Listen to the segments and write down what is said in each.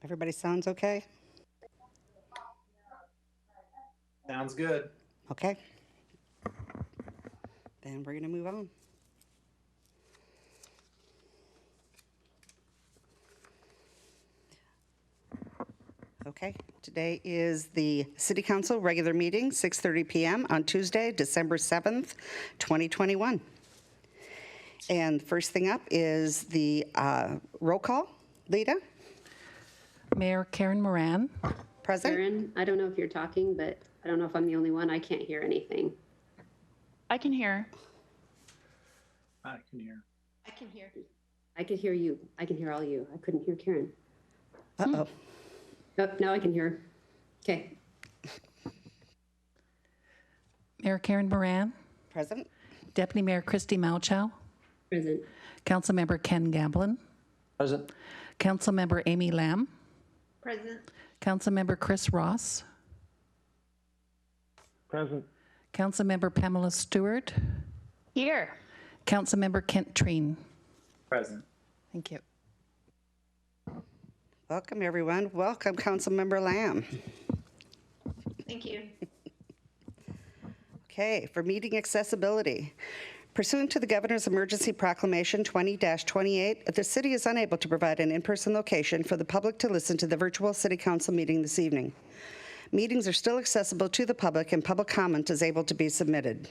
Everybody sounds okay? Sounds good. Okay. Then we're going to move on. Okay, today is the City Council regular meeting, 6:30 p.m. on Tuesday, December 7th, 2021. And first thing up is the roll call. Lita? Mayor Karen Moran. Present? Karen, I don't know if you're talking, but I don't know if I'm the only one. I can't hear anything. I can hear. I can hear. I can hear. I could hear you. I can hear all you. I couldn't hear Karen. Uh-oh. Oh, now I can hear. Okay. Mayor Karen Moran. Present? Deputy Mayor Christy Malchow. Present. Councilmember Ken Gamblin. Present. Councilmember Amy Lamb. Present. Councilmember Chris Ross. Present. Councilmember Pamela Stewart. Here. Councilmember Kent Treen. Present. Thank you. Welcome, everyone. Welcome, Councilmember Lamb. Thank you. Okay, for meeting accessibility. Pursuant to the Governor's Emergency Proclamation 20-28, the city is unable to provide an in-person location for the public to listen to the virtual City Council meeting this evening. Meetings are still accessible to the public and public comment is able to be submitted.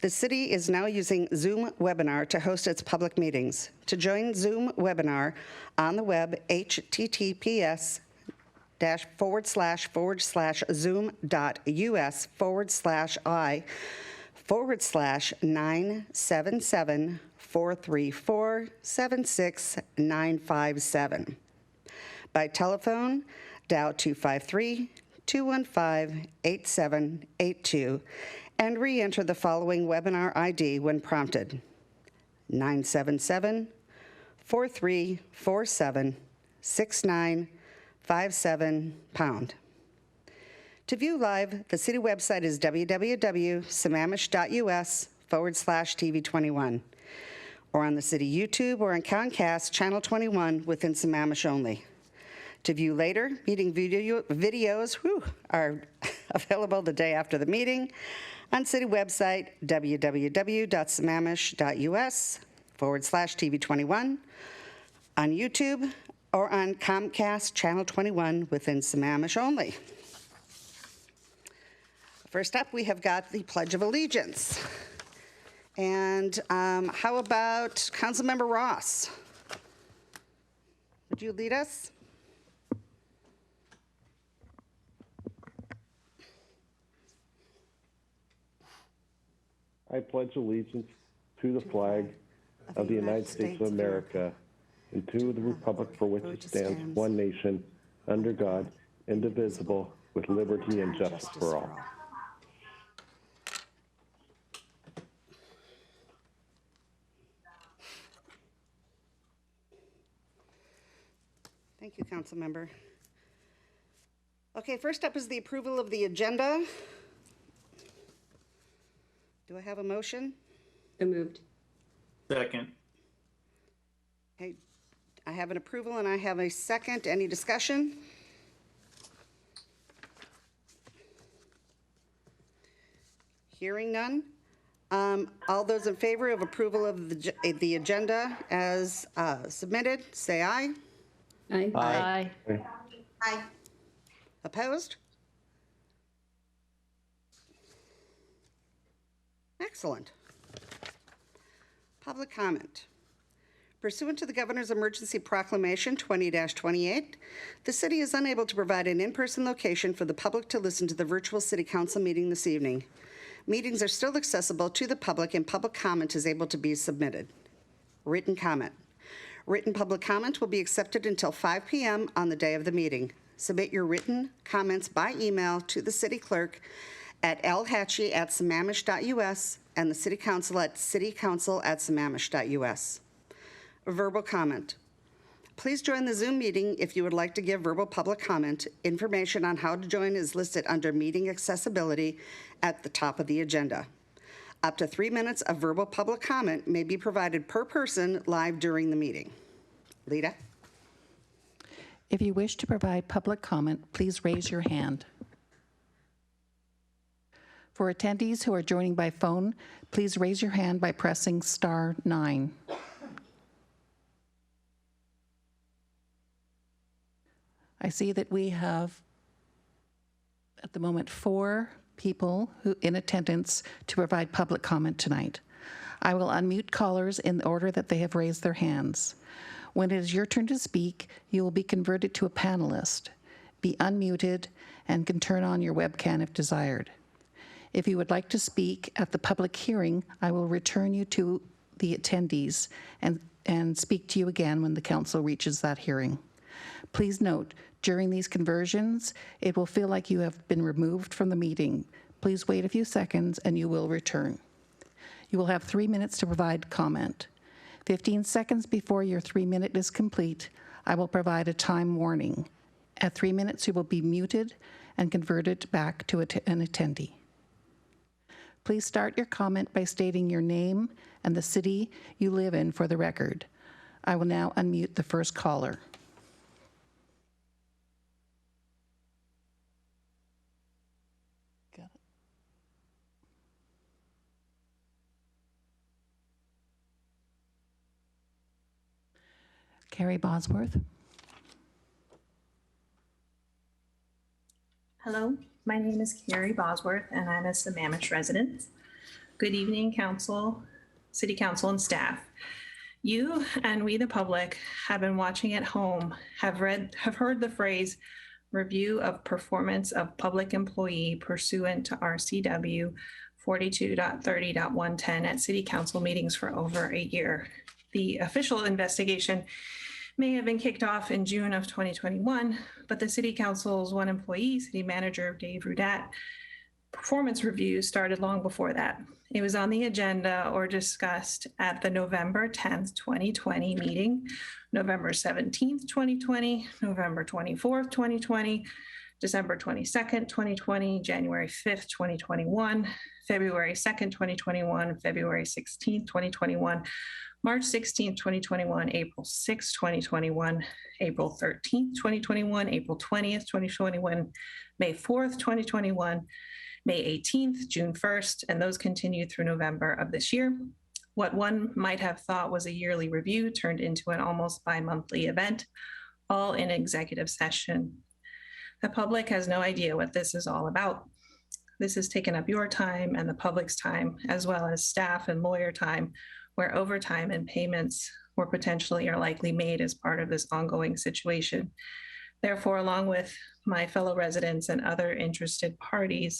The city is now using Zoom Webinar to host its public meetings. To join Zoom Webinar on the web, https://zoom.us/i/977-434-76957. By telephone, dial 253-215-8782 and re-enter the following webinar ID when prompted: 977-4347-6957#. To view live, the city website is www.sammamish.us/TV21, or on the city YouTube or on Comcast Channel 21 within Sammamish only. To view later, meeting videos are available the day after the meeting on city website www.sammamish.us/TV21, on YouTube, or on Comcast Channel 21 within Sammamish only. First up, we have got the Pledge of Allegiance. And how about Councilmember Ross? Would you lead us? I pledge allegiance to the flag of the United States of America and to the republic for which it stands, one nation, under God, indivisible, with liberty and justice for all. Thank you, Councilmember. Okay, first up is the approval of the agenda. Do I have a motion? So moved. Second. Okay, I have an approval and I have a second. Any discussion? Hearing none. All those in favor of approval of the agenda as submitted, say aye. Aye. Aye. Aye. Opposed? Excellent. Public comment. Pursuant to the Governor's Emergency Proclamation 20-28, the city is unable to provide an in-person location for the public to listen to the virtual City Council meeting this evening. Meetings are still accessible to the public and public comment is able to be submitted. Written comment. Written public comment will be accepted until 5 p.m. on the day of the meeting. Submit your written comments by email to the city clerk at lhatchie@sammamish.us and the city council at citycouncil@sammamish.us. Verbal comment. Please join the Zoom meeting if you would like to give verbal public comment. Information on how to join is listed under meeting accessibility at the top of the agenda. Up to 3 minutes of verbal public comment may be provided per person live during the meeting. Lita? If you wish to provide public comment, please raise your hand. For attendees who are joining by phone, please raise your hand by pressing *9. I see that we have, at the moment, 4 people who in attendance to provide public comment tonight. I will unmute callers in the order that they have raised their hands. When it is your turn to speak, you will be converted to a panelist, be unmuted, and can turn on your webcam if desired. If you would like to speak at the public hearing, I will return you to the attendees and speak to you again when the council reaches that hearing. Please note, during these conversions, it will feel like you have been removed from the meeting. Please wait a few seconds and you will return. You will have 3 minutes to provide comment. 15 seconds before your 3-minute is complete, I will provide a time warning. At 3 minutes, you will be muted and converted back to an attendee. Please start your comment by stating your name and the city you live in for the record. I will now unmute the first caller. Got it. Carrie Bosworth. Hello, my name is Carrie Bosworth, and I'm a Sammamish resident. Good evening, council, city council, and staff. You and we, the public, have been watching at home, have heard the phrase review of performance of public employee pursuant to RCW 42.30.110 at city council meetings for over a year. The official investigation may have been kicked off in June of 2021, but the city council's one employee, city manager Dave Rudat, performance review started long before that. It was on the agenda or discussed at the November 10th, 2020 meeting, November 17th, 2020, November 24th, 2020, December 22nd, 2020, January 5th, 2021, February 2nd, 2021, February 16th, 2021, March 16th, 2021, April 6th, 2021, April 13th, 2021, April 20th, 2021, May 4th, 2021, May 18th, June 1st, and those continued through November of this year. What one might have thought was a yearly review turned into an almost bi-monthly event, all in executive session. The public has no idea what this is all about. This has taken up your time and the public's time, as well as staff and lawyer time, where overtime and payments were potentially or likely made as part of this ongoing situation. Therefore, along with my fellow residents and other interested parties,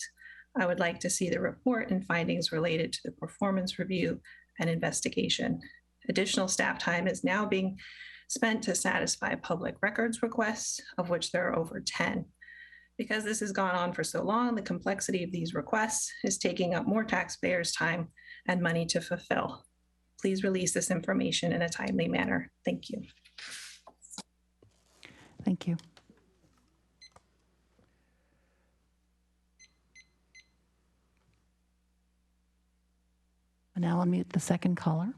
I would like to see the report and findings related to the performance review and investigation. Additional staff time is now being spent to satisfy public records requests, of which there are over 10. Because this has gone on for so long, the complexity of these requests is taking up more taxpayers' time and money to fulfill. Please release this information in a timely manner. Thank you. Thank you. And now I'll mute the second caller.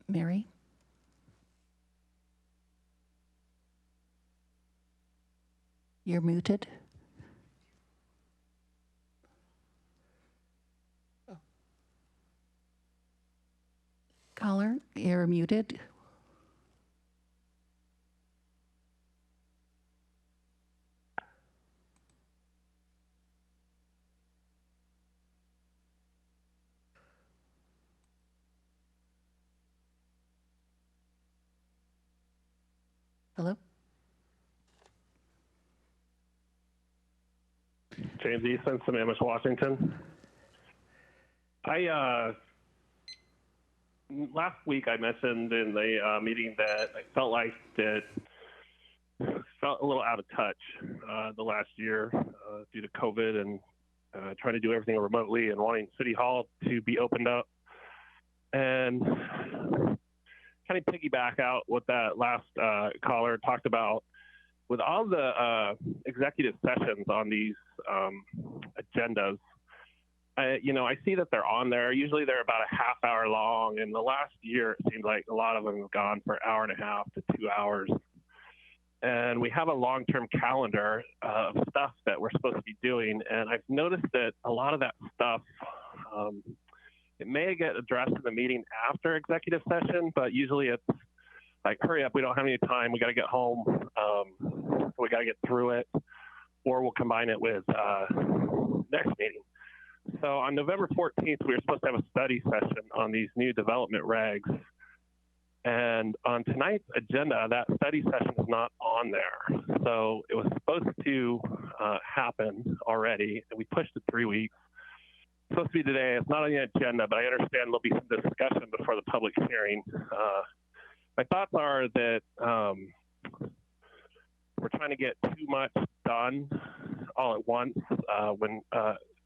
Mary? You're muted. Caller, you're muted. Hello? James Easton, Sammamish, Washington. Last week I mentioned in the meeting that I felt like that felt a little out of touch the last year due to COVID and trying to do everything remotely and wanting City Hall to be opened up. And kind of piggyback out what that last caller talked about, with all the executive sessions on these agendas, I see that they're on there. Usually they're about a half hour long. And the last year, it seems like a lot of them have gone for an hour and a half to 2 hours. And we have a long-term calendar of stuff that we're supposed to be doing. And I've noticed that a lot of that stuff, it may get addressed in the meeting after executive session, but usually it's like, hurry up, we don't have any time, we got to get home, we got to get through it, or we'll combine it with next meeting. So on November 14th, we were supposed to have a study session on these new development regs. And on tonight's agenda, that study session is not on there. So it was supposed to happen already, and we pushed it 3 weeks. It's supposed to be today. It's not on the agenda, but I understand there'll be some discussion before the public hearing. My thoughts are that we're trying to get too much done all at once when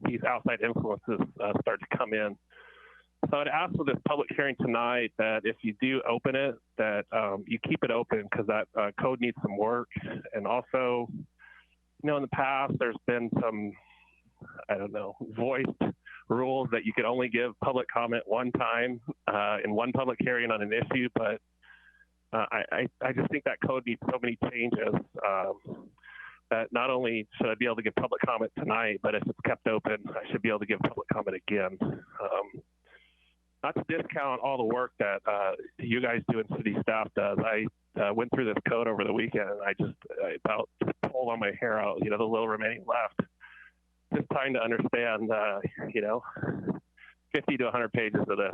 these outside influences start to come in. So I'd ask for this public hearing tonight that if you do open it, that you keep it open because that code needs some work. And also, in the past, there's been some, voiced rules that you could only give public comment one time in one public hearing on an issue. But I just think that code needs so many changes that not only should I be able to give public comment tonight, but if it's kept open, I should be able to give public comment again. Not to discount all the work that you guys do and city staff does. I went through this code over the weekend and I about pulled all my hair out, the little remaining left. Just trying to understand, 50 to 100 pages of this.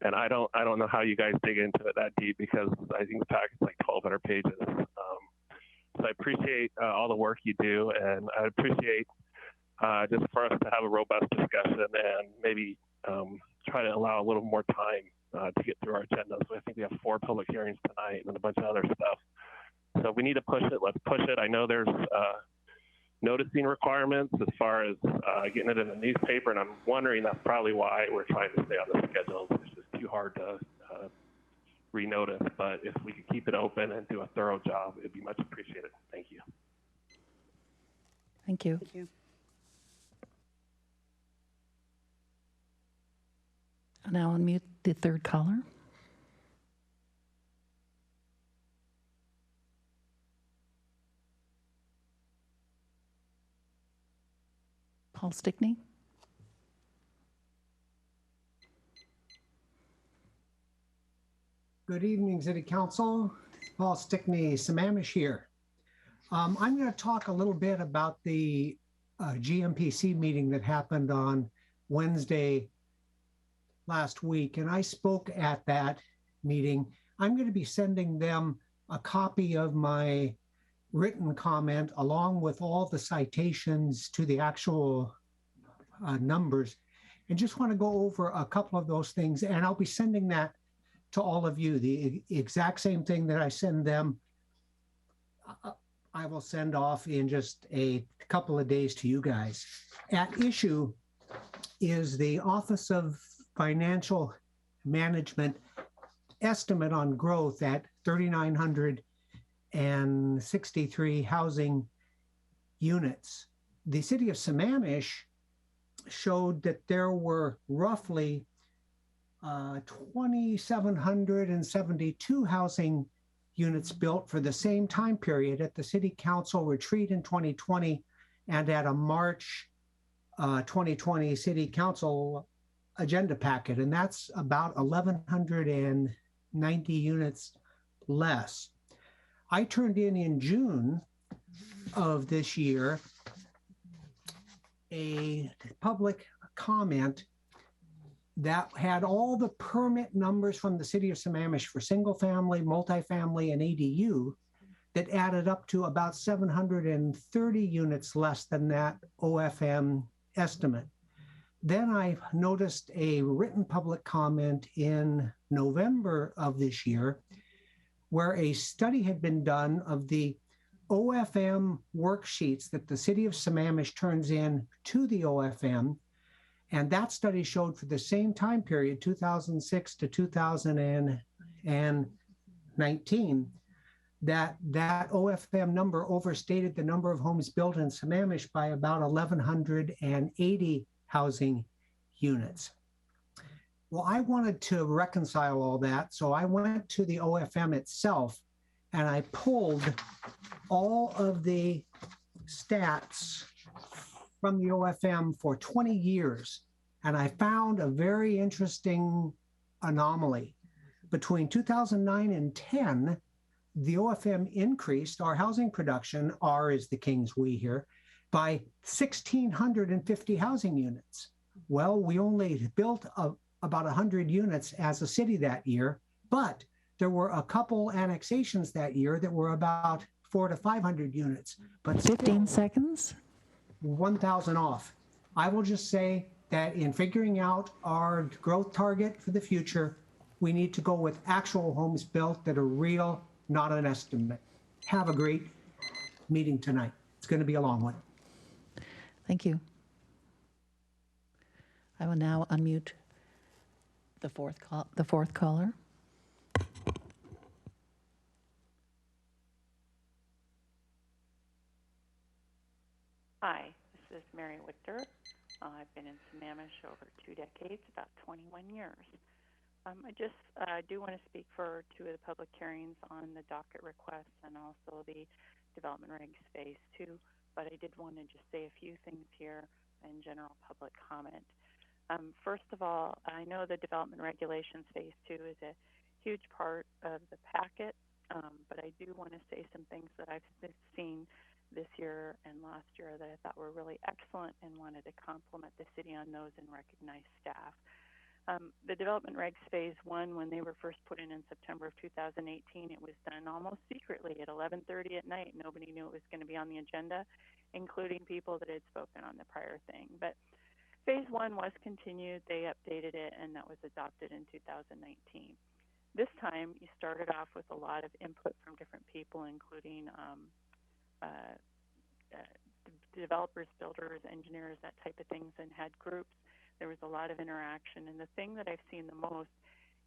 And I don't know how you guys dig into it that deep because I think the packet's like 1,200 pages. So I appreciate all the work you do, and I appreciate just for us to have a robust discussion and maybe try to allow a little more time to get through our agenda. So I think we have 4 public hearings tonight and a bunch of other stuff. So we need to push it. Let's push it. I know there's noticing requirements as far as getting it in the newspaper, and I'm wondering that's probably why we're trying to stay on the schedule. It's just too hard to renotice, but if we could keep it open and do a thorough job, it'd be much appreciated. Thank you. Thank you. Thank you. Now unmute the third caller. Paul Stickney. Good evening, City Council. Paul Stickney, Sammamish here. I'm going to talk a little bit about the GMPC meeting that happened on Wednesday last week, and I spoke at that meeting. I'm going to be sending them a copy of my written comment along with all the citations to the actual numbers, and just want to go over a couple of those things, and I'll be sending that to all of you. The exact same thing that I send them, I will send off in just a couple of days to you guys. At issue is the Office of Financial Management estimate on growth at 3,963 housing units. The city of Sammamish showed that there were roughly 2,772 housing units built for the same time period at the City Council retreat in 2020 and at a March 2020 City Council agenda packet, and that's about 1,190 units less. I turned in June of this year a public comment that had all the permit numbers from the city of Sammamish for single family, multifamily, and ADU that added up to about 730 units less than that OFM estimate. Then I noticed a written public comment in November of this year where a study had been done of the OFM worksheets that the city of Sammamish turns in to the OFM. And that study showed for the same time period, 2006 to 2019, that OFM number overstated the number of homes built in Sammamish by about 1,180 housing units. Well, I wanted to reconcile all that, so I went to the OFM itself and I pulled all of the stats from the OFM for 20 years. And I found a very interesting anomaly. Between 2009 and 10, the OFM increased our housing production, R is the king's we here, by 1,650 housing units. Well, we only built about 100 units as a city that year, but there were a couple annexations that year that were about 400 to 500 units. But 15 seconds. 1,000 off. I will just say that in figuring out our growth target for the future, we need to go with actual homes built that are real, not an estimate. Have a great meeting tonight. It's going to be a long one. Thank you. I will now unmute the fourth caller. Hi, this is Mary Wichter. I've been in Sammamish over 2 decades, about 21 years. I just do want to speak for 2 of the public hearings on the docket requests and also the development regs phase 2, but I did want to just say a few things here in general public comment. First of all, I know the development regulations phase 2 is a huge part of the packet, but I do want to say some things that I've seen this year and last year that I thought were really excellent and wanted to compliment the city on those and recognize staff. The development regs phase 1, when they were first put in September of 2018, it was done almost secretly at 11:30 at night. Nobody knew it was going to be on the agenda, including people that had spoken on the prior thing. But phase 1 was continued. They updated it, and that was adopted in 2019. This time, you started off with a lot of input from different people, including developers, builders, engineers, that type of things, and had groups. There was a lot of interaction, and the thing that I've seen the most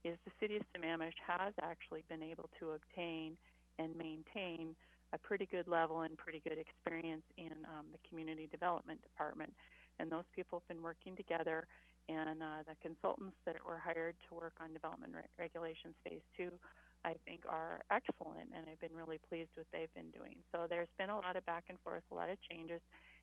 is the city of Sammamish has actually been able to obtain and maintain a pretty good level and pretty good experience in the community development department. And those people have been working together, and the consultants that were hired to work on development regulations phase 2, I think, are excellent, and I've been really pleased with what they've been doing. So there's been a lot of back and forth, a lot of changes.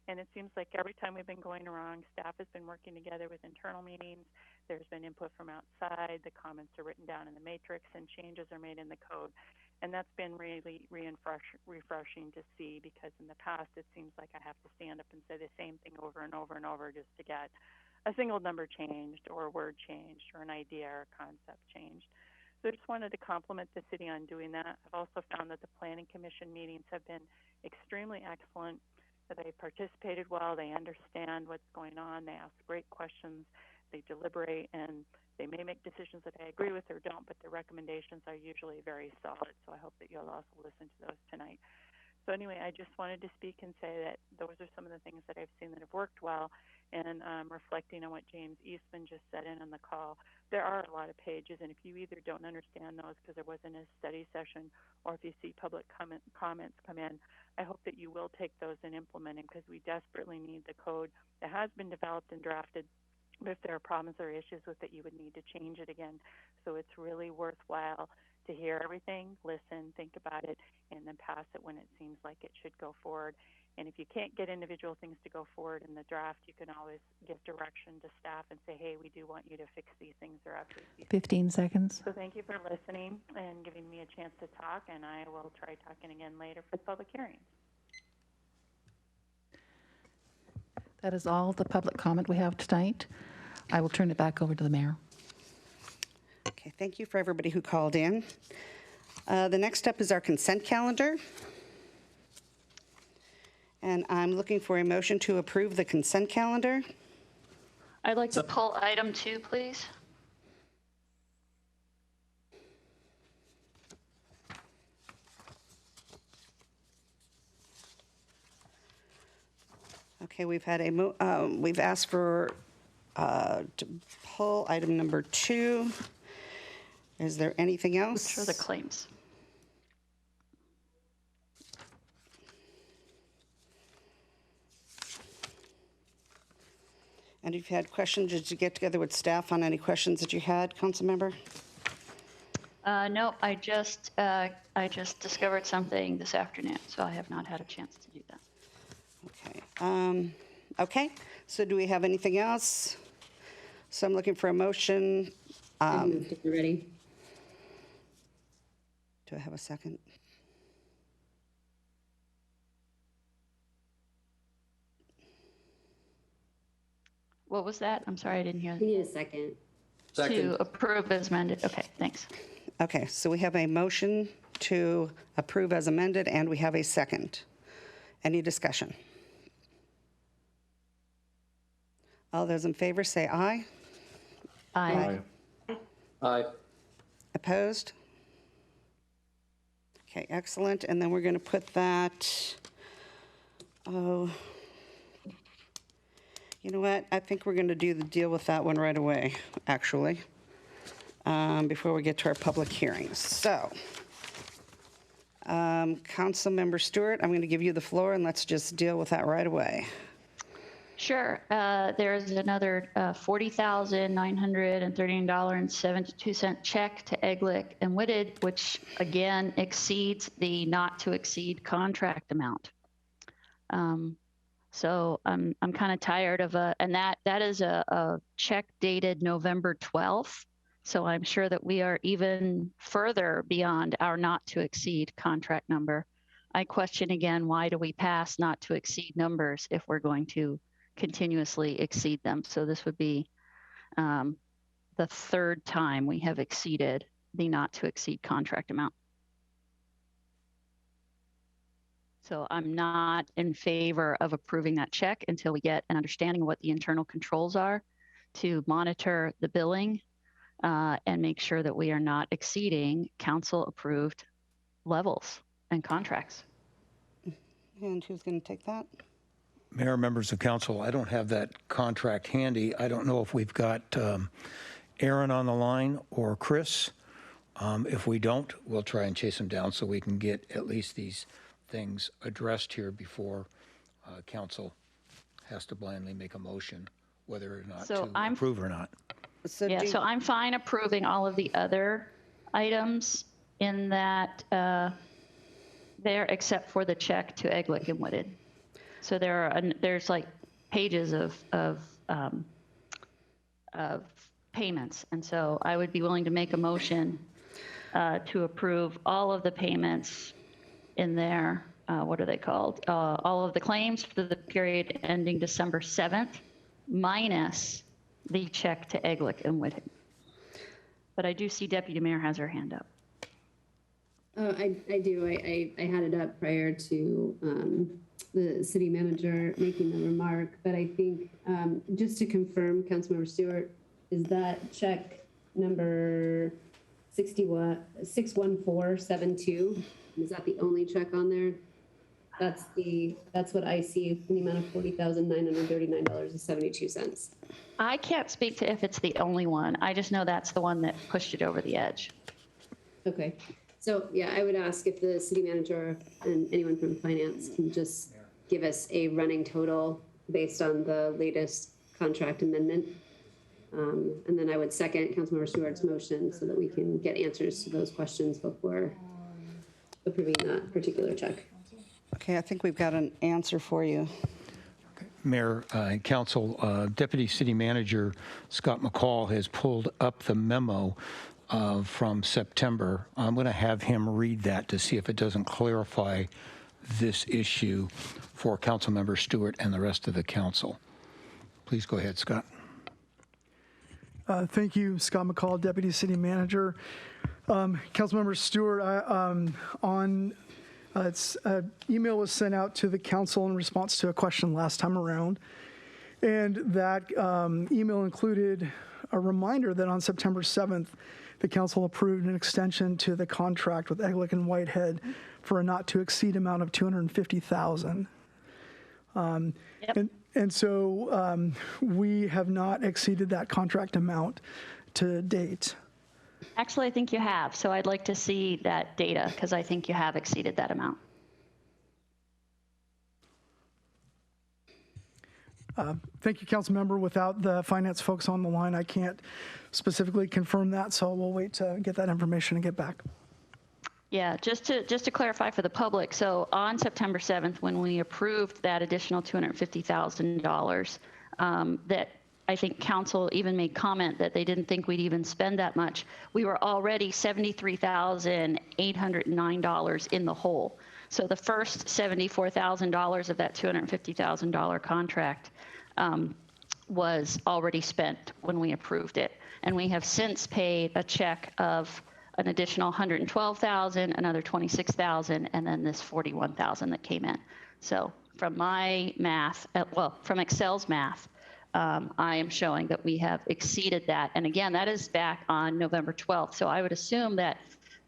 And it seems like every time we've been going along, staff has been working together with internal meetings. There's been input from outside. The comments are written down in the matrix, and changes are made in the code. And that's been really refreshing to see, because in the past it seems like I have to stand up and say the same thing over and over and over just to get a single number changed or a word changed or an idea or a concept changed. So I just wanted to compliment the city on doing that. I've also found that the Planning Commission meetings have been extremely excellent. They participated well, they understand what's going on, they ask great questions, they deliberate, and they may make decisions that I agree with or don't, but their recommendations are usually very solid, so I hope that you'll also listen to those tonight. So anyway, I just wanted to speak and say that those are some of the things that I've seen that have worked well, and reflecting on what James Eastman just said in on the call, there are a lot of pages, and if you either don't understand those because there wasn't a study session, or if you see public comments come in, I hope that you will take those and implement them, because we desperately need the code that has been developed and drafted. But if there are problems or issues with it, you would need to change it again. So it's really worthwhile to hear everything, listen, think about it, and then pass it when it seems like it should go forward. And if you can't get individual things to go forward in the draft, you can always give direction to staff and say, hey, we do want you to fix these things or update these 15 seconds. So thank you for listening and giving me a chance to talk, and I will try talking again later for the public hearings. That is all the public comment we have tonight. I will turn it back over to the mayor. Okay, thank you for everybody who called in. The next up is our consent calendar. And I'm looking for a motion to approve the consent calendar. I'd like to pull item 2, please. Okay, we've had we've asked for to pull item number 2. Is there anything else? Which are the claims? And if you had questions, did you get together with staff on any questions that you had, Councilmember? No, I just discovered something this afternoon, so I have not had a chance to do that. Okay. Okay, so do we have anything else? So I'm looking for a motion. I moved it already. Do I have a second? What was that? I'm sorry, I didn't hear. We need a second. To approve as amended. Okay, thanks. Okay, so we have a motion to approve as amended, and we have a second. Any discussion? All those in favor say aye. Aye. Aye. Opposed? Okay, excellent. And then we're going to put that, oh, you know what? I think we're going to deal with that one right away, actually, before we get to our public hearings. So, Councilmember Stewart, I'm going to give you the floor, and let's just deal with that right away. Sure. There's another $40,939.72 check to Eglick and Whitted, which again exceeds the not to exceed contract amount. So I'm kind of tired of and that is a check dated November 12th. So I'm sure that we are even further beyond our not to exceed contract number. I question again, why do we pass not to exceed numbers if we're going to continuously exceed them? So this would be the third time we have exceeded the not to exceed contract amount. So I'm not in favor of approving that check until we get an understanding of what the internal controls are to monitor the billing and make sure that we are not exceeding council approved levels and contracts. And who's going to take that? Mayor, members of council, I don't have that contract handy. I don't know if we've got Aaron on the line or Chris. If we don't, we'll try and chase them down so we can get at least these things addressed here before council has to blindly make a motion whether or not to approve or not. So so I'm fine approving all of the other items in that there, except for the check to Eglick and Whitted. So there's like pages of payments, and so I would be willing to make a motion to approve all of the payments in there. What are they called? All of the claims for the period ending December 7th, minus the check to Eglick and Whitted. But I do see Deputy Mayor has her hand up. I do. I had it up prior to the city manager making the remark, but I think just to confirm, Councilmember Stewart, is that check number 61472? Is that the only check on there? That's what I see in the amount of $40,939.72. I can't speak to if it's the only one. I just know that's the one that pushed it over the edge. Okay. So yeah, I would ask if the city manager and anyone from finance can just give us a running total based on the latest contract amendment. And then I would second Councilmember Stewart's motion so that we can get answers to those questions before approving that particular check. Okay, I think we've got an answer for you. Mayor and council, Deputy City Manager Scott McCall has pulled up the memo from September. I'm going to have him read that to see if it doesn't clarify this issue for Councilmember Stewart and the rest of the council. Please go ahead, Scott. Thank you, Scott McCall, Deputy City Manager. Councilmember Stewart, email was sent out to the council in response to a question last time around, and that email included a reminder that on September 7th, the council approved an extension to the contract with Eglick and Whitehead for a not to exceed amount of $250,000. And so we have not exceeded that contract amount to date. Actually, I think you have. So I'd like to see that data because I think you have exceeded that amount. Thank you, council member. Without the finance folks on the line, I can't specifically confirm that, so we'll wait to get that information and get back. Yeah, just to clarify for the public, so on September 7th, when we approved that additional $250,000, that I think council even made comment that they didn't think we'd even spend that much. We were already $73,809 in the hole. So the first $74,000 of that $250,000 contract was already spent when we approved it. And we have since paid a check of an additional $112,000, another $26,000, and then this $41,000 that came in. So from my math, from Excel's math, I am showing that we have exceeded that. And again, that is back on November 12th. So I would assume that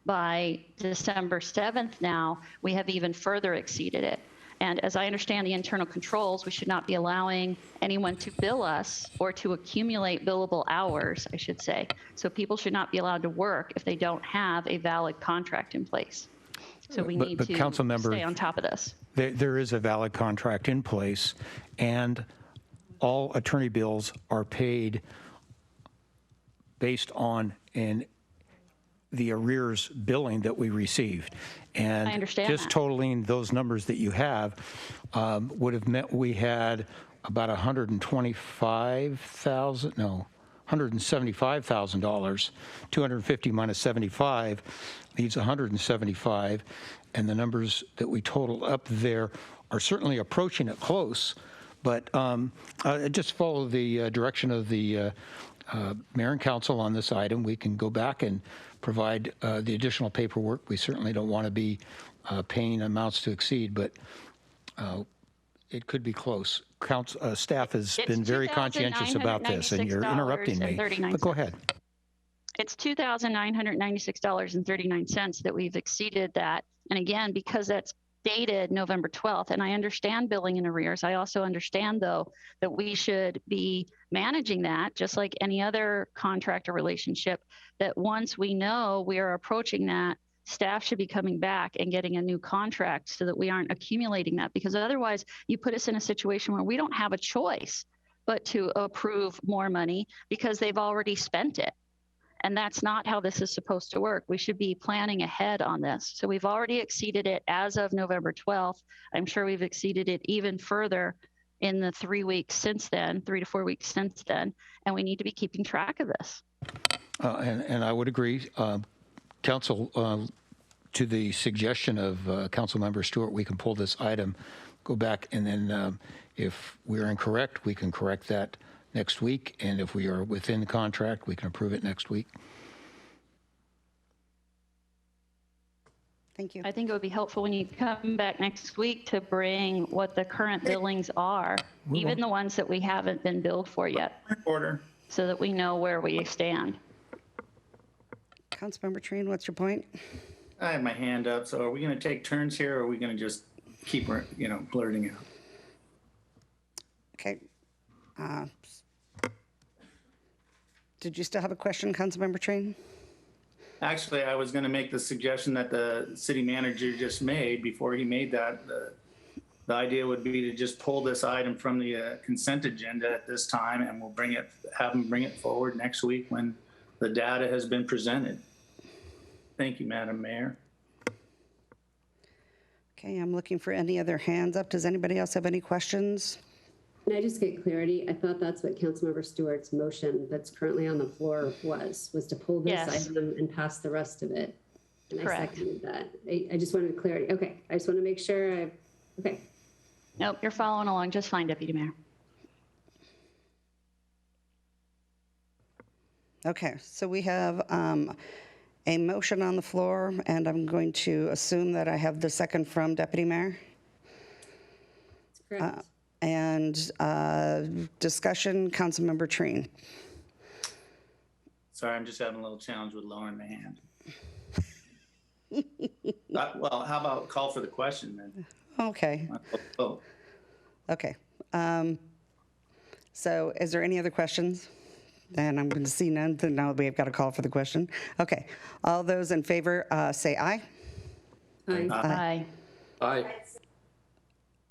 by December 7th now, we have even further exceeded it. And as I understand the internal controls, we should not be allowing anyone to bill us or to accumulate billable hours, I should say. So people should not be allowed to work if they don't have a valid contract in place. So we need to council members, stay on top of this. There is a valid contract in place, and all attorney bills are paid based on the arrears billing that we received. And I understand just that. totaling those numbers that you have would have meant we had about $175,000. 250 minus 75 leaves 175, and the numbers that we total up there are certainly approaching it close. But just follow the direction of the mayor and council on this item. We can go back and provide the additional paperwork. We certainly don't want to be paying amounts to exceed, but it could be close. Staff has been very conscientious about this, and you're interrupting me. But go ahead. It's $2,996.39 that we've exceeded that. And again, because that's dated November 12th, and I understand billing in arrears. I also understand, though, that we should be managing that just like any other contractor relationship, that once we know we are approaching that, staff should be coming back and getting a new contract so that we aren't accumulating that, because otherwise you put us in a situation where we don't have a choice but to approve more money because they've already spent it. And that's not how this is supposed to work. We should be planning ahead on this. So we've already exceeded it as of November 12th. I'm sure we've exceeded it even further in the 3 weeks since then, 3 to 4 weeks since then. And we need to be keeping track of this. And I would agree. Council, to the suggestion of Councilmember Stewart, we can pull this item, go back, and then if we're incorrect, we can correct that next week, and if we are within the contract, we can approve it next week. Thank you. I think it would be helpful when you come back next week to bring what the current billings are, even the ones that we haven't been billed for yet. Order. So that we know where we stand. Councilmember Trine, what's your point? I have my hand up, so are we going to take turns here, or are we going to just keep, blurting out? Okay. Did you still have a question, Councilmember Trine? Actually, I was going to make the suggestion that the city manager just made before he made that. The idea would be to just pull this item from the consent agenda at this time, and we'll have him bring it forward next week when the data has been presented. Thank you, Madam Mayor. Okay, I'm looking for any other hands up. Does anybody else have any questions? Can I just get clarity? I thought that's what Councilmember Stewart's motion that's currently on the floor was to pull this item and pass the rest of it. And Correct. I seconded that. I just wanted clarity. Okay, I just want to make sure okay. Nope, you're following along just fine, Deputy Mayor. Okay, so we have a motion on the floor, and I'm going to assume that I have the second from Deputy Mayor. That's correct. And discussion, Councilmember Trine. Sorry, I'm just having a little challenge with lowering my hand. Well, how about call for the question then? Okay. Oh, Okay. So is there any other questions? And I'm going to see none. Then now we've got a call for the question. Okay. All those in favor say aye. Aye. Aye. aye.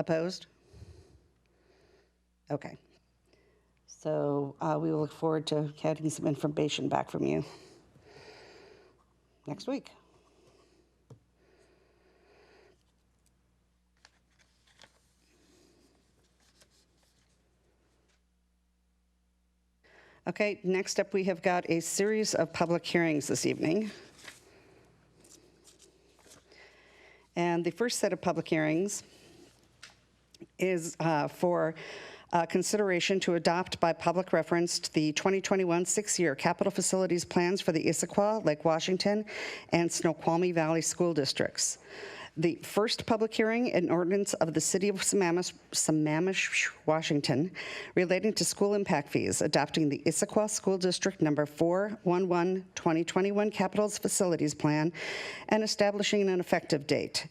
Opposed? Okay. So we will look forward to getting some information back from you next week. Okay, next up we have got a series of public hearings this evening. And the first set of public hearings is for consideration to adopt by public reference the 2021 six-year capital facilities plans for the Issaquah, Lake Washington, and Snoqualmie Valley School Districts. The first public hearing, an ordinance of the City of Sammamish, Washington, relating to school impact fees, adopting the Issaquah School District Number 411 2021 Capital Facilities Plan, and establishing an effective date.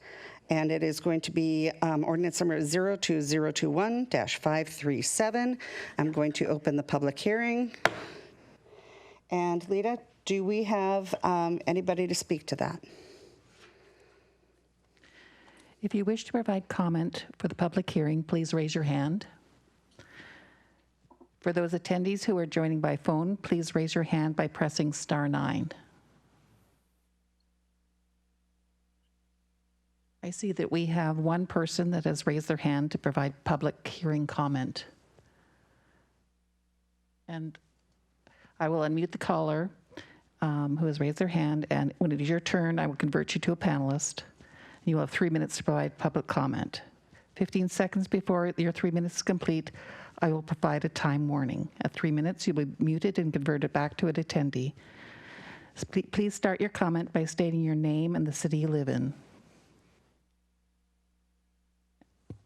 And it is going to be ordinance number 02021-537. I'm going to open the public hearing. And Lita, do we have anybody to speak to that? If you wish to provide comment for the public hearing, please raise your hand. For those attendees who are joining by phone, please raise your hand by pressing *9. I see that we have one person that has raised their hand to provide public hearing comment. And I will unmute the caller who has raised their hand, and when it is your turn, I will convert you to a panelist. You will have 3 minutes to provide public comment. 15 seconds before your 3 minutes is complete, I will provide a time warning. At 3 minutes, you'll be muted and converted back to an attendee. Please start your comment by stating your name and the city you live in.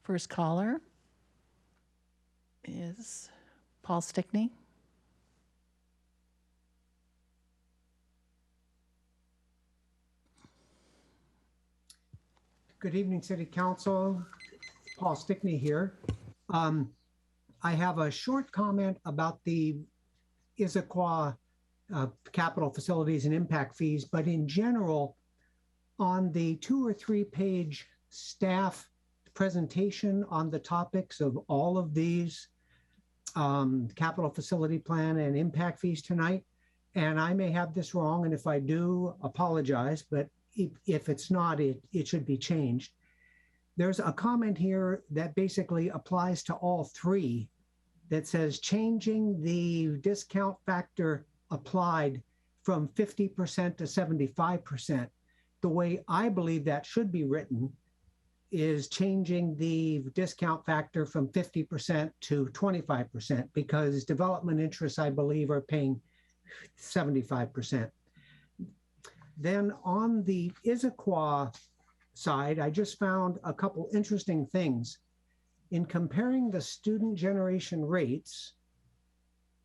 First caller is Paul Stickney. Good evening, City Council. Paul Stickney here. I have a short comment about the Issaquah capital facilities and impact fees, but in general, on the 2 or 3 page staff presentation on the topics of all of these capital facility plan and impact fees tonight, and I may have this wrong, and if I do, apologize, but if it's not, it should be changed. There's a comment here that basically applies to all 3 that says changing the discount factor applied from 50% to 75%. The way I believe that should be written is changing the discount factor from 50% to 25%, because development interests, I believe, are paying 75%. Then on the Issaquah side, I just found a couple interesting things. In comparing the student generation rates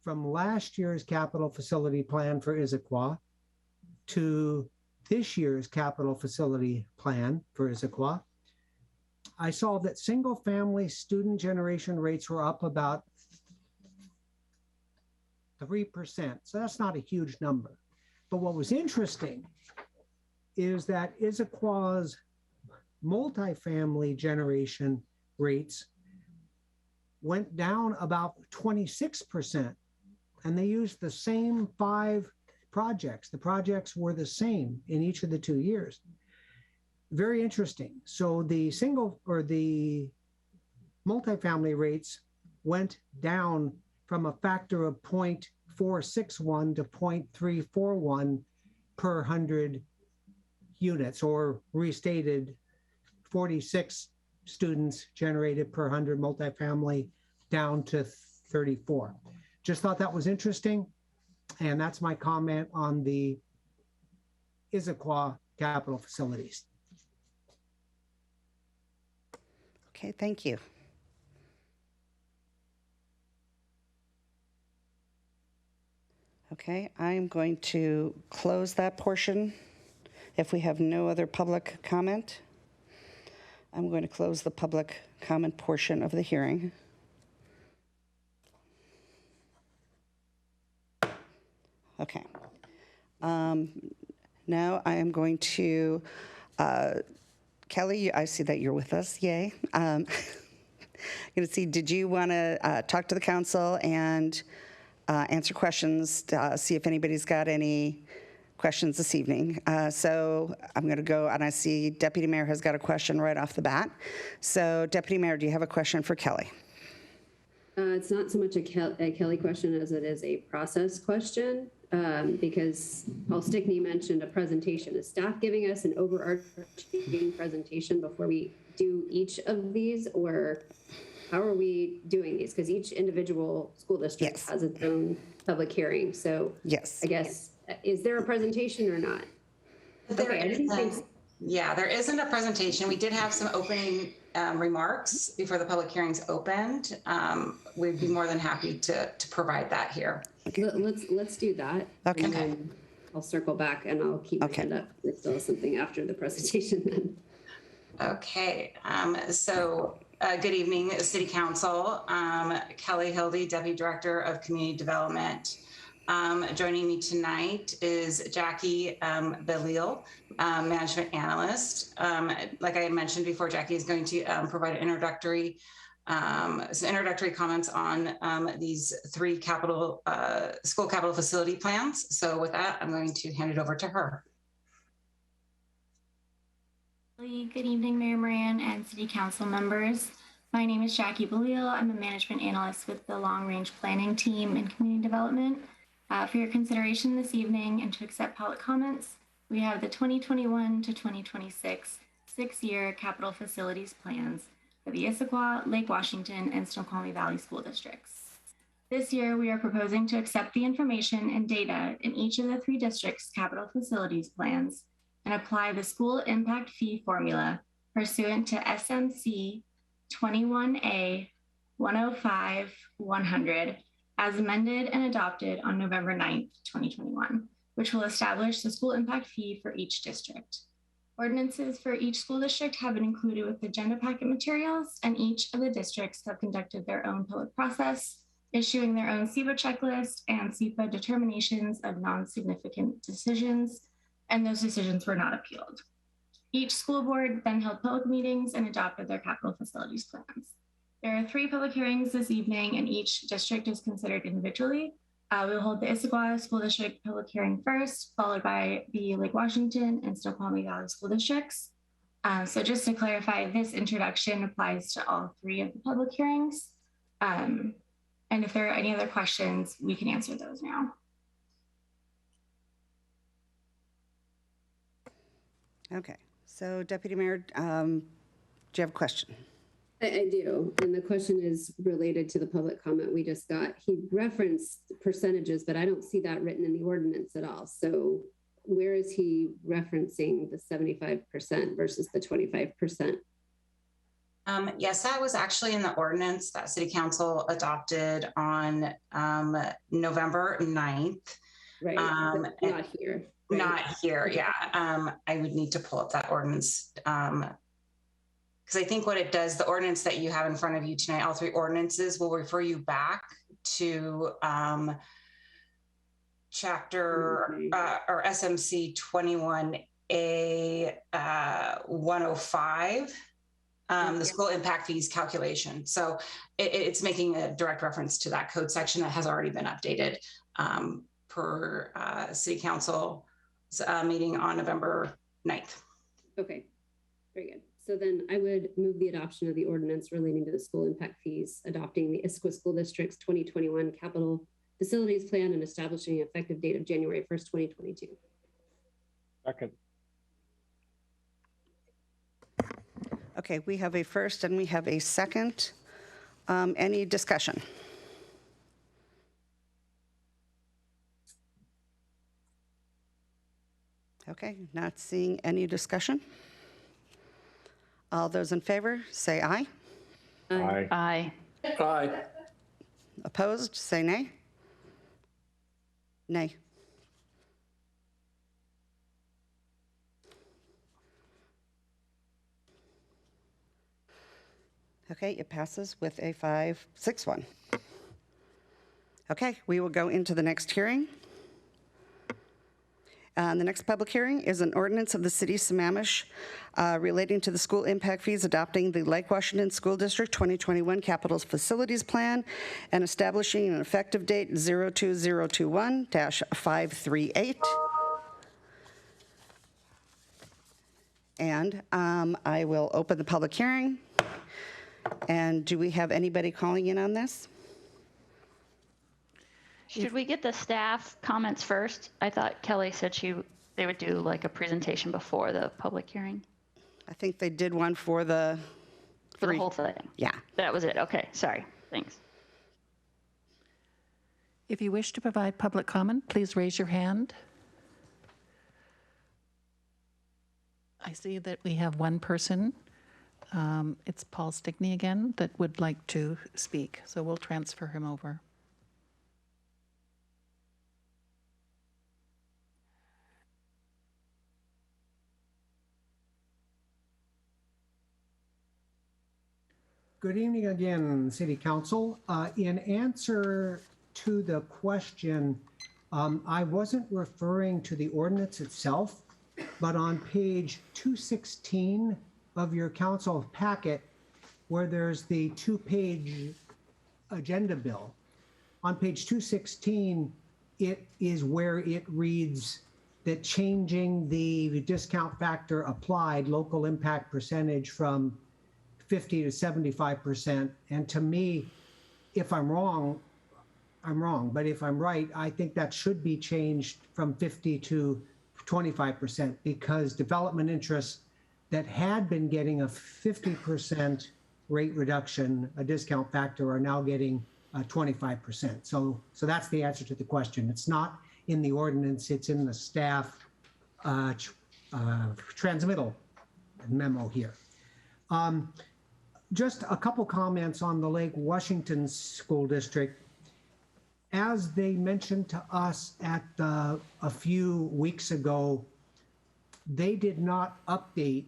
from last year's capital facility plan for Issaquah to this year's capital facility plan for Issaquah, I saw that single family student generation rates were up about 3%. So that's not a huge number. But what was interesting is that Issaquah's multifamily generation rates went down about 26%, and they used the same 5 projects. The projects were the same in each of the 2 years. Very interesting. So the single or the multifamily rates went down from a factor of 0.461 to 0.341 per 100 units, or restated 46 students generated per 100 multifamily down to 34. Just thought that was interesting. And that's my comment on the Issaquah capital facilities. Okay, thank you. Okay, I am going to close that portion. If we have no other public comment, I'm going to close the public comment portion of the hearing. Okay. Now I am going to, Kelly, I see that you're with us, yay. going to see, did you want to talk to the council and answer questions, see if anybody's got any questions this evening? So I'm going to go, and I see Deputy Mayor has got a question right off the bat. So Deputy Mayor, do you have a question for Kelly? It's not so much a Kelly question as it is a process question, because Paul Stickney mentioned a presentation. Is staff giving us an overarching presentation before we do each of these, or how are we doing these? Because each individual school district has its own public hearing. So yes, I guess, is there a presentation or not? There isn't a presentation. We did have some opening remarks before the public hearings opened. We'd be more than happy to provide that here. Let's do that. Okay. And then I'll circle back and I'll keep my hand up if still something after the presentation then. Okay. Good evening, City Council. Kelly Hildy, Deputy Director of Community Development. Joining me tonight is Jackie Belil, Management Analyst. Like I had mentioned before, Jackie is going to provide some introductory comments on these three school capital facility plans. So with that, I'm going to hand it over to her. Good evening, Mayor Moran and City Council members. My name is Jackie Belil. I'm a Management Analyst with the Long Range Planning Team in Community Development. For your consideration this evening and to accept public comments, we have the 2021 to 2026 six-year capital facilities plans for the Issaquah, Lake Washington, and Snoqualmie Valley School Districts. This year, we are proposing to accept the information and data in each of the three districts' capital facilities plans and apply the school impact fee formula pursuant to SMC 21A 105-100 as amended and adopted on November 9th, 2021, which will establish the school impact fee for each district. Ordinances for each school district have been included with the agenda packet materials, and each of the districts have conducted their own public process, issuing their own SEPA checklist and SEPA determinations of non-significant decisions, and those decisions were not appealed. Each school board then held public meetings and adopted their capital facilities plans. There are three public hearings this evening, and each district is considered individually. We'll hold the Issaquah School District public hearing first, followed by the Lake Washington and Snoqualmie Valley School Districts. So just to clarify, this introduction applies to all three of the public hearings. And if there are any other questions, we can answer those now. Okay, so Deputy Mayor, do you have a question? I do, and the question is related to the public comment we just got. He referenced percentages, but I don't see that written in the ordinance at all. So where is he referencing the 75% versus the 25%? Yes, that was actually in the ordinance that City Council adopted on November 9th. Right, not here. Right? Not here, yeah. I would need to pull up that ordinance. Because I think what it does, the ordinance that you have in front of you tonight, all three ordinances will refer you back to chapter or SMC 21A 105, the school impact fees calculation. So it's making a direct reference to that code section that has already been updated per City Council meeting on November 9th. Okay, very good. So then I would move the adoption of the ordinance relating to the school impact fees, adopting the Isquis School District's 2021 capital facilities plan and establishing an effective date of January 1st, 2022. Second. Okay, we have a first and we have a second. Any discussion? Okay, not seeing any discussion. All those in favor, say aye. Aye. Aye. Aye. Opposed, say nay. Nay. Okay, it passes with a 5-6-1. Okay, we will go into the next hearing. The next public hearing is an ordinance of the city of Sammamish relating to the school impact fees, adopting the Lake Washington School District 2021 Capital Facilities Plan and establishing an effective date 02021-538. And I will open the public hearing. And do we have anybody calling in on this? Should we get the staff comments first? I thought Kelly said they would do like a presentation before the public hearing. I think they did one for the For the whole thing? Yeah. That was it. Okay, sorry. Thanks. If you wish to provide public comment, please raise your hand. I see that we have one person. It's Paul Stickney again that would like to speak, so we'll transfer him over. Good evening again, City Council. In answer to the question, I wasn't referring to the ordinance itself, but on page 216 of your council packet, where there's the two-page agenda bill. On page 216, it is where it reads that changing the discount factor applied local impact percentage from 50 to 75%. And to me, if I'm wrong, I'm wrong. But if I'm right, I think that should be changed from 50 to 25%, because development interests that had been getting a 50% rate reduction, a discount factor, are now getting 25%. So that's the answer to the question. It's not in the ordinance, it's in the staff transmittal memo here. Just a couple comments on the Lake Washington School District. As they mentioned to us at a few weeks ago, they did not update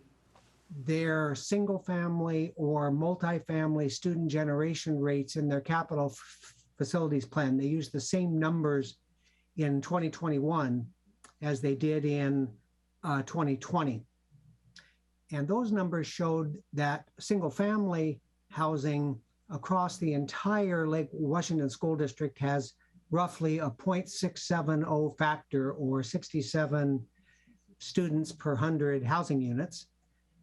their single family or multifamily student generation rates in their capital facilities plan. They used the same numbers in 2021 as they did in 2020. And those numbers showed that single family housing across the entire Lake Washington School District has roughly a 0.670 factor, or 67 students per 100 housing units.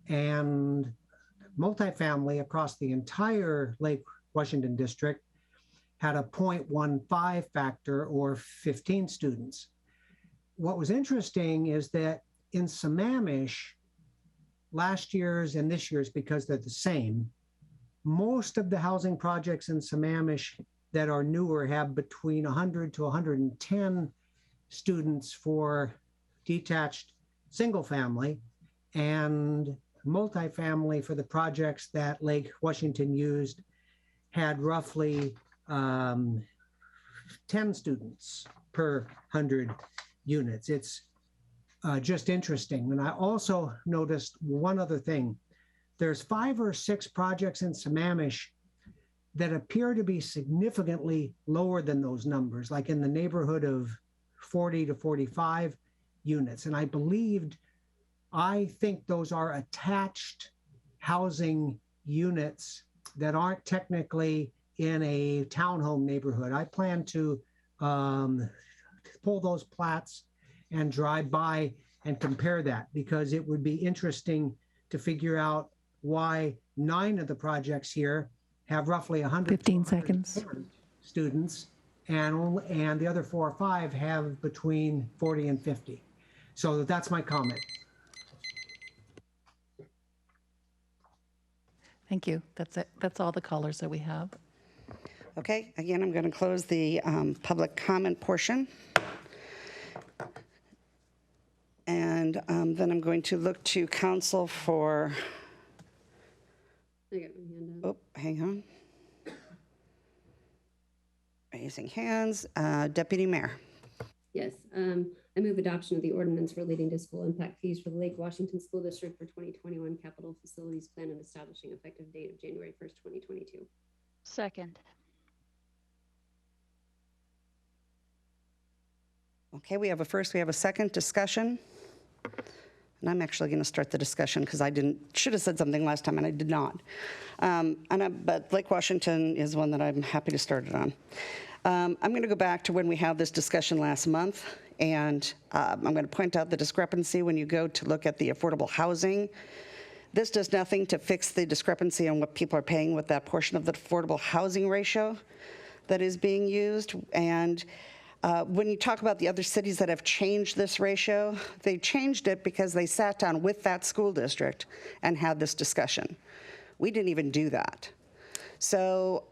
And multifamily across the entire Lake Washington District had a 0.15 factor, or 15 students. What was interesting is that in Sammamish, last year's and this year's, because they're the same, most of the housing projects in Sammamish that are newer have between 100 to 110 students for detached single family, and multifamily for the projects that Lake Washington used had roughly 10 students per 100 units. It's just interesting. And I also noticed one other thing. There's 5 or 6 projects in Sammamish that appear to be significantly lower than those numbers, like in the neighborhood of 40 to 45 units. And I think those are attached housing units that aren't technically in a townhome neighborhood. I plan to pull those plats and drive by and compare that, because it would be interesting to figure out why 9 of the projects here have roughly 100 15 seconds students, and the other 4 or 5 have between 40 and 50. So that's my comment. Thank you. That's it. That's all the callers that we have. Okay, again, I'm going to close the public comment portion. And then I'm going to look to council for, I got my hand up. oh, hang on. Raising hands. Deputy Mayor. Yes, I move adoption of the ordinance relating to school impact fees for the Lake Washington School District for 2021 Capital Facilities Plan and establishing effective date of January 1st, 2022. Second. Okay, we have a first, we have a second discussion. And I'm actually going to start the discussion because should have said something last time and I did not. But Lake Washington is one that I'm happy to start it on. I'm going to go back to when we had this discussion last month, and I'm going to point out the discrepancy when you go to look at the affordable housing. This does nothing to fix the discrepancy on what people are paying with that portion of the affordable housing ratio that is being used. And when you talk about the other cities that have changed this ratio, they changed it because they sat down with that school district and had this discussion. We didn't even do that. So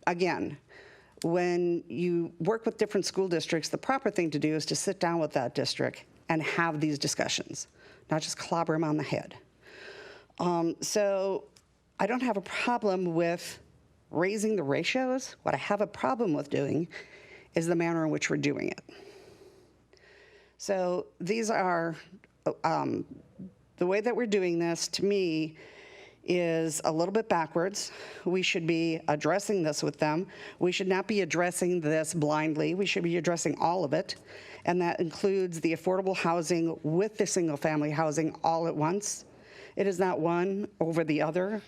again, when you work with different school districts, the proper thing to do is to sit down with that district and have these discussions, not just clobber them on the head. So I don't have a problem with raising the ratios. What I have a problem with doing is the manner in which we're doing it. So these are, the way that we're doing this, to me, is a little bit backwards. We should be addressing this with them. We should not be addressing this blindly. We should be addressing all of it. And that includes the affordable housing with the single family housing all at once. It is not one over the other.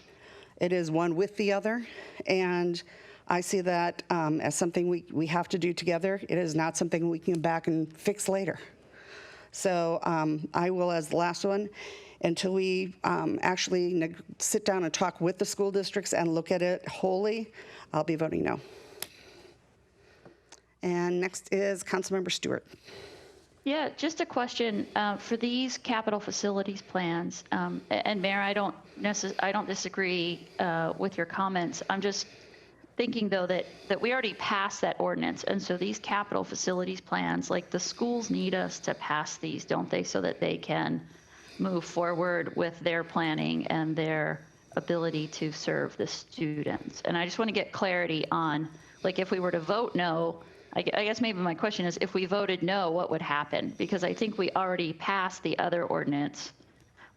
It is one with the other. And I see that as something we have to do together. It is not something we can come back and fix later. So I will, as the last one, until we actually sit down and talk with the school districts and look at it wholly, I'll be voting no. And next is Councilmember Stewart. Yeah, just a question for these capital facilities plans. And Mayor, I don't disagree with your comments. I'm just thinking though that we already passed that ordinance, and so these capital facilities plans, like the schools need us to pass these, don't they, so that they can move forward with their planning and their ability to serve the students. And I just want to get clarity on, like, if we were to vote no, I guess maybe my question is, if we voted no, what would happen? Because I think we already passed the other ordinance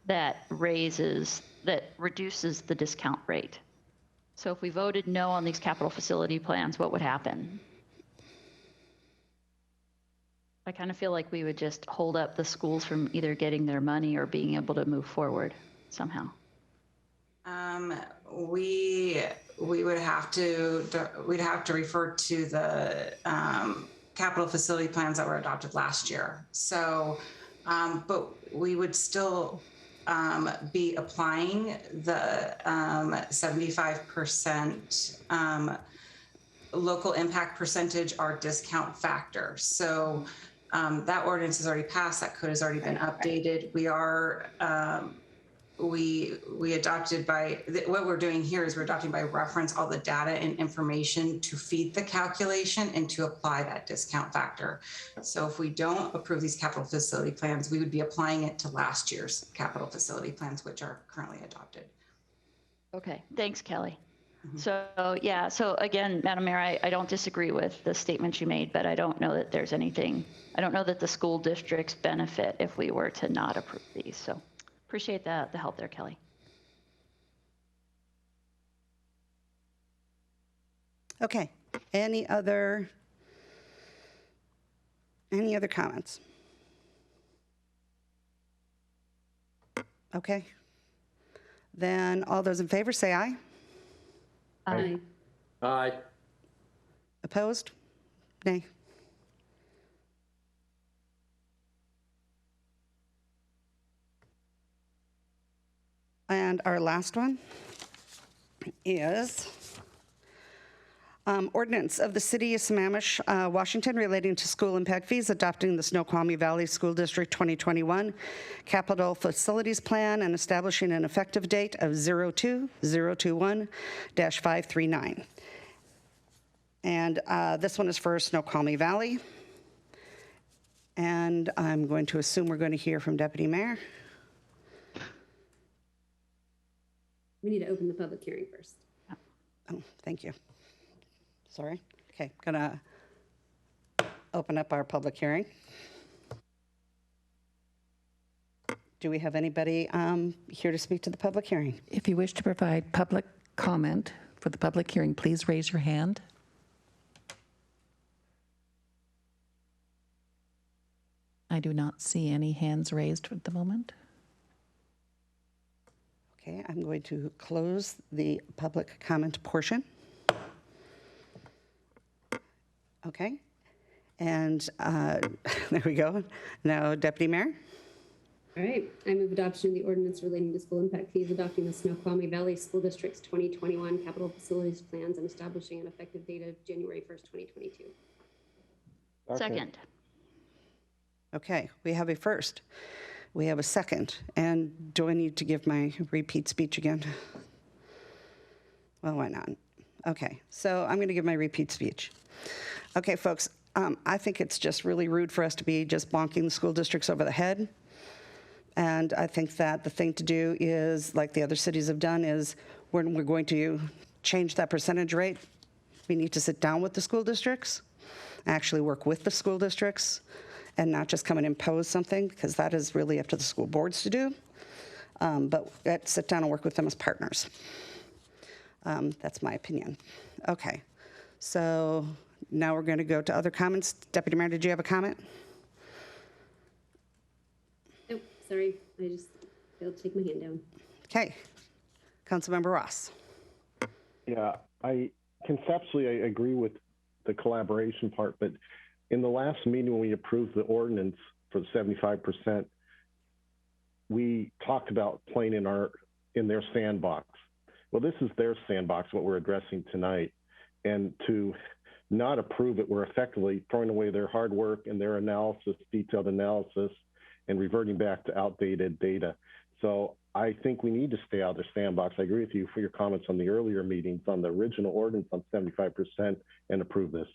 that reduces the discount rate. So if we voted no on these capital facility plans, what would happen? I kind of feel like we would just hold up the schools from either getting their money or being able to move forward somehow. We would have to refer to the capital facility plans that were adopted last year. So, but we would still be applying the 75% local impact percentage, our discount factor. So that ordinance has already passed. That code has already been updated. We are we adopted by what we're doing here is we're adopting by reference all the data and information to feed the calculation and to apply that discount factor. So if we don't approve these capital facility plans, we would be applying it to last year's capital facility plans, which are currently adopted. Okay, thanks, Kelly. So yeah, so again, Madam Mayor, I don't disagree with the statements you made, but I don't know that there's anything, I don't know that the school districts benefit if we were to not approve these. So appreciate the help there, Kelly. Okay, any other comments? Okay. Then all those in favor say aye. Aye. Aye. Opposed? Nay. And our last one is ordinance of the City of Sammamish, Washington, relating to school impact fees, adopting the Snoqualmie Valley School District 2021 Capital Facilities Plan and establishing an effective date of 02/021-539. And this one is for Snoqualmie Valley. And I'm going to assume we're going to hear from Deputy Mayor. We need to open the public hearing first. Oh, thank you. Sorry. Okay, gonna open up our public hearing. Do we have anybody here to speak to the public hearing? If you wish to provide public comment for the public hearing, please raise your hand. I do not see any hands raised at the moment. Okay, I'm going to close the public comment portion. Okay, and there we go. Now, Deputy Mayor. All right, I move adoption of the ordinance relating to school impact fees, adopting the Snoqualmie Valley School District's 2021 capital facilities plans and establishing an effective date of January 1st, 2022. Second. Okay, we have a first. We have a second. And do I need to give my repeat speech again? Well, why not? Okay, so I'm going to give my repeat speech. Okay, folks, I think it's just really rude for us to be just bonking the school districts over the head. And I think that the thing to do is, like the other cities have done, is when we're going to change that percentage rate, we need to sit down with the school districts, actually work with the school districts, and not just come and impose something, because that is really up to the school boards to do. But sit down and work with them as partners. That's my opinion. Okay, so now we're going to go to other comments. Deputy Mayor, did you have a comment? Nope, sorry, I just failed to take my hand down. Okay, Councilmember Ross. Yeah, conceptually, I agree with the collaboration part, but in the last meeting when we approved the ordinance for the 75%, we talked about playing in their sandbox. Well, this is their sandbox, what we're addressing tonight. And to not approve it, we're effectively throwing away their hard work and their analysis, detailed analysis, and reverting back to outdated data. So I think we need to stay out of their sandbox. I agree with you for your comments on the earlier meetings on the original ordinance on 75% and approve this.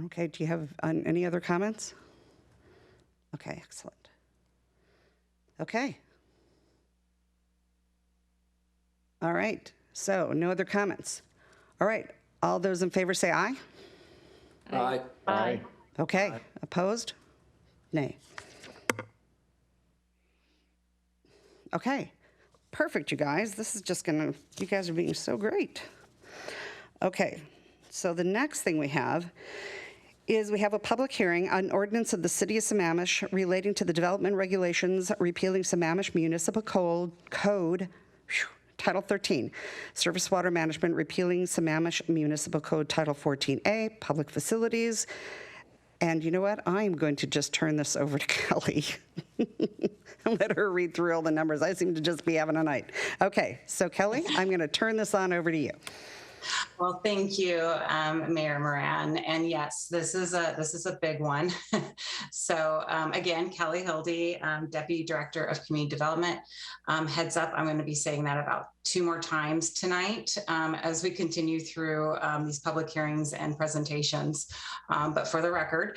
Okay, do you have any other comments? Okay, excellent. Okay. All right, so no other comments. All right, all those in favor say aye. Aye. Aye. Okay, Aye. Opposed? Nay. Okay, perfect, you guys. This is just you guys are being so great. Okay, so the next thing we have is we have a public hearing on ordinance of the City of Sammamish relating to the development regulations repealing Sammamish Municipal Code, Title 13, Surface Water Management, repealing Sammamish Municipal Code Title 14A, Public Facilities. And you know what? I'm going to just turn this over to Kelly and let her read through all the numbers. I seem to just be having a night. Okay, so Kelly, I'm going to turn this on over to you. Well, thank you, Mayor Moran. And yes, this is a big one. So again, Kelly Hildy, Deputy Director of Community Development. Heads up, I'm going to be saying that about 2 more times tonight as we continue through these public hearings and presentations. But for the record,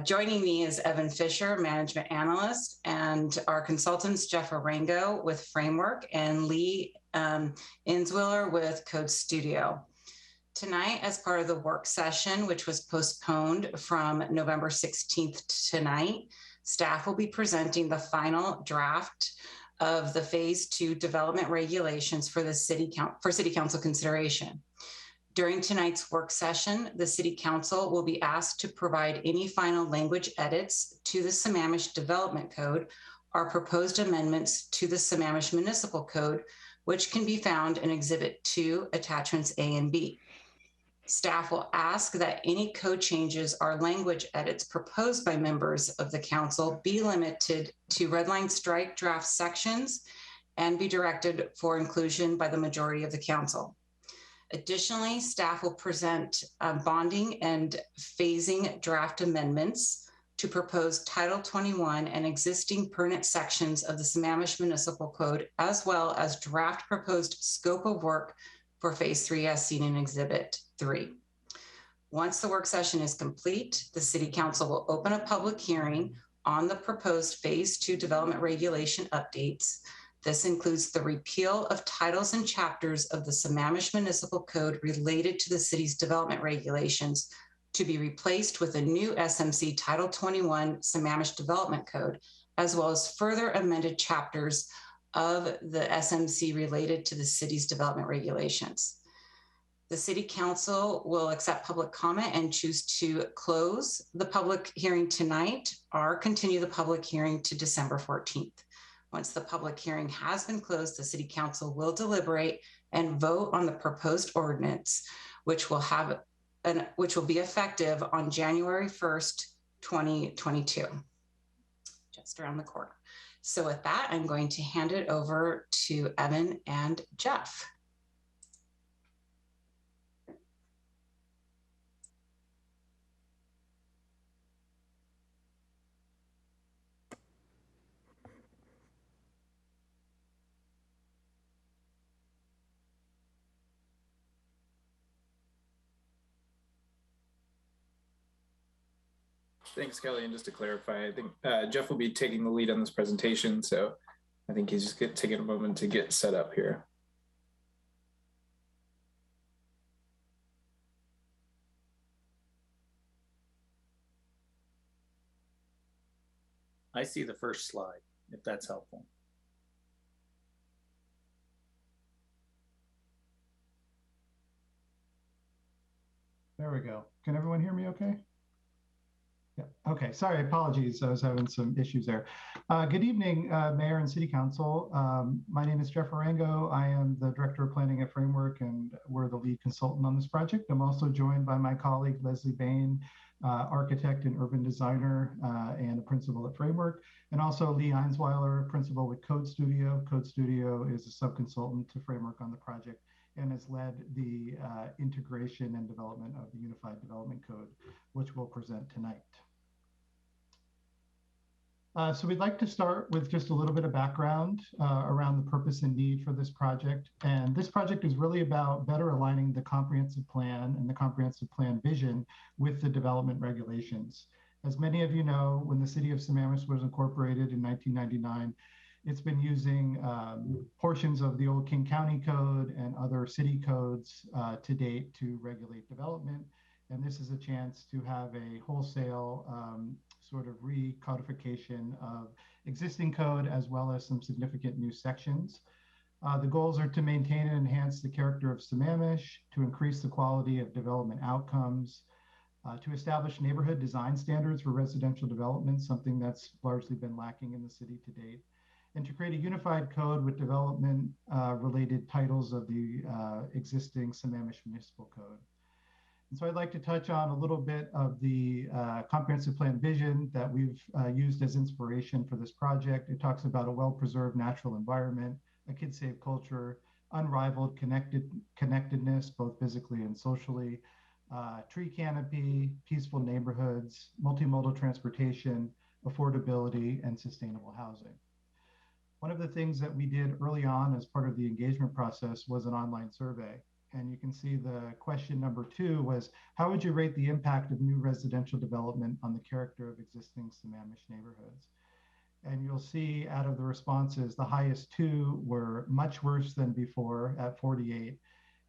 joining me is Evan Fisher, Management Analyst, and our consultants, Jeff Arango with Framework and Lee Inswiller with Code Studio. Tonight, as part of the work session, which was postponed from November 16th to tonight, staff will be presenting the final draft of the Phase 2 development regulations for the City Council consideration. During tonight's work session, the City Council will be asked to provide any final language edits to the Sammamish Development Code or proposed amendments to the Sammamish Municipal Code, which can be found in Exhibit 2, Attachments A and B. Staff will ask that any code changes or language edits proposed by members of the council be limited to redline strike draft sections and be directed for inclusion by the majority of the council. Additionally, staff will present bonding and phasing draft amendments to propose Title 21 and existing pertinent sections of the Sammamish Municipal Code, as well as draft proposed scope of work for Phase 3 as seen in Exhibit 3. Once the work session is complete, the City Council will open a public hearing on the proposed Phase 2 development regulation updates. This includes the repeal of titles and chapters of the Sammamish Municipal Code related to the city's development regulations to be replaced with a new SMC Title 21 Sammamish Development Code, as well as further amended chapters of the SMC related to the city's development regulations. The City Council will accept public comment and choose to close the public hearing tonight or continue the public hearing to December 14th. Once the public hearing has been closed, the City Council will deliberate and vote on the proposed ordinance, which will be effective on January 1st, 2022, just around the corner. So with that, I'm going to hand it over to Evan and Jeff. Thanks, Kelly. And just to clarify, I think Jeff will be taking the lead on this presentation. So I think he's just taking a moment to get set up here. I see the first slide, if that's helpful. There we go. Can everyone hear me okay? Yeah. Okay. Sorry. Apologies. I was having some issues there. Good evening, Mayor and City Council. My name is Jeff Arango. I am the Director of Planning at Framework, and we're the lead consultant on this project. I'm also joined by my colleague, Leslie Bain, architect and urban designer and a principal at Framework, and also Lee Einsweiler, principal with Code Studio. Code Studio is a sub-consultant to Framework on the project and has led the integration and development of the Unified Development Code, which we'll present tonight. So we'd like to start with just a little bit of background around the purpose and need for this project. And this project is really about better aligning the comprehensive plan and the comprehensive plan vision with the development regulations. As many of you know, when the city of Sammamish was incorporated in 1999, it's been using portions of the old King County Code and other city codes to date to regulate development. And this is a chance to have a wholesale sort of recodification of existing code as well as some significant new sections. The goals are to maintain and enhance the character of Sammamish, to increase the quality of development outcomes, to establish neighborhood design standards for residential development, something that's largely been lacking in the city to date, and to create a unified code with development related titles of the existing Sammamish Municipal Code. And so I'd like to touch on a little bit of the comprehensive plan vision that we've used as inspiration for this project. It talks about a well-preserved natural environment, a kid-safe culture, unrivaled connectedness, both physically and socially, tree canopy, peaceful neighborhoods, multimodal transportation, affordability, and sustainable housing. One of the things that we did early on as part of the engagement process was an online survey. And you can see the question number 2 was, how would you rate the impact of new residential development on the character of existing Sammamish neighborhoods? And you'll see out of the responses, the highest 2 were much worse than before at 48,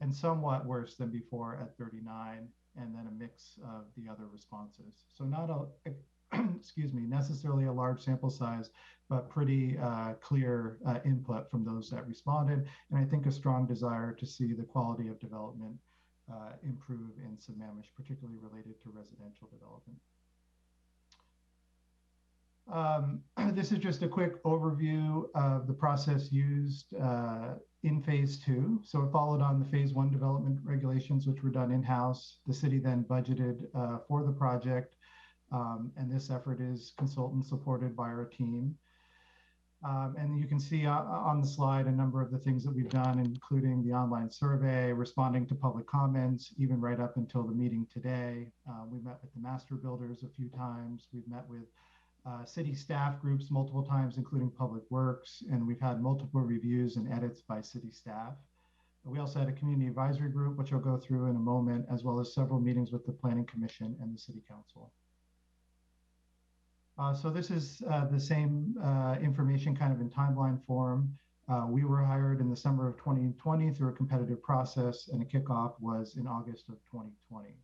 and somewhat worse than before at 39, and then a mix of the other responses. So not a, excuse me, necessarily a large sample size, but pretty clear input from those that responded. And I think a strong desire to see the quality of development improve in Sammamish, particularly related to residential development. This is just a quick overview of the process used in phase 2. So it followed on the phase 1 development regulations, which were done in-house. The city then budgeted for the project. And this effort is consultant supported by our team. And you can see on the slide a number of the things that we've done, including the online survey, responding to public comments, even right up until the meeting today. We met with the master builders a few times. We've met with city staff groups multiple times, including Public Works, and we've had multiple reviews and edits by city staff. We also had a community advisory group, which I'll go through in a moment, as well as several meetings with the Planning Commission and the City Council. So this is the same information kind of in timeline form. We were hired in the summer of 2020 through a competitive process, and a kickoff was in August of 2020.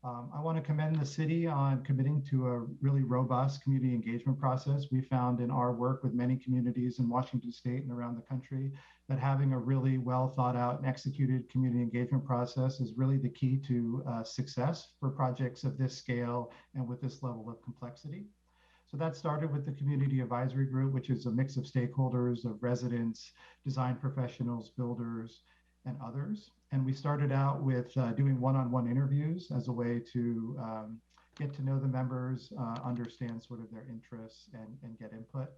I want to commend the city on committing to a really robust community engagement process. We found in our work with many communities in Washington State and around the country that having a really well thought out and executed community engagement process is really the key to success for projects of this scale and with this level of complexity. So that started with the Community Advisory Group, which is a mix of stakeholders, of residents, design professionals, builders, and others. And we started out with doing one-on-one interviews as a way to get to know the members, understand sort of their interests and get input.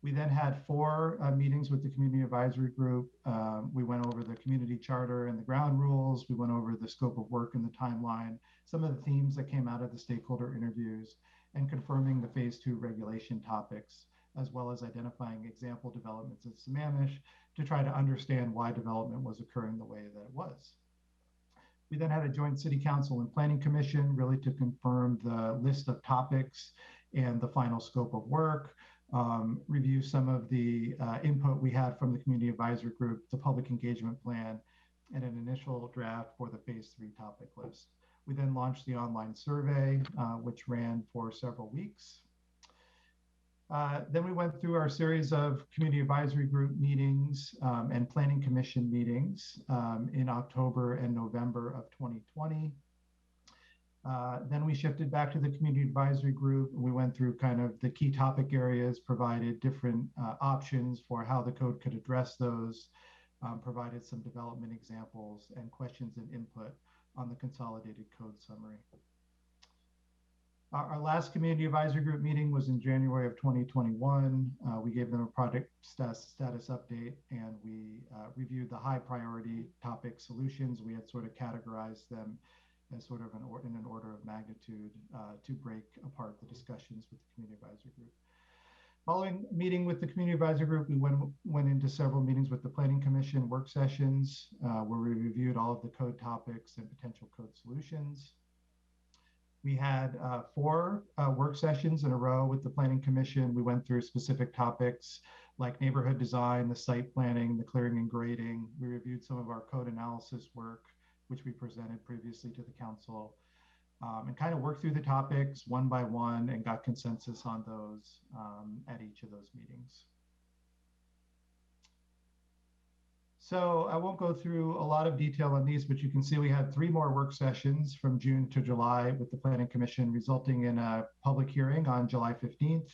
We then had 4 meetings with the Community Advisory Group. We went over the community charter and the ground rules. We went over the scope of work and the timeline, some of the themes that came out of the stakeholder interviews, and confirming the phase 2 regulation topics, as well as identifying example developments in Sammamish to try to understand why development was occurring the way that it was. We then had a joint city council and planning commission really to confirm the list of topics and the final scope of work, review some of the input we had from the community advisory group, the public engagement plan, and an initial draft for the phase 3 topic list. We then launched the online survey, which ran for several weeks. Then we went through our series of community advisory group meetings and planning commission meetings in October and November of 2020. Then we shifted back to the community advisory group. We went through kind of the key topic areas, provided different options for how the code could address those, provided some development examples and questions and input on the consolidated code summary. Our last community advisory group meeting was in January of 2021. We gave them a project status update, and we reviewed the high priority topic solutions. We had sort of categorized them as sort of in an order of magnitude to break apart the discussions with the community advisory group. Following meeting with the community advisory group, we went into several meetings with the planning commission work sessions where we reviewed all of the code topics and potential code solutions. We had 4 work sessions in a row with the Planning Commission. We went through specific topics like neighborhood design, the site planning, the clearing and grading. We reviewed some of our code analysis work, which we presented previously to the council, and kind of worked through the topics one by one and got consensus on those at each of those meetings. So I won't go through a lot of detail on these, but you can see we had 3 more work sessions from June to July with the Planning Commission, resulting in a public hearing on July 15th.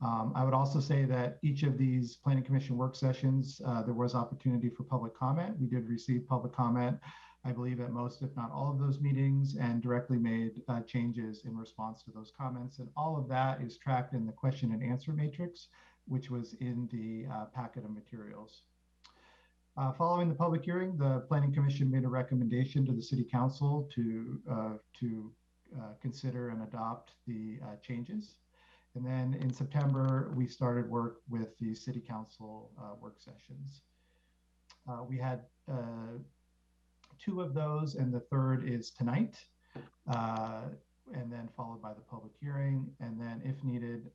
I would also say that each of these Planning Commission work sessions, there was opportunity for public comment. We did receive public comment, I believe, at most, if not all of those meetings, and directly made changes in response to those comments. And all of that is tracked in the question and answer matrix, which was in the packet of materials. Following the public hearing, the Planning Commission made a recommendation to the City Council to consider and adopt the changes. And then in September, we started work with the City Council work sessions. We had 2 of those, and the third is tonight, and then followed by the public hearing. And then if needed,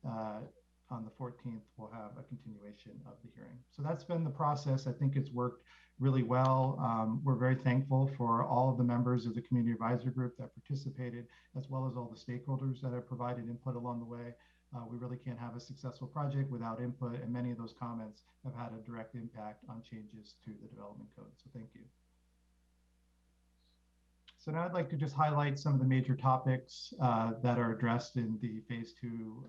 on the 14th, we'll have a continuation of the hearing. So that's been the process. I think it's worked really well. We're very thankful for all of the members of the community advisory group that participated, as well as all the stakeholders that have provided input along the way. We really can't have a successful project without input, and many of those comments have had a direct impact on changes to the development code. So thank you. So now I'd like to just highlight some of the major topics that are addressed in the phase 2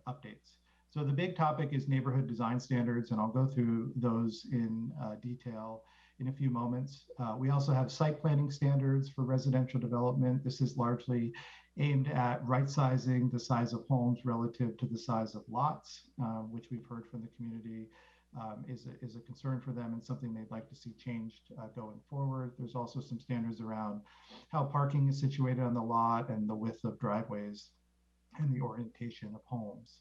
updates. So the big topic is neighborhood design standards, and I'll go through those in detail in a few moments. We also have site planning standards for residential development. This is largely aimed at right-sizing the size of homes relative to the size of lots, which we've heard from the community is a concern for them and something they'd like to see changed going forward. There's also some standards around how parking is situated on the lot and the width of driveways and the orientation of homes.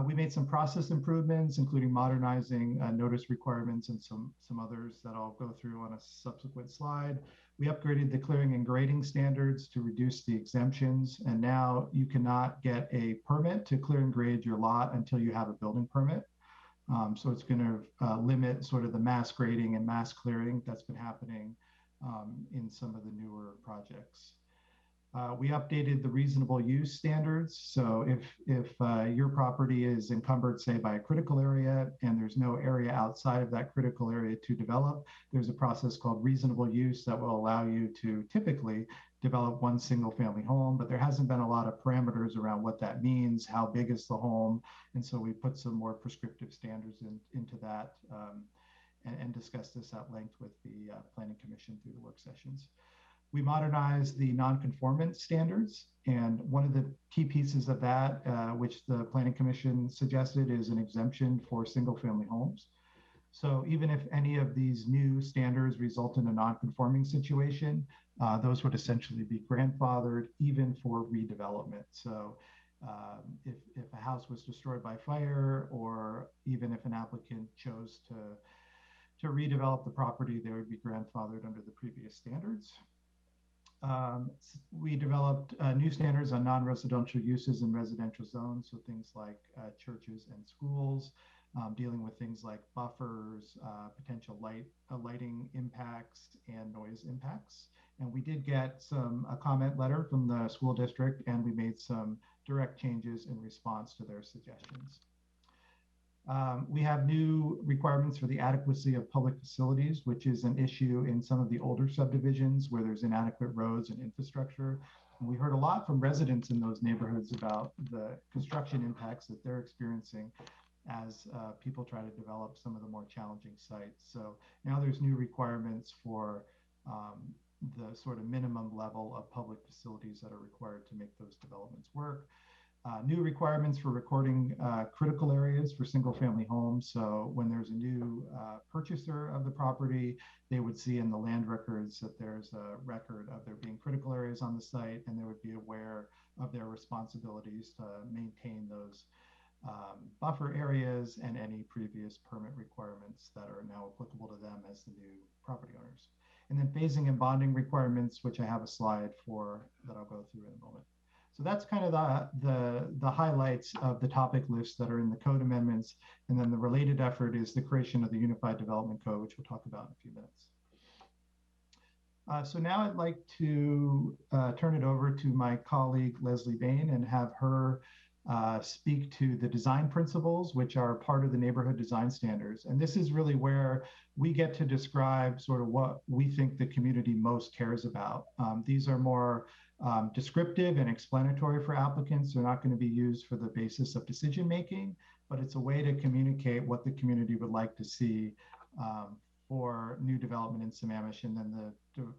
We made some process improvements, including modernizing notice requirements and some others that I'll go through on a subsequent slide. We upgraded the clearing and grading standards to reduce the exemptions, and now you cannot get a permit to clear and grade your lot until you have a building permit. So it's going to limit sort of the mass grading and mass clearing that's been happening in some of the newer projects. We updated the reasonable use standards. So if your property is encumbered, say, by a critical area and there's no area outside of that critical area to develop, there's a process called reasonable use that will allow you to typically develop one single family home, but there hasn't been a lot of parameters around what that means, how big is the home. And so we put some more prescriptive standards into that and discussed this at length with the Planning Commission through the work sessions. We modernized the non-conformance standards, and one of the key pieces of that, which the Planning Commission suggested, is an exemption for single-family homes. So even if any of these new standards result in a non-conforming situation, those would essentially be grandfathered even for redevelopment. So if a house was destroyed by fire, or even if an applicant chose to redevelop the property, they would be grandfathered under the previous standards. We developed new standards on non-residential uses in residential zones, so things like churches and schools, dealing with things like buffers, potential lighting impacts, and noise impacts. And we did get a comment letter from the school district, and we made some direct changes in response to their suggestions. We have new requirements for the adequacy of public facilities, which is an issue in some of the older subdivisions where there's inadequate roads and infrastructure. And we heard a lot from residents in those neighborhoods about the construction impacts that they're experiencing as people try to develop some of the more challenging sites. So now there's new requirements for the sort of minimum level of public facilities that are required to make those developments work. New requirements for recording critical areas for single family homes. So when there's a new purchaser of the property, they would see in the land records that there's a record of there being critical areas on the site, and they would be aware of their responsibilities to maintain those buffer areas and any previous permit requirements that are now applicable to them as the new property owners. And then phasing and bonding requirements, which I have a slide for that I'll go through in a moment. So that's kind of the highlights of the topic lists that are in the code amendments. And then the related effort is the creation of the Unified Development Code, which we'll talk about in a few minutes. So now I'd like to turn it over to my colleague, Leslie Bain, and have her speak to the design principles, which are part of the neighborhood design standards. And this is really where we get to describe sort of what we think the community most cares about. These are more descriptive and explanatory for applicants. They're not going to be used for the basis of decision making, but it's a way to communicate what the community would like to see for new development in Sammamish, and then the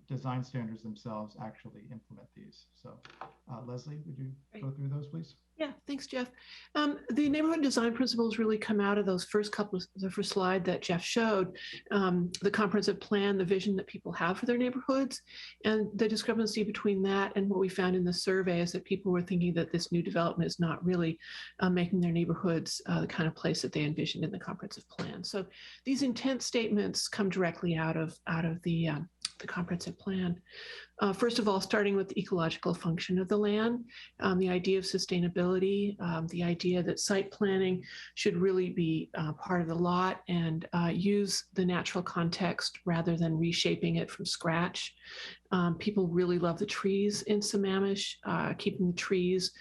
design standards themselves actually implement these. So Leslie, would you go through those, please? Yeah, thanks, Jeff. The neighborhood design principles really come out of those first couple of the first slide that Jeff showed, the comprehensive plan, the vision that people have for their neighborhoods, and the discrepancy between that and what we found in the survey is that people were thinking that this new development is not really making their neighborhoods the kind of place that they envisioned in the comprehensive plan. So these intent statements come directly out of the comprehensive plan. First of all, starting with the ecological function of the land, the idea of sustainability, the idea that site planning should really be part of the lot and use the natural context rather than reshaping it from scratch. People really love the trees in Sammamish. Keeping the trees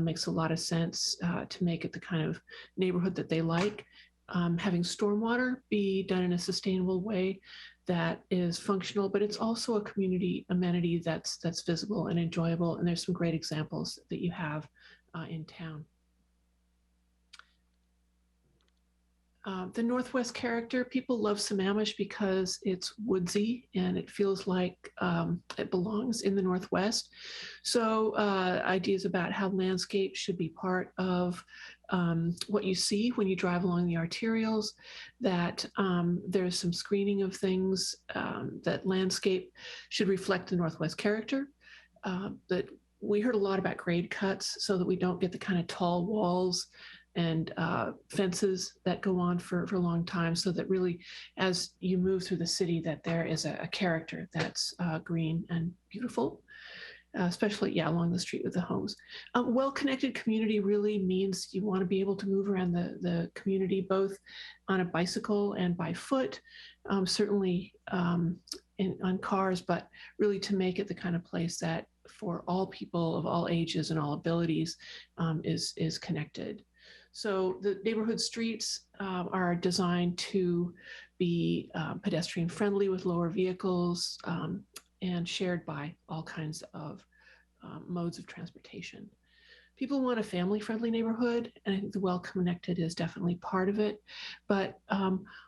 makes a lot of sense to make it the kind of neighborhood that they like. Having stormwater be done in a sustainable way that is functional, but it's also a community amenity that's visible and enjoyable. And there's some great examples that you have in town. The Northwest character, people love Sammamish because it's woodsy and it feels like it belongs in the Northwest. So ideas about how landscape should be part of what you see when you drive along the arterials, that there's some screening of things, that landscape should reflect the Northwest character, that we heard a lot about grade cuts so that we don't get the kind of tall walls and fences that go on for a long time, so that really as you move through the city that there is a character that's green and beautiful. Especially, along the street with the homes. Well-connected community really means you want to be able to move around the community, both on a bicycle and by foot, certainly on cars, but really to make it the kind of place that for all people of all ages and all abilities is connected. So the neighborhood streets are designed to be pedestrian friendly with lower vehicles and shared by all kinds of modes of transportation. People want a family-friendly neighborhood, and I think the well-connected is definitely part of it, but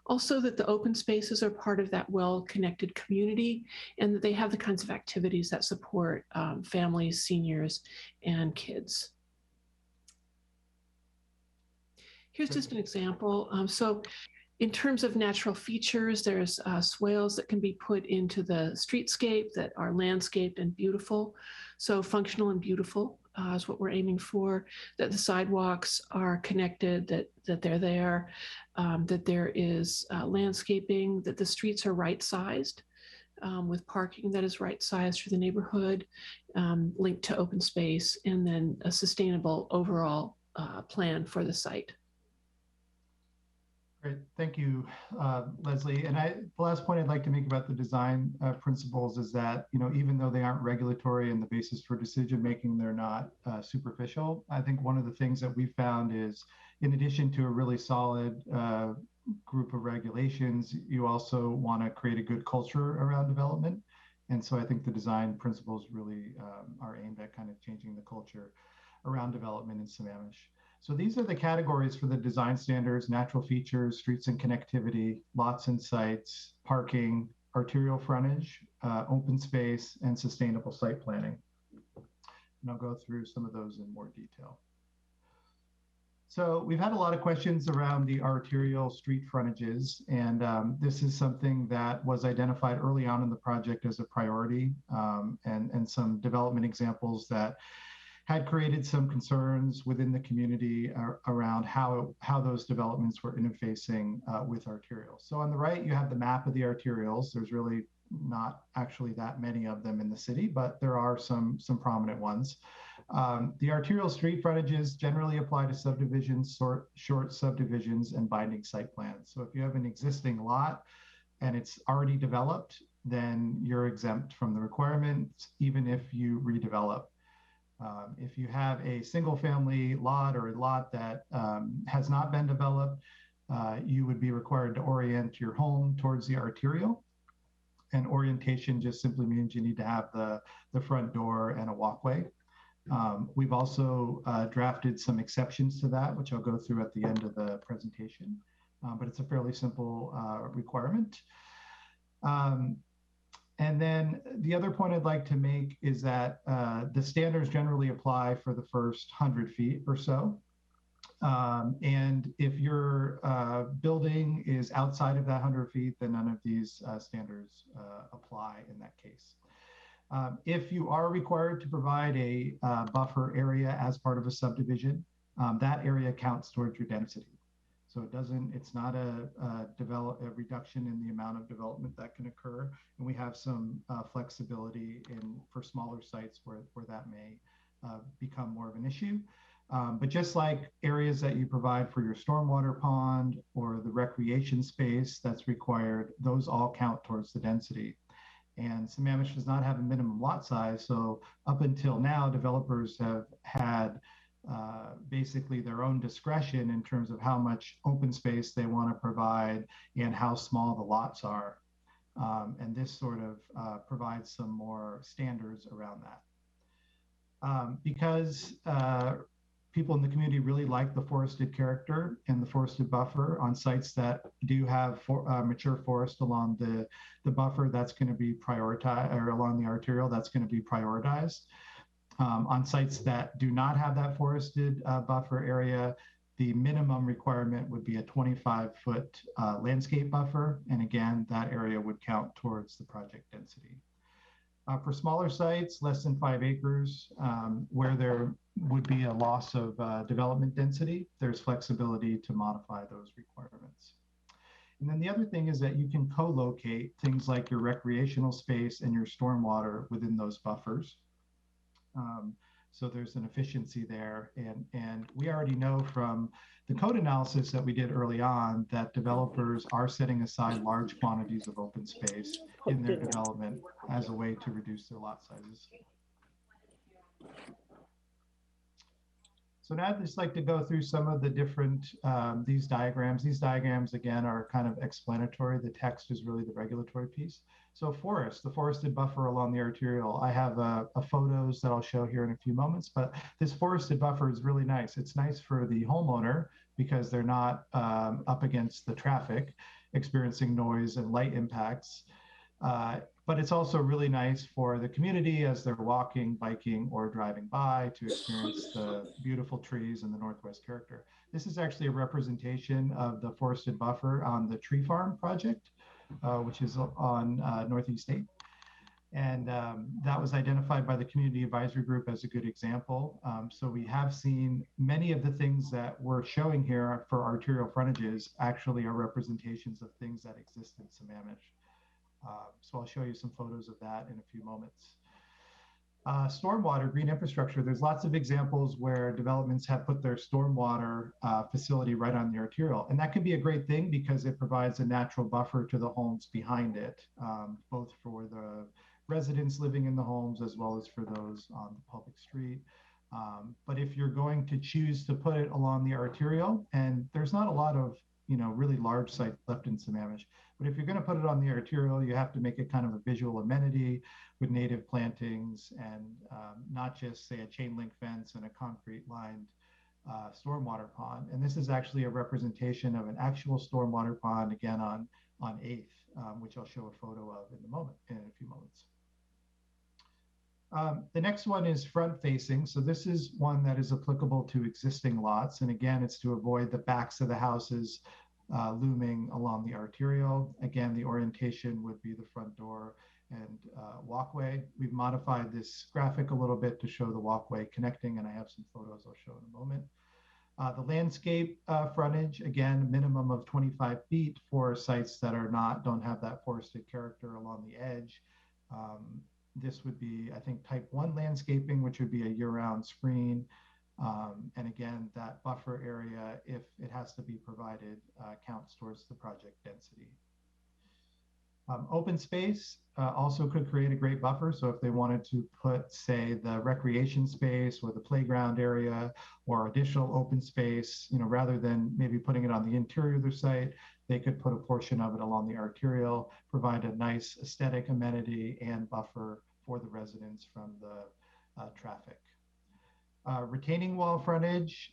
also that the open spaces are part of that well-connected community, and that they have the kinds of activities that support families, seniors, and kids. Here's just an example. So in terms of natural features, there's swales that can be put into the streetscape that are landscaped and beautiful. So functional and beautiful is what we're aiming for, that the sidewalks are connected, that they're there, that there is landscaping, that the streets are right-sized with parking that is right-sized for the neighborhood, linked to open space, and then a sustainable overall plan for the site. Great, thank you, Leslie. And the last point I'd like to make about the design principles is that, even though they aren't regulatory and the basis for decision making, they're not superficial. I think one of the things that we found is, in addition to a really solid group of regulations, you also want to create a good culture around development. And so I think the design principles really are aimed at kind of changing the culture around development in Sammamish. So these are the categories for the design standards: natural features, streets and connectivity, lots and sites, parking, arterial frontage, open space, and sustainable site planning. And I'll go through some of those in more detail. So we've had a lot of questions around the arterial street frontages, and this is something that was identified early on in the project as a priority, and some development examples that had created some concerns within the community around how those developments were interfacing with arterials. So on the right, you have the map of the arterials. There's really not actually that many of them in the city, but there are some prominent ones. The arterial street frontages generally apply to subdivisions, short subdivisions, and binding site plans. So if you have an existing lot and it's already developed, then you're exempt from the requirements, even if you redevelop. If you have a single family lot or a lot that has not been developed, you would be required to orient your home towards the arterial. And orientation just simply means you need to have the front door and a walkway. We've also drafted some exceptions to that, which I'll go through at the end of the presentation, but it's a fairly simple requirement. And then the other point I'd like to make is that the standards generally apply for the first 100 feet or so. And if your building is outside of that 100 feet, then none of these standards apply in that case. If you are required to provide a buffer area as part of a subdivision, that area counts towards your density. So it's not a reduction in the amount of development that can occur. And we have some flexibility for smaller sites where that may become more of an issue. But just like areas that you provide for your stormwater pond or the recreation space that's required, those all count towards the density. And Sammamish does not have a minimum lot size. So up until now, developers have had basically their own discretion in terms of how much open space they want to provide and how small the lots are. And this sort of provides some more standards around that. Because people in the community really like the forested character and the forested buffer on sites that do have mature forest along the buffer, that's going to be prioritized, or along the arterial, that's going to be prioritized. On sites that do not have that forested buffer area, the minimum requirement would be a 25-foot landscape buffer. And again, that area would count towards the project density. For smaller sites, less than 5 acres, where there would be a loss of development density, there's flexibility to modify those requirements. And then the other thing is that you can co-locate things like your recreational space and your stormwater within those buffers. So there's an efficiency there. And we already know from the code analysis that we did early on that developers are setting aside large quantities of open space in their development as a way to reduce their lot sizes. So now I'd just like to go through some of the different, these diagrams. These diagrams, again, are kind of explanatory. The text is really the regulatory piece. So forest, the forested buffer along the arterial. I have a photos that I'll show here in a few moments, but this forested buffer is really nice. It's nice for the homeowner because they're not up against the traffic, experiencing noise and light impacts. But it's also really nice for the community as they're walking, biking, or driving by to experience the beautiful trees and the Northwest character. This is actually a representation of the forested buffer on the tree farm project, which is on Northeast 8. And that was identified by the Community Advisory Group as a good example. So we have seen many of the things that we're showing here for arterial frontages actually are representations of things that exist in Sammamish. So I'll show you some photos of that in a few moments. Stormwater, green infrastructure, there's lots of examples where developments have put their stormwater facility right on the arterial. And that can be a great thing because it provides a natural buffer to the homes behind it, both for the residents living in the homes as well as for those on the public street. But if you're going to choose to put it along the arterial, and there's not a lot of really large sites left in Sammamish, but if you're going to put it on the arterial, you have to make it kind of a visual amenity with native plantings and not just say a chain link fence and a concrete lined stormwater pond. And this is actually a representation of an actual stormwater pond, again on 8th, which I'll show a photo of in a few moments. The next one is front facing. So this is one that is applicable to existing lots. And again, it's to avoid the backs of the houses looming along the arterial. Again, the orientation would be the front door and walkway. We've modified this graphic a little bit to show the walkway connecting, and I have some photos I'll show in a moment. The landscape frontage, again, minimum of 25 feet for sites that don't have that forested character along the edge. This would be, I think, type 1 landscaping, which would be a year-round screen. And again, that buffer area, if it has to be provided, counts towards the project density. Open space also could create a great buffer. So if they wanted to put, say, the recreation space or the playground area or additional open space, rather than maybe putting it on the interior of their site, they could put a portion of it along the arterial, provide a nice aesthetic amenity and buffer for the residents from the traffic. Retaining wall frontage,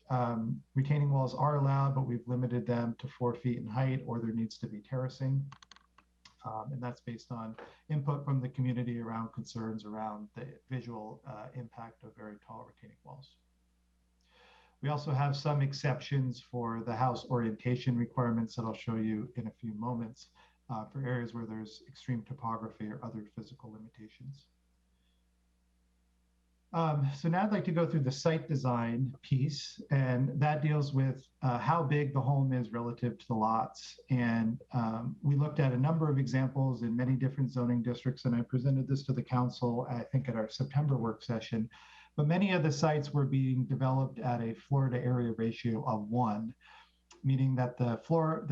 retaining walls are allowed, but we've limited them to 4 feet in height, or there needs to be terracing. And that's based on input from the community around concerns around the visual impact of very tall retaining walls. We also have some exceptions for the house orientation requirements that I'll show you in a few moments for areas where there's extreme topography or other physical limitations. So now I'd like to go through the site design piece, and that deals with how big the home is relative to the lots. And we looked at a number of examples in many different zoning districts, and I presented this to the council, I think, at our September work session. But many of the sites were being developed at a floor to area ratio of 1, meaning that the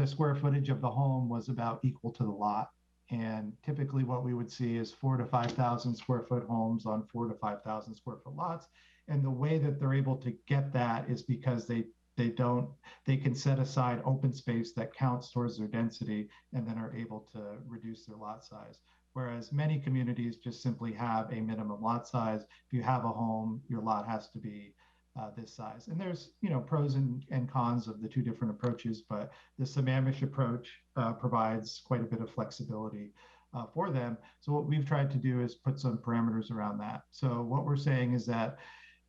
square footage of the home was about equal to the lot. And typically what we would see is 4,000 to 5,000 square foot homes on 4,000 to 5,000 square foot lots. And the way that they're able to get that is because they can set aside open space that counts towards their density and then are able to reduce their lot size. Whereas many communities just simply have a minimum lot size. If you have a home, your lot has to be this size. And there's pros and cons of the two different approaches, but the Sammamish approach provides quite a bit of flexibility for them. So what we've tried to do is put some parameters around that. So what we're saying is that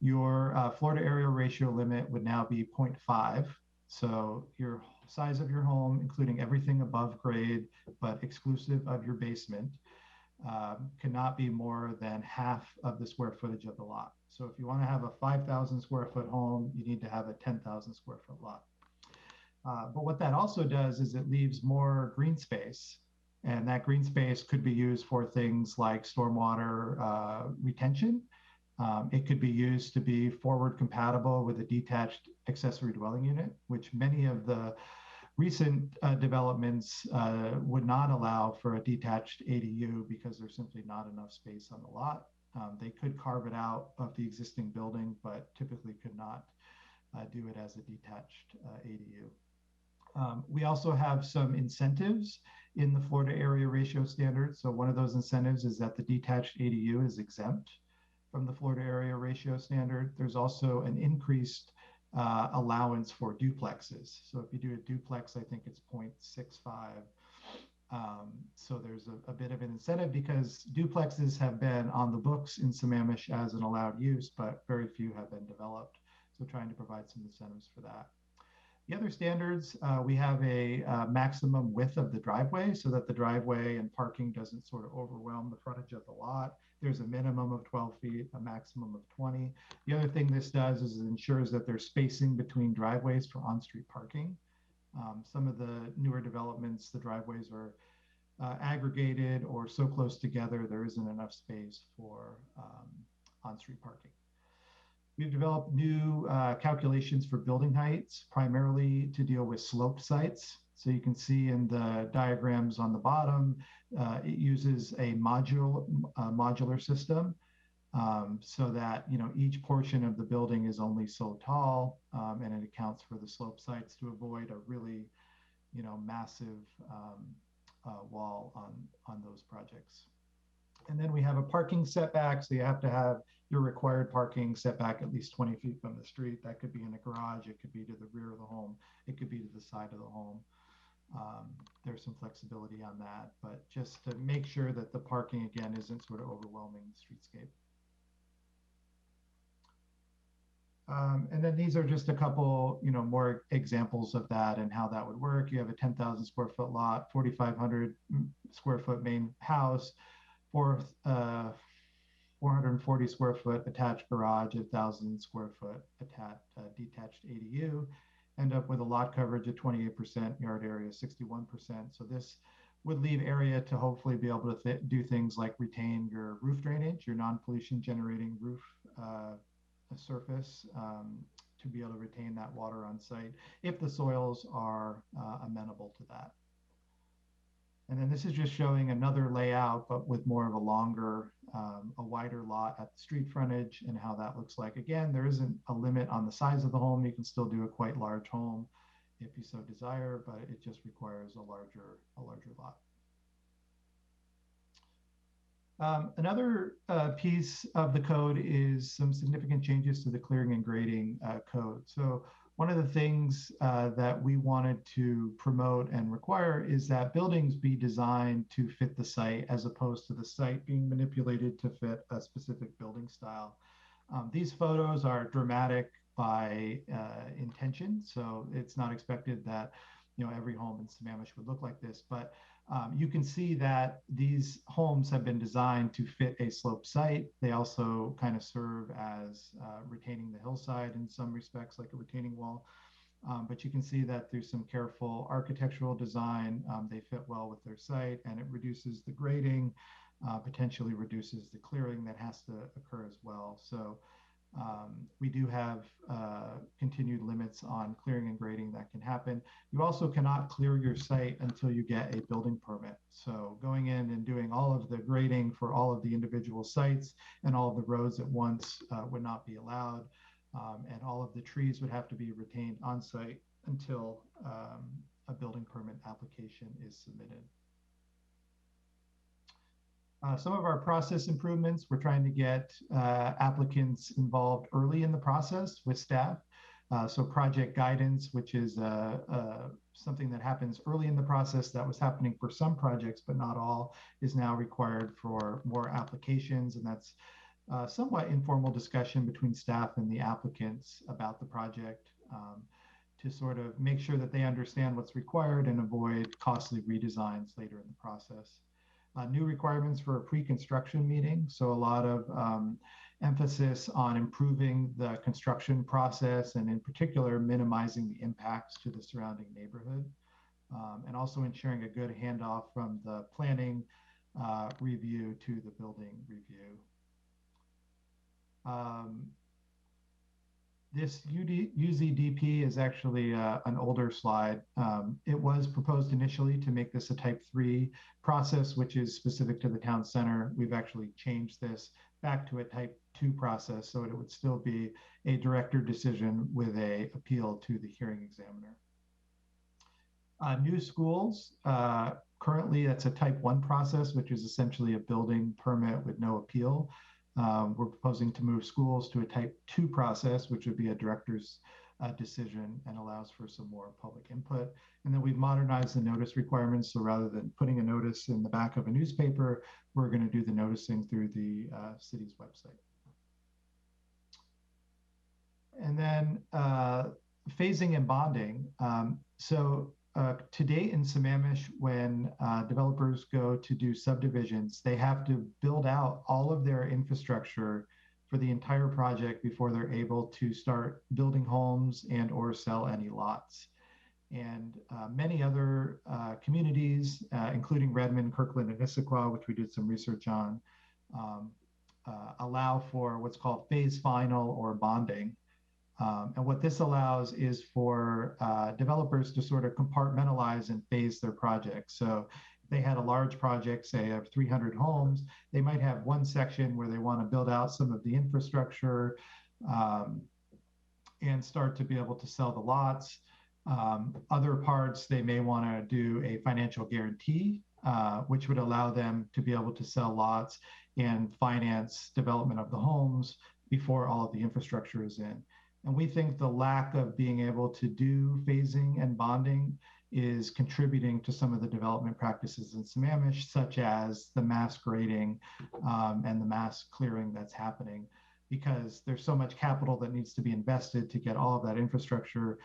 your floor to area ratio limit would now be 0.5. So your size of your home, including everything above grade, but exclusive of your basement, cannot be more than half of the square footage of the lot. So if you want to have a 5,000 square foot home, you need to have a 10,000 square foot lot. But what that also does is it leaves more green space, and that green space could be used for things like stormwater retention. It could be used to be forward compatible with a detached accessory dwelling unit, which many of the recent developments would not allow for a detached ADU because there's simply not enough space on the lot. They could carve it out of the existing building, but typically could not do it as a detached ADU. We also have some incentives in the Florida area ratio standards. So one of those incentives is that the detached ADU is exempt from the Florida area ratio standard. There's also an increased allowance for duplexes. So if you do a duplex, I think it's 0.65. So there's a bit of an incentive because duplexes have been on the books in Sammamish as an allowed use, but very few have been developed. So trying to provide some incentives for that. The other standards, we have a maximum width of the driveway so that the driveway and parking doesn't sort of overwhelm the frontage of the lot. There's a minimum of 12 feet, a maximum of 20. The other thing this does is it ensures that there's spacing between driveways for on-street parking. Some of the newer developments, the driveways are aggregated or so close together, there isn't enough space for on-street parking. We've developed new calculations for building heights, primarily to deal with sloped sites. So you can see in the diagrams on the bottom, it uses a modular system so that each portion of the building is only so tall, and it accounts for the slope sites to avoid a really massive wall on those projects. And then we have a parking setback. So you have to have your required parking setback at least 20 feet from the street. That could be in a garage. It could be to the rear of the home. It could be to the side of the home. There's some flexibility on that, but just to make sure that the parking, again, isn't sort of overwhelming the streetscape. And then these are just a couple, more examples of that and how that would work. You have a 10,000 square foot lot, 4,500 square foot main house, 440 square foot attached garage, 1,000 square foot detached ADU, end up with a lot coverage of 28%, yard area 61%. So this would leave area to hopefully be able to do things like retain your roof drainage, your non-pollution generating roof surface, to be able to retain that water on site if the soils are amenable to that. And then this is just showing another layout, but with more of a longer, a wider lot at the street frontage and how that looks like. Again, there isn't a limit on the size of the home. You can still do a quite large home if you so desire, but it just requires a larger lot. Another piece of the code is some significant changes to the clearing and grading code. So one of the things that we wanted to promote and require is that buildings be designed to fit the site as opposed to the site being manipulated to fit a specific building style. These photos are dramatic by intention, so it's not expected that every home in Sammamish would look like this, but you can see that these homes have been designed to fit a sloped site. They also kind of serve as retaining the hillside in some respects, like a retaining wall. But you can see that through some careful architectural design, they fit well with their site, and it reduces the grading, potentially reduces the clearing that has to occur as well. So we do have continued limits on clearing and grading that can happen. You also cannot clear your site until you get a building permit. So going in and doing all of the grading for all of the individual sites and all of the roads at once would not be allowed. And all of the trees would have to be retained on site until a building permit application is submitted. Some of our process improvements, we're trying to get applicants involved early in the process with staff. So project guidance, which is something that happens early in the process that was happening for some projects, but not all, is now required for more applications. And that's somewhat informal discussion between staff and the applicants about the project to sort of make sure that they understand what's required and avoid costly redesigns later in the process. New requirements for a pre-construction meeting. So a lot of emphasis on improving the construction process and in particular, minimizing the impacts to the surrounding neighborhood. And also ensuring a good handoff from the planning review to the building review. This UZDP is actually an older slide. It was proposed initially to make this a type 3 process, which is specific to the town center. We've actually changed this back to a type 2 process, so it would still be a director decision with a appeal to the hearing examiner. New schools, currently that's a type 1 process, which is essentially a building permit with no appeal. We're proposing to move schools to a type 2 process, which would be a director's decision and allows for some more public input. And then we've modernized the notice requirements. So rather than putting a notice in the back of a newspaper, we're going to do the noticing through the city's website. And then phasing and bonding. To date in Sammamish, when developers go to do subdivisions, they have to build out all of their infrastructure for the entire project before they're able to start building homes and or sell any lots. And many other communities, including Redmond, Kirkland, and Issaquah, which we did some research on, allow for what's called phase final or bonding. And what this allows is for developers to sort of compartmentalize and phase their projects. So if they had a large project, say of 300 homes, they might have one section where they want to build out some of the infrastructure and start to be able to sell the lots. Other parts, they may want to do a financial guarantee, which would allow them to be able to sell lots and finance development of the homes before all of the infrastructure is in. And we think the lack of being able to do phasing and bonding is contributing to some of the development practices in Sammamish, such as the mass grading and the mass clearing that's happening, because there's so much capital that needs to be invested to get all of that infrastructure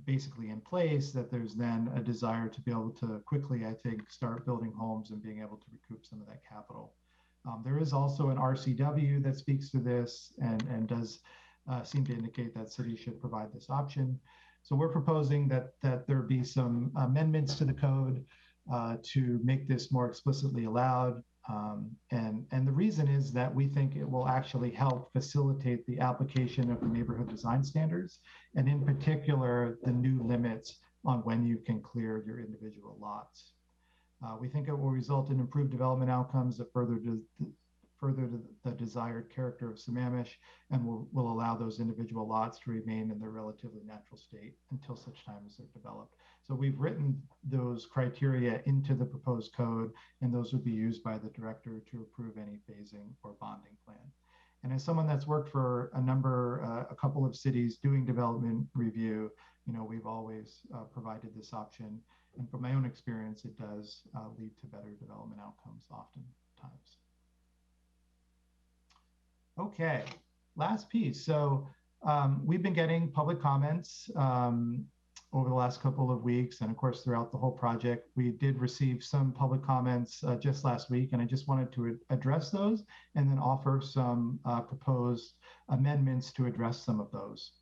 basically in place that there's then a desire to be able to quickly, I think, start building homes and being able to recoup some of that capital. There is also an RCW that speaks to this and does seem to indicate that cities should provide this option. So we're proposing that there be some amendments to the code to make this more explicitly allowed. And the reason is that we think it will actually help facilitate the application of the neighborhood design standards, and in particular, the new limits on when you can clear your individual lots. We think it will result in improved development outcomes that further the desired character of Sammamish, and will allow those individual lots to remain in their relatively natural state until such time as they're developed. So we've written those criteria into the proposed code, and those would be used by the director to approve any phasing or bonding plan. And as someone that's worked for a couple of cities doing development review, we've always provided this option. And from my own experience, it does lead to better development outcomes oftentimes. Okay, last piece. So we've been getting public comments over the last couple of weeks, and of course throughout the whole project. We did receive some public comments just last week, and I just wanted to address those and then offer some proposed amendments to address some of those.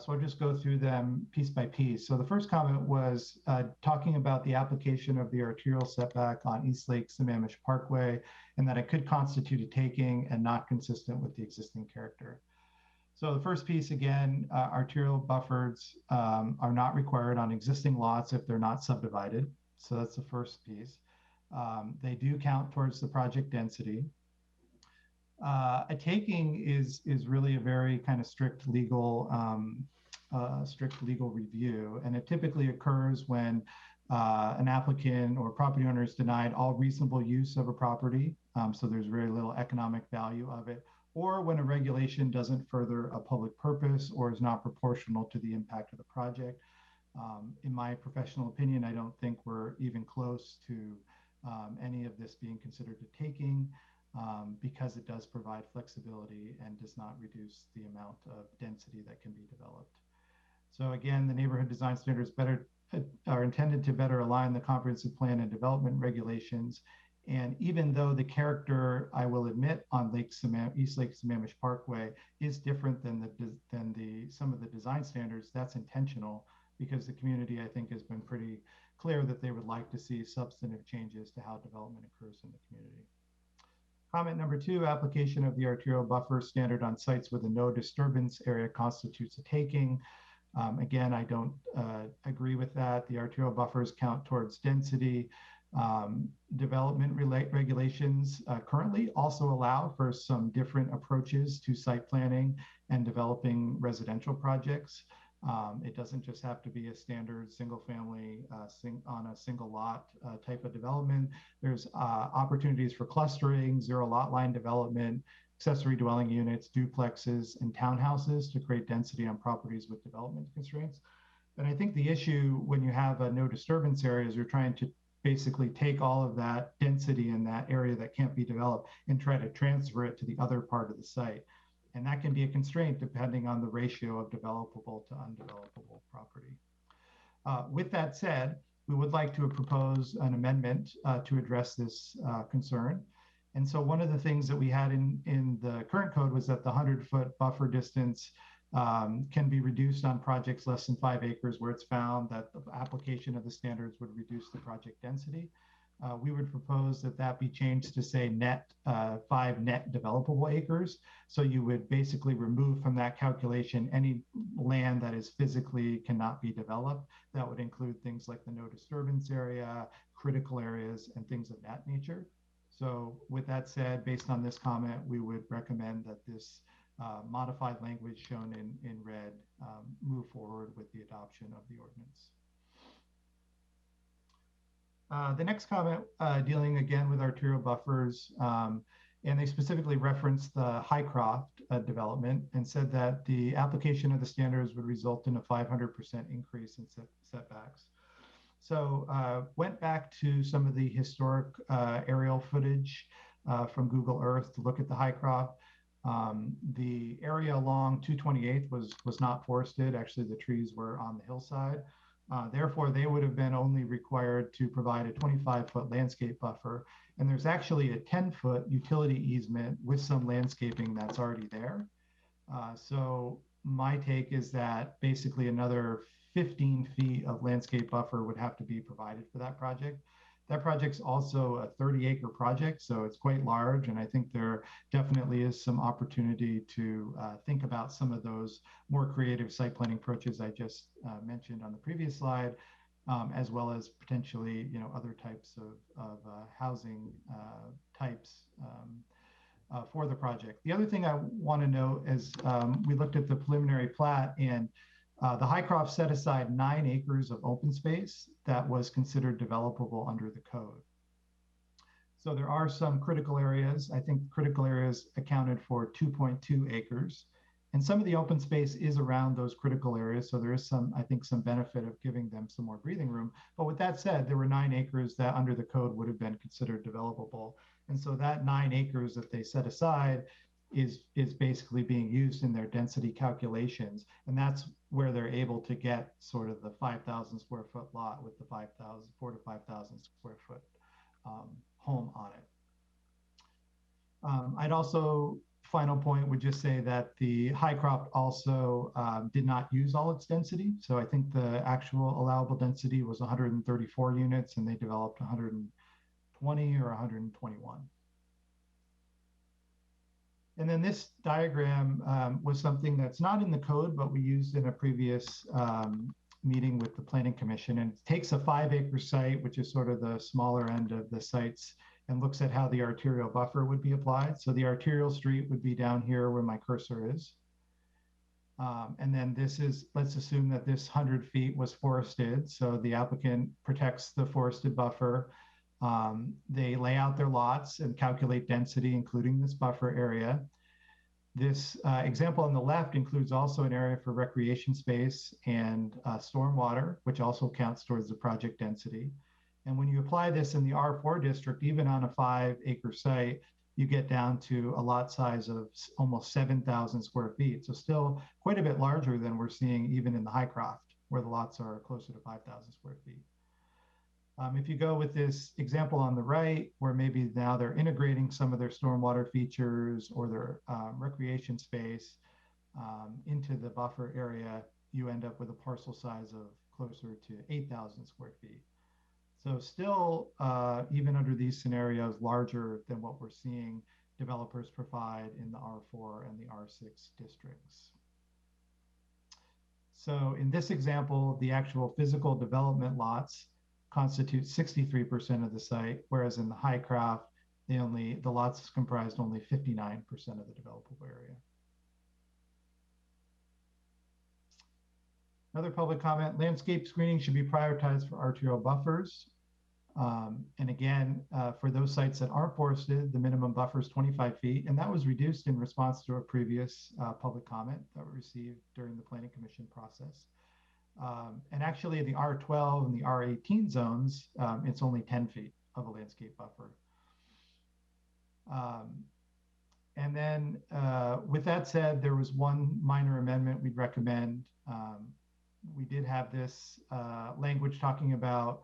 So I'll just go through them piece by piece. So the first comment was talking about the application of the arterial setback on East Lake Sammamish Parkway, and that it could constitute a taking and not consistent with the existing character. So the first piece, again, arterial buffers are not required on existing lots if they're not subdivided. So that's the first piece. They do count towards the project density. A taking is really a very kind of strict legal review, and it typically occurs when an applicant or property owner is denied all reasonable use of a property, so there's very little economic value of it, or when a regulation doesn't further a public purpose or is not proportional to the impact of the project. In my professional opinion, I don't think we're even close to any of this being considered a taking. Because it does provide flexibility and does not reduce the amount of density that can be developed. So again, the neighborhood design standards are intended to better align the comprehensive plan and development regulations. And even though the character, I will admit, on East Lake Sammamish Parkway is different than some of the design standards, that's intentional, because the community, I think, has been pretty clear that they would like to see substantive changes to how development occurs in the community. Comment number 2, application of the arterial buffer standard on sites with a no disturbance area constitutes a taking. Again, I don't agree with that. The arterial buffers count towards density. Development regulations currently also allow for some different approaches to site planning and developing residential projects. It doesn't just have to be a standard single family on a single lot type of development. There's opportunities for clustering, zero lot line development, accessory dwelling units, duplexes, and townhouses to create density on properties with development constraints. And I think the issue when you have a no disturbance area is you're trying to basically take all of that density in that area that can't be developed and try to transfer it to the other part of the site. And that can be a constraint depending on the ratio of developable to undevelopable property. With that said, we would like to propose an amendment to address this concern. And so one of the things that we had in the current code was that the 100-foot buffer distance can be reduced on projects less than 5 acres where it's found that the application of the standards would reduce the project density. We would propose that that be changed to say 5 net developable acres. So you would basically remove from that calculation any land that is physically cannot be developed. That would include things like the no disturbance area, critical areas, and things of that nature. So with that said, based on this comment, we would recommend that this modified language shown in red move forward with the adoption of the ordinance. The next comment dealing again with arterial buffers, and they specifically referenced the Highcroft development and said that the application of the standards would result in a 500% increase in setbacks. So went back to some of the historic aerial footage from Google Earth to look at the Highcroft. The area along 228th was not forested. Actually, the trees were on the hillside. Therefore, they would have been only required to provide a 25-foot landscape buffer. And there's actually a 10-foot utility easement with some landscaping that's already there. So my take is that basically another 15 feet of landscape buffer would have to be provided for that project. That project's also a 30-acre project, so it's quite large, and I think there definitely is some opportunity to think about some of those more creative site planning approaches I just mentioned on the previous slide, as well as potentially, other types of housing types for the project. The other thing I want to note is we looked at the preliminary plat, and the Highcroft set aside 9 acres of open space that was considered developable under the code. So there are some critical areas. I think critical areas accounted for 2.2 acres. And some of the open space is around those critical areas. So there is I think some benefit of giving them some more breathing room. But with that said, there were 9 acres that under the code would have been considered developable. And so that 9 acres that they set aside is basically being used in their density calculations. And that's where they're able to get sort of the 5,000 square foot lot with the 4 to 5,000 square foot home on it. I'd also, final point would just say that the Highcroft also did not use all its density. So I think the actual allowable density was 134 units and they developed 120 or 121. And then this diagram was something that's not in the code, but we used in a previous meeting with the Planning Commission. And it takes a 5-acre site, which is sort of the smaller end of the sites, and looks at how the arterial buffer would be applied. So the arterial street would be down here where my cursor is. And then this is, let's assume that this 100 feet was forested. So the applicant protects the forested buffer. They lay out their lots and calculate density, including this buffer area. This example on the left includes also an area for recreation space and stormwater, which also counts towards the project density. And when you apply this in the R4 district, even on a 5-acre site, you get down to a lot size of almost 7,000 square feet. So still quite a bit larger than we're seeing even in the Highcroft, where the lots are closer to 5,000 square feet. If you go with this example on the right, where maybe now they're integrating some of their stormwater features or their recreation space into the buffer area, you end up with a parcel size of closer to 8,000 square feet. So still, even under these scenarios, larger than what we're seeing developers provide in the R4 and the R6 districts. So in this example, the actual physical development lots constitute 63% of the site, whereas in the Highcroft, the lots comprised only 59% of the developable area. Another public comment, landscape screening should be prioritized for arterial buffers. And again, for those sites that aren't forested, the minimum buffer is 25 feet, and that was reduced in response to a previous public comment that we received during the Planning Commission process. And actually, in the R12 and the R18 zones, it's only 10 feet of a landscape buffer. And then, with that said, there was one minor amendment we'd recommend. We did have this language talking about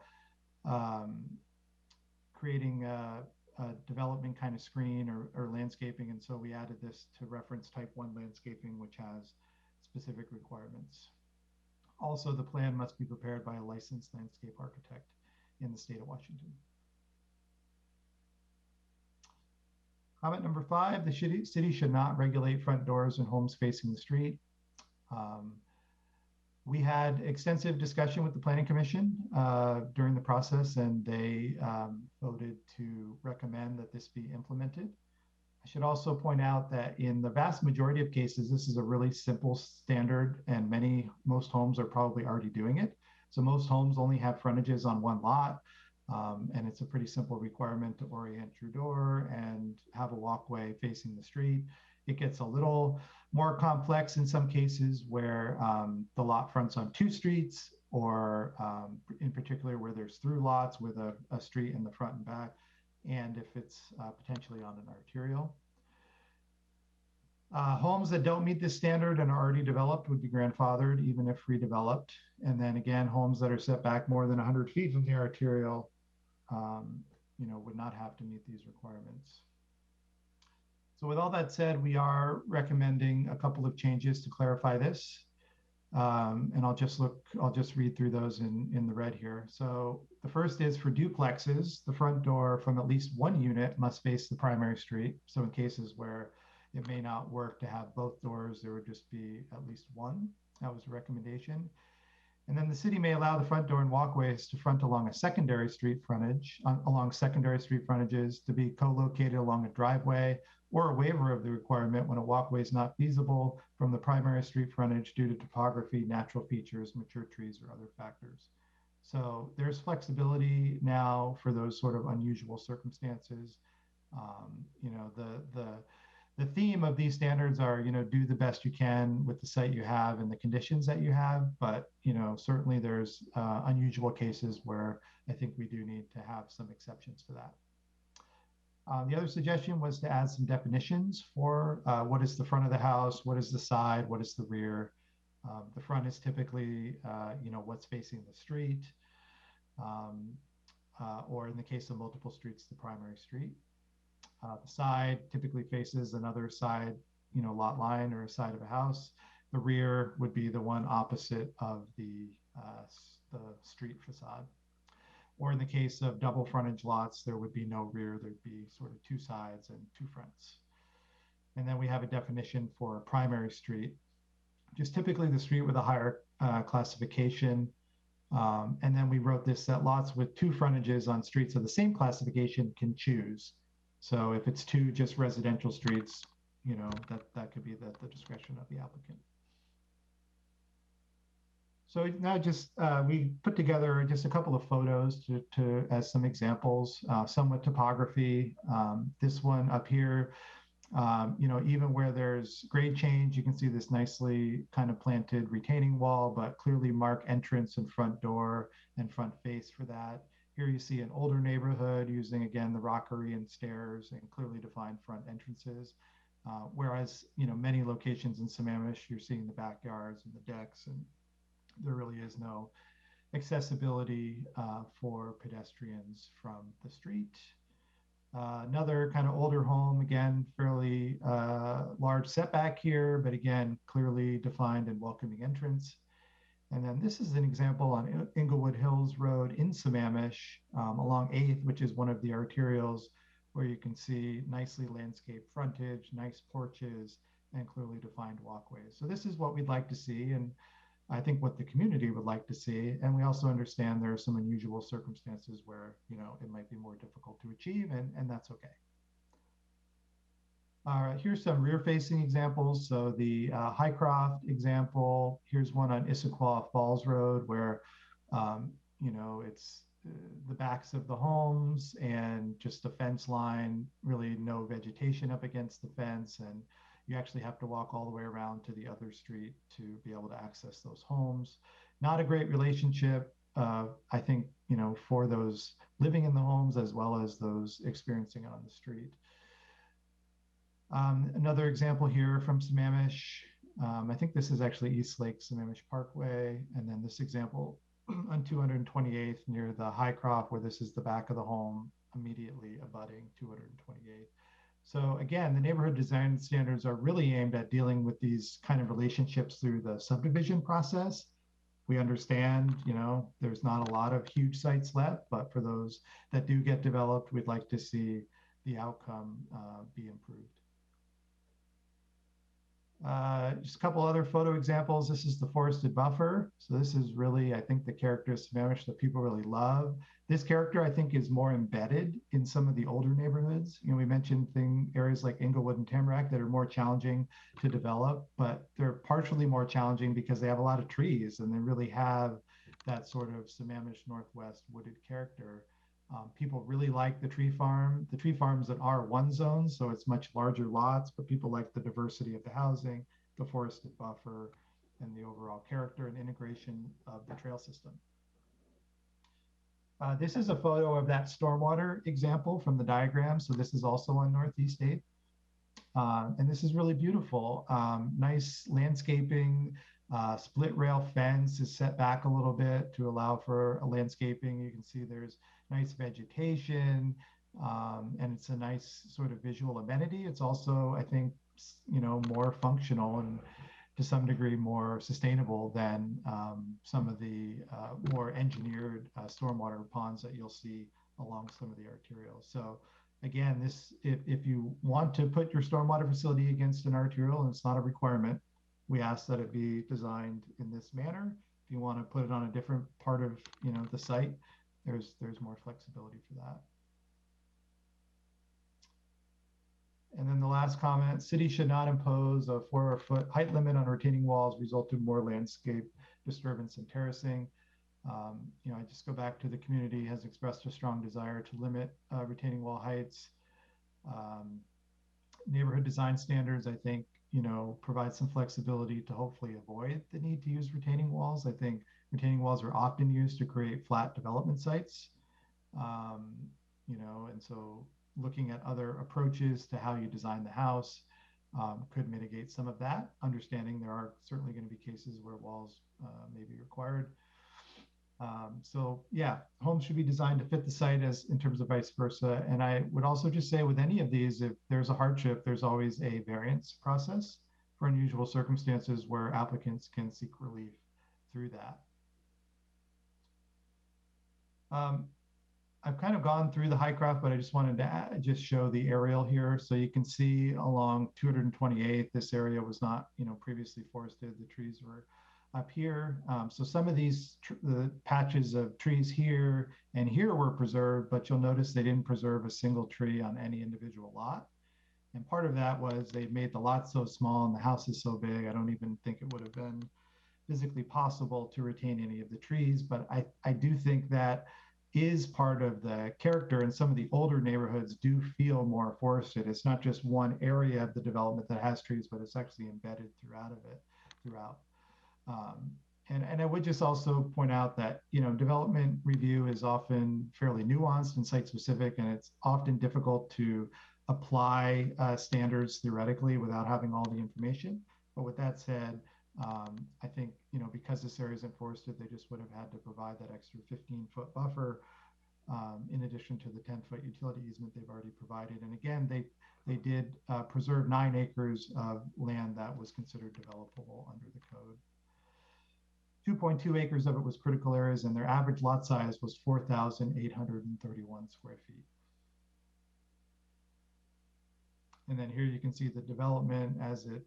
creating a development kind of screen or landscaping. And so we added this to reference type 1 landscaping, which has specific requirements. Also, the plan must be prepared by a licensed landscape architect in the state of Washington. Comment number 5, the city should not regulate front doors and homes facing the street. We had extensive discussion with the Planning Commission during the process, and they voted to recommend that this be implemented. I should also point out that in the vast majority of cases, this is a really simple standard, and most homes are probably already doing it. So most homes only have frontages on one lot, and it's a pretty simple requirement to orient your door and have a walkway facing the street. It gets a little more complex in some cases where the lot fronts on 2 streets, or in particular where there's through lots with a street in the front and back, and if it's potentially on an arterial. Homes that don't meet this standard and are already developed would be grandfathered, even if redeveloped. And then again, homes that are set back more than 100 feet from the arterial, would not have to meet these requirements. So with all that said, we are recommending a couple of changes to clarify this. And I'll just read through those in the red here. So the first is for duplexes, the front door from at least one unit must face the primary street. So in cases where it may not work to have both doors, there would just be at least one. That was a recommendation. And then the city may allow the front door and walkways to front along a secondary street frontage, along secondary street frontages to be co-located along a driveway, or a waiver of the requirement when a walkway is not feasible from the primary street frontage due to topography, natural features, mature trees, or other factors. So there's flexibility now for those sort of unusual circumstances. The theme of these standards are, do the best you can with the site you have and the conditions that you have. But, certainly there's unusual cases where I think we do need to have some exceptions to that. The other suggestion was to add some definitions for what is the front of the house, what is the side, what is the rear. The front is typically, what's facing the street, or in the case of multiple streets, the primary street. The side typically faces another side, lot line or a side of a house. The rear would be the one opposite of the street facade. Or in the case of double frontage lots, there would be no rear, there'd be sort of 2 sides and 2 fronts. And then we have a definition for a primary street, which is typically the street with a higher classification. And then we wrote this, that lots with 2 frontages on streets of the same classification can choose. So if it's 2 just residential streets, that could be the discretion of the applicant. So now we put together just a couple of photos to as some examples, some with topography. This one up here, even where there's grade change, you can see this nicely kind of planted retaining wall, but clearly mark entrance and front door and front face for that. Here you see an older neighborhood using, again, the rockery and stairs and clearly defined front entrances. Whereas, many locations in Sammamish, you're seeing the backyards and the decks, and there really is no accessibility for pedestrians from the street. Another kind of older home, again, fairly large setback here, but again, clearly defined and welcoming entrance. And then this is an example on Inglewood Hills Road in Sammamish along 8th, which is one of the arterials, where you can see nicely landscaped frontage, nice porches, and clearly defined walkways. So this is what we'd like to see. And I think, what the community would like to see. And we also understand there are some unusual circumstances where, you know, it might be more difficult to achieve, and that's okay. All right, here's some rear-facing examples. So the Highcroft example, here's one on Issaquah Falls Road where, you know, it's the backs of the homes and just a fence line, really no vegetation up against the fence. And you actually have to walk all the way around to the other street to be able to access those homes. Not a great relationship, I think, you know, for those living in the homes as well as those experiencing it on the street. Another example here from Sammamish. I think this is actually East Lake Sammamish Parkway. And then this example on 228th near the Highcroft, where this is the back of the home immediately abutting 228th. So again, the neighborhood design standards are really aimed at dealing with these kind of relationships through the subdivision process. We understand, you know, there's not a lot of huge sites left, but for those that do get developed, we'd like to see the outcome be improved. Just a couple other photo examples. This is the forested buffer. So this is really, I think, the character of Sammamish that people really love. This character, I think, is more embedded in some of the older neighborhoods. You know, we mentioned areas like Inglewood and Tamarack that are more challenging to develop, but they're partially more challenging because they have a lot of trees and they really have that sort of Sammamish Northwest wooded character. People really like the tree farm. The tree farm's an R1 zone, so it's much larger lots, but people like the diversity of the housing, the forested buffer, and the overall character and integration of the trail system. This is a photo of that stormwater example from the diagram. So this is also on Northeast 8th. And this is really beautiful. Nice landscaping, split rail fence is set back a little bit to allow for a landscaping. You can see there's nice vegetation, and it's a nice sort of visual amenity. It's also, I think, you know, more functional and to some degree more sustainable than some of the more engineered stormwater ponds that you'll see along some of the arterials. So again, this, if you want to put your stormwater facility against an arterial, and it's not a requirement, we ask that it be designed in this manner. If you want to put it on a different part of, you know, the site, there's more flexibility for that. And then the last comment, city should not impose a 4-foot height limit on retaining walls, result in more landscape disturbance and terracing. You know, I just go back to the community has expressed a strong desire to limit retaining wall heights. Neighborhood design standards, I think, you know, provide some flexibility to hopefully avoid the need to use retaining walls. I think retaining walls are often used to create flat development sites, you know, and so looking at other approaches to how you design the house could mitigate some of that, understanding there are certainly going to be cases where walls may be required. So yeah, homes should be designed to fit the site as in terms of vice versa. And I would also just say with any of these, if there's a hardship, there's always a variance process for unusual circumstances where applicants can seek relief through that. I've kind of gone through the Highcroft, but I just wanted to just show the aerial here. So you can see along 228, this area was not, you know, previously forested. The trees were up here. So some of these the patches of trees here and here were preserved, but you'll notice they didn't preserve a single tree on any individual lot. And part of that was they made the lot so small and the house is so big, I don't even think it would have been physically possible to retain any of the trees. But I do think that is part of the character, and some of the older neighborhoods do feel more forested. It's not just one area of the development that has trees, but it's actually embedded throughout. And I would just also point out that, you know, development review is often fairly nuanced and site specific, and it's often difficult to apply standards theoretically without having all the information. But with that said, I think, you know, because this area isn't forested, they just would have had to provide that extra 15-foot buffer in addition to the 10-foot utility easement they've already provided. And again, they did preserve 9 acres of land that was considered developable under the code. 2.2 acres of it was critical areas, and their average lot size was 4,831 square feet. And then here you can see the development as it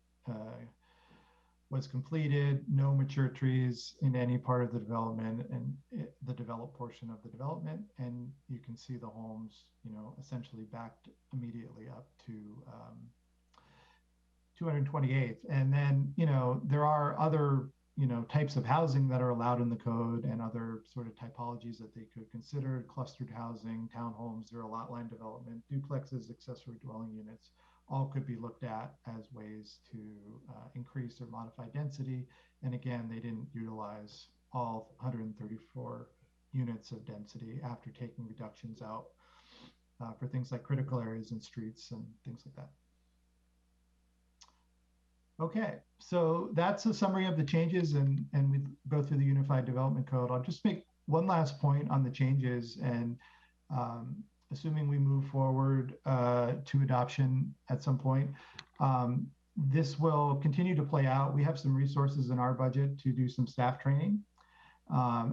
was completed, no mature trees in any part of the development and the developed portion of the development. And you can see the homes, essentially backed immediately up to 228th. And then, there are other, types of housing that are allowed in the code and other sort of typologies that they could consider: clustered housing, townhomes, zero lot line development, duplexes, accessory dwelling units, all could be looked at as ways to increase or modify density. And again, they didn't utilize all 134 units of density after taking reductions out for things like critical areas and streets and things like that. Okay, so that's a summary of the changes, and we go through the Unified Development Code. I'll just make one last point on the changes, and assuming we move forward to adoption at some point, this will continue to play out. We have some resources in our budget to do some staff training,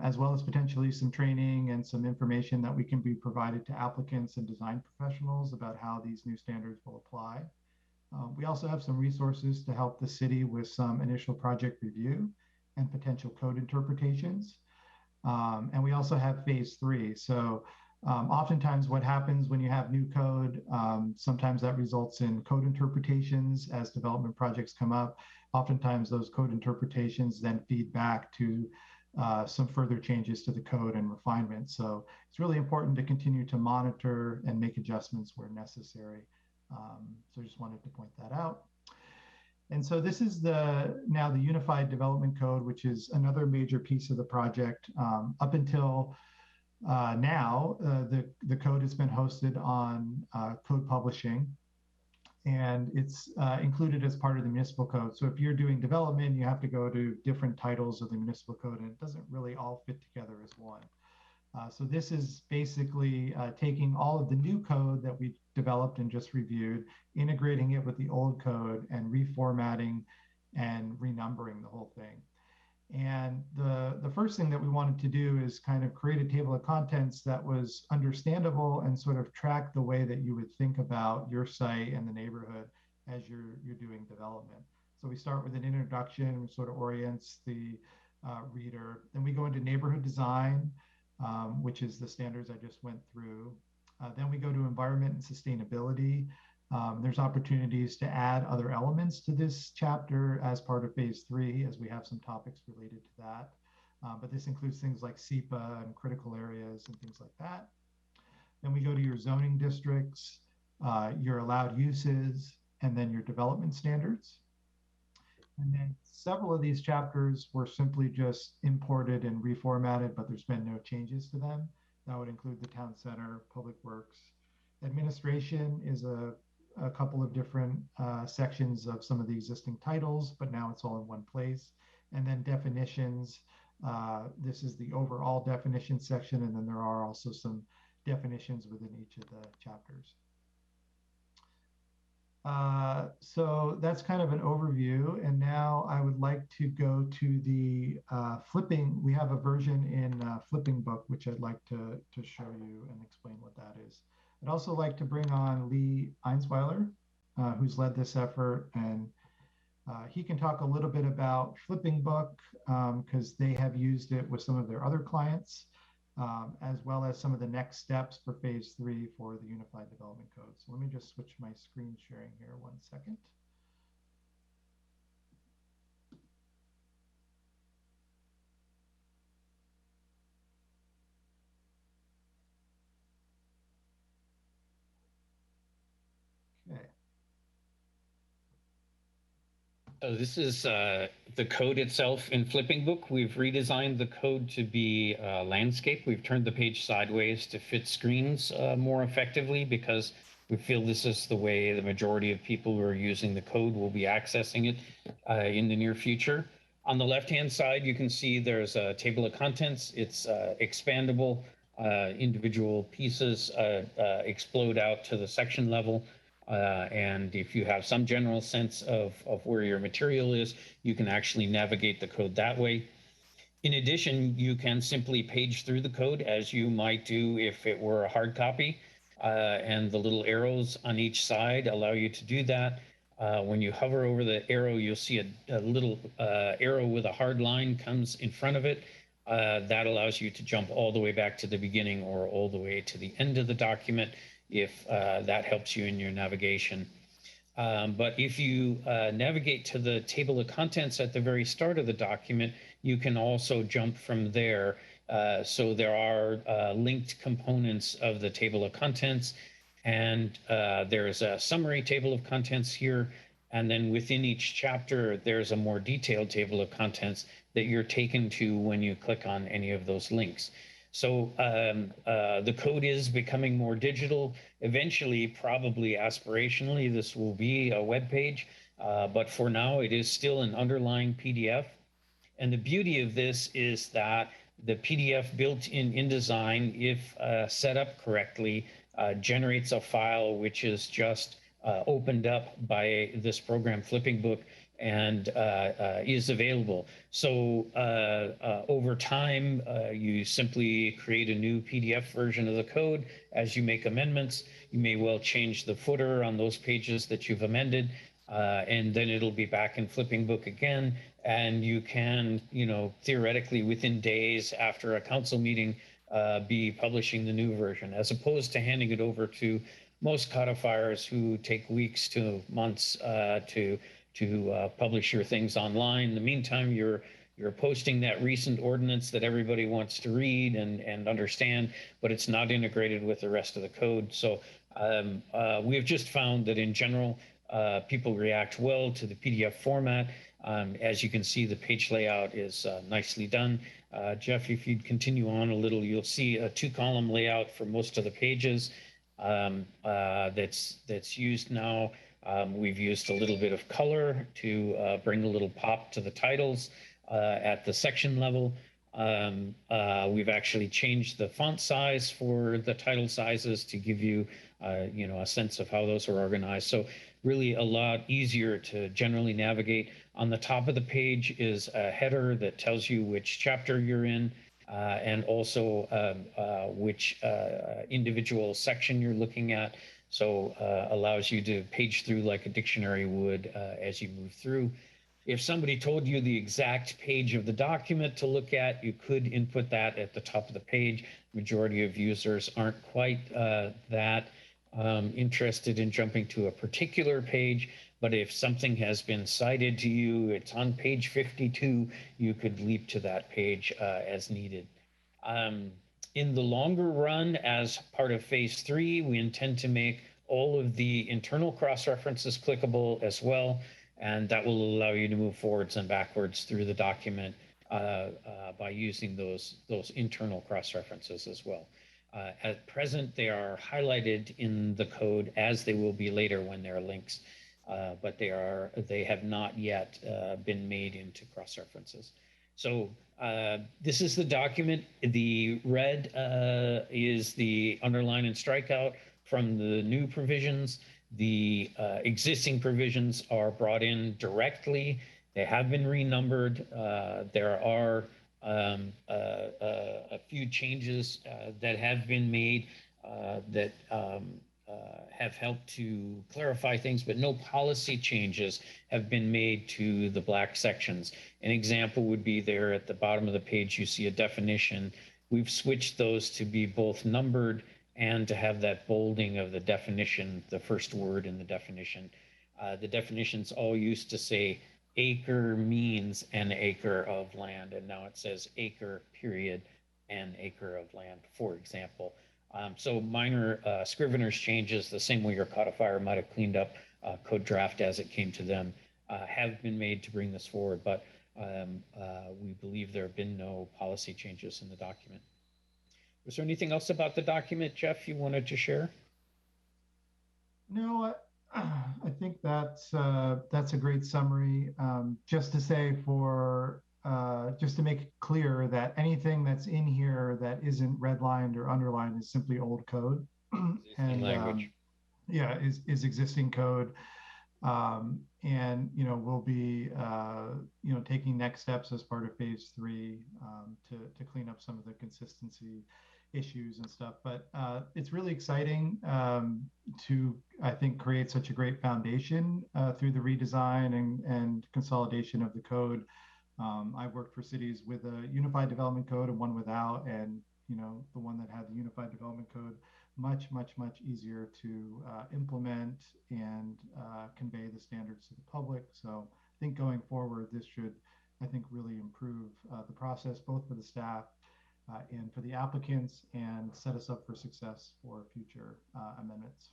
as well as potentially some training and some information that we can be provided to applicants and design professionals about how these new standards will apply. We also have some resources to help the city with some initial project review and potential code interpretations. And we also have phase 3. So oftentimes what happens when you have new code, sometimes that results in code interpretations as development projects come up. Oftentimes those code interpretations then feed back to some further changes to the code and refinement. So it's really important to continue to monitor and make adjustments where necessary. So I just wanted to point that out. And so this is now the Unified Development Code, which is another major piece of the project. Up until now, the code has been hosted on Code Publishing, and it's included as part of the municipal code. So if you're doing development, you have to go to different titles of the municipal code, and it doesn't really all fit together as one. So this is basically taking all of the new code that we developed and just reviewed, integrating it with the old code and reformatting and renumbering the whole thing. And the first thing that we wanted to do is kind of create a table of contents that was understandable and sort of track the way that you would think about your site and the neighborhood as you're doing development. So we start with an introduction, which sort of orients the reader. Then we go into neighborhood design, which is the standards I just went through. Then we go to environment and sustainability. There's opportunities to add other elements to this chapter as part of phase 3, as we have some topics related to that. But this includes things like SEPA and critical areas and things like that. Then we go to your zoning districts, your allowed uses, and then your development standards. And then several of these chapters were simply just imported and reformatted, but there's been no changes to them. That would include the town center, public works. Administration is a couple of different sections of some of the existing titles, but now it's all in one place. And then definitions, this is the overall definition section, and then there are also some definitions within each of the chapters. So that's kind of an overview. And now I would like to go to the flipping. We have a version in Flipping Book, which I'd like to show you and explain what that is. I'd also like to bring on Lee Einsweiler, who's led this effort. And he can talk a little bit about Flipping Book because they have used it with some of their other clients, as well as some of the next steps for phase 3 for the Unified Development Code. So let me just switch my screen sharing here 1 second. Okay. So this is the code itself in Flipping Book. We've redesigned the code to be landscape. We've turned the page sideways to fit screens more effectively because we feel this is the way the majority of people who are using the code will be accessing it in the near future. On the left-hand side, you can see there's a table of contents. It's expandable. Individual pieces explode out to the section level. And if you have some general sense of where your material is, you can actually navigate the code that way. In addition, you can simply page through the code as you might do if it were a hard copy, and the little arrows on each side allow you to do that. When you hover over the arrow, you'll see a little arrow with a hard line comes in front of it. That allows you to jump all the way back to the beginning or all the way to the end of the document if that helps you in your navigation. But if you navigate to the table of contents at the very start of the document, you can also jump from there. So there are linked components of the table of contents, and there's a summary table of contents here. And then within each chapter, there's a more detailed table of contents that you're taken to when you click on any of those links. So the code is becoming more digital. Eventually, probably aspirationally, this will be a web page, but for now, it is still an underlying PDF. And the beauty of this is that the PDF built in InDesign, if set up correctly, generates a file which is just opened up by this program, Flipping Book, and is available. So over time, you simply create a new PDF version of the code. As you make amendments, you may well change the footer on those pages that you've amended, and then it'll be back in Flipping Book again. And you can, theoretically within days after a council meeting, be publishing the new version, as opposed to handing it over to most codifiers who take weeks to months to publish your things online. In the meantime, you're posting that recent ordinance that everybody wants to read and understand, but it's not integrated with the rest of the code. So we've just found that in general, people react well to the PDF format. As you can see, the page layout is nicely done. Jeff, if you'd continue on a little, you'll see a 2-column layout for most of the pages that's used now. We've used a little bit of color to bring a little pop to the titles at the section level. We've actually changed the font size for the title sizes to give you, a sense of how those are organized. So really a lot easier to generally navigate. On the top of the page is a header that tells you which chapter you're in, and also which individual section you're looking at. So allows you to page through like a dictionary would as you move through. If somebody told you the exact page of the document to look at, you could input that at the top of the page. Majority of users aren't quite that interested in jumping to a particular page, but if something has been cited to you, it's on page 52, you could leap to that page as needed. In the longer run, as part of phase 3, we intend to make all of the internal cross-references clickable as well, and that will allow you to move forwards and backwards through the document by using those internal cross-references as well. At present, they are highlighted in the code as they will be later when they're links, but they have not yet been made into cross-references. So this is the document. The red is the underline and strikeout from the new provisions. The existing provisions are brought in directly. They have been renumbered. There are a few changes that have been made that have helped to clarify things, but no policy changes have been made to the black sections. An example would be there at the bottom of the page, you see a definition. We've switched those to be both numbered and to have that bolding of the definition, the first word in the definition. The definitions all used to say acre means an acre of land, and now it says acre period an acre of land, for example. So minor scrivener's changes, the same way your codifier might have cleaned up code draft as it came to them, have been made to bring this forward, but we believe there have been no policy changes in the document. Was there anything else about the document, Jeff, you wanted to share? No, I think that's a great summary. Just to say just to make it clear that anything that's in here that isn't redlined or underlined is simply old code. And language. Yeah, is existing code. And we'll be taking next steps as part of phase 3 to clean up some of the consistency issues and stuff. But it's really exciting to, I think, create such a great foundation through the redesign and consolidation of the code. I've worked for cities with a unified development code and one without, and the one that had the unified development code, much easier to implement and convey the standards to the public. So I think going forward, this should, I think, really improve the process, both for the staff and for the applicants, and set us up for success for future amendments.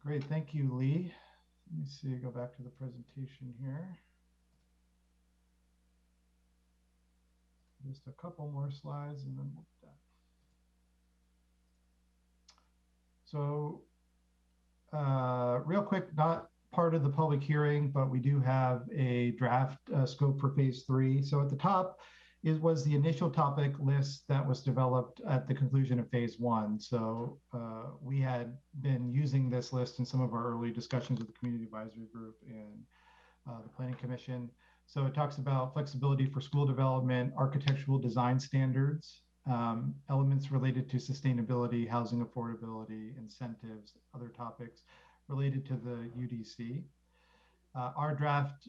Great, thank you, Lee. Let me see, go back to the presentation here. Just a couple more slides and then we'll be done. So real quick, not part of the public hearing, but we do have a draft scope for phase 3. So at the top was the initial topic list that was developed at the conclusion of phase 1. So we had been using this list in some of our early discussions with the Community Advisory Group and the Planning Commission. So it talks about flexibility for school development, architectural design standards, elements related to sustainability, housing affordability, incentives, other topics related to the UDC. Our draft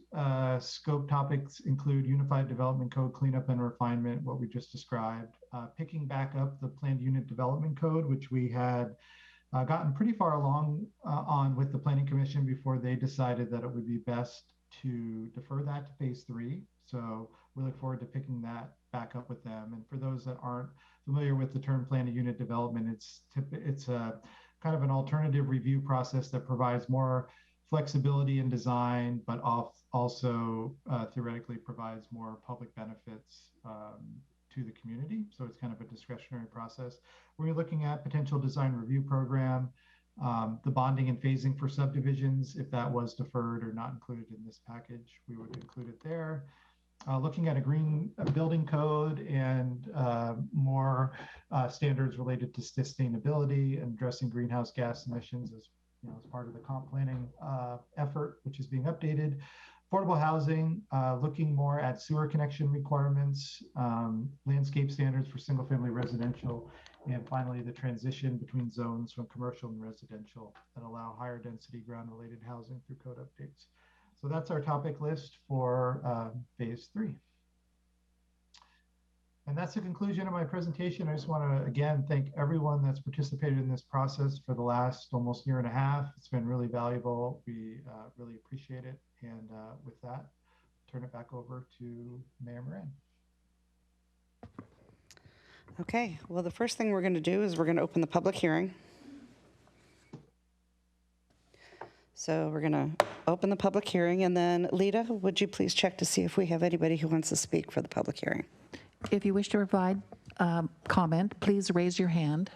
scope topics include Unified Development Code cleanup and refinement, what we just described, picking back up the Planned Unit Development Code, which we had gotten pretty far along on with the Planning Commission before they decided that it would be best to defer that to phase 3. So we look forward to picking that back up with them. And for those that aren't familiar with the term Planned Unit Development, it's a kind of an alternative review process that provides more flexibility in design, but also theoretically provides more public benefits to the community. So it's kind of a discretionary process. We're looking at potential design review program, the bonding and phasing for subdivisions. If that was deferred or not included in this package, we would include it there. Looking at a green building code and more standards related to sustainability and addressing greenhouse gas emissions as part of the comp planning effort, which is being updated. Affordable housing, looking more at sewer connection requirements, landscape standards for single family residential, and finally the transition between zones from commercial and residential that allow higher density ground related housing through code updates. So that's our topic list for phase 3. And that's the conclusion of my presentation. I just want to again thank everyone that's participated in this process for the last almost year and a half. It's been really valuable. We really appreciate it. And with that, turn it back over to Mayor Moran. Okay, well, the first thing we're going to do is we're going to open the public hearing. So we're going to open the public hearing, and then Lita, would you please check to see if we have anybody who wants to speak for the public hearing? If you wish to provide comment, please raise your hand.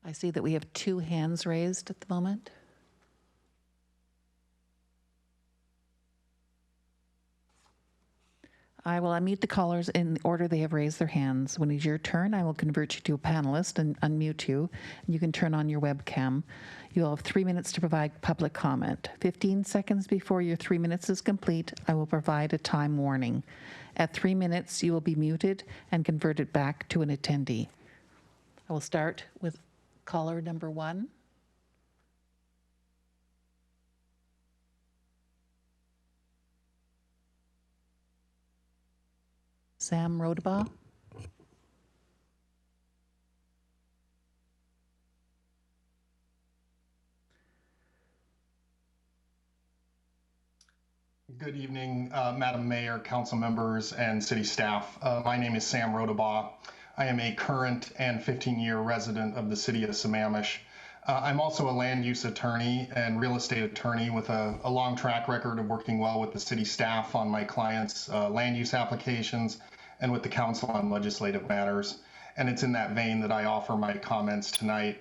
I see that we have 2 hands raised at the moment. I will unmute the callers in the order they have raised their hands. When it's your turn, I will convert you to a panelist and unmute you. And you can turn on your webcam. You'll have 3 minutes to provide public comment. 15 seconds before your 3 minutes is complete, I will provide a time warning. At 3 minutes, you will be muted and converted back to an attendee. I will start with caller number 1. Sam Rodabaugh. Good evening, Madam Mayor, council members, and city staff. My name is Sam Rodabaugh. I am a current and 15-year resident of the city of Sammamish. I'm also a land use attorney and real estate attorney with a long track record of working well with the city staff on my clients' land use applications and with the council on legislative matters. And it's in that vein that I offer my comments tonight.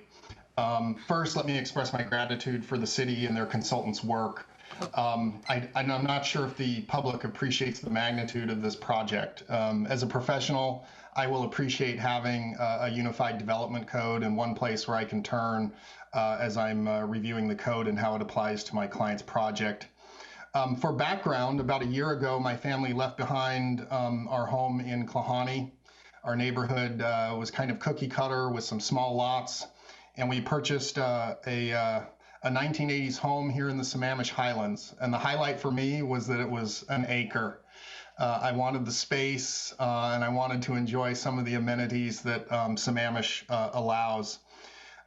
First, let me express my gratitude for the city and their consultants' work. I'm not sure if the public appreciates the magnitude of this project. As a professional, I will appreciate having a unified development code in one place where I can turn as I'm reviewing the code and how it applies to my client's project. For background, about a year ago, my family left behind our home in Klahani. Our neighborhood was kind of cookie cutter with some small lots, and we purchased a 1980s home here in the Sammamish Highlands. And the highlight for me was that it was an acre. I wanted the space, and I wanted to enjoy some of the amenities that Sammamish allows.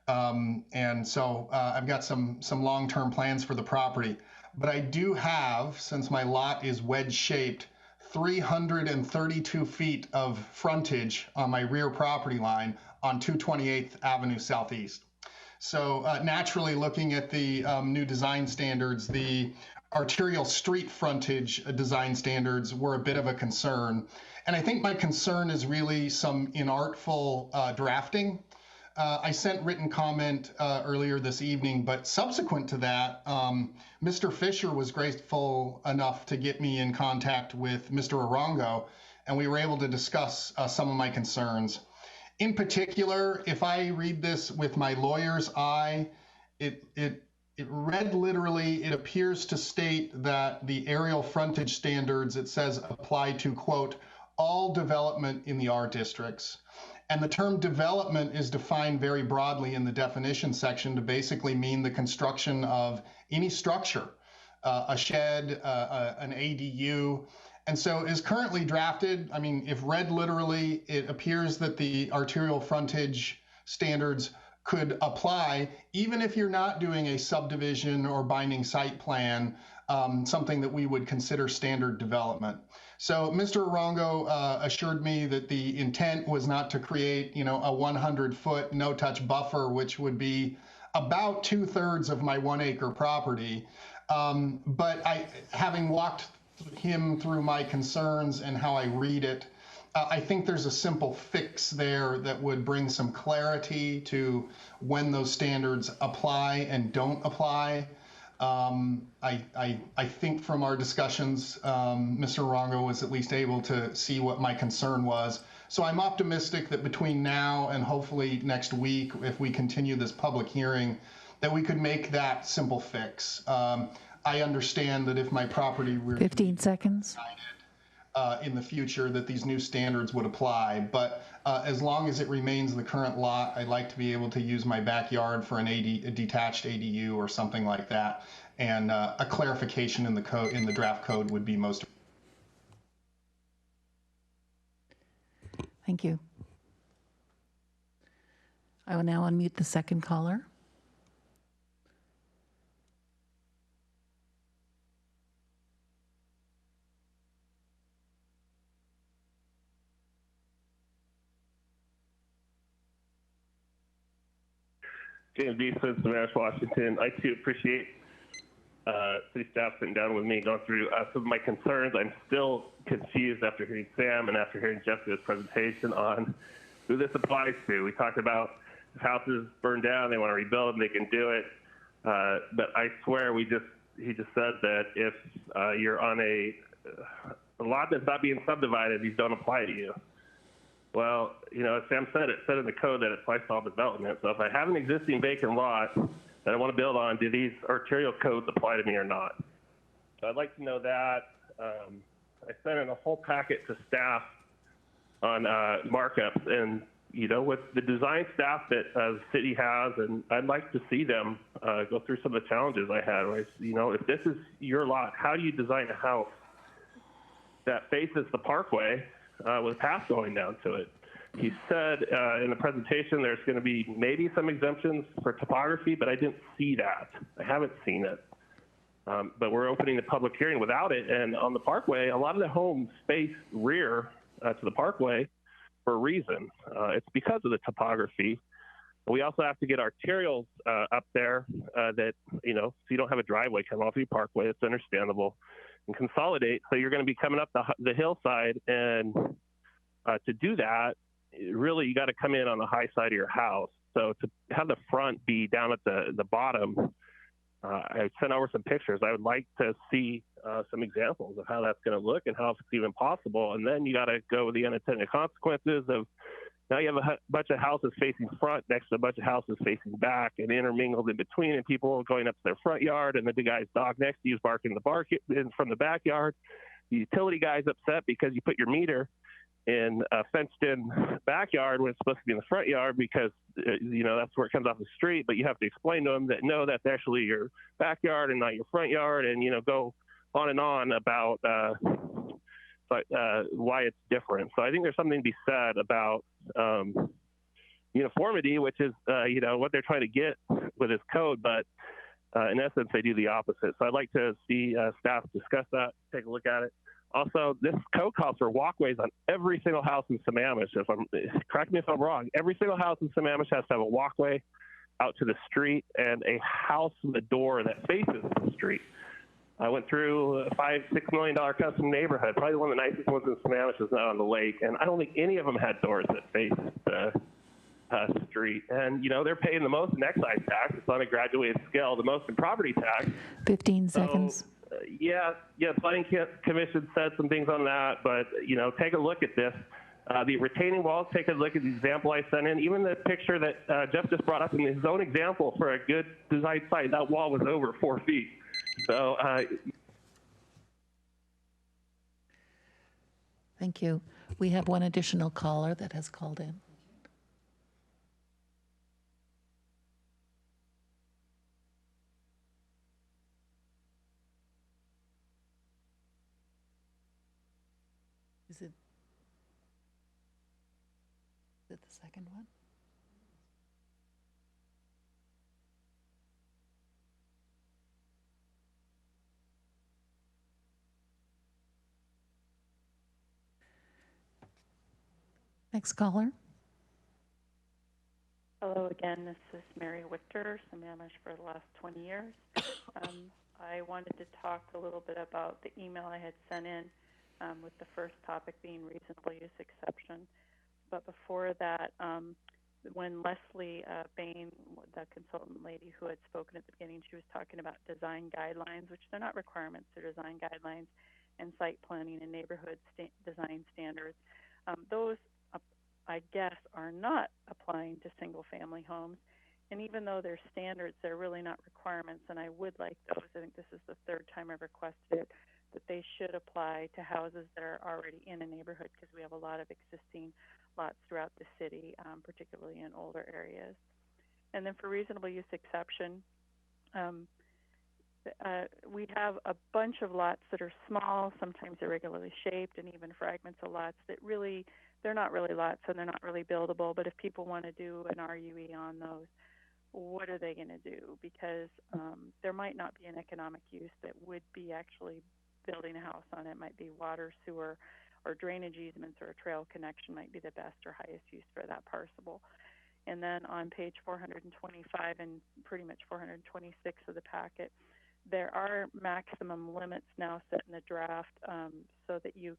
And so I've got some long-term plans for the property. But I do have, since my lot is wedge-shaped, 332 feet of frontage on my rear property line on 228th Avenue Southeast. So naturally, looking at the new design standards, the arterial street frontage design standards were a bit of a concern. And I think my concern is really some inartful drafting. I sent written comment earlier this evening, but subsequent to that, Mr. Fisher was graceful enough to get me in contact with Mr. Arongo, and we were able to discuss some of my concerns. In particular, if I read this with my lawyer's eye, it read literally, it appears to state that the aerial frontage standards, it says, apply to, quote, all development in the R districts. And the term development is defined very broadly in the definition section to basically mean the construction of any structure, a shed, an ADU. And so as currently drafted, I mean, if read literally, it appears that the arterial frontage standards could apply, even if you're not doing a subdivision or binding site plan, something that we would consider standard development. So Mr. Arongo assured me that the intent was not to create, a 100-foot no-touch buffer, which would be about 2/3 of my 1 acre property. But having walked him through my concerns and how I read it, I think there's a simple fix there that would bring some clarity to when those standards apply and don't apply. I think from our discussions, Mr. Arongo was at least able to see what my concern was. So I'm optimistic that between now and hopefully next week, if we continue this public hearing, that we could make that simple fix. I understand that if my property were 15 seconds. In the future, that these new standards would apply. But as long as it remains the current lot, I'd like to be able to use my backyard for a detached ADU or something like that. And a clarification in the code, in the draft code, would be most. Thank you. I will now unmute the second caller. James Eastman, Sammamish, Washington. I too appreciate city staff sitting down with me, going through some of my concerns. I'm still confused after hearing Sam and after hearing Jessica's presentation on who this applies to. We talked about if houses burn down, they want to rebuild them, they can do it. But I swear he just said that if you're on a lot that's not being subdivided, these don't apply to you. Well, as Sam said, it said in the code that it applies to all development. So if I have an existing vacant lot that I want to build on, do these arterial codes apply to me or not? So I'd like to know that. I sent in a whole packet to staff on markups, and with the design staff that the city has, and I'd like to see them go through some of the challenges I had. If this is your lot, how do you design a house that faces the parkway with a path going down to it? He said in the presentation there's going to be maybe some exemptions for topography, but I didn't see that. I haven't seen it. But we're opening the public hearing without it. And on the parkway, a lot of the homes face rear to the parkway for a reason. It's because of the topography. We also have to get arterials up there that, so you don't have a driveway come off your parkway. It's understandable. And consolidate. So you're going to be coming up the hillside, and to do that, really you got to come in on the high side of your house. So to have the front be down at the bottom, I sent over some pictures. I would like to see some examples of how that's going to look and how it's even possible. And then you got to go with the unintended consequences of Now you have a bunch of houses facing front next to a bunch of houses facing back and intermingled in between, and people going up to their front yard, and then the guy's dog next to you is barking from the backyard. The utility guy's upset because you put your meter in a fenced-in backyard when it's supposed to be in the front yard because, that's where it comes off the street, but you have to explain to them that, no, that's actually your backyard and not your front yard, and, go on and on about why it's different. So I think there's something to be said about uniformity, which is, what they're trying to get with this code, but in essence, they do the opposite. So I'd like to see staff discuss that, take a look at it. Also, this code calls for walkways on every single house in Sammamish. Correct me if I'm wrong, every single house in Sammamish has to have a walkway out to the street and a house with a door that faces the street. I went through a $5-6 million custom neighborhood, probably one of the nicest ones in Sammamish is not on the lake, and I don't think any of them had doors that faced the street. And, they're paying the most in excise tax. It's on a graduated scale, the most in property tax. 15 seconds. Yeah, Planning Commission said some things on that, but, take a look at this. The retaining walls, take a look at the example I sent in. Even the picture that Jeff just brought up in his own example for a good design site, that wall was over 4 feet. So, Thank you. We have one additional caller that has called in. Is it the second one? Next caller. Hello again, this is Mary Wichter, Sammamish for the last 20 years. I wanted to talk a little bit about the email I had sent in with the first topic being reasonable use exception. But before that, when Leslie Bain, the consultant lady who had spoken at the beginning, she was talking about design guidelines, which they're not requirements, they're design guidelines, and site planning and neighborhood design standards. Those, I guess, are not applying to single-family homes. And even though they're standards, they're really not requirements, and I would like those. I think this is the third time I've requested it, that they should apply to houses that are already in a neighborhood, because we have a lot of existing lots throughout the city, particularly in older areas. And then for reasonable use exception, we have a bunch of lots that are small, sometimes irregularly shaped, and even fragments of lots that really, they're not really lots and they're not really buildable, but if people want to do an RUE on those, what are they going to do? Because there might not be an economic use that would be actually building a house on it. Might be water, sewer, or drainage easements, or a trail connection might be the best or highest use for that parcel. And then on page 425 and pretty much 426 of the packet, there are maximum limits now set in the draft so that you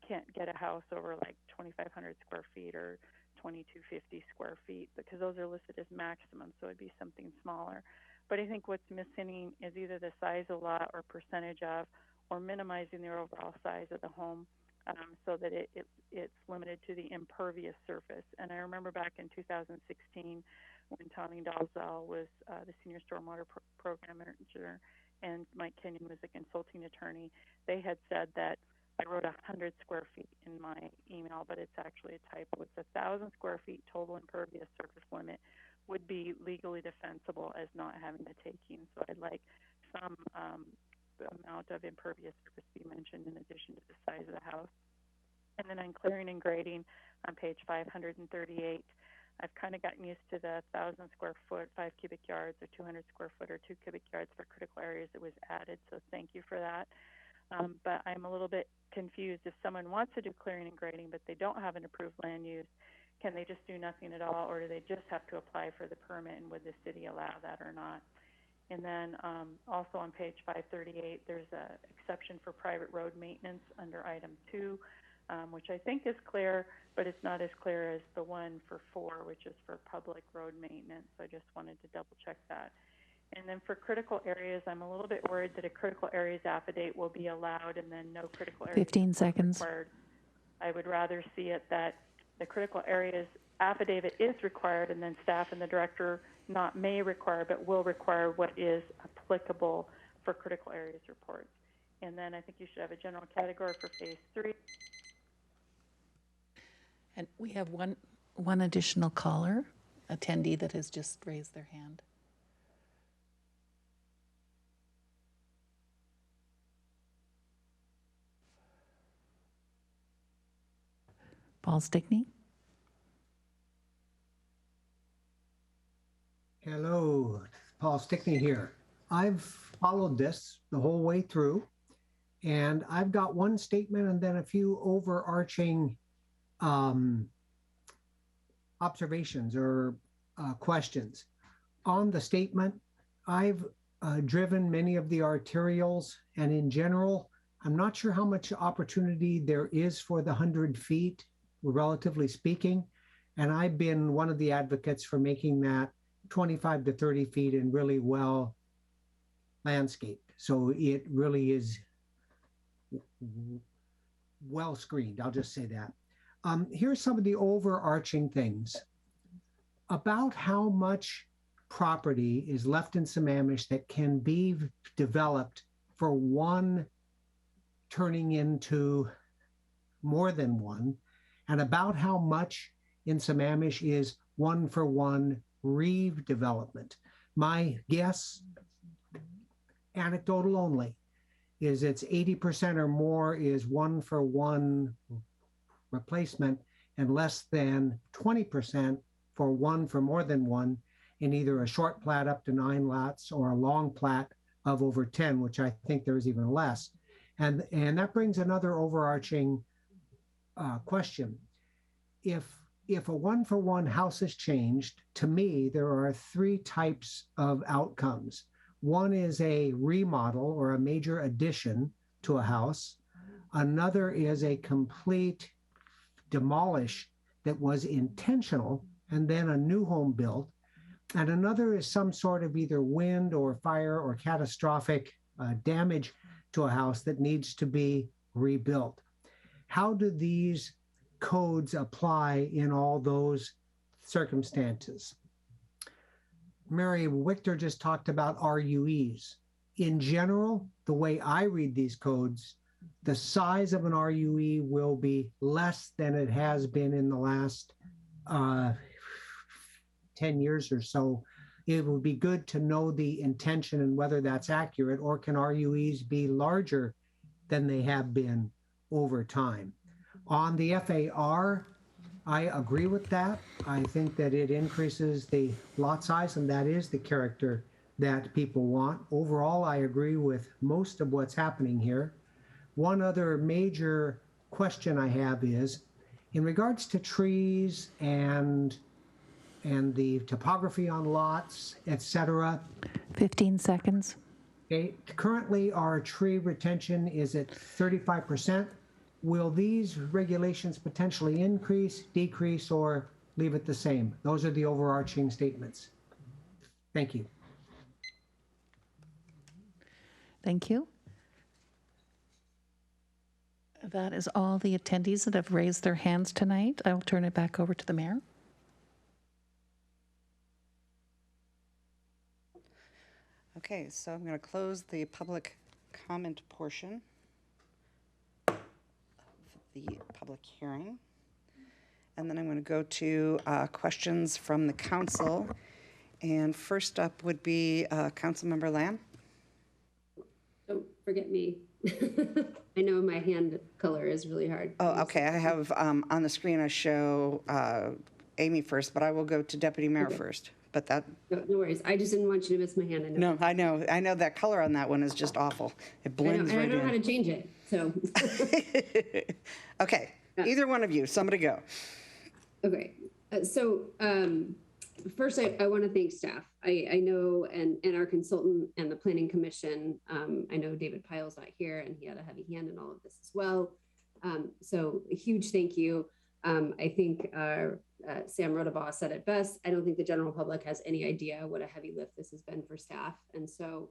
can't get a house over like 2,500 square feet or 2,250 square feet, because those are listed as maximum, so it'd be something smaller. But I think what's missing is either the size of lot or percentage of, or minimizing the overall size of the home so that it's limited to the impervious surface. And I remember back in 2016 when Tommy Dalzell was the senior stormwater program manager and Mike Kenyon was the consulting attorney, they had said that, I wrote 100 square feet in my email, but it's actually a typo. It's 1,000 square feet total impervious surface limit would be legally defensible as not having the taking. So I'd like some amount of impervious surface be mentioned in addition to the size of the house. And then on clearing and grading on page 538, I've kind of gotten used to the 1,000 square foot, 5 cubic yards, or 200 square foot, or 2 cubic yards for critical areas that was added. So thank you for that. But I'm a little bit confused. If someone wants to do clearing and grading, but they don't have an approved land use, can they just do nothing at all, or do they just have to apply for the permit, and would the city allow that or not? And then also on page 538, there's an exception for private road maintenance under item 2, which I think is clear, but it's not as clear as the one for 4, which is for public road maintenance. So I just wanted to double check that. And then for critical areas, I'm a little bit worried that a critical areas affidavit will be allowed and then no critical areas 15 seconds. required. I would rather see it that the critical areas affidavit is required, and then staff and the director not may require, but will require what is applicable for critical areas reports. And then I think you should have a general category for phase 3. And we have one additional caller, attendee that has just raised their hand. Paul Stickney. Hello, Paul Stickney here. I've followed this the whole way through, and I've got one statement and then a few overarching observations or questions. On the statement, I've driven many of the arterials, and in general, I'm not sure how much opportunity there is for the 100 feet, relatively speaking, and I've been one of the advocates for making that 25 to 30 feet and really well landscaped. So it really is well screened. I'll just say that. Here's some of the overarching things about how much property is left in Sammamish that can be developed for one turning into more than one, and about how much in Sammamish is one-for-one redevelopment. My guess, anecdotal only, is it's 80% or more is one-for-one replacement and less than 20% for one for more than one in either a short plat up to 9 lots or a long plat of over 10, which I think there's even less. And that brings another overarching question. If a one-for-one house is changed, to me, there are 3 types of outcomes. One is a remodel or a major addition to a house. Another is a complete demolish that was intentional and then a new home built. And another is some sort of either wind or fire or catastrophic damage to a house that needs to be rebuilt. How do these codes apply in all those circumstances? Mary Wichter just talked about RUEs. In general, the way I read these codes, the size of an RUE will be less than it has been in the last 10 years or so. It would be good to know the intention and whether that's accurate, or can RUEs be larger than they have been over time? On the FAR, I agree with that. I think that it increases the lot size, and that is the character that people want. Overall, I agree with most of what's happening here. One other major question I have is, in regards to trees and the topography on lots, et cetera. 15 seconds. Okay. Currently, our tree retention is at 35%. Will these regulations potentially increase, decrease, or leave it the same? Those are the overarching statements. Thank you. Thank you. That is all the attendees that have raised their hands tonight. I will turn it back over to the mayor. Okay, so I'm going to close the public comment portion the public hearing. And then I'm going to go to questions from the council. And first up would be Councilmember Lamb. Don't forget me. I know my hand color is really hard. Oh, okay. I have on the screen I show Amy first, but I will go to Deputy Mayor first. But that. No worries. I just didn't want you to miss my hand. No, I know. I know that color on that one is just awful. It blends right in. I don't know how to change it. So. Okay. Either one of you. Somebody go. Okay. First, I want to thank staff. I know, and our consultant and the Planning Commission. I know David Pyle's not here, and he had a heavy hand in all of this as well. So a huge thank you. I think Sam Rodabaugh said it best. I don't think the general public has any idea what a heavy lift this has been for staff. And so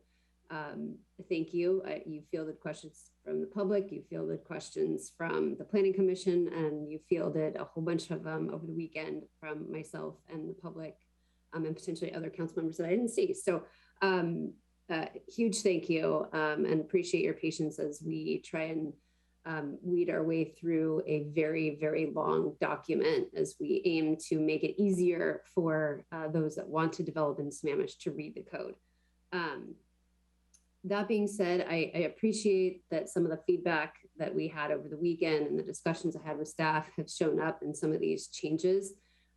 thank you. You fielded questions from the public, you fielded questions from the Planning Commission, and you fielded a whole bunch of them over the weekend from myself and the public, and potentially other council members that I didn't see. So huge thank you, and appreciate your patience as we try and weed our way through a very, very long document as we aim to make it easier for those that want to develop in Sammamish to read the code. That being said, I appreciate that some of the feedback that we had over the weekend and the discussions I had with staff have shown up in some of these changes.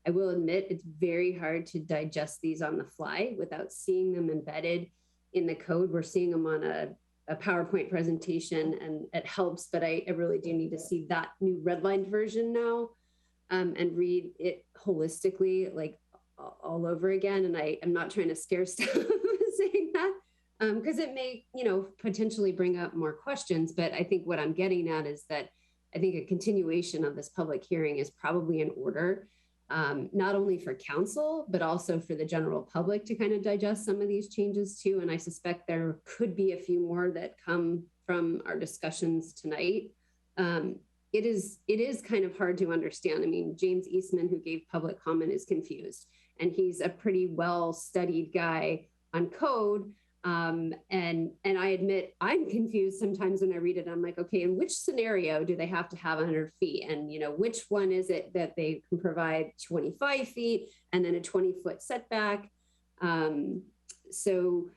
I will admit it's very hard to digest these on the fly without seeing them embedded in the code. We're seeing them on a PowerPoint presentation and it helps, but I really do need to see that new redlined version now and read it holistically, like all over again. And I'm not trying to scare staff saying that, because it may, potentially bring up more questions. But I think what I'm getting at is that I think a continuation of this public hearing is probably in order, not only for council, but also for the general public to kind of digest some of these changes too. And I suspect there could be a few more that come from our discussions tonight. It is kind of hard to understand. I mean, James Eastman, who gave public comment, is confused, and he's a pretty well-studied guy on code. And I admit I'm confused sometimes when I read it. I'm like, okay, in which scenario do they have to have 100 feet? And, which one is it that they can provide 25 feet and then a 20-foot setback? So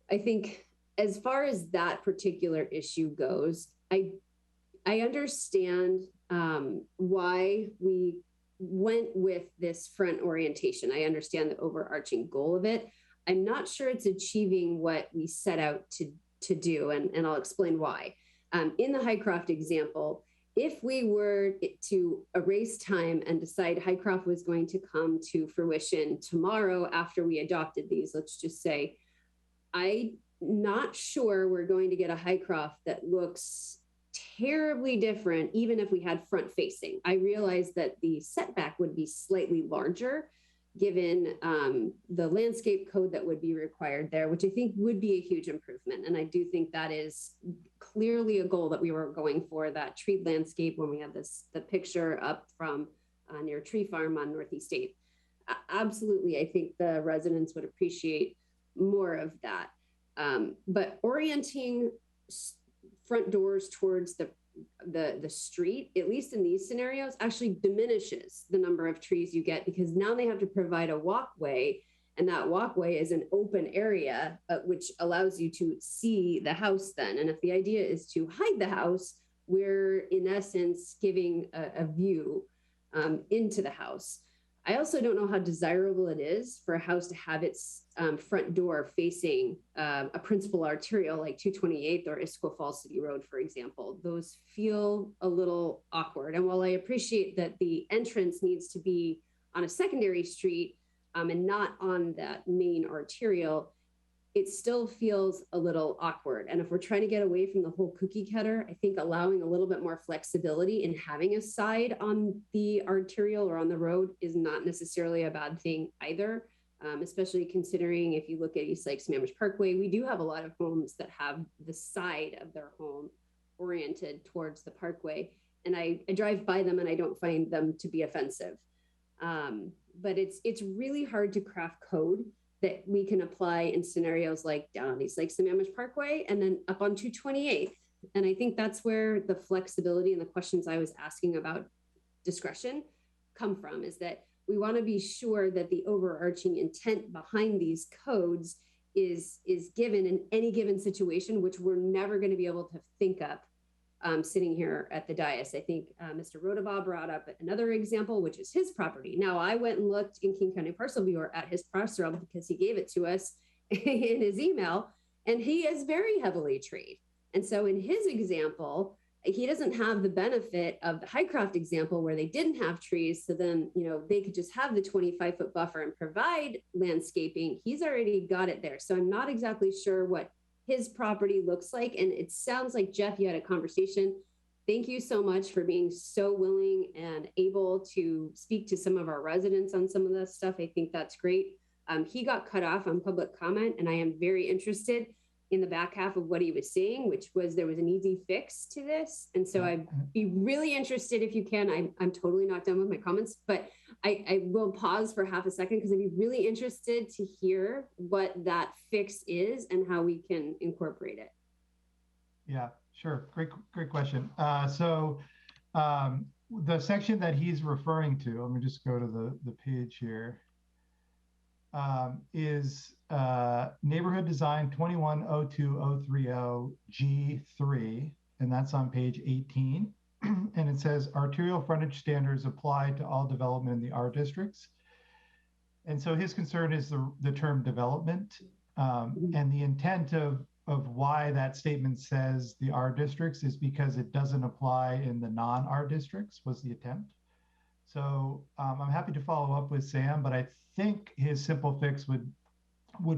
I think as far as that particular issue goes, I understand why we went with this front orientation. I understand the overarching goal of it. I'm not sure it's achieving what we set out to do, and I'll explain why. In the Highcroft example, if we were to erase time and decide Highcroft was going to come to fruition tomorrow after we adopted these, let's just say, I'm not sure we're going to get a Highcroft that looks terribly different, even if we had front facing. I realize that the setback would be slightly larger, given the landscape code that would be required there, which I think would be a huge improvement. And I do think that is clearly a goal that we were going for, that treed landscape when we had the picture up from near Tree Farm on Northeast 8th. Absolutely, I think the residents would appreciate more of that. But orienting front doors towards the street, at least in these scenarios, actually diminishes the number of trees you get, because now they have to provide a walkway, and that walkway is an open area, which allows you to see the house then. And if the idea is to hide the house, we're in essence giving a view into the house. I also don't know how desirable it is for a house to have its front door facing a principal arterial like 228th or Isquis Falls City Road, for example. Those feel a little awkward. And while I appreciate that the entrance needs to be on a secondary street and not on that main arterial, it still feels a little awkward. And if we're trying to get away from the whole cookie cutter, I think allowing a little bit more flexibility in having a side on the arterial or on the road is not necessarily a bad thing either, especially considering if you look at East Lake Sammamish Parkway, we do have a lot of homes that have the side of their home oriented towards the parkway. And I drive by them and I don't find them to be offensive. But it's really hard to craft code that we can apply in scenarios like down on East Lake Sammamish Parkway and then up on 228th. And I think that's where the flexibility and the questions I was asking about discretion come from, is that we want to be sure that the overarching intent behind these codes is given in any given situation, which we're never going to be able to think up sitting here at the dais. I think Mr. Rodabaugh brought up another example, which is his property. Now, I went and looked in King County Parcel Viewer at his parcel because he gave it to us in his email, and he is very heavily treed. And so in his example, he doesn't have the benefit of the Highcroft example where they didn't have trees. So then, they could just have the 25-foot buffer and provide landscaping. He's already got it there. So I'm not exactly sure what his property looks like. And it sounds like, Jeff, you had a conversation. Thank you so much for being so willing and able to speak to some of our residents on some of this stuff. I think that's great. He got cut off on public comment, and I am very interested. in the back half of what he was saying, which was there was an easy fix to this. And so I'd be really interested if you can, I'm totally not done with my comments, but I will pause for half a second because I'd be really interested to hear what that fix is and how we can incorporate it. Yeah, sure. Great question. The section that he's referring to, let me just go to the page here, is Neighborhood Design 2102030 G3, and that's on page 18. And it says arterial frontage standards apply to all development in the R districts. And so his concern is the term development, and the intent of why that statement says the R districts is because it doesn't apply in the non-R districts was the attempt. So I'm happy to follow up with Sam, but I think his simple fix would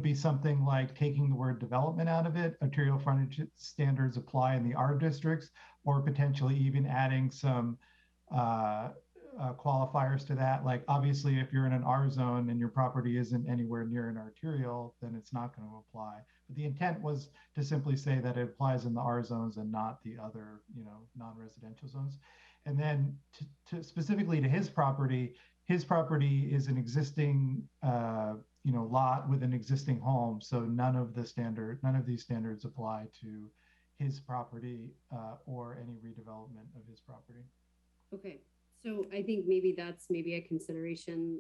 be something like taking the word development out of it. Arterial frontage standards apply in the R districts, or potentially even adding some qualifiers to that. Like obviously if you're in an R zone and your property isn't anywhere near an arterial, then it's not going to apply. But the intent was to simply say that it applies in the R zones and not the other, non-residential zones. And then to specifically to his property is an existing, lot with an existing home. So none of these standards apply to his property or any redevelopment of his property. Okay, so I think maybe that's a consideration,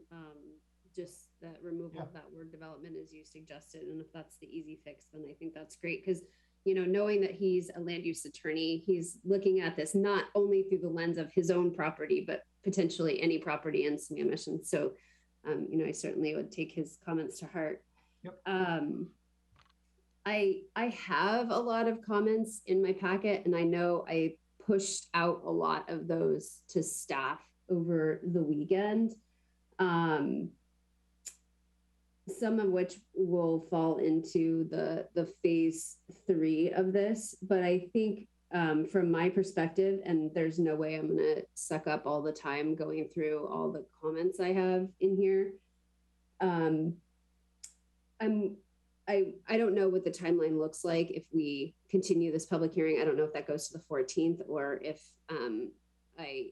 just that removal of that word development as you suggested. And if that's the easy fix, then I think that's great because, knowing that he's a land use attorney, he's looking at this not only through the lens of his own property, but potentially any property in Sammamish. And so, I certainly would take his comments to heart. Yep. I have a lot of comments in my packet, and I know I pushed out a lot of those to staff over the weekend. Some of which will fall into the phase 3 of this, but I think from my perspective, and there's no way I'm gonna suck up all the time going through all the comments I have in here. I don't know what the timeline looks like if we continue this public hearing. I don't know if that goes to the 14th or if I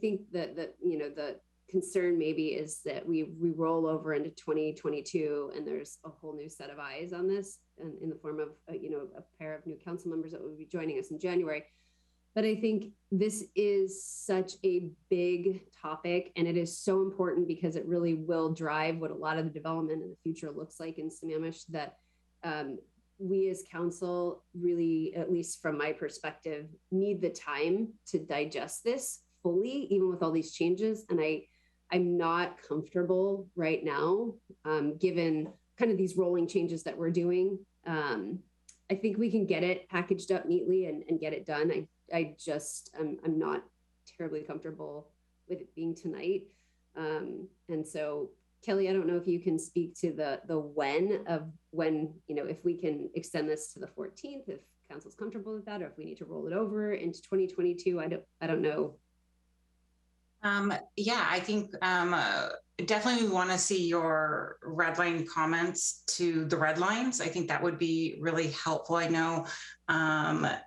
think that the concern maybe is that we roll over into 2022 and there's a whole new set of eyes on this, and in the form of a pair of new council members that will be joining us in January. But I think this is such a big topic, and it is so important because it really will drive what a lot of the development in the future looks like in Sammamish, that we as council really, at least from my perspective, need the time to digest this fully, even with all these changes. And I'm not comfortable right now, given kind of these rolling changes that we're doing. I think we can get it packaged up neatly and get it done. I'm not terribly comfortable with it being tonight. And so Kelly, I don't know if you can speak to the when, if we can extend this to the 14th, if council's comfortable with that, or if we need to roll it over into 2022. I don't know. Yeah, I think definitely we want to see your red line comments to the red lines. I think that would be really helpful. I know, I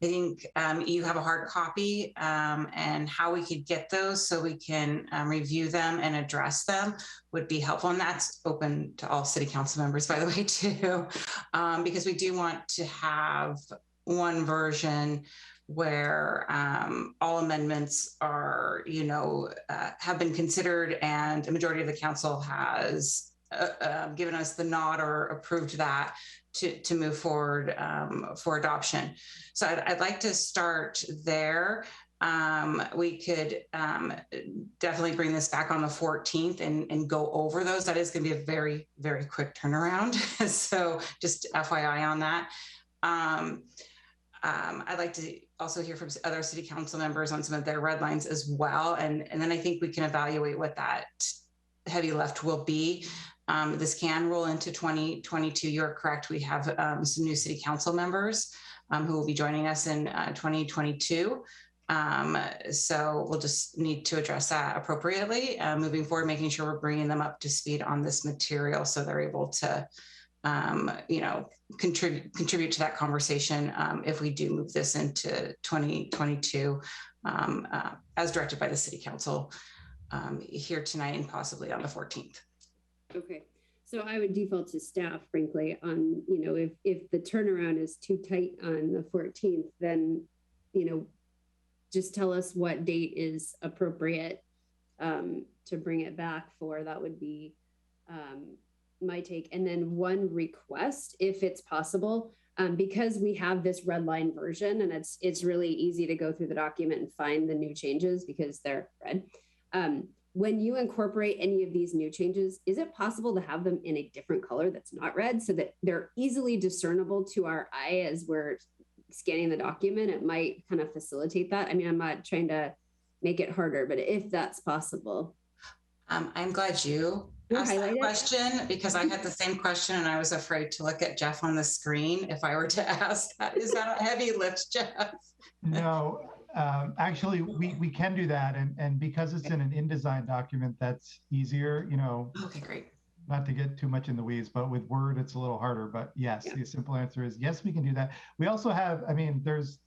think you have a hard copy, and how we could get those so we can review them and address them would be helpful. And that's open to all city council members, by the way, too, because we do want to have one version where all amendments are, have been considered and a majority of the council has given us the nod or approved that to move forward for adoption. So I'd like to start there. We could definitely bring this back on the 14th and go over those. That is going to be a very, very quick turnaround. So just FYI on that. I'd like to also hear from other city council members on some of their red lines as well. And then I think we can evaluate what that heavy lift will be. This can roll into 2022. You're correct. We have some new city council members who will be joining us in 2022. So we'll just need to address that appropriately moving forward, making sure we're bringing them up to speed on this material so they're able to contribute to that conversation if we do move this into 2022 as directed by the City Council here tonight and possibly on the 14th. Okay. So I would default to staff, frankly, on, if the turnaround is too tight on the 14th, then, just tell us what date is appropriate to bring it back for. That would be my take. And then one request, if it's possible, because we have this red line version and it's really easy to go through the document and find the new changes because they're red. When you incorporate any of these new changes, is it possible to have them in a different color that's not red so that they're easily discernible to our eye as we're scanning the document? It might kind of facilitate that. I mean, I'm not trying to make it harder, but if that's possible. I'm glad you asked that question because I had the same question and I was afraid to look at Jeff on the screen if I were to ask that. Is that a heavy lift, Jeff? No. Actually, we can do that. And because it's in an InDesign document, that's easier, Okay, great. Not to get too much in the weeds, but with Word, it's a little harder. But yes, the simple answer is yes, we can do that. We also have, there's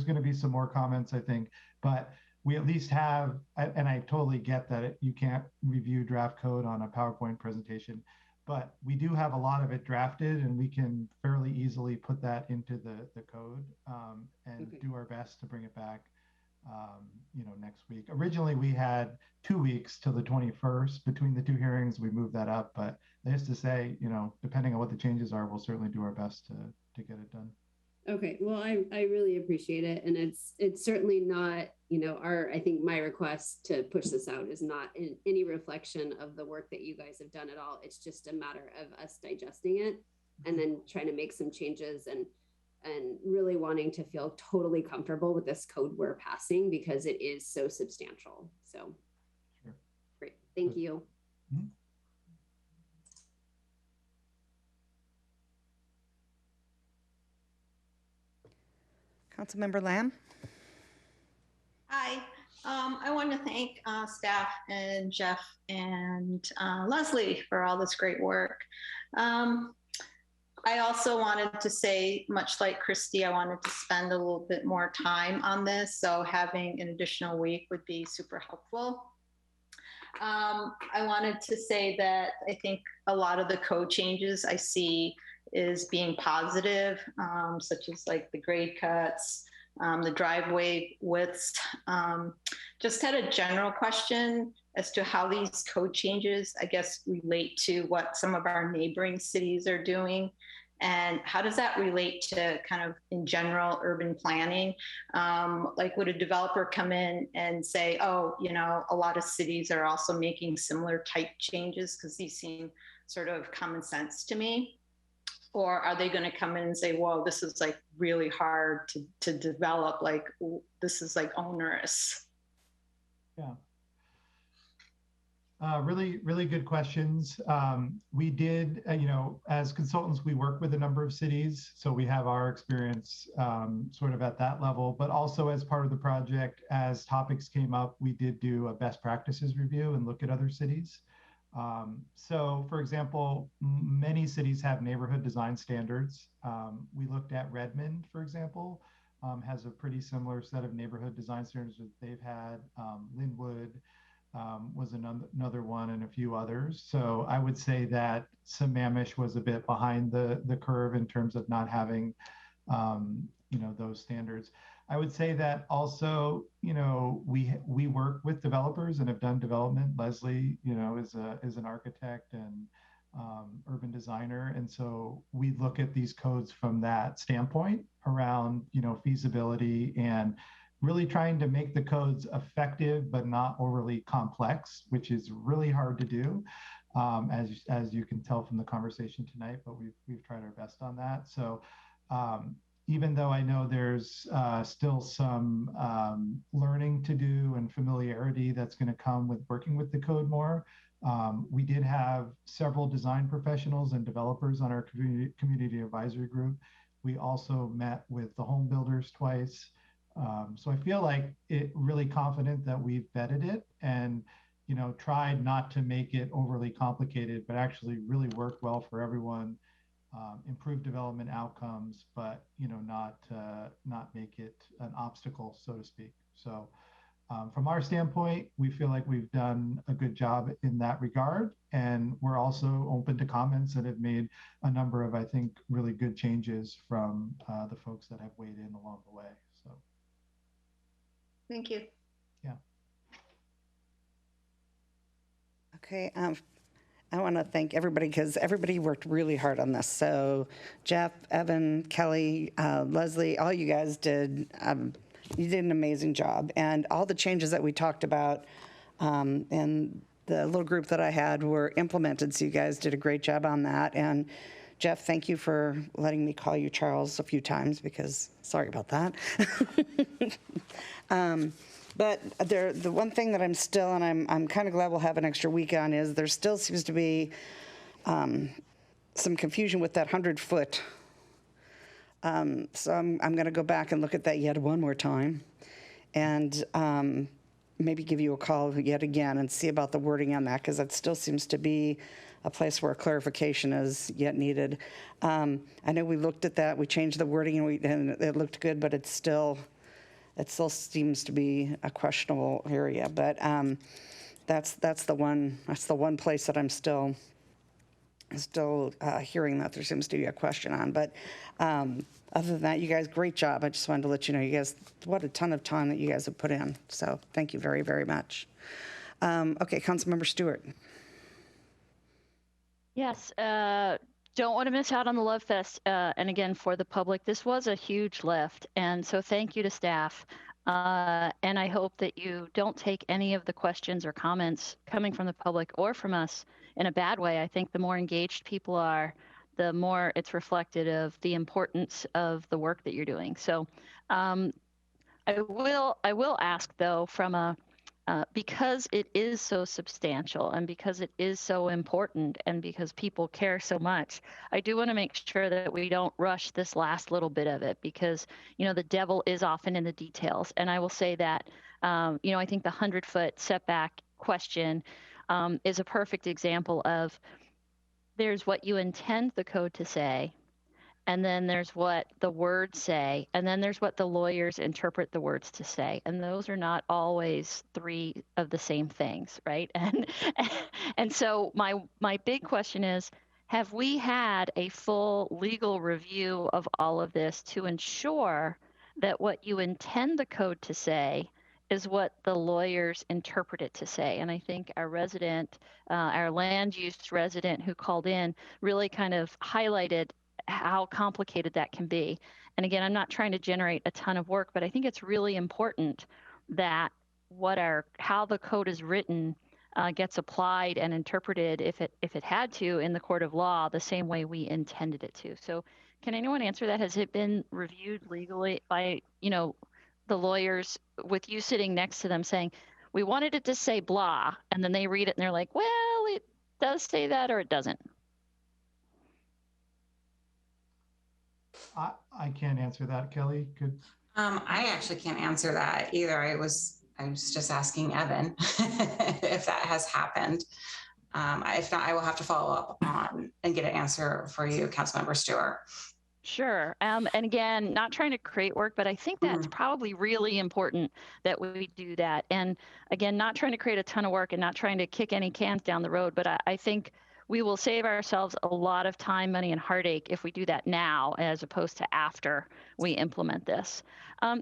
going to be some more comments, I think, but we at least have, and I totally get that you can't review draft code on a PowerPoint presentation, but we do have a lot of it drafted and we can fairly easily put that into the code and do our best to bring it back, next week. Originally, we had 2 weeks till the 21st between the two hearings. We moved that up, but that's to say, depending on what the changes are, we'll certainly do our best to get it done. Okay, well, I really appreciate it. And it's certainly not, I think my request to push this out is not in any reflection of the work that you guys have done at all. It's just a matter of us digesting it and then trying to make some changes and really wanting to feel totally comfortable with this code we're passing because it is so substantial. So, sure. Great, thank you. Mm-hmm. Councilmember Lamb. Hi. I want to thank staff and Jeff and Leslie for all this great work. I also wanted to say, much like Christy, I wanted to spend a little bit more time on this. So having an additional week would be super helpful. I wanted to say that I think a lot of the code changes I see is being positive, such as like the grade cuts, the driveway widths. Just had a general question as to how these code changes, I guess, relate to what some of our neighboring cities are doing. And how does that relate to kind of in general urban planning? Like would a developer come in and say, oh, a lot of cities are also making similar type changes because these seem sort of common sense to me? Or are they going to come in and say, whoa, this is like really hard to develop, like this is like onerous? Yeah. Really, really good questions. We did, as consultants, we work with a number of cities. So we have our experience sort of at that level, but also as part of the project, as topics came up, we did do a best practices review and look at other cities. So for example, many cities have neighborhood design standards. We looked at Redmond, for example, has a pretty similar set of neighborhood design standards that they've had. Linwood was another one and a few others. So I would say that Sammamish was a bit behind the curve in terms of not having, those standards. I would say that also, we work with developers and have done development. Leslie, is an architect and urban designer. And so we look at these codes from that standpoint around, feasibility and really trying to make the codes effective, but not overly complex, which is really hard to do, as you can tell from the conversation tonight, but we've tried our best on that. So even though I know there's still some learning to do and familiarity that's going to come with working with the code more, we did have several design professionals and developers on our community advisory group. We also met with the home builders twice. So I feel like really confident that we've vetted it and, tried not to make it overly complicated, but actually really work well for everyone. improve development outcomes, but not make it an obstacle, so to speak. So from our standpoint, we feel like we've done a good job in that regard, and we're also open to comments and have made a number of, I think, really good changes from the folks that have weighed in along the way. So Thank you. yeah. Okay, I want to thank everybody because everybody worked really hard on this. So Jeff, Evan, Kelly, Leslie, all you guys did, you did an amazing job. And all the changes that we talked about and the little group that I had were implemented. So you guys did a great job on that. And Jeff, thank you for letting me call you Charles a few times because sorry about that. But the one thing that I'm still, and I'm kind of glad we'll have an extra week on, is there still seems to be some confusion with that 100-foot. So I'm going to go back and look at that yet one more time and maybe give you a call yet again and see about the wording on that, because that still seems to be a place where clarification is yet needed. I know we looked at that, we changed the wording, and it looked good, but it still seems to be a questionable area. But that's the one place that I'm still hearing that there seems to be a question on. But other than that, you guys, great job. I just wanted to let you know, you guys, what a ton of time that you guys have put in. So thank you very, very much. Okay, Councilmember Stewart. Yes, don't want to miss out on the Love Fest. And again, for the public, this was a huge lift. And so thank you to staff. And I hope that you don't take any of the questions or comments coming from the public or from us in a bad way. I think the more engaged people are, the more it's reflected of the importance of the work that you're doing. So I will ask though, from a because it is so substantial and because it is so important and because people care so much, I do want to make sure that we don't rush this last little bit of it, because, the devil is often in the details. And I will say that, I think the 100-foot setback question is a perfect example of there's what you intend the code to say, and then there's what the words say, and then there's what the lawyers interpret the words to say. And those are not always three of the same things, right? And so my big question is, have we had a full legal review of all of this to ensure that what you intend the code to say is what the lawyers interpret it to say? And I think our resident, our land use resident who called in really kind of highlighted how complicated that can be. And again, I'm not trying to generate a ton of work, but I think it's really important that how the code is written gets applied and interpreted, if it had to, in the court of law, the same way we intended it to. So can anyone answer that? Has it been reviewed legally by, the lawyers, with you sitting next to them saying, we wanted it to say blah, and then they read it and they're like, well, it does say that or it doesn't? I can't answer that. Kelly could. I actually can't answer that either. I was just asking Evan if that has happened. If not, I will have to follow up on and get an answer for you, Councilmember Stewart. Sure. And again, not trying to create work, but I think that's probably really important that we do that. And again, not trying to create a ton of work and not trying to kick any cans down the road, but I think we will save ourselves a lot of time, money, and heartache if we do that now as opposed to after we implement this.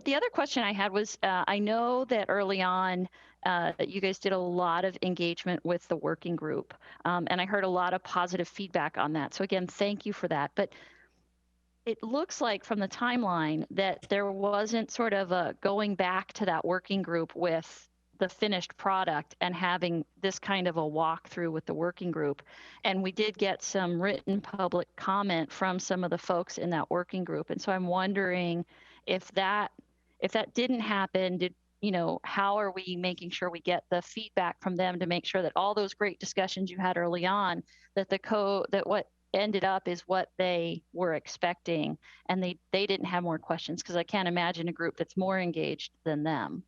The other question I had was, I know that early on, you guys did a lot of engagement with the working group, and I heard a lot of positive feedback on that. So again, thank you for that. But it looks like from the timeline that there wasn't sort of a going back to that working group with the finished product and having this kind of a walkthrough with the working group. And we did get some written public comment from some of the folks in that working group. And so I'm wondering if that didn't happen, how are we making sure we get the feedback from them to make sure that all those great discussions you had early on, that that what ended up is what they were expecting, and they didn't have more questions, because I can't imagine a group that's more engaged than them.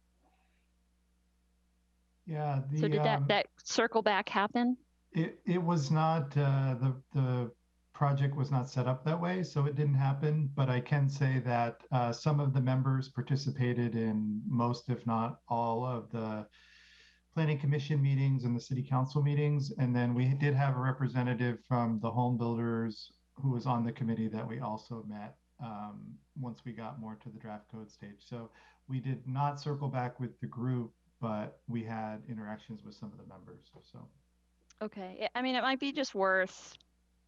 Yeah. So did that circle back happen? It was not the project was not set up that way, so it didn't happen. But I can say that some of the members participated in most, if not all, of the planning commission meetings and the city council meetings. And then we did have a representative from the home builders who was on the committee that we also met once we got more to the draft code stage. So we did not circle back with the group, but we had interactions with some of the members. So. Okay. I mean, it might be just worth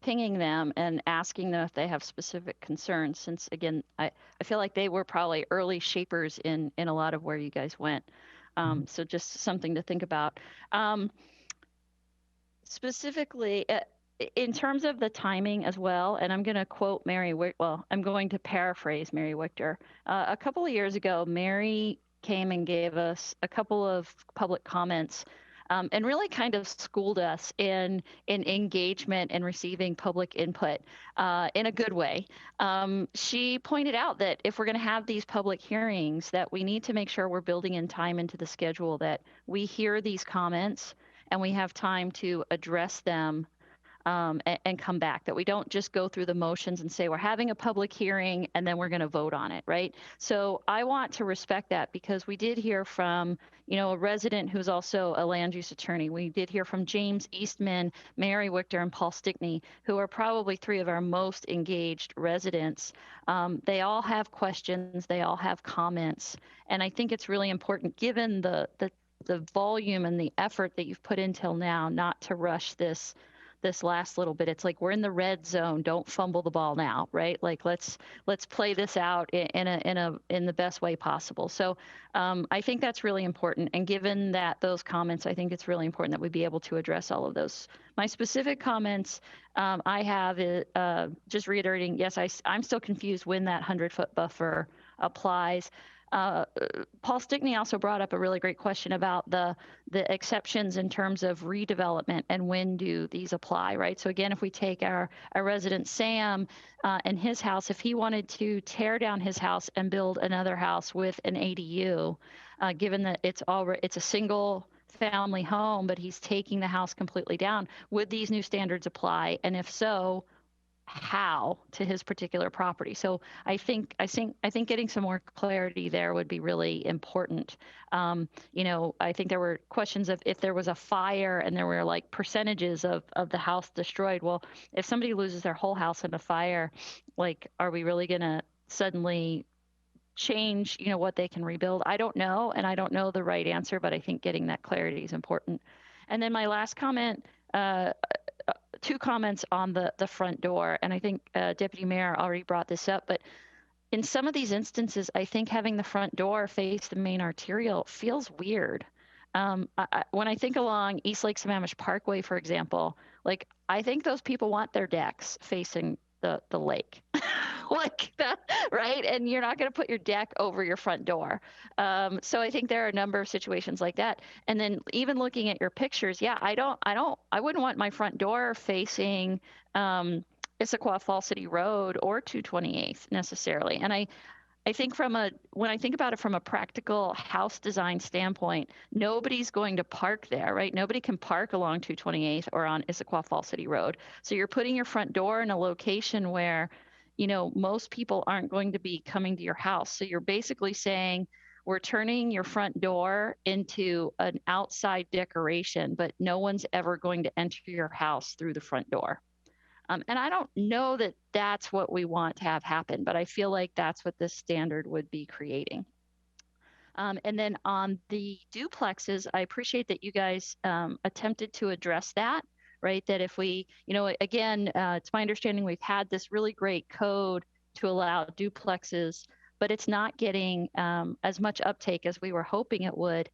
pinging them and asking them if they have specific concerns, since again, I feel like they were probably early shapers in a lot of where you guys went. So just something to think about. Specifically, in terms of the timing as well, and I'm going to quote I'm going to paraphrase Mary Wichter. A couple of years ago, Mary came and gave us a couple of public comments and really kind of schooled us in engagement and receiving public input in a good way. She pointed out that if we're going to have these public hearings, that we need to make sure we're building in time into the schedule, that we hear these comments and we have time to address them and come back, that we don't just go through the motions and say we're having a public hearing and then we're going to vote on it, right? So I want to respect that, because we did hear from, a resident who's also a land use attorney. We did hear from James Eastman, Mary Wichter, and Paul Stickney, who are probably three of our most engaged residents. They all have questions, they all have comments, and I think it's really important, given the volume and the effort that you've put in till now, not to rush this last little bit. It's like we're in the red zone. Don't fumble the ball now, right? Like let's play this out in the best way possible. So I think that's really important. And given that those comments, I think it's really important that we be able to address all of those. My specific comments I have just reiterating. Yes, I'm still confused when that 100-foot buffer applies. Paul Stickney also brought up a really great question about the exceptions in terms of redevelopment and when do these apply, right? So again, if we take our resident Sam and his house, if he wanted to tear down his house and build another house with an ADU, given that it's a single family home, but he's taking the house completely down, would these new standards apply? And if so, how to his particular property? So I think getting some more clarity there would be really important. I think there were questions of if there was a fire and there were like percentages of the house destroyed. Well, if somebody loses their whole house in a fire, like, are we really going to suddenly change, what they can rebuild? I don't know, and I don't know the right answer, but I think getting that clarity is important. And then my last comment, two comments on the front door, and I think Deputy Mayor already brought this up, but in some of these instances, I think having the front door face the main arterial feels weird. When I think along East Lake Sammamish Parkway, for example, like, I think those people want their decks facing the lake. Like that, right? And you're not going to put your deck over your front door. So I think there are a number of situations like that. And then even looking at your pictures, yeah, I wouldn't want my front door facing Issaquah Fall City Road or 228th necessarily. And I think when I think about it from a practical house design standpoint, nobody's going to park there, right? Nobody can park along 228th or on Issaquah Fall City Road. So you're putting your front door in a location where, most people aren't going to be coming to your house. So you're basically saying, we're turning your front door into an outside decoration, but no one's ever going to enter your house through the front door. And I don't know that that's what we want to have happen, but I feel like that's what this standard would be creating. And then on the duplexes, I appreciate that you guys attempted to address that, right? That if we, again, it's my understanding we've had this really great code to allow duplexes, but it's not getting as much uptake as we were hoping it would.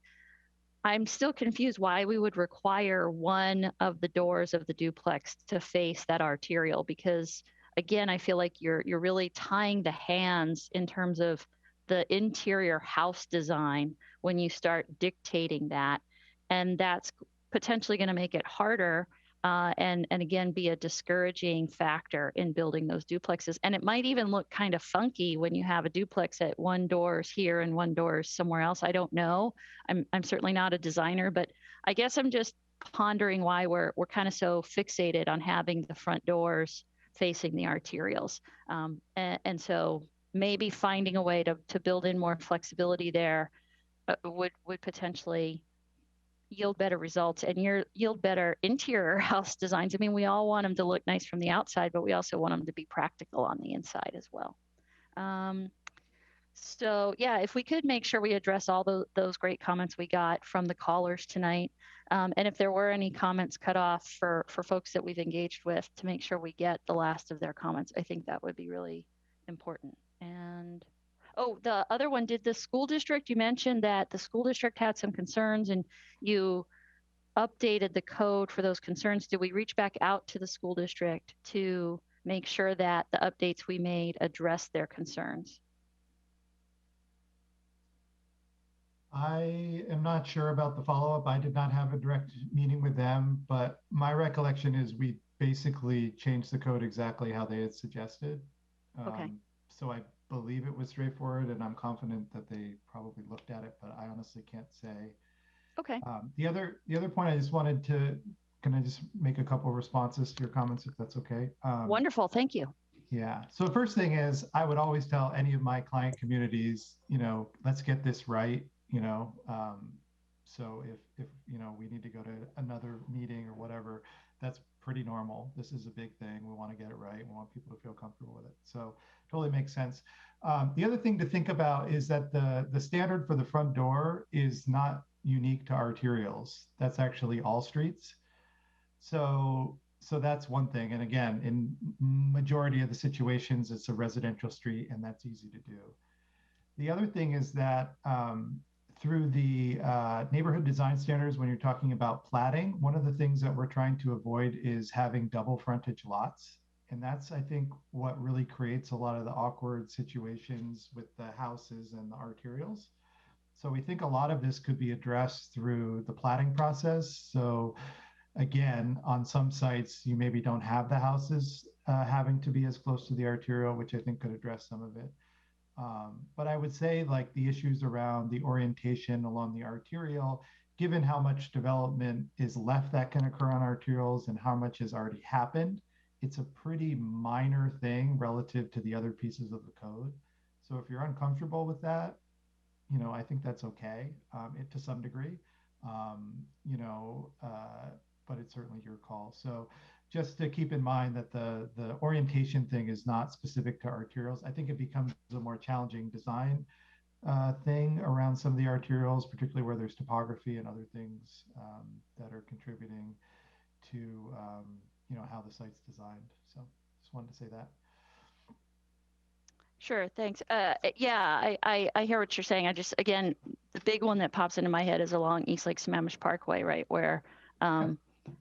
I'm still confused why we would require one of the doors of the duplex to face that arterial, because again, I feel like you're really tying the hands in terms of the interior house design when you start dictating that. And that's potentially going to make it harder and again, be a discouraging factor in building those duplexes. And it might even look kind of funky when you have a duplex at one door's here and one door's somewhere else. I don't know. I'm certainly not a designer, but I guess I'm just pondering why we're kind of so fixated on having the front doors facing the arterials. And so maybe finding a way to build in more flexibility there would potentially yield better results and yield better interior house designs. I mean, we all want them to look nice from the outside, but we also want them to be practical on the inside as well. So yeah, if we could make sure we address all those great comments we got from the callers tonight. And if there were any comments cut off for folks that we've engaged with, to make sure we get the last of their comments, I think that would be really important. And oh, the other one, did the school district, you mentioned that the school district had some concerns and you updated the code for those concerns. Did we reach back out to the school district to make sure that the updates we made address their concerns? I am not sure about the follow-up. I did not have a direct meeting with them, but my recollection is we basically changed the code exactly how they had suggested. Okay. So I believe it was straightforward, and I'm confident that they probably looked at it, but I honestly can't say. Okay. The other point I just wanted to, can I just make a couple of responses to your comments, if that's okay? Wonderful, thank you. Yeah. So the first thing is, I would always tell any of my client communities, let's get this right. So if we need to go to another meeting or whatever, that's pretty normal. This is a big thing. We want to get it right. We want people to feel comfortable with it. So totally makes sense. The other thing to think about is that the standard for the front door is not unique to arterials. That's actually all streets. So that's one thing. And again, in majority of the situations, it's a residential street, and that's easy to do. The other thing is that through the neighborhood design standards, when you're talking about platting, one of the things that we're trying to avoid is having double frontage lots. And that's, I think, what really creates a lot of the awkward situations with the houses and the arterials. So we think a lot of this could be addressed through the platting process. So again, on some sites, you maybe don't have the houses having to be as close to the arterial, which I think could address some of it. But I would say, like, the issues around the orientation along the arterial, given how much development is left that can occur on arterials and how much has already happened, it's a pretty minor thing relative to the other pieces of the code. So if you're uncomfortable with that, I think that's okay, to some degree, but it's certainly your call. So just to keep in mind that the orientation thing is not specific to arterials. I think it becomes a more challenging design thing around some of the arterials, particularly where there's topography and other things that are contributing to how the site's designed. So just wanted to say that. Sure, thanks. Yeah, I hear what you're saying. I just, again, the big one that pops into my head is along East Lake Sammamish Parkway, right? Where,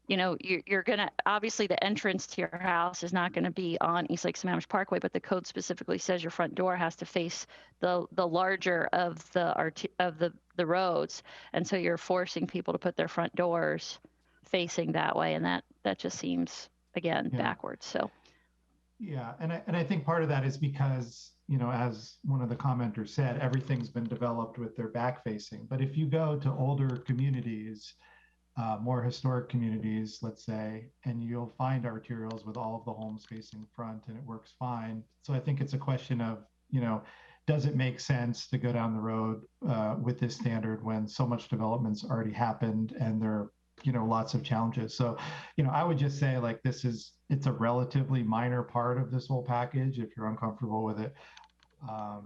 you're going to, obviously the entrance to your house is not going to be on East Lake Sammamish Parkway, but the code specifically says your front door has to face the larger of the roads. And so you're forcing people to put their front doors facing that way. And that just seems, again, backwards, so. Yeah, and I think part of that is because, as one of the commenters said, everything's been developed with their back facing. But if you go to older communities, more historic communities, let's say, and you'll find arterials with all of the homes facing front, and it works fine. So I think it's a question of, does it make sense to go down the road with this standard when so much development's already happened and there are, lots of challenges. So, I would just say, like, it's a relatively minor part of this whole package. If you're uncomfortable with it, I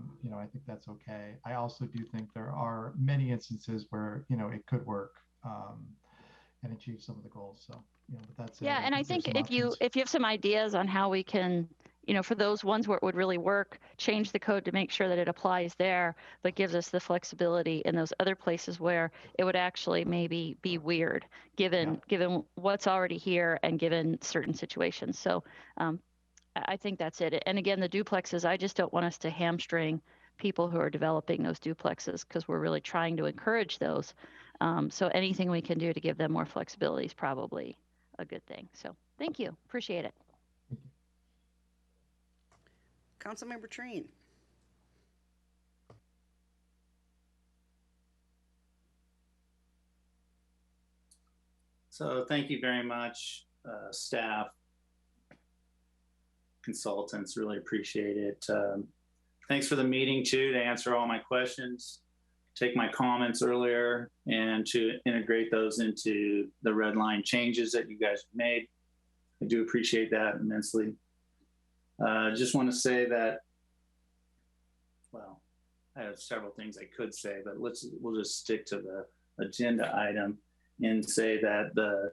think that's okay. I also do think there are many instances where, it could work and achieve some of the goals. So, but that's yeah. And I think if you have some ideas on how we can, for those ones where it would really work, change the code to make sure that it applies there, but gives us the flexibility in those other places where it would actually maybe be weird, given what's already here and given certain situations. So I think that's it. And again, the duplexes, I just don't want us to hamstring people who are developing those duplexes, because we're really trying to encourage those. So anything we can do to give them more flexibility is probably a good thing. So thank you. Appreciate it. Councilmember Treen. So thank you very much, staff. consultants. Really appreciate it. Thanks for the meeting too, to answer all my questions, take my comments earlier, and to integrate those into the red line changes that you guys have made. I do appreciate that immensely. Just want to say that, well, I have several things I could say, but we'll just stick to the agenda item and say that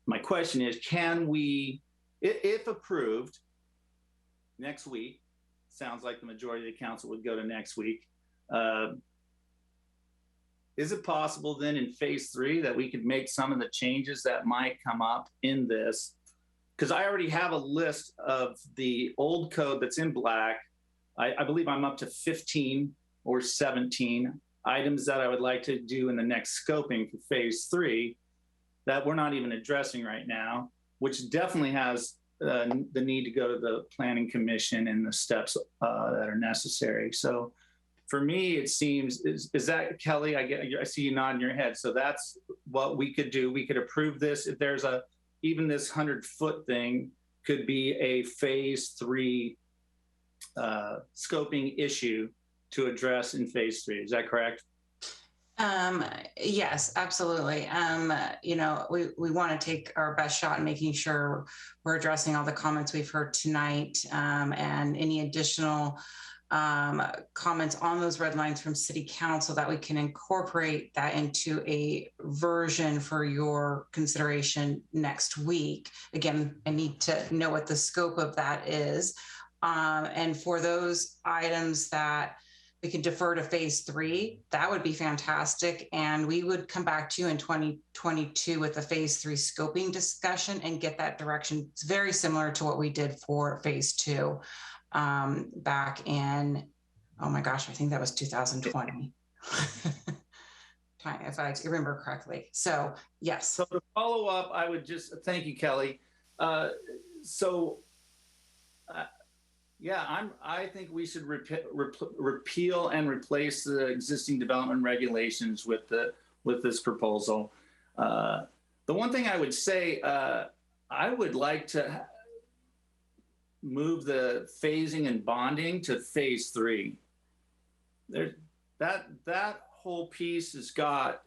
my question is, can we, if approved next week, sounds like the majority of the council would go to next week. Is it possible then in phase 3 that we could make some of the changes that might come up in this? Because I already have a list of the old code that's in black. I believe I'm up to 15 or 17 items that I would like to do in the next scoping for phase 3 that we're not even addressing right now, which definitely has the need to go to the Planning Commission and the steps that are necessary. So for me, it seems, is that, Kelly, I see you nodding your head. So that's what we could do. We could approve this. If there's even this 100-foot thing could be a phase 3 scoping issue to address in phase 3. Is that correct? Yes, absolutely. You know, we want to take our best shot in making sure we're addressing all the comments we've heard tonight, and any additional comments on those red lines from City Council, that we can incorporate that into a version for your consideration next week. Again, I need to know what the scope of that is. And for those items that we can defer to phase 3, that would be fantastic. And we would come back to you in 2022 with a phase 3 scoping discussion and get that direction. It's very similar to what we did for phase 2 back in, oh my gosh, I think that was 2020. If I remember correctly. So yes. So to follow up, I would just, thank you, Kelly. Yeah, I think we should repeal and replace the existing development regulations with this proposal. The one thing I would say, I would like to move the phasing and bonding to phase 3. That whole piece has got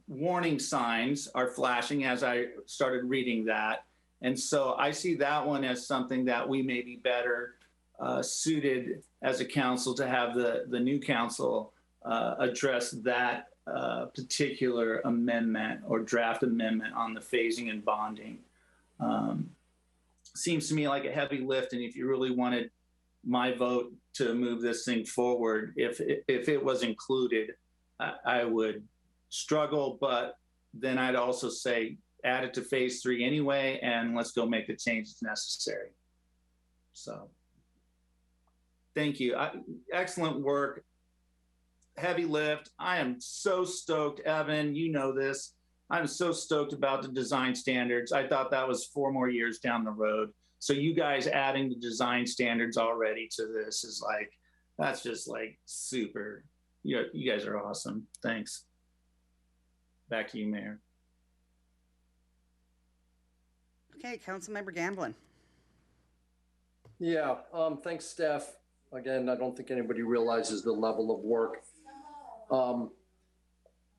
warning signs are flashing as I started reading that. And so I see that one as something that we may be better suited as a council to have the new council address that particular amendment or draft amendment on the phasing and bonding. Seems to me like a heavy lift, and if you really wanted my vote to move this thing forward, if it was included, I would struggle, but then I'd also say add it to phase 3 anyway, and let's go make the changes necessary. So thank you. Excellent work. Heavy lift. I am so stoked, Evan, you know this. I'm so stoked about the design standards. I thought that was 4 more years down the road. So you guys adding the design standards already to this is like, that's just like super. You guys are awesome. Thanks. Back to you, Mayor. Okay, Councilmember Gamblin. Yeah, thanks, staff. Again, I don't think anybody realizes the level of work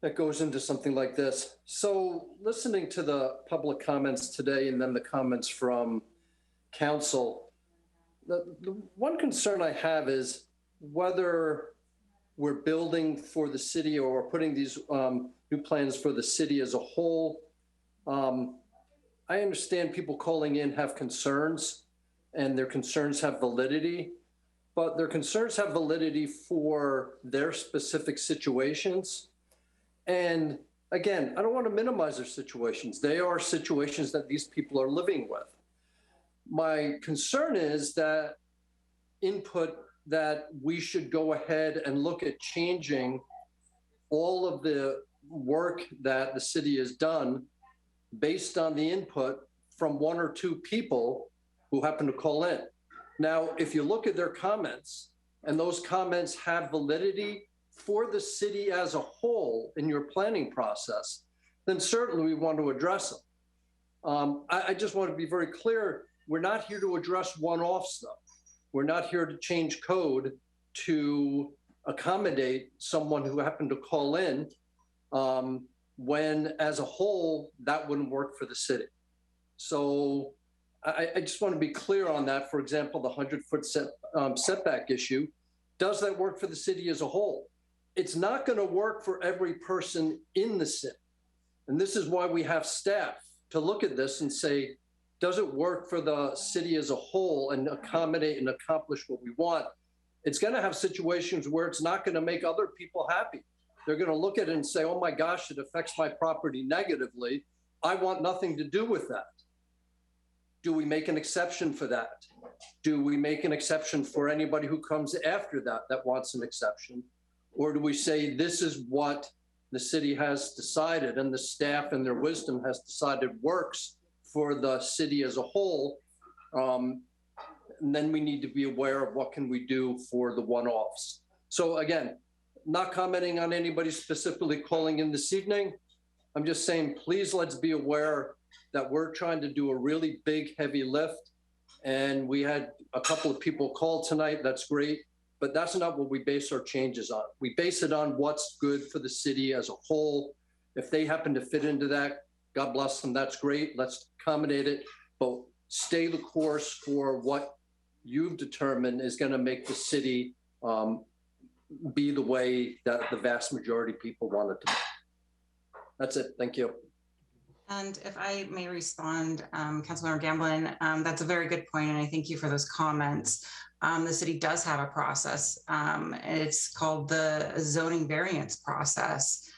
that goes into something like this. So listening to the public comments today and then the comments from council, the one concern I have is whether we're building for the city or we're putting these new plans for the city as a whole. I understand people calling in have concerns, and their concerns have validity, but their concerns have validity for their specific situations. And again, I don't want to minimize their situations. They are situations that these people are living with. My concern is that input that we should go ahead and look at changing all of the work that the city has done based on the input from 1 or 2 people who happen to call in. Now, if you look at their comments and those comments have validity for the city as a whole in your planning process, then certainly we want to address them. I just want to be very clear. We're not here to address one-offs, though. We're not here to change code to accommodate someone who happened to call in when, as a whole, that wouldn't work for the city. So I just want to be clear on that. For example, the 100-foot setback issue, does that work for the city as a whole? It's not going to work for every person in the city. And this is why we have staff to look at this and say, does it work for the city as a whole and accommodate and accomplish what we want? It's going to have situations where it's not going to make other people happy. They're going to look at it and say, oh my gosh, it affects my property negatively. I want nothing to do with that. Do we make an exception for that? Do we make an exception for anybody who comes after that wants an exception? Or do we say this is what the city has decided and the staff and their wisdom has decided works for the city as a whole? And then we need to be aware of what can we do for the one-offs. So again, not commenting on anybody specifically calling in this evening. I'm just saying, please let's be aware that we're trying to do a really big, heavy lift. And we had a couple of people call tonight. That's great. But that's not what we base our changes on. We base it on what's good for the city as a whole. If they happen to fit into that, God bless them, that's great. Let's accommodate it. But stay the course for what you've determined is going to make the city be the way that the vast majority of people want it to be. That's it. Thank you. And if I may respond, Councilmember Gamblin, that's a very good point, and I thank you for those comments. The city does have a process. It's called the zoning variance process,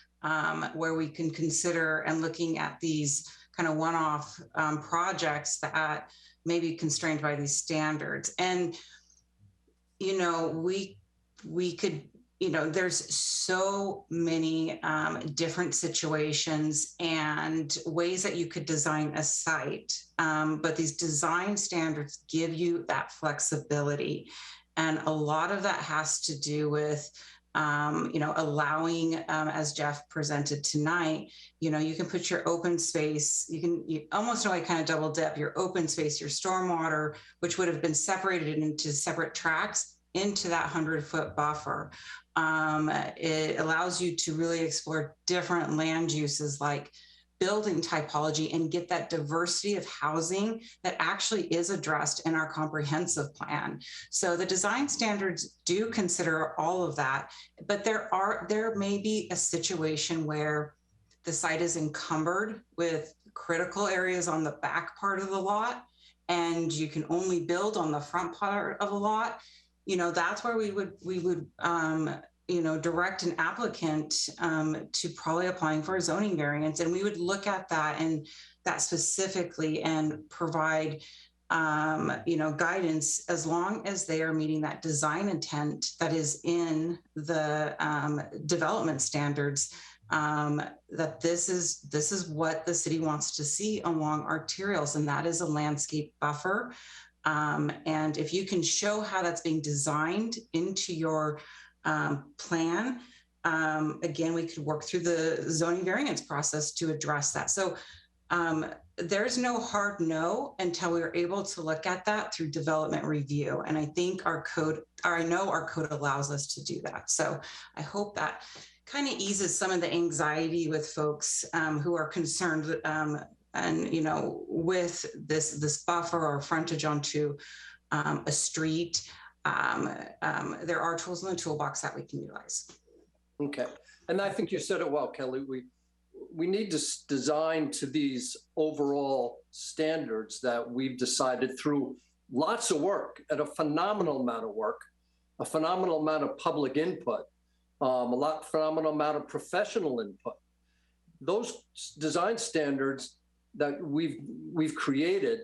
where we can consider and looking at these kind of one-off projects that may be constrained by these standards. And, you know, we could, you know, there's so many different situations and ways that you could design a site, but these design standards give you that flexibility. And a lot of that has to do with, you know, allowing, as Jeff presented tonight, you know, you can put your open space, you almost know, like kind of double dip your open space, your stormwater, which would have been separated into separate tracks, into that 100-foot buffer. It allows you to really explore different land uses like building typology and get that diversity of housing that actually is addressed in our comprehensive plan. So the design standards do consider all of that, but there may be a situation where the site is encumbered with critical areas on the back part of the lot, and you can only build on the front part of a lot. You know, that's where we would you know, direct an applicant to probably applying for a zoning variance. And we would look at that and that specifically and provide, you know, guidance as long as they are meeting that design intent that is in the development standards, that this is what the city wants to see along arterials, and that is a landscape buffer. And if you can show how that's being designed into your plan, again, we could work through the zoning variance process to address that. So there's no hard no until we are able to look at that through development review. And I think our code, or I know our code allows us to do that. So I hope that kind of eases some of the anxiety with folks who are concerned and, you know, with this buffer or frontage onto a street. There are tools in the toolbox that we can utilize. Okay. And I think you said it well, Kelly. We need to design to these overall standards that we've decided through lots of work, at a phenomenal amount of work, a phenomenal amount of public input, phenomenal amount of professional input. Those design standards that we've created,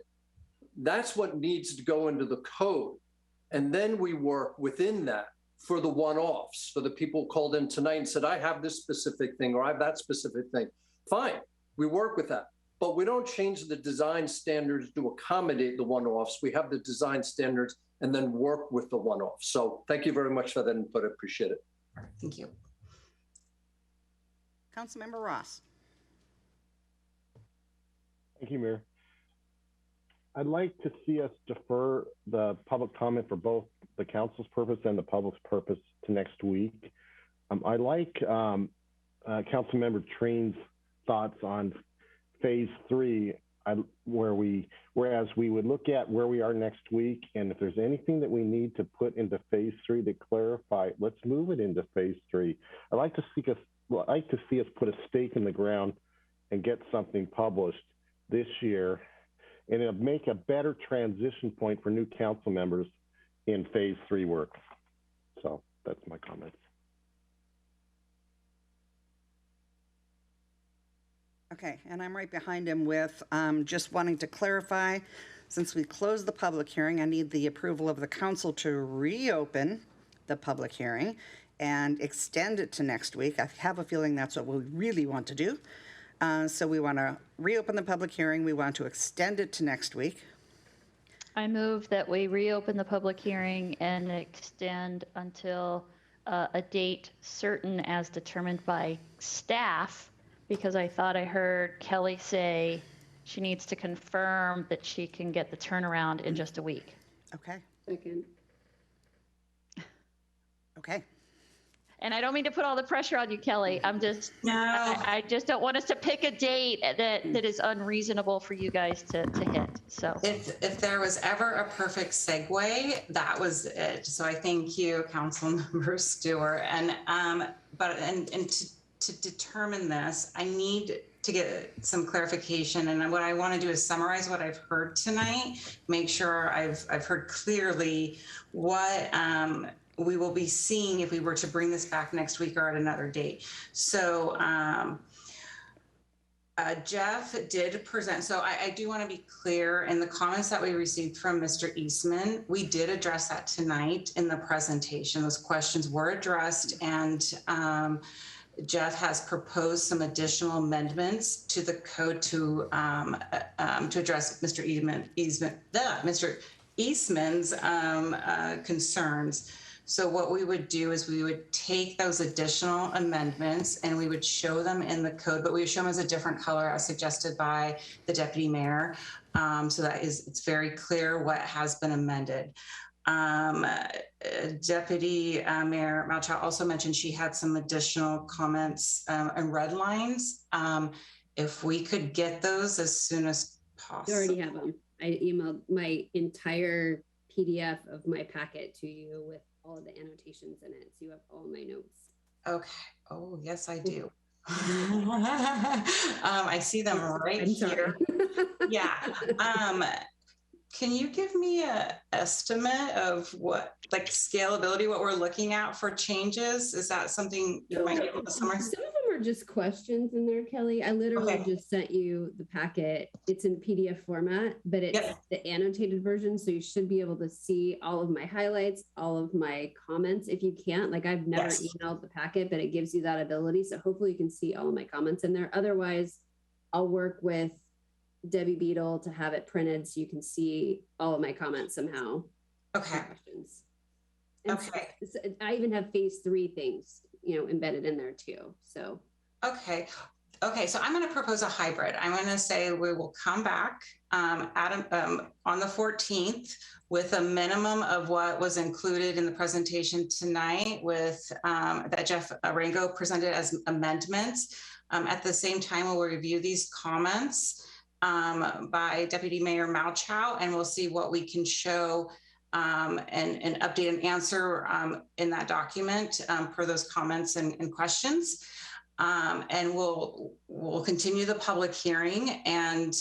that's what needs to go into the code. And then we work within that for the one-offs, for the people who called in tonight and said, I have this specific thing, or I have that specific thing. Fine, we work with that. But we don't change the design standards to accommodate the one-offs. We have the design standards and then work with the one-offs. So thank you very much for that input. I appreciate it. Thank you. Councilmember Ross. Thank you, Mayor. I'd like to see us defer the public comment for both the council's purpose and the public's purpose to next week. I like Councilmember Train's thoughts on phase 3, whereas we would look at where we are next week, and if there's anything that we need to put into phase 3 to clarify, let's move it into phase 3. I'd like to see us put a stake in the ground and get something published this year, and it'll make a better transition point for new council members in phase 3 work. So that's my comments. Okay, and I'm right behind him with just wanting to clarify, since we closed the public hearing, I need the approval of the council to reopen the public hearing and extend it to next week. I have a feeling that's what we really want to do. So we want to reopen the public hearing. We want to extend it to next week. I move that we reopen the public hearing and extend until a date certain as determined by staff, because I thought I heard Kelly say she needs to confirm that she can get the turnaround in just a week. Okay. Second. Okay. And I don't mean to put all the pressure on you, Kelly. I'm just, I just don't want us to pick a date that is unreasonable for you guys to hit. So if there was ever a perfect segue, that was it. So I thank you, Councilmember Stewart. And to determine this, I need to get some clarification. And what I want to do is summarize what I've heard tonight, make sure I've heard clearly what we will be seeing if we were to bring this back next week or at another date. So Jeff did present. So I do want to be clear in the comments that we received from Mr. Eastman, we did address that tonight in the presentation. Those questions were addressed, and Jeff has proposed some additional amendments to the code to address Mr. Eastman's concerns. So what we would do is we would take those additional amendments and we would show them in the code, but we would show them as a different color as suggested by the deputy mayor. So that it's very clear what has been amended. Deputy Mayor Malchow also mentioned she had some additional comments and red lines. If we could get those as soon as possible. I already have them. I emailed my entire PDF of my packet to you with all of the annotations in it. So you have all my notes. Okay. Oh, yes, I do. I see them right here. Yeah. Can you give me an estimate of what, like scalability, what we're looking at for changes? Is that something you might be able to summarize? Some of them are just questions in there, Kelly. I literally just sent you the packet. It's in PDF format, but it's the annotated version. So you should be able to see all of my highlights, all of my comments. If you can't, like I've never emailed the packet, but it gives you that ability. So hopefully you can see all of my comments in there. Otherwise, I'll work with Debbie Beadle to have it printed so you can see all of my comments somehow. Okay. Questions. And so I even have phase 3 things, embedded in there too. So. Okay. So I'm going to propose a hybrid. I'm going to say we will come back on the 14th with a minimum of what was included in the presentation tonight with that Jeff Rango presented as amendments. At the same time, we'll review these comments by Deputy Mayor Malchow, and we'll see what we can show and update and answer in that document per those comments and questions. And we'll continue the public hearing and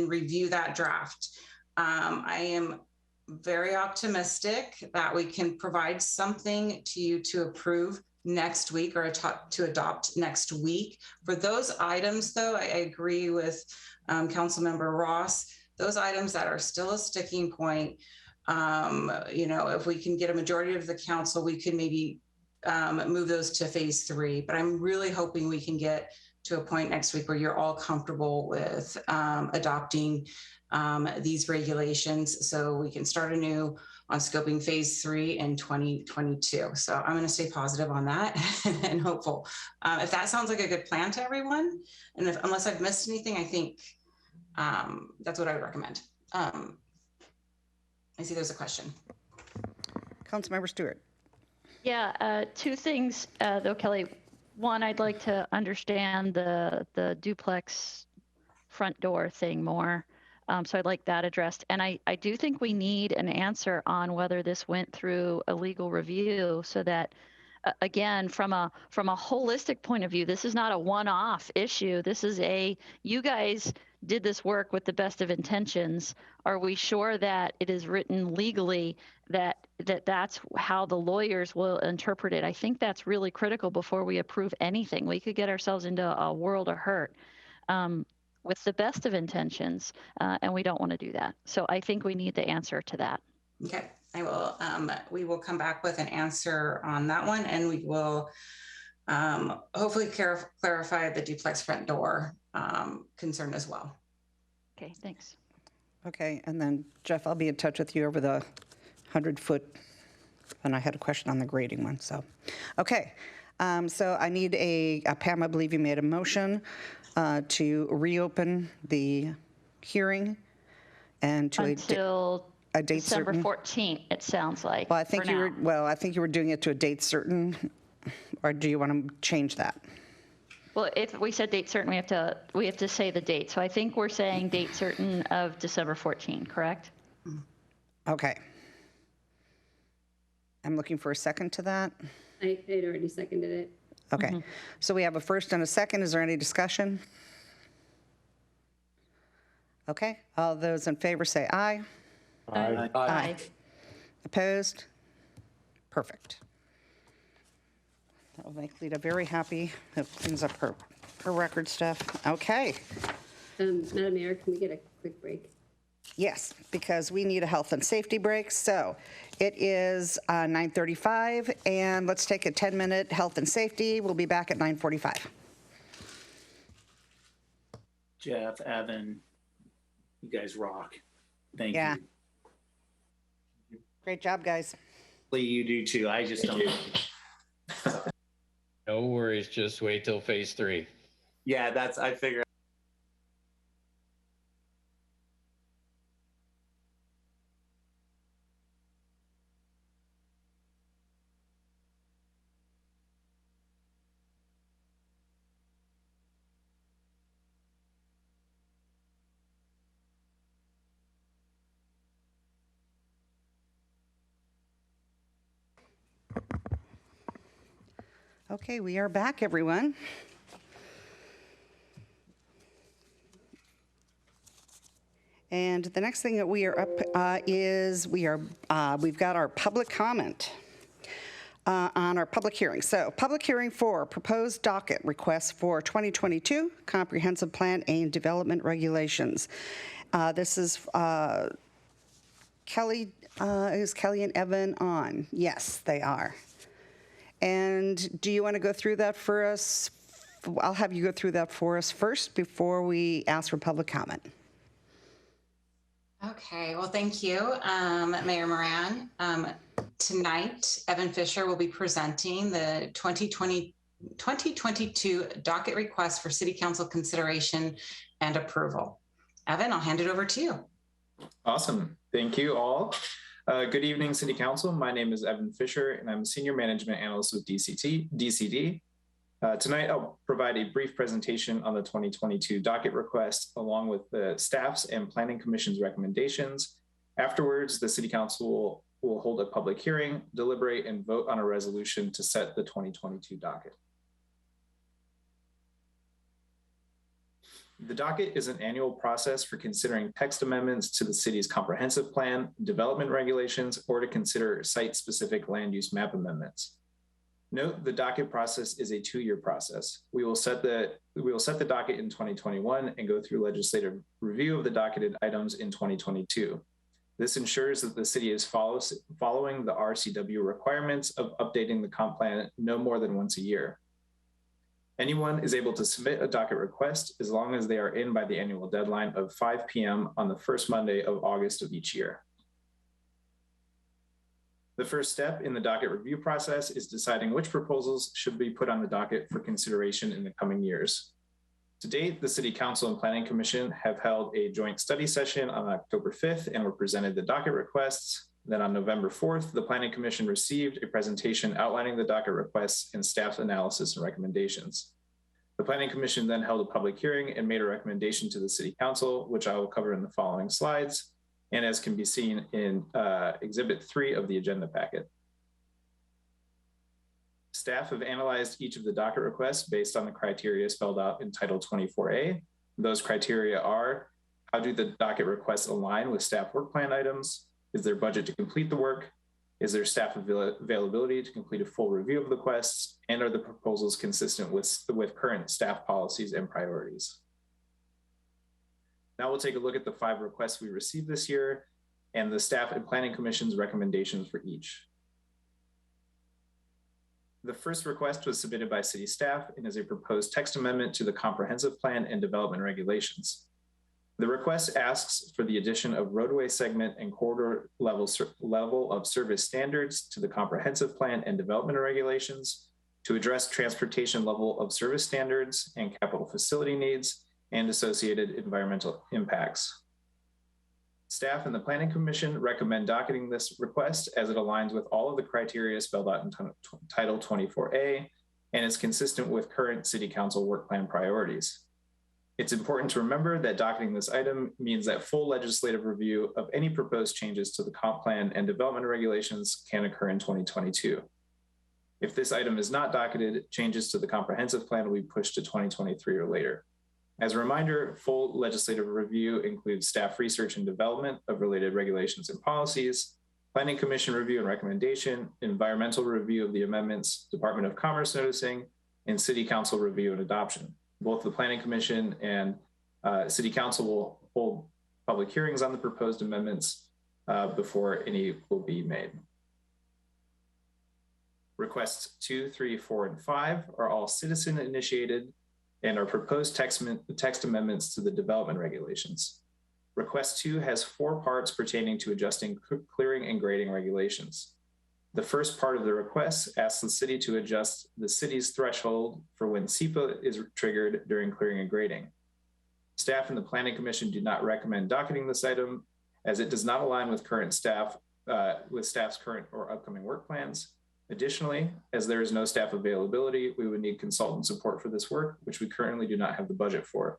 review that draft. I am very optimistic that we can provide something to you to approve next week or to adopt next week. For those items, though, I agree with Councilmember Ross. Those items that are still a sticking point, if we can get a majority of the council, we could maybe move those to phase 3. But I'm really hoping we can get to a point next week where you're all comfortable with adopting these regulations so we can start anew on scoping phase 3 in 2022. So I'm going to stay positive on that and hopeful. If that sounds like a good plan to everyone, and unless I've missed anything, I think That's what I would recommend. I see there's a question. Councilmember Stewart. Yeah, two things though, Kelly. One, I'd like to understand the duplex front door thing more. So I'd like that addressed. And I do think we need an answer on whether this went through a legal review so that, again, from a holistic point of view, this is not a one-off issue. This is you guys did this work with the best of intentions. Are we sure that it is written legally that's how the lawyers will interpret it? I think that's really critical before we approve anything. We could get ourselves into a world of hurt. With the best of intentions, and we don't want to do that. So I think we need the answer to that. Okay, I will. We will come back with an answer on that one, and we will hopefully clarify the duplex front door concern as well. Okay, thanks. Okay, and then Jeff, I'll be in touch with you over the 100-foot, and I had a question on the grading one, so. Okay, so I need Pam, I believe you made a motion to reopen the hearing and to until a date December certain. 14th, it sounds like. Well, I think I think you were doing it to a date certain, or do you want to change that? Well, if we said date certain, we have to say the date. So I think we're saying date certain of December 14, correct? Okay. I'm looking for a second to that. I'd already seconded it. Okay, so we have a first and a second. Is there any discussion? Okay, all those in favor say aye. Aye. Aye. Opposed? Perfect. That will make Lita very happy. It cleans up her record stuff. Okay. Madam Mayor, can we get a quick break? Yes, because we need a health and safety break. So it is 9:35, and let's take a 10-minute health and safety. We'll be back at 9:45. Jeff, Evan, you guys rock. Thank Yeah. you. Great job, guys. You do too. I just don't. No worries. Just wait till phase 3. Yeah, I figured. Okay, we are back, everyone. And the next thing that we are up is we've got our public comment on our public hearing. So, public hearing for proposed docket requests for 2022 Comprehensive Plan and Development Regulations. This is Kelly. Is Kelly and Evan on? Yes, they are. And do you want to go through that for us? I'll have you go through that for us first before we ask for public comment. Okay, well, thank you, Mayor Moran. Tonight, Evan Fisher will be presenting the 2022 docket request for City Council consideration and approval. Evan, I'll hand it over to you. Awesome. Thank you all. Good evening, City Council. My name is Evan Fisher, and I'm a Senior Management Analyst with DCD. Tonight, I'll provide a brief presentation on the 2022 docket request, along with the staff's and Planning Commission's recommendations. Afterwards, the City Council will hold a public hearing, deliberate, and vote on a resolution to set the 2022 docket. The docket is an annual process for considering text amendments to the city's comprehensive plan, development regulations, or to consider site-specific land use map amendments. Note the docket process is a 2-year process. We will set the docket in 2021 and go through legislative review of the docketed items in 2022. This ensures that the city is following the RCW requirements of updating the comp plan no more than once a year. Anyone is able to submit a docket request as long as they are in by the annual deadline of 5 p.m. on the first Monday of August of each year. The first step in the docket review process is deciding which proposals should be put on the docket for consideration in the coming years. To date, the City Council and Planning Commission have held a joint study session on October 5th and were presented the docket requests. Then on November 4th, the Planning Commission received a presentation outlining the docket requests and staff's analysis and recommendations. The Planning Commission then held a public hearing and made a recommendation to the City Council, which I will cover in the following slides, and as can be seen in Exhibit 3 of the agenda packet. Staff have analyzed each of the docket requests based on the criteria spelled out in Title 24A. Those criteria are: how do the docket requests align with staff work plan items? Is there budget to complete the work? Is there staff availability to complete a full review of the requests? And are the proposals consistent with current staff policies and priorities? Now we'll take a look at the 5 requests we received this year and the Staff and Planning Commission's recommendations for each. The first request was submitted by city staff and is a proposed text amendment to the comprehensive plan and development regulations. The request asks for the addition of roadway segment and corridor level of service standards to the comprehensive plan and development regulations to address transportation level of service standards and capital facility needs and associated environmental impacts. Staff and the Planning Commission recommend docketing this request as it aligns with all of the criteria spelled out in Title 24A and is consistent with current City Council work plan priorities. It's important to remember that docketing this item means that full legislative review of any proposed changes to the comp plan and development regulations can occur in 2022. If this item is not docketed, changes to the comprehensive plan will be pushed to 2023 or later. As a reminder, full legislative review includes staff research and development of related regulations and policies, Planning Commission review and recommendation, environmental review of the amendments, Department of Commerce noticing, and City Council review and adoption. Both the Planning Commission and City Council will hold public hearings on the proposed amendments before any will be made. Requests 2, 3, 4, and 5 are all citizen initiated and are proposed text amendments to the development regulations. Request 2 has 4 parts pertaining to adjusting clearing and grading regulations. The first part of the request asks the city to adjust the city's threshold for when SEPA is triggered during clearing and grading. Staff and the Planning Commission do not recommend docketing this item as it does not align with staff's current or upcoming work plans. Additionally, as there is no staff availability, we would need consultant support for this work, which we currently do not have the budget for.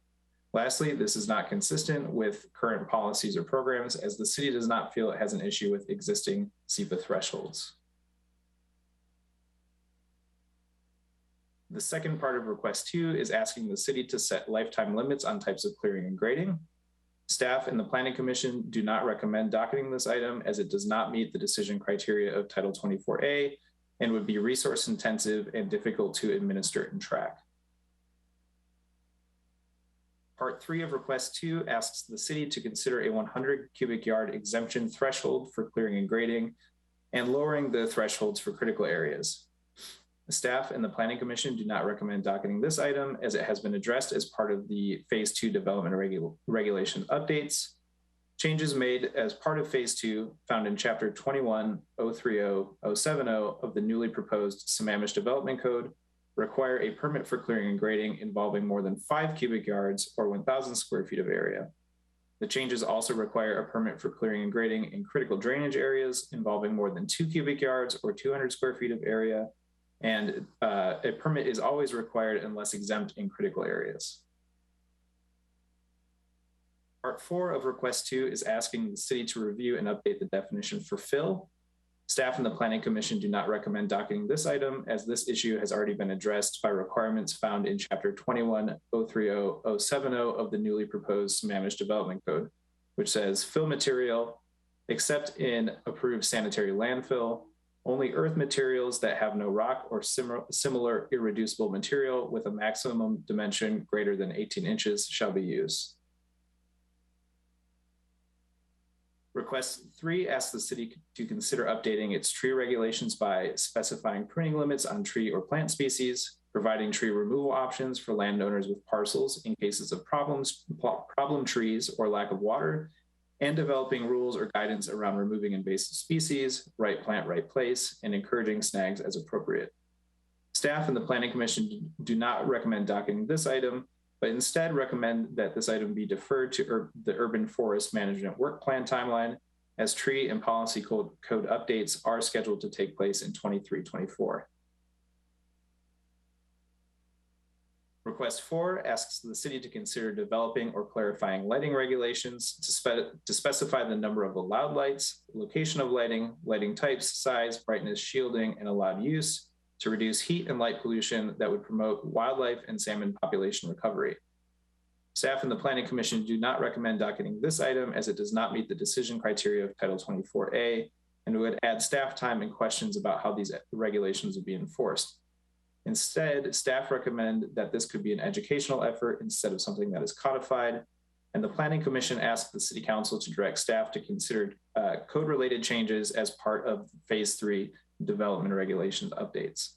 Lastly, this is not consistent with current policies or programs as the city does not feel it has an issue with existing SEPA thresholds. The second part of request 2 is asking the city to set lifetime limits on types of clearing and grading. Staff and the Planning Commission do not recommend docketing this item as it does not meet the decision criteria of Title 24A and would be resource intensive and difficult to administer and track. Part 3 of request 2 asks the city to consider a 100 cubic yard exemption threshold for clearing and grading and lowering the thresholds for critical areas. The staff and the Planning Commission do not recommend docketing this item as it has been addressed as part of the Phase 2 development regulation updates. Changes made as part of Phase 2 found in Chapter 21.030.070 of the newly proposed Sammamish Development Code require a permit for clearing and grading involving more than 5 cubic yards or 1,000 square feet of area. The changes also require a permit for clearing and grading in critical drainage areas involving more than 2 cubic yards or 200 square feet of area, and a permit is always required unless exempt in critical areas. Part 4 of request 2 is asking the city to review and update the definition for fill. Staff and the Planning Commission do not recommend docketing this item as this issue has already been addressed by requirements found in Chapter 21.030.070 of the newly proposed Sammamish Development Code, which says fill material, except in approved sanitary landfill, only earth materials that have no rock or similar irreducible material with a maximum dimension greater than 18 inches shall be used. Request 3 asks the city to consider updating its tree regulations by specifying pruning limits on tree or plant species, providing tree removal options for landowners with parcels in cases of problem trees or lack of water, and developing rules or guidance around removing invasive species, right plant, right place, and encouraging snags as appropriate. Staff and the Planning Commission do not recommend docketing this item but instead recommend that this item be deferred to the Urban Forest Management Work Plan timeline, as tree and policy code updates are scheduled to take place in 23-24. Request 4 asks the city to consider developing or clarifying lighting regulations to specify the number of allowed lights, location of lighting, lighting types, size, brightness, shielding, and allowed use to reduce heat and light pollution that would promote wildlife and salmon population recovery. Staff and the Planning Commission do not recommend docketing this item as it does not meet the decision criteria of Title 24A and would add staff time and questions about how these regulations would be enforced. Instead, staff recommend that this could be an educational effort instead of something that is codified, and the Planning Commission asked the City Council to direct staff to consider code-related changes as part of Phase 3 development regulations updates.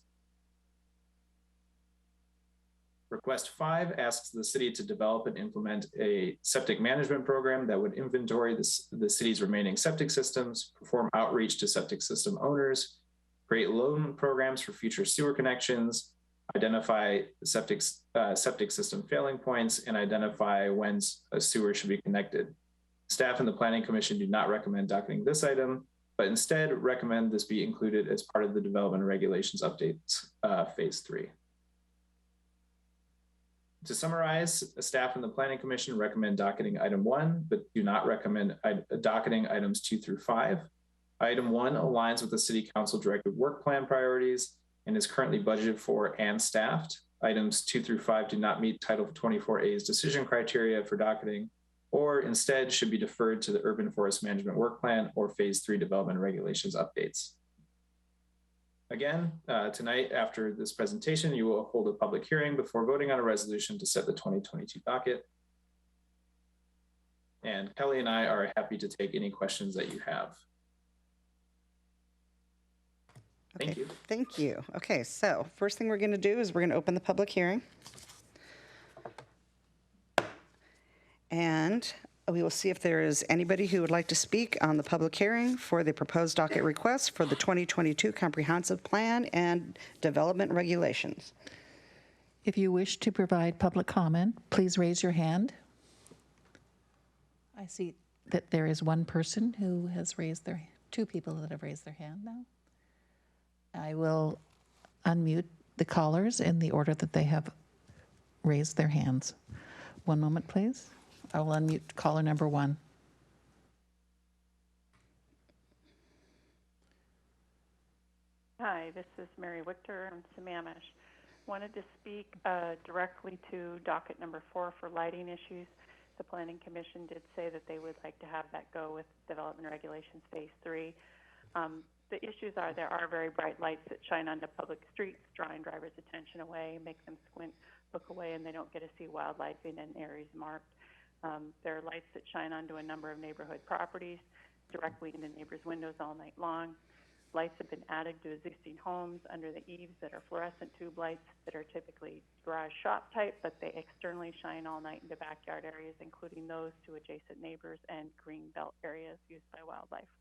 Request 5 asks the city to develop and implement a septic management program that would inventory the city's remaining septic systems, perform outreach to septic system owners, create loan programs for future sewer connections, identify septic system failing points, and identify when a sewer should be connected. Staff and the Planning Commission do not recommend docketing this item, but instead recommend this be included as part of the development regulations updates Phase 3. To summarize, staff and the Planning Commission recommend docketing item 1, but do not recommend docketing items 2 through 5. Item 1 aligns with the City Council directed work plan priorities and is currently budgeted for and staffed. Items 2 through 5 do not meet Title 24A's decision criteria for docketing, or instead should be deferred to the Urban Forest Management Work Plan or Phase 3 development regulations updates. Again, tonight after this presentation, you will hold a public hearing before voting on a resolution to set the 2022 docket. And Kelly and I are happy to take any questions that you have. Thank you. Thank you. Okay, so first thing we're going to do is we're going to open the public hearing. And we will see if there is anybody who would like to speak on the public hearing for the proposed docket request for the 2022 Comprehensive Plan and Development Regulations. If you wish to provide public comment, please raise your hand. I see that there is one person who has raised their, two people that have raised their hand now. I will unmute the callers in the order that they have raised their hands. One moment, please. I will unmute caller number 1. Hi, this is Mary Wichter from Sammamish. Wanted to speak directly to docket number 4 for lighting issues. The Planning Commission did say that they would like to have that go with Development Regulations Phase 3. The issues are there are very bright lights that shine onto public streets, drawing drivers' attention away, make them squint, look away, and they don't get to see wildlife in areas marked. There are lights that shine onto a number of neighborhood properties, directly into neighbors' windows all night long. Lights have been added to existing homes under the eaves that are fluorescent tube lights that are typically garage shop type, but they externally shine all night into backyard areas, including those to adjacent neighbors and green belt areas used by wildlife.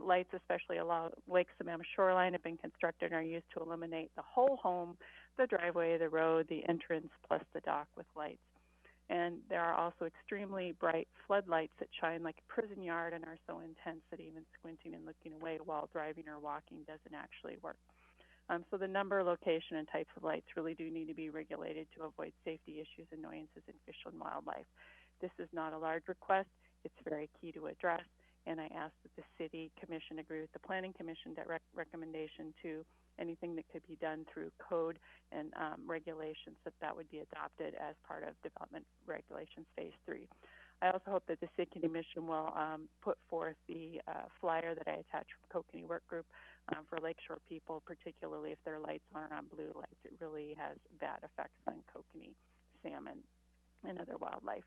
Lights, especially along Lake Sammamish shoreline, have been constructed and are used to illuminate the whole home, the driveway, the road, the entrance, plus the dock with lights. And there are also extremely bright floodlights that shine like a prison yard and are so intense that even squinting and looking away while driving or walking doesn't actually work. So the number, location, and types of lights really do need to be regulated to avoid safety issues, annoyances, in fish and wildlife. This is not a large request. It's very key to address. And I ask that the City Commission agree with the Planning Commission direct recommendation to anything that could be done through code and regulations, that would be adopted as part of Development Regulations Phase 3. I also hope that the City Commission will put forth the flyer that I attached from Kokanee Work Group for lakeshore people, particularly if their lights aren't on blue lights. It really has bad effects on kokanee, salmon, and other wildlife.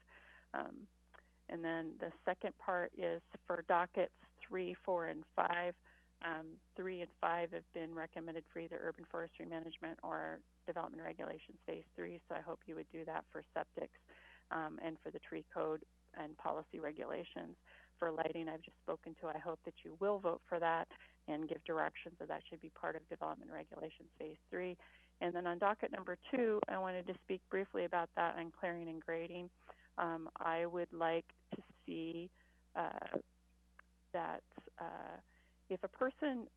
And then the second part is for dockets 3, 4, and 5. 3 and 5 have been recommended for either urban forestry management or development regulations phase 3. So I hope you would do that for septics and for the tree code and policy regulations. For lighting, I've just spoken to. I hope that you will vote for that and give directions that that should be part of development regulations phase 3. And then on docket number 2, I wanted to speak briefly about that on clearing and grading. I would like to see that if a person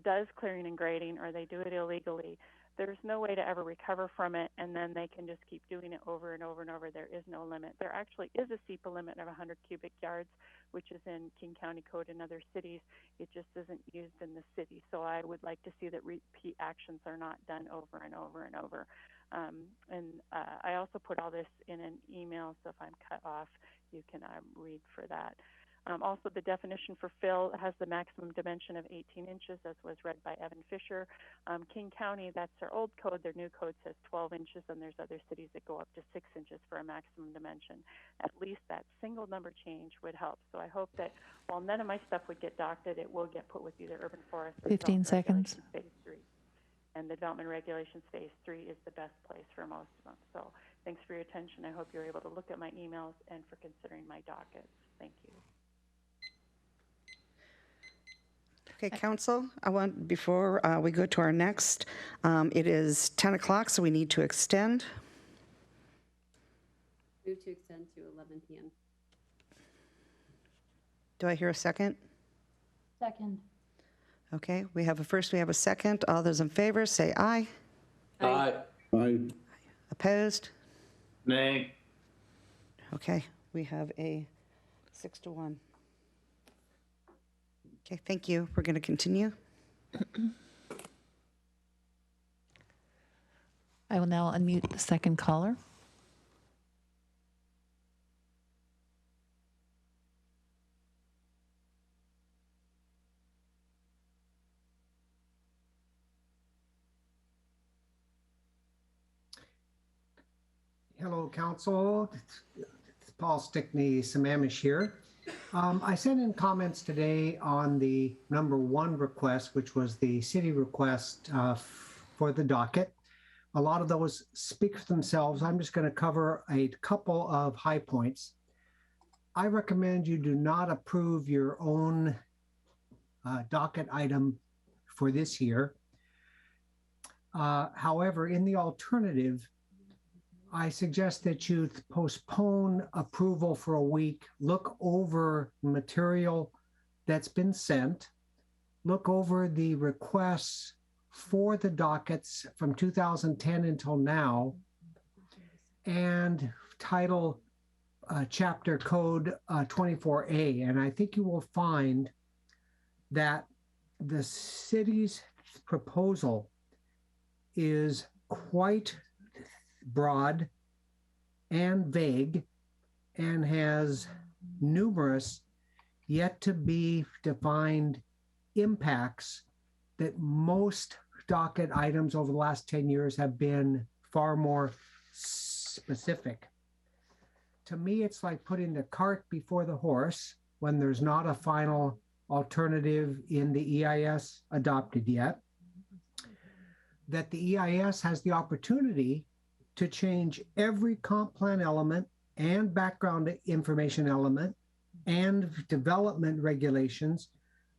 does clearing and grading or they do it illegally, there's no way to ever recover from it, and then they can just keep doing it over and over and over. There is no limit. There actually is a SEPA limit of 100 cubic yards, which is in King County Code in other cities. It just isn't used in the city. So I would like to see that repeat actions are not done over and over and over. I also put all this in an email, so if I'm cut off, you can read for that. Also, the definition for fill has the maximum dimension of 18 inches, as was read by Evan Fisher. King County, that's their old code. Their new code says 12 inches, and there's other cities that go up to 6 inches for a maximum dimension. At least that single number change would help. So I hope that while none of my stuff would get docketed, it will get put with either urban forest or 15 seconds. Phase 3. And the development regulations phase 3 is the best place for most of them. So thanks for your attention. I hope you're able to look at my emails and for considering my dockets. Thank you. Okay, Council, before we go to our next, it is 10 o'clock, so we need to extend. Move to extend to 11 p.m. Do I hear a second? Second. Okay, we have a first, we have a second. All those in favor, say aye. Aye. Aye. Opposed? Nay. Okay, we have a 6-1. Okay, thank you. We're going to continue. I will now unmute the second caller. Hello, Council. It's Paul Stickney, Sammamish here. I sent in comments today on the number 1 request, which was the city request for the docket. A lot of those speak for themselves. I'm just going to cover a couple of high points. I recommend you do not approve your own docket item for this year. However, in the alternative, I suggest that you postpone approval for a week, look over material that's been sent, look over the requests for the dockets from 2010 until now, and title chapter code 24A. And I think you will find that the city's proposal is quite broad and vague and has numerous yet to be defined impacts that most docket items over the last 10 years have been far more specific. To me, it's like putting the cart before the horse when there's not a final alternative in the EIS adopted yet, that the EIS has the opportunity to change every comp plan element and background information element and development regulations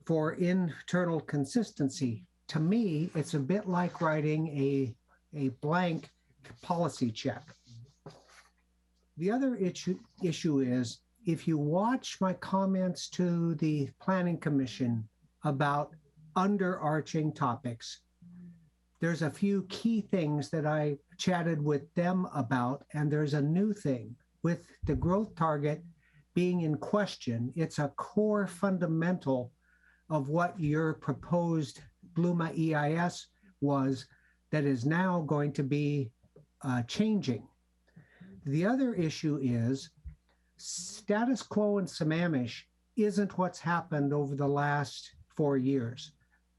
for internal consistency. To me, it's a bit like writing a blank policy check. The other issue is, if you watch my comments to the Planning Commission about underarching topics, there's a few key things that I chatted with them about, and there's a new thing. With the growth target being in question, it's a core fundamental of what your proposed Bluma EIS was that is now going to be changing. The other issue is status quo in Sammamish isn't what's happened over the last 4 years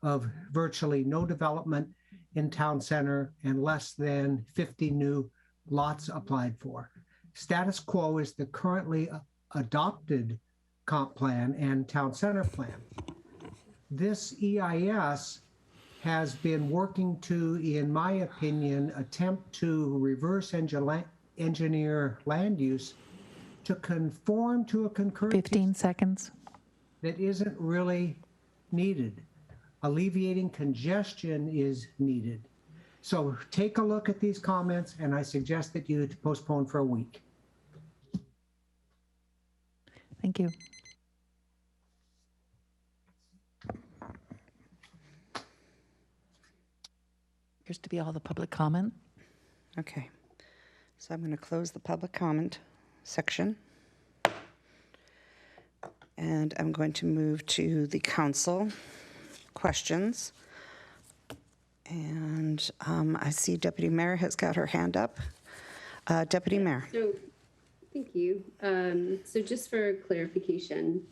of virtually no development in town center and less than 50 new lots applied for. Status quo is the currently adopted comp plan and town center plan. This EIS has been working to, in my opinion, attempt to reverse engineer land use to conform to a concurrent 15 seconds that isn't really needed. Alleviating congestion is needed. So take a look at these comments, and I suggest that you postpone for a week. Thank you. Appears to be all the public comment. Okay. So I'm going to close the public comment section. And I'm going to move to the council questions. And I see Deputy Mayor has got her hand up. Deputy Mayor. So, thank you. So just for clarification,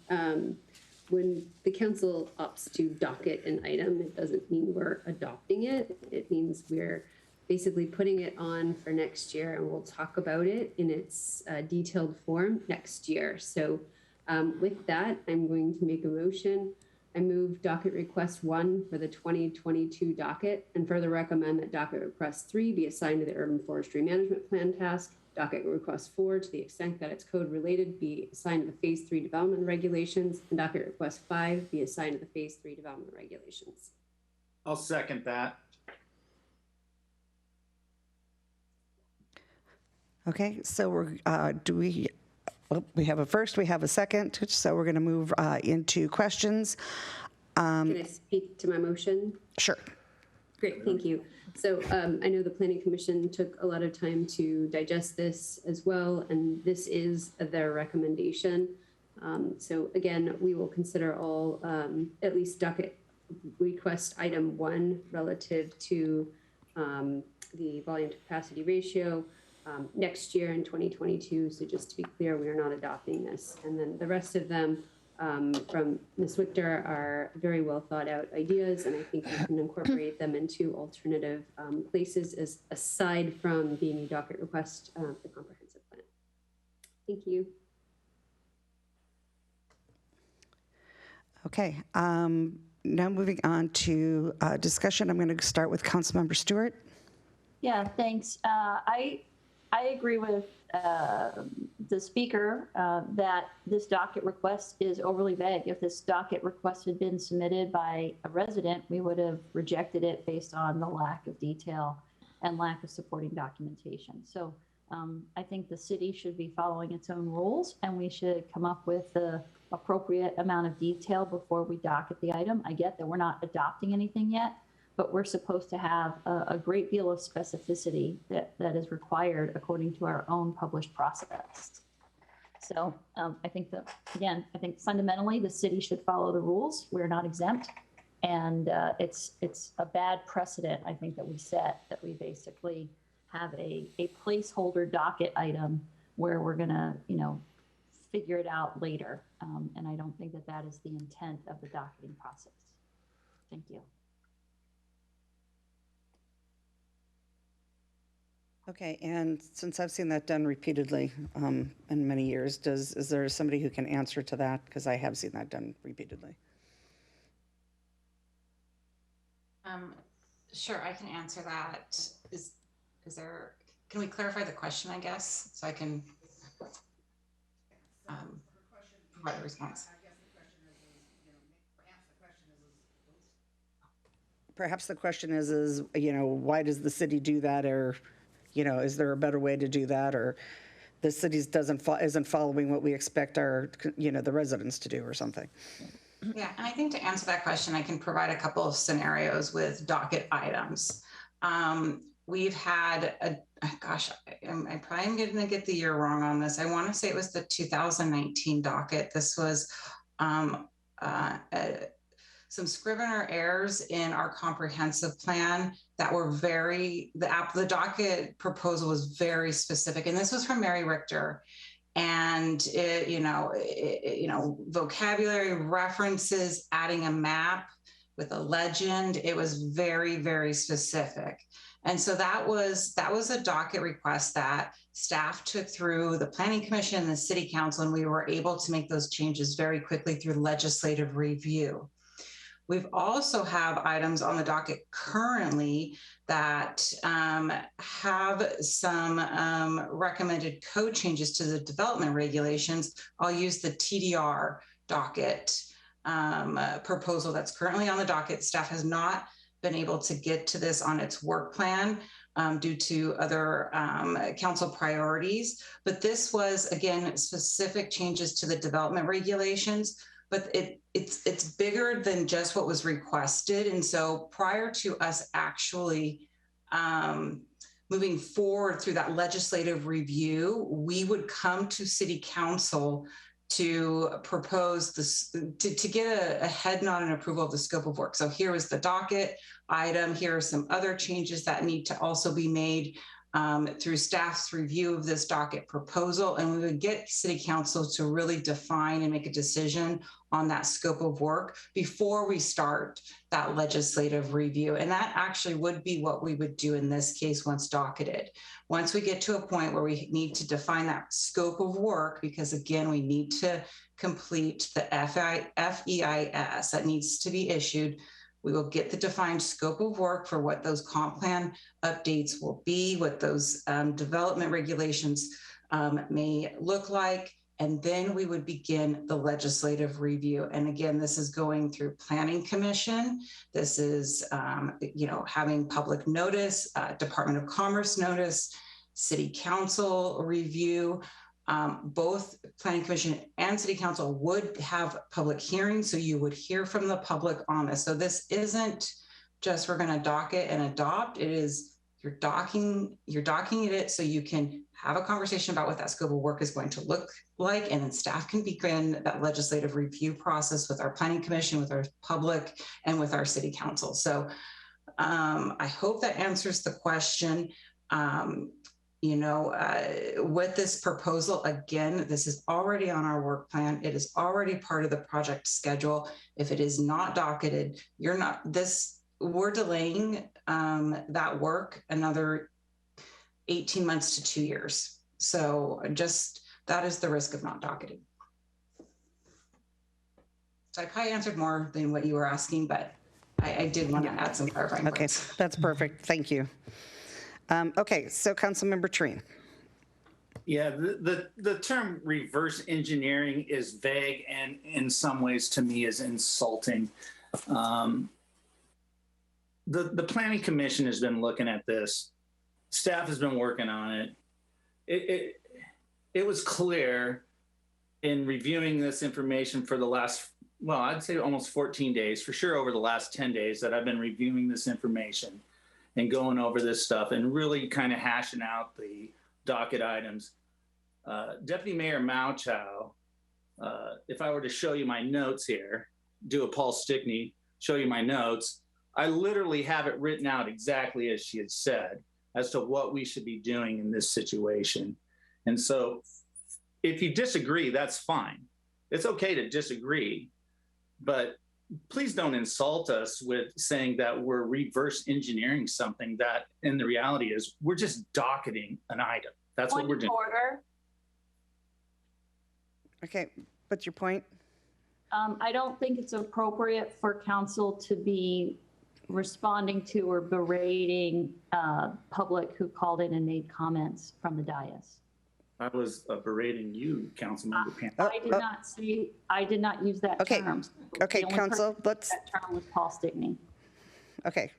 when the council opts to docket an item, it doesn't mean we're adopting it. It means we're basically putting it on for next year, and we'll talk about it in its detailed form next year. So with that, I'm going to make a motion. I move docket request 1 for the 2022 docket, and further recommend that docket request 3 be assigned to the Urban Forestry Management Plan task. Docket request 4, to the extent that it's code related, be assigned to the Phase 3 development regulations, and docket request 5 be assigned to the Phase 3 development regulations. I'll second that. Okay, so we have a first, we have a second, so we're going to move into questions. Can I speak to my motion? Sure. Great, thank you. So I know the Planning Commission took a lot of time to digest this as well, and this is their recommendation. So again, we will consider all, at least docket request item 1 relative to the volume to capacity ratio next year in 2022. So just to be clear, we are not adopting this. And then the rest of them from Ms. Wichter are very well thought out ideas, and I think we can incorporate them into alternative places as aside from the new docket request, the comprehensive plan. Thank you. Okay, now moving on to discussion. I'm going to start with Councilmember Stewart. Yeah, thanks. I agree with the speaker that this docket request is overly vague. If this docket request had been submitted by a resident, we would have rejected it based on the lack of detail and lack of supporting documentation. So I think the city should be following its own rules, and we should come up with the appropriate amount of detail before we docket the item. I get that we're not adopting anything yet, but we're supposed to have a great deal of specificity that is required according to our own published process. So I think that, again, I think fundamentally the city should follow the rules. We're not exempt. And it's a bad precedent, I think, that we set, that we basically have a placeholder docket item where we're gonna, figure it out later. And I don't think that that is the intent of the docketing process. Thank you. Okay, and since I've seen that done repeatedly in many years, is there somebody who can answer to that? Because I have seen that done repeatedly. Sure, I can answer that. Is there, can we clarify the question, I guess, so I can provide a response? Perhaps the question is, why does the city do that? Or, is there a better way to do that? Or the city isn't following what we expect our, the residents to do or something? Yeah, and I think to answer that question, I can provide a couple of scenarios with docket items. We've had I probably am going to get the year wrong on this. I want to say it was the 2019 docket. This was some Scrivener errors in our comprehensive plan that were the docket proposal was very specific. And this was from Mary Richter. And vocabulary references, adding a map with a legend. It was very, very specific. And so that was a docket request that staff took through the Planning Commission and the City Council, and we were able to make those changes very quickly through legislative review. We've also have items on the docket currently that have some recommended code changes to the development regulations. I'll use the TDR docket proposal that's currently on the docket. Staff has not been able to get to this on its work plan due to other council priorities. But this was, again, specific changes to the development regulations, but it's bigger than just what was requested. And so prior to us actually moving forward through that legislative review, we would come to City Council to propose this, to get a head nod and approval of the scope of work. So here is the docket item. Here are some other changes that need to also be made through staff's review of this docket proposal. And we would get City Council to really define and make a decision on that scope of work before we start that legislative review. And that actually would be what we would do in this case once docketed. Once we get to a point where we need to define that scope of work, because again, we need to complete the FEIS that needs to be issued, we will get the defined scope of work for what those comp plan updates will be, what those development regulations may look like. And then we would begin the legislative review. And again, this is going through Planning Commission. This is, having public notice, Department of Commerce notice, City Council review. Both Planning Commission and City Council would have public hearings, so you would hear from the public on this. So this isn't just we're going to dock it and adopt. It is you're docking it so you can have a conversation about what that scope of work is going to look like, and then staff can begin that legislative review process with our Planning Commission, with our public, and with our City Council. So I hope that answers the question. With this proposal, again, this is already on our work plan. It is already part of the project schedule. If it is not docketed, we're delaying that work another 18 months to 2 years. So that is the risk of not docketing. So I probably answered more than what you were asking, but I did want to add some clarifying Okay, points. that's perfect. Thank you. Okay, so Councilmember Treen. Yeah, the term reverse engineering is vague and in some ways to me is insulting. The Planning Commission has been looking at this. Staff has been working on it. It was clear in reviewing this information for the last, well, I'd say almost 14 days, for sure over the last 10 days that I've been reviewing this information and going over this stuff and really kind of hashing out the docket items. Deputy Mayor Mauchow, if I were to show you my notes here, do a Paul Stickney, show you my notes, I literally have it written out exactly as she had said as to what we should be doing in this situation. And so if you disagree, that's fine. It's okay to disagree, but please don't insult us with saying that we're reverse engineering something that in the reality is we're just docketing an item. That's what we're doing. Order. Okay, what's your point? I don't think it's appropriate for council to be responding to or berating public who called in and made comments from the dais. I was berating you, Councilmember Pam. I did not use that term. Okay, Council, let's. That term was Paul Stickney. Okay,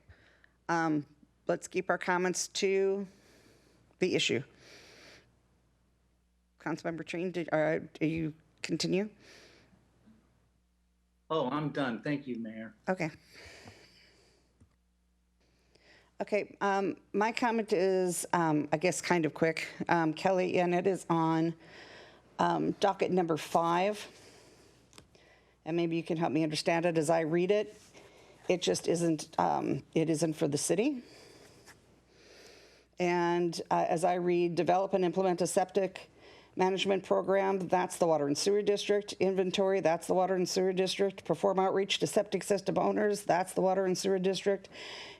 let's keep our comments to the issue. Councilmember Treen, do you continue? Oh, I'm done. Thank you, Mayor. Okay. Okay, my comment is, I guess, kind of quick. Kelly, and it is on docket number 5. And maybe you can help me understand it as I read it. It just isn't, it isn't for the city. And as I read, develop and implement a septic management program, that's the Water and Sewer District. Inventory, that's the Water and Sewer District. Perform outreach to septic system owners, that's the Water and Sewer District.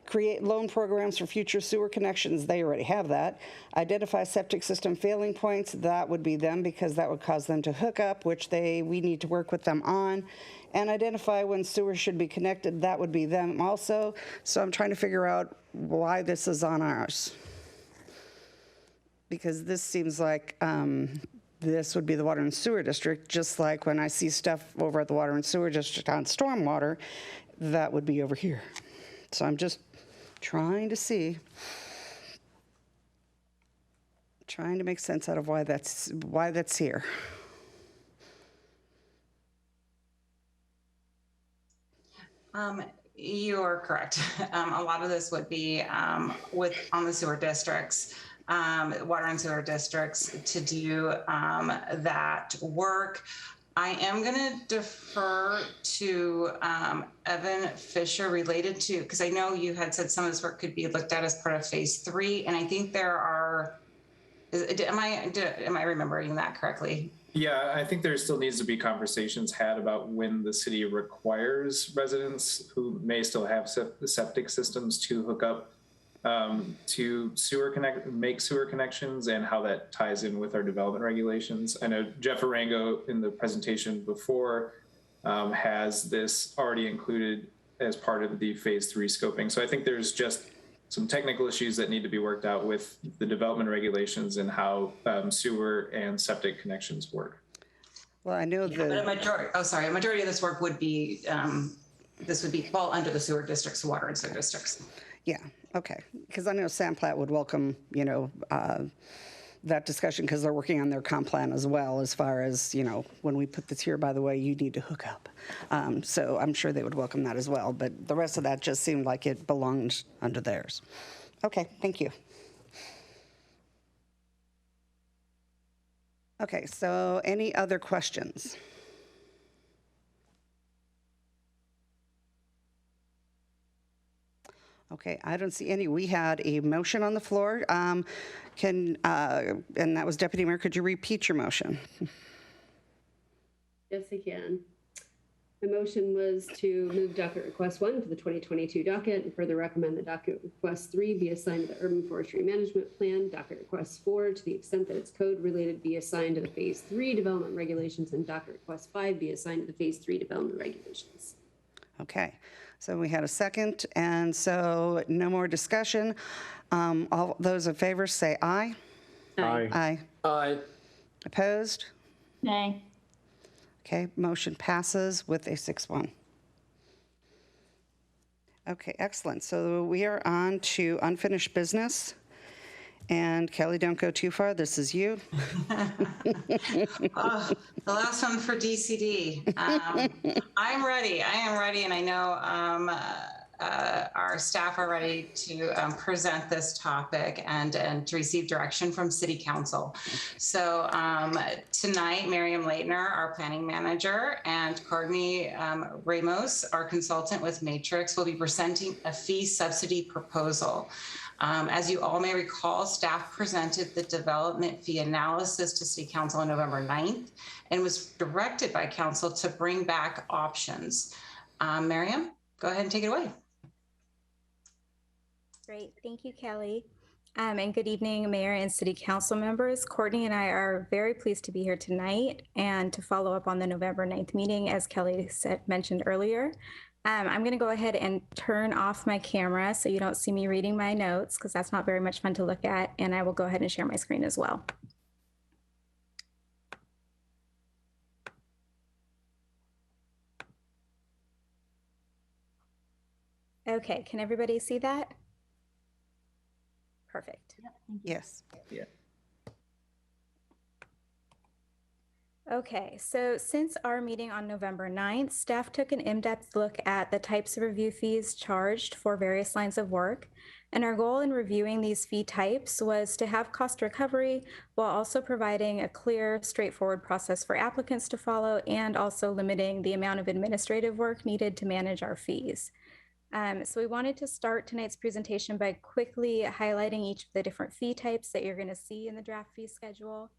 Create loan programs for future sewer connections, they already have that. Identify septic system failing points, that would be them because that would cause them to hook up, which we need to work with them on. And identify when sewer should be connected, that would be them also. So I'm trying to figure out why this is on ours. Because this seems like this would be the Water and Sewer District, just like when I see stuff over at the Water and Sewer District on stormwater, that would be over here. So I'm just trying to make sense out of why that's here. You're correct. A lot of this would be on the sewer districts, water and sewer districts to do that work. I am going to defer to Evan Fisher related to, because I know you had said some of this work could be looked at as part of phase 3, and I think there are. Am I remembering that correctly? Yeah, I think there still needs to be conversations had about when the city requires residents who may still have septic systems to hook up to make sewer connections, and how that ties in with our development regulations. I know Jeff Arango in the presentation before has this already included as part of the phase 3 scoping. So I think there's just some technical issues that need to be worked out with the development regulations and how sewer and septic connections work. Well, I know but a majority of this work would be, fall under the sewer districts, water and sewer districts. Yeah, okay. Because I know Sam Platt would welcome, that discussion, because they're working on their comp plan as well, as far as, when we put this here, by the way, you need to hook up. So I'm sure they would welcome that as well. But the rest of that just seemed like it belonged under theirs. Okay, thank you. Okay, so any other questions? Okay, I don't see any. We had a motion on the floor. And that was Deputy Mayor. Could you repeat your motion? Yes, I can. My motion was to move docket request 1 to the 2022 docket and further recommend that docket request 3 be assigned to the Urban Forestry Management Plan. Docket request 4, to the extent that it's code related, be assigned to the phase 3 development regulations, and docket request 5 be assigned to the phase 3 development regulations. Okay, so we had a second, and so no more discussion. All those in favor say aye. Aye. Aye. Aye. Opposed? Nay. Okay, motion passes with a 6-1. Okay, excellent. So we are on to unfinished business. And Kelly, don't go too far. This is you. The last one for DCD. I'm ready. I am ready, and I know our staff are ready to present this topic and to receive direction from City Council. So tonight, Miriam Leitner, our planning manager, and Courtney Ramos, our consultant with Matrix, will be presenting a fee subsidy proposal. As you all may recall, staff presented the development fee analysis to City Council on November 9th and was directed by Council to bring back options. Miriam, go ahead and take it away. Great, thank you, Kelly. And good evening, Mayor and City Council members. Courtney and I are very pleased to be here tonight and to follow up on the November 9th meeting, as Kelly mentioned earlier. I'm going to go ahead and turn off my camera so you don't see me reading my notes, because that's not very much fun to look at, and I will go ahead and share my screen as well. Okay, can everybody see that? Perfect. Yes. Yeah. Okay, so since our meeting on November 9th, staff took an in-depth look at the types of review fees charged for various lines of work. And our goal in reviewing these fee types was to have cost recovery while also providing a clear, straightforward process for applicants to follow, and also limiting the amount of administrative work needed to manage our fees. So we wanted to start tonight's presentation by quickly highlighting each of the different fee types that you're going to see in the draft fee schedule.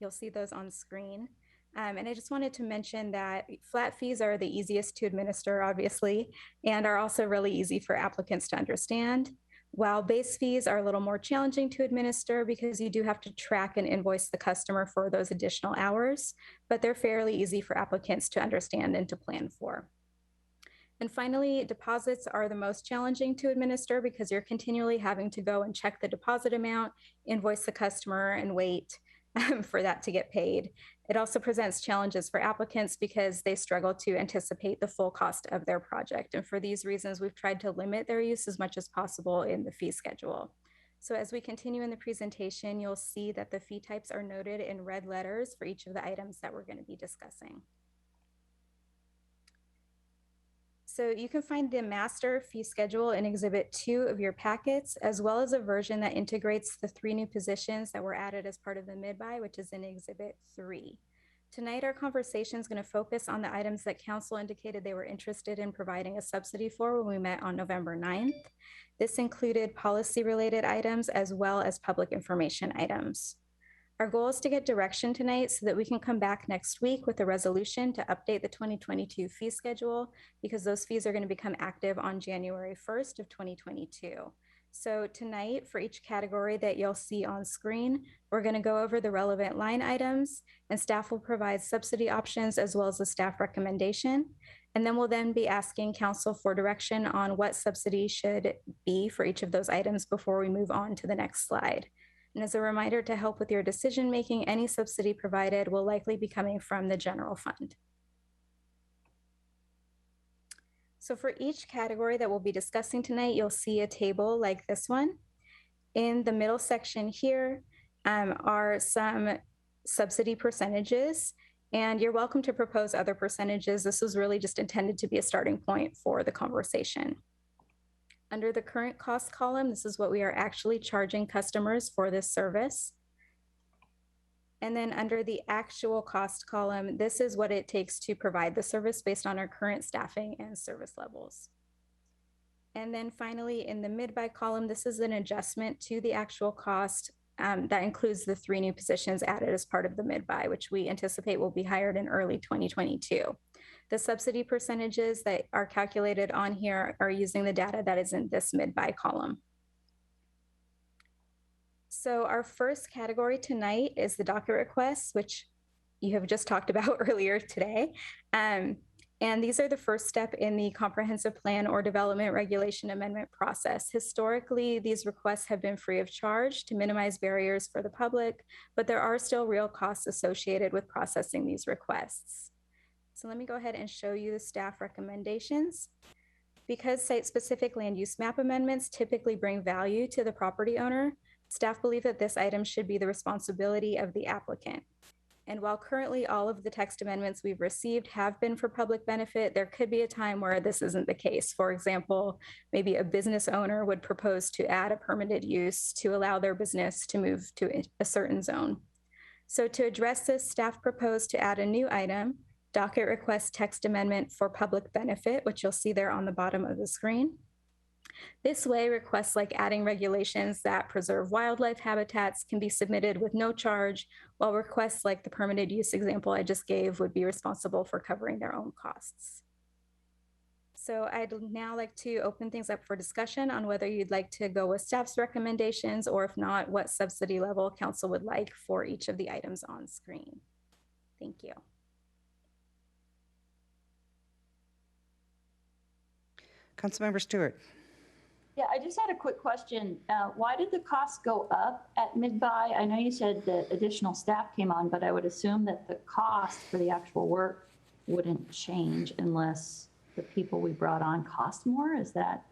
You'll see those on screen. And I just wanted to mention that flat fees are the easiest to administer, obviously, and are also really easy for applicants to understand, while base fees are a little more challenging to administer because you do have to track and invoice the customer for those additional hours, but they're fairly easy for applicants to understand and to plan for. And finally, deposits are the most challenging to administer because you're continually having to go and check the deposit amount, invoice the customer, and wait. for that to get paid. It also presents challenges for applicants because they struggle to anticipate the full cost of their project. And for these reasons, we've tried to limit their use as much as possible in the fee schedule. So as we continue in the presentation, you'll see that the fee types are noted in red letters for each of the items that we're going to be discussing. So you can find the master fee schedule in Exhibit 2 of your packets, as well as a version that integrates the 3 new positions that were added as part of the mid-buy, which is in Exhibit 3. Tonight, our conversation is going to focus on the items that council indicated they were interested in providing a subsidy for when we met on November 9th. This included policy-related items as well as public information items. Our goal is to get direction tonight so that we can come back next week with a resolution to update the 2022 fee schedule, because those fees are going to become active on January 1st of 2022. So tonight, for each category that you'll see on screen, we're going to go over the relevant line items, and staff will provide subsidy options as well as a staff recommendation. And then we'll then be asking council for direction on what subsidy should be for each of those items before we move on to the next slide. And as a reminder, to help with your decision-making, any subsidy provided will likely be coming from the general fund. So for each category that we'll be discussing tonight, you'll see a table like this one. In the middle section here are some subsidy percentages, and you're welcome to propose other percentages. This was really just intended to be a starting point for the conversation. Under the current cost column, this is what we are actually charging customers for this service. And then under the actual cost column, this is what it takes to provide the service based on our current staffing and service levels. And then finally, in the mid-buy column, this is an adjustment to the actual cost that includes the 3 new positions added as part of the mid-buy, which we anticipate will be hired in early 2022. The subsidy percentages that are calculated on here are using the data that is in this mid-buy column. So our first category tonight is the docket requests, which you have just talked about earlier today. And these are the first step in the comprehensive plan or development regulation amendment process. Historically, these requests have been free of charge to minimize barriers for the public, but there are still real costs associated with processing these requests. So let me go ahead and show you the staff recommendations. Because site-specific land use map amendments typically bring value to the property owner, staff believe that this item should be the responsibility of the applicant. And while currently all of the text amendments we've received have been for public benefit, there could be a time where this isn't the case. For example, maybe a business owner would propose to add a permitted use to allow their business to move to a certain zone. So to address this, staff proposed to add a new item, docket request text amendment for public benefit, which you'll see there on the bottom of the screen. This way, requests like adding regulations that preserve wildlife habitats can be submitted with no charge, while requests like the permitted use example I just gave would be responsible for covering their own costs. So I'd now like to open things up for discussion on whether you'd like to go with staff's recommendations, or if not, what subsidy level council would like for each of the items on screen. Thank you. Councilmember Stewart. Yeah, I just had a quick question. Why did the cost go up at mid-buy? I know you said that additional staff came on, but I would assume that the cost for the actual work wouldn't change unless the people we brought on cost more. Is that?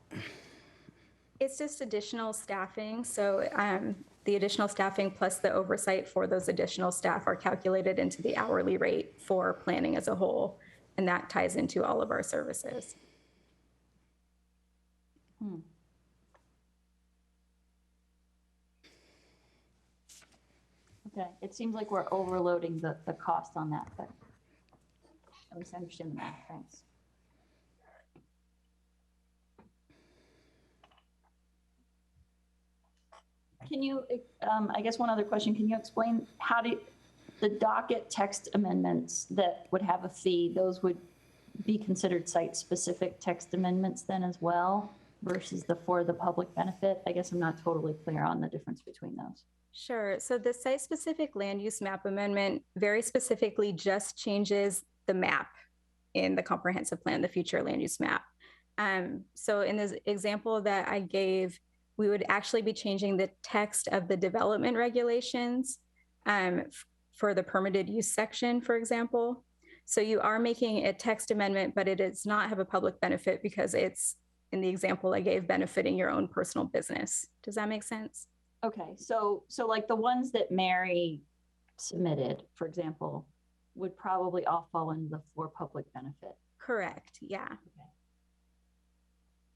It's just additional staffing. So the additional staffing plus the oversight for those additional staff are calculated into the hourly rate for planning as a whole. And that ties into all of our services. Okay, it seems like we're overloading the cost on that, but at least I understand the math. Thanks. Can you, I guess one other question, can you explain how the docket text amendments that would have a fee, those would be considered site-specific text amendments then as well versus the for the public benefit? I guess I'm not totally clear on the difference between those. Sure. So the site-specific land use map amendment very specifically just changes the map in the comprehensive plan, the future land use map. So in this example that I gave, we would actually be changing the text of the development regulations for the permitted use section, for example. So you are making a text amendment, but it does not have a public benefit because it's, in the example I gave, benefiting your own personal business. Does that make sense? Okay, so like the ones that Mary submitted, for example, would probably all fall into the for public benefit. Correct, yeah. Okay.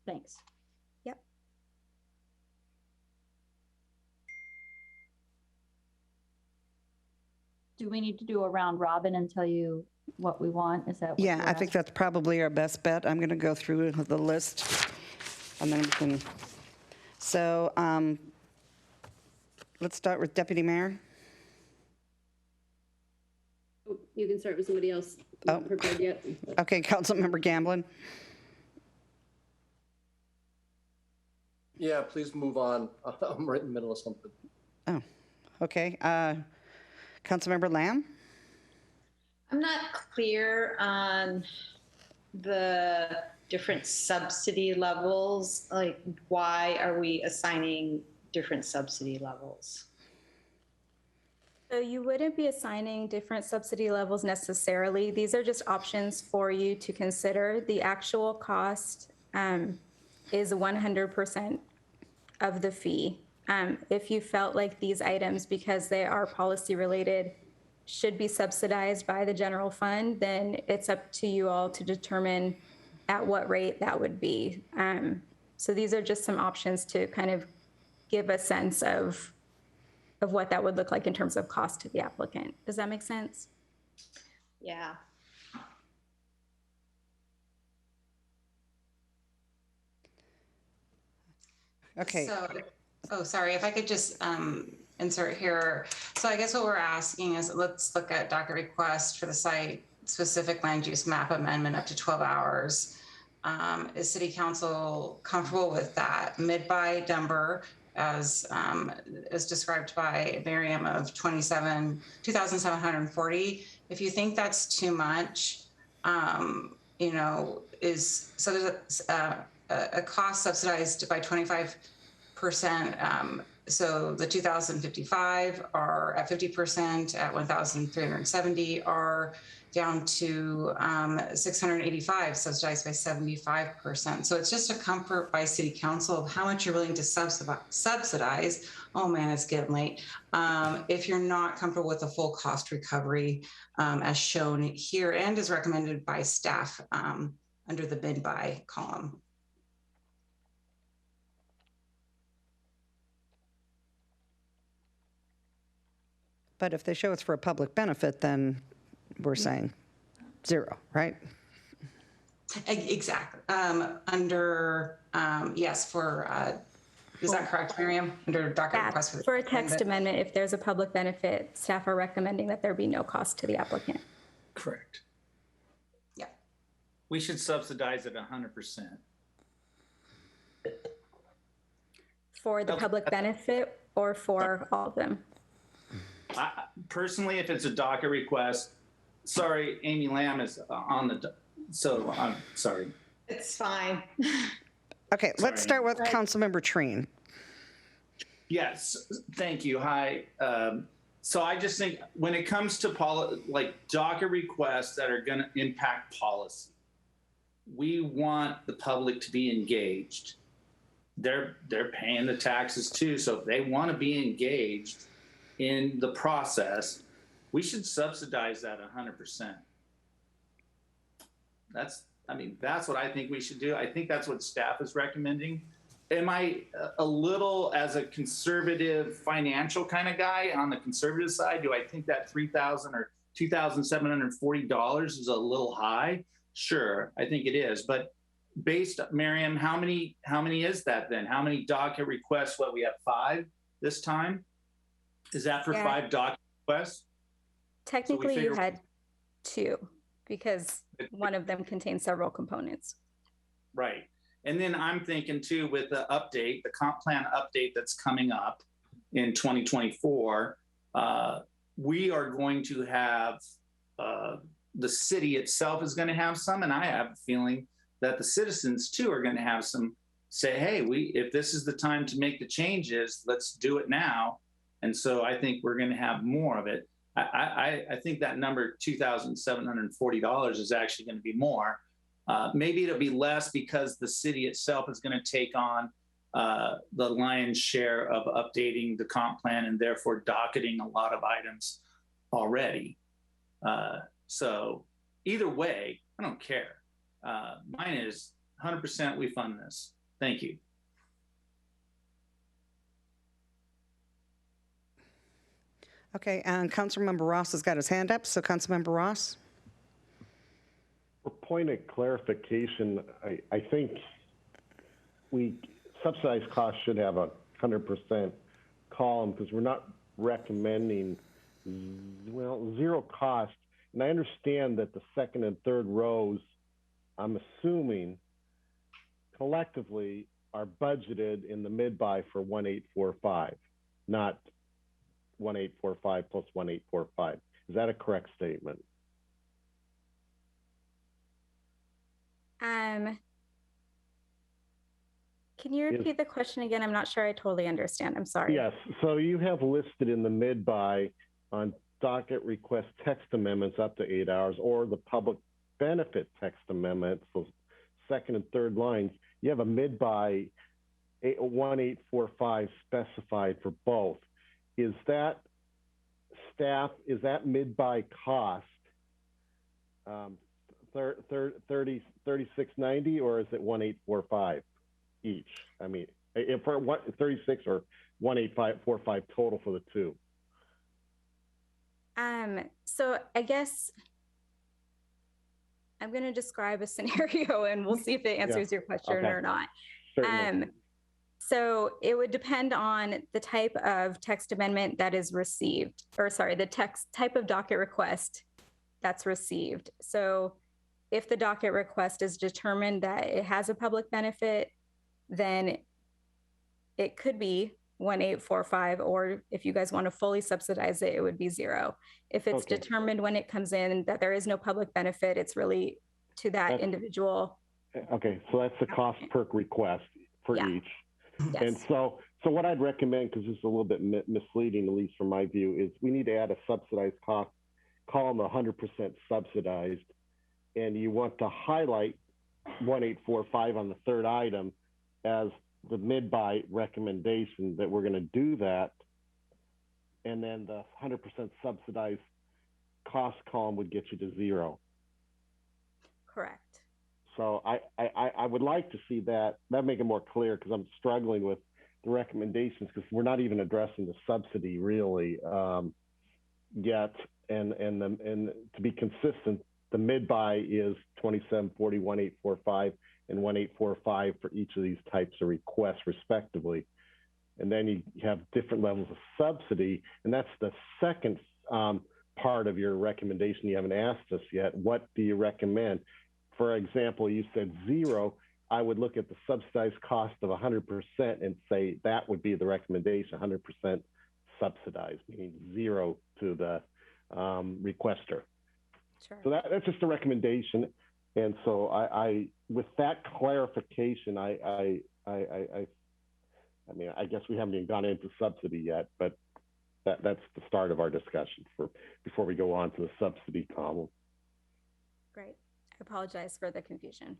Thanks. Yep. Do we need to do a round robin and tell you what we want? Is that what Yeah, you're I think asking? that's probably our best bet. I'm going to go through the list, and then we can, so let's start with Deputy Mayor. Oh, you can start with somebody else. Not prepared yet. Okay, Councilmember Gamblin. Yeah, please move on. I'm right in the middle of something. Oh, okay. Councilmember Lamb? I'm not clear on the different subsidy levels. Like, why are we assigning different subsidy levels? So you wouldn't be assigning different subsidy levels necessarily. These are just options for you to consider. The actual cost is 100% of the fee. If you felt like these items, because they are policy related, should be subsidized by the general fund, then it's up to you all to determine at what rate that would be. So these are just some options to kind of give a sense of what that would look like in terms of cost to the applicant. Does that make sense? Yeah. Okay. So, oh, sorry, if I could just insert here. So I guess what we're asking is, let's look at docket request for the site specific land use map amendment up to 12 hours. Is City Council comfortable with that? Mid-buy number as described by Miriam of 2,740. If you think that's too much, you know, so there's a cost subsidized by 25%. So the 2,055 are at 50%, at 1,370 are down to 685, subsidized by 75%. So it's just a comfort by City Council of how much you're willing to subsidize. Oh man, it's getting late. If you're not comfortable with the full cost recovery as shown here and as recommended by staff under the bid buy column. But if they show it's for a public benefit, then we're saying zero, right? Exactly. Under, yes, for, is that correct, Miriam? Under docket request For a text amendment, if there's a public benefit, staff are recommending that there be no cost to the applicant. Correct. Yeah. We should subsidize it 100%. For the public benefit or for all of them? Personally, if it's a docket request, sorry, Amy Lamb is on the, so I'm sorry. It's fine. Okay, let's start with Councilmember Treen. Yes, thank you. Hi. So I just think when it comes to like docket requests that are going to impact policy, we want the public to be engaged. They're paying the taxes too, so if they want to be engaged in the process, we should subsidize that 100%. That's what I think we should do. I think that's what staff is recommending. Am I a little, as a conservative financial kind of guy on the conservative side, do I think that $3,000 or $2,740 is a little high? Sure, I think it is. But Miriam, how many is that then? How many docket requests? What, we have 5 this time? Is that for 5 docket requests? Technically, you had 2 because one of them contains several components. Right. And then I'm thinking too, with the update, the comp plan update that's coming up in 2024, we are going to have, the city itself is going to have some, and I have a feeling that the citizens too are going to have some say, hey, if this is the time to make the changes, let's do it now. And so I think we're going to have more of it. I think that number, $2,740, is actually going to be more. Maybe it'll be less because the city itself is going to take on the lion's share of updating the comp plan and therefore docketing a lot of items already. So either way, I don't care. Mine is 100% we fund this. Thank you. Okay, and Councilmember Ross has got his hand up. So Councilmember Ross. For point of clarification, I think subsidized costs should have a 100% column because we're not recommending, zero cost. And I understand that the second and third rows, I'm assuming, collectively are budgeted in the mid-buy for 1845, not 1845 plus 1845. Is that a correct statement? Can you repeat the question again? I'm not sure I totally understand. I'm sorry. Yes. So you have listed in the mid-buy on docket request text amendments up to 8 hours, or the public benefit text amendments, so second and third lines, you have a mid-buy 1845 specified for both. Is that mid-buy cost 3690, or is it 1845 each? I mean, if for 36 or 1845 total for the two. So I guess I'm going to describe a scenario and we'll see if it answers your question or not. So it would depend on the type of text amendment that is received, or sorry, the type of docket request that's received. So if the docket request is determined that it has a public benefit, then it could be 1845, or if you guys want to fully subsidize it, it would be 0. If it's determined when it comes in that there is no public benefit, it's really to that individual. Okay, so that's the cost per request for each. Yes. And so what I'd recommend, because this is a little bit misleading, at least from my view, is we need to add a subsidized cost column 100% subsidized, and you want to highlight 1845 on the third item as the mid-buy recommendation that we're going to do that, and then the 100% subsidized cost column would get you to 0. Correct. So I would like to see that make it more clear, because I'm struggling with the recommendations because we're not even addressing the subsidy really yet, and to be consistent, the mid-buy is 2740, 1845, and 1845 for each of these types of requests respectively. And then you have different levels of subsidy, and that's the second part of your recommendation you haven't asked us yet. What do you recommend? For example, you said 0. I would look at the subsidized cost of 100% and say that would be the recommendation, 100% subsidized, meaning 0 to the requester. Sure. So that's just a recommendation. And so I with that clarification, I mean, I guess we haven't even gone into subsidy yet, but that's the start of our discussion before we go on to the subsidy column. Great. I apologize for the confusion.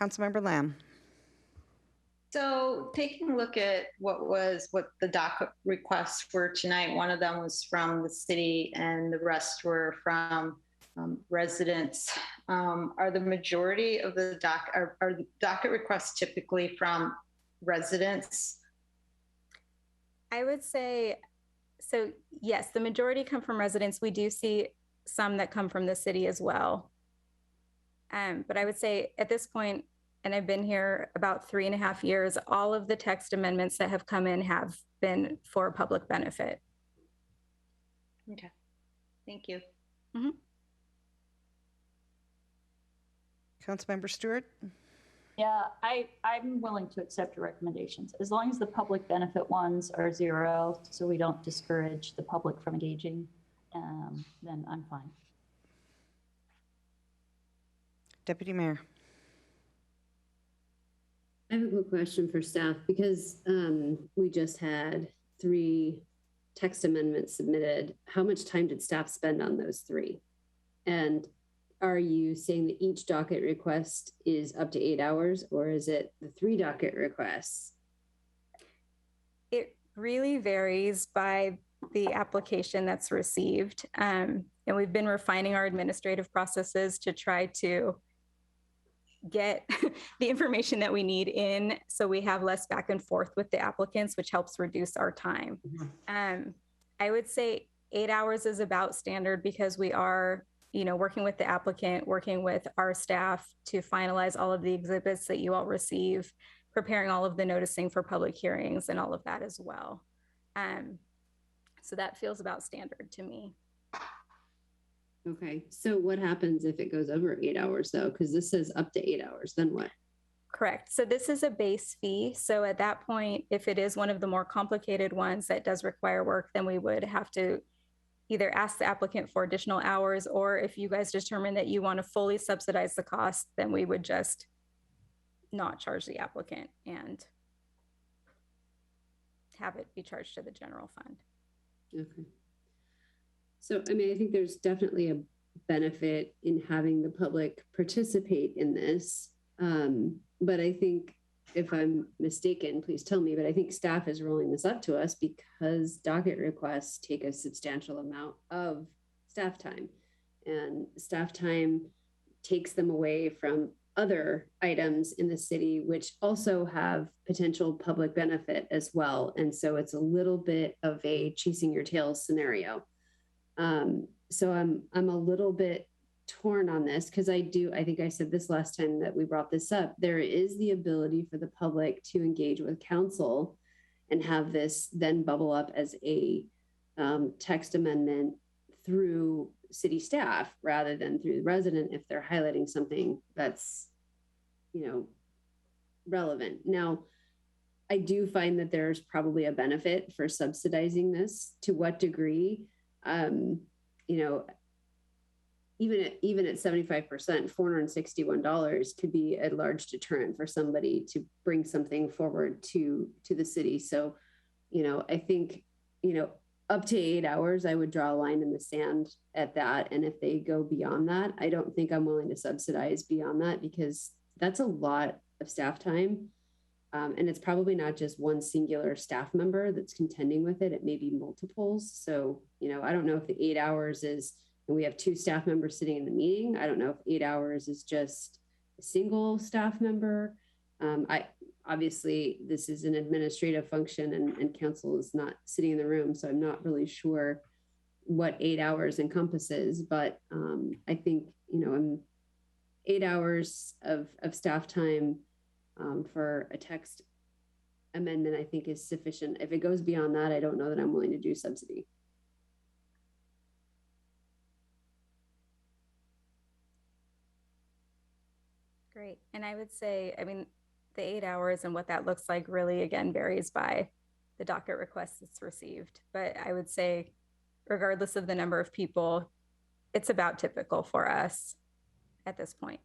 Councilmember Lamb. So taking a look at what the docket requests were tonight, one of them was from the city and the rest were from residents. Are the majority of the docket requests typically from residents? I would say, so yes, the majority come from residents. We do see some that come from the city as well. But I would say at this point, and I've been here about 3.5 years, all of the text amendments that have come in have been for public benefit. Okay, thank you. Mm-hmm. Councilmember Stewart? Yeah, I'm willing to accept your recommendations as long as the public benefit ones are 0, so we don't discourage the public from engaging, then I'm fine. Deputy Mayor. I have a quick question for staff because we just had 3 text amendments submitted. How much time did staff spend on those 3? And are you saying that each docket request is up to 8 hours, or is it the 3 docket requests? It really varies by the application that's received. And we've been refining our administrative processes to try to get the information that we need in so we have less back and forth with the applicants, which helps reduce our time. I would say 8 hours is about standard because we are, working with the applicant, working with our staff to finalize all of the exhibits that you all receive, preparing all of the noticing for public hearings and all of that as well. So that feels about standard to me. Okay, so what happens if it goes over 8 hours though? Because this says up to 8 hours, then what? Correct. So this is a base fee. So at that point, if it is one of the more complicated ones that does require work, then we would have to either ask the applicant for additional hours, or if you guys determine that you want to fully subsidize the cost, then we would just not charge the applicant and have it be charged to the general fund. Okay. So, I mean, I think there's definitely a benefit in having the public participate in this. But I think if I'm mistaken, please tell me, but I think staff is rolling this up to us because docket requests take a substantial amount of staff time, and staff time takes them away from other items in the city, which also have potential public benefit as well. And so it's a little bit of a chasing your tail scenario. So I'm a little bit torn on this because I think I said this last time that we brought this up. There is the ability for the public to engage with council and have this then bubble up as a text amendment through city staff rather than through the resident if they're highlighting something that's, relevant. Now, I do find that there's probably a benefit for subsidizing this. To what degree? Even at 75%, $461 could be a large deterrent for somebody to bring something forward to the city. So, I think, up to 8 hours, I would draw a line in the sand at that. And if they go beyond that, I don't think I'm willing to subsidize beyond that because that's a lot of staff time. And it's probably not just one singular staff member that's contending with it. It may be multiples. So, I don't know if the 8 hours is, and we have 2 staff members sitting in the meeting. I don't know if 8 hours is just a single staff member. Obviously this is an administrative function and council is not sitting in the room. So I'm not really sure what 8 hours encompasses, but I think, 8 hours of staff time for a text amendment, I think is sufficient. If it goes beyond that, I don't know that I'm willing to do subsidy. Great. And I would say, the 8 hours and what that looks like really, again, varies by the docket request that's received. But I would say, regardless of the number of people, it's about typical for us at this point.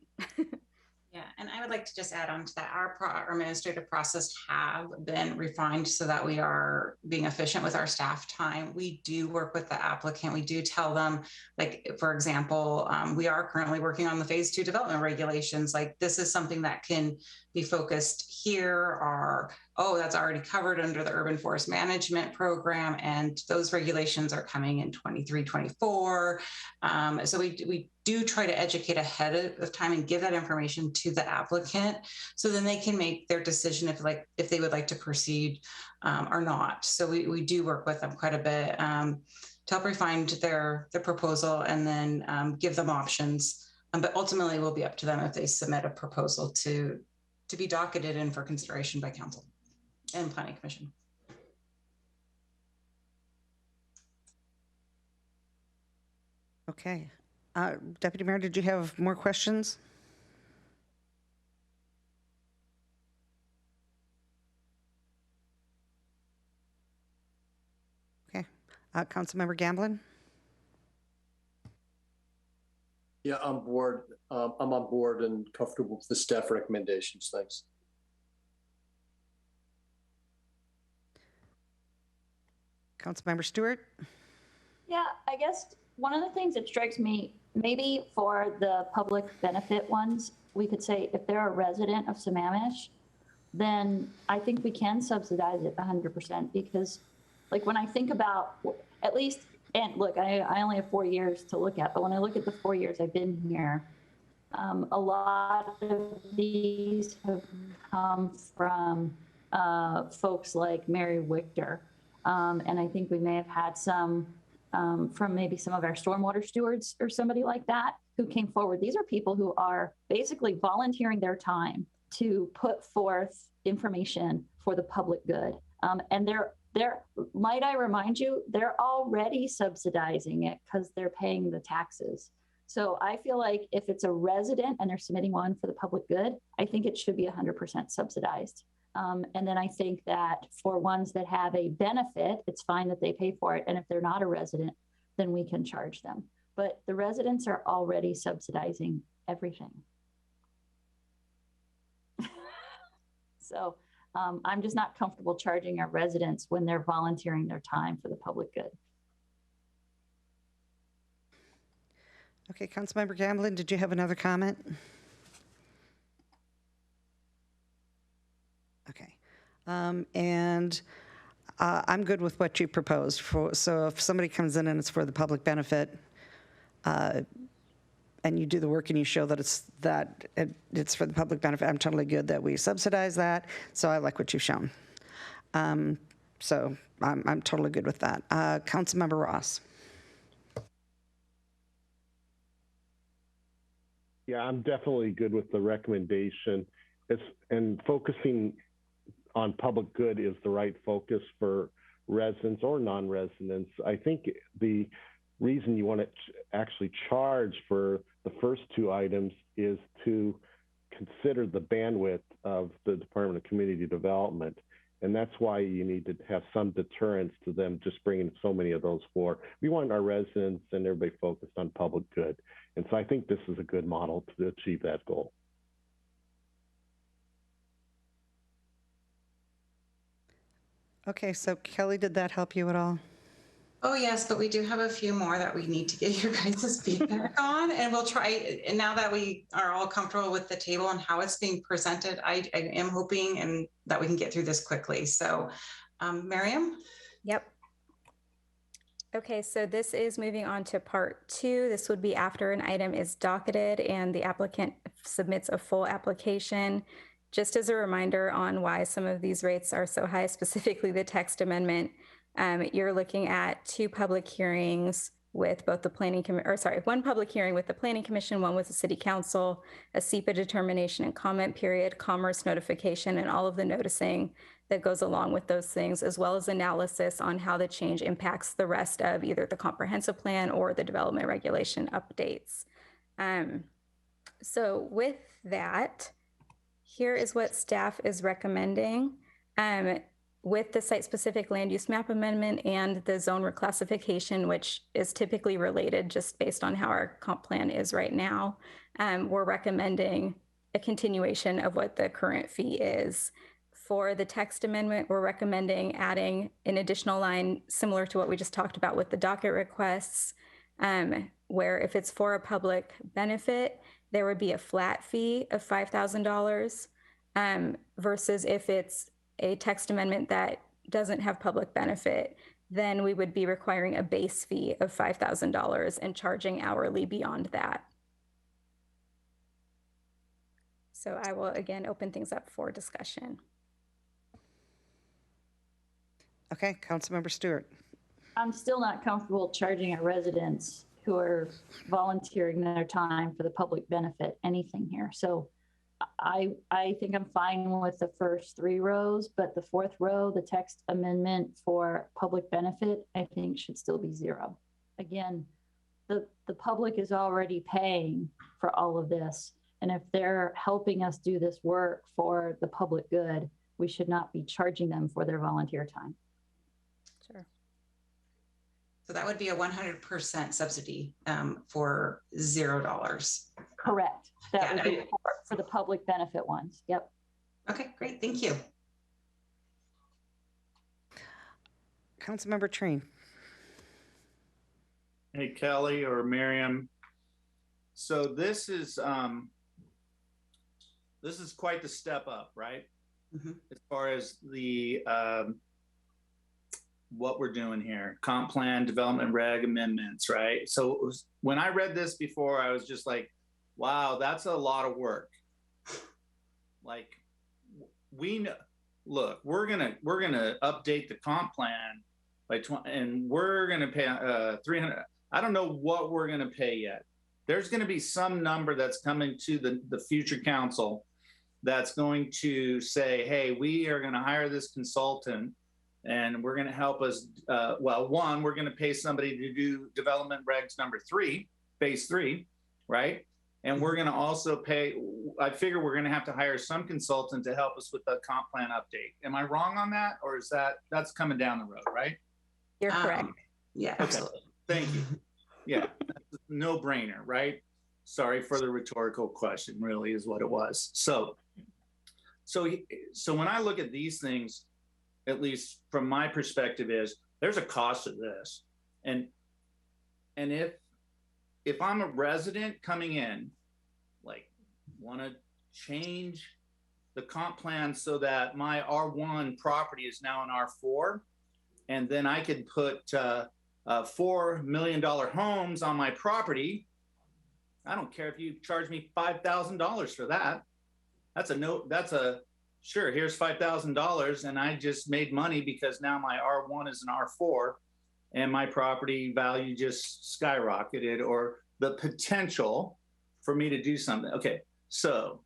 Yeah, and I would like to just add on to that. Our administrative process have been refined so that we are being efficient with our staff time. We do work with the applicant. We do tell them, like, for example, we are currently working on the phase 2 development regulations. Like, this is something that can be focused here, or, oh, that's already covered under the urban forest management program. And those regulations are coming in 23, 24. So we do try to educate ahead of time and give that information to the applicant so then they can make their decision if they would like to proceed or not. So we do work with them quite a bit to help refine their proposal and then give them options. But ultimately it will be up to them if they submit a proposal to be docketed in for consideration by council and planning commission. Okay. Deputy Mayor, did you have more questions? Okay. Councilmember Gamblin? Yeah, I'm on board and comfortable with the staff recommendations. Thanks. Councilmember Stewart? Yeah, I guess one of the things that strikes me, maybe for the public benefit ones, we could say if they're a resident of Sammamish, then I think we can subsidize it 100% because like when I think about at least, and look, I only have 4 years to look at, but when I look at the 4 years I've been here, a lot of these have come from folks like Mary Wichter. And I think we may have had some from maybe some of our stormwater stewards or somebody like that who came forward. These are people who are basically volunteering their time to put forth information for the public good. And they're, might I remind you, they're already subsidizing it because they're paying the taxes. So I feel like if it's a resident and they're submitting one for the public good, I think it should be 100% subsidized. And then I think that for ones that have a benefit, it's fine that they pay for it. And if they're not a resident, then we can charge them. But the residents are already subsidizing everything. So I'm just not comfortable charging our residents when they're volunteering their time for the public good. Okay, Councilmember Gamblin, did you have another comment? Okay. And I'm good with what you proposed. So if somebody comes in and it's for the public benefit, and you do the work and you show that it's for the public benefit, I'm totally good that we subsidize that. So I like what you've shown. So I'm totally good with that. Councilmember Ross. Yeah, I'm definitely good with the recommendation. And focusing on public good is the right focus for residents or non-residents. I think the reason you want to actually charge for the first two items is to consider the bandwidth of the Department of Community Development. And that's why you need to have some deterrence to them just bringing so many of those forward. We want our residents and everybody focused on public good. And so I think this is a good model to achieve that goal. Okay, so Kelly, did that help you at all? Oh, yes, but we do have a few more that we need to get your guys' feedback on, and we'll try. And now that we are all comfortable with the table and how it's being presented, I am hoping and that we can get through this quickly. So, Miriam? Yep. Okay, so this is moving on to part 2. This would be after an item is docketed and the applicant submits a full application. Just as a reminder on why some of these rates are so high, specifically the text amendment, you're looking at 2 public hearings with both the one public hearing with the Planning Commission, one with the City Council, a SEPA determination and comment period, commerce notification, and all of the noticing that goes along with those things, as well as analysis on how the change impacts the rest of either the comprehensive plan or the development regulation updates. So with that, here is what staff is recommending. With the site-specific land use map amendment and the zone reclassification, which is typically related just based on how our comp plan is right now, we're recommending a continuation of what the current fee is. For the text amendment, we're recommending adding an additional line similar to what we just talked about with the docket requests, where if it's for a public benefit, there would be a flat fee of $5,000 versus if it's a text amendment that doesn't have public benefit, then we would be requiring a base fee of $5,000 and charging hourly beyond that. So I will again open things up for discussion. Okay, Councilmember Stewart. I'm still not comfortable charging our residents who are volunteering their time for the public benefit anything here. So I think I'm fine with the first 3 rows, but the 4th row, the text amendment for public benefit, I think should still be 0. Again, the public is already paying for all of this. And if they're helping us do this work for the public good, we should not be charging them for their volunteer time. Sure. So that would be a 100% subsidy for $0. Correct. That would be for the public benefit ones. Yep. Okay, great. Thank you. Councilmember Train. Hey, Kelly or Miriam. So this is quite the step up, right? As far as the what we're doing here, comp plan, development reg amendments, right? So when I read this before, I was just like, wow, that's a lot of work. Like, we know, look, we're gonna update the comp plan by 20, and we're gonna pay 300. I don't know what we're gonna pay yet. There's gonna be some number that's coming to the future council that's going to say, hey, we are gonna hire this consultant and we're gonna help us. Well, one, we're gonna pay somebody to do development regs number 3, phase 3, right? And we're gonna also pay, I figure we're gonna have to hire some consultant to help us with the comp plan update. Am I wrong on that? Or is that's coming down the road, right? You're correct. Yeah, okay. absolutely. Thank you. Yeah, no brainer, right? Sorry for the rhetorical question, really is what it was. So when I look at these things, at least from my perspective, is there's a cost to this. And if I'm a resident coming in, like, want to change the comp plan so that my R1 property is now an R4, and then I could put $4 million homes on my property, I don't care if you charge me $5,000 for that. Sure, here's $5,000, and I just made money because now my R1 is an R4 and my property value just skyrocketed, or the potential for me to do something. Okay, so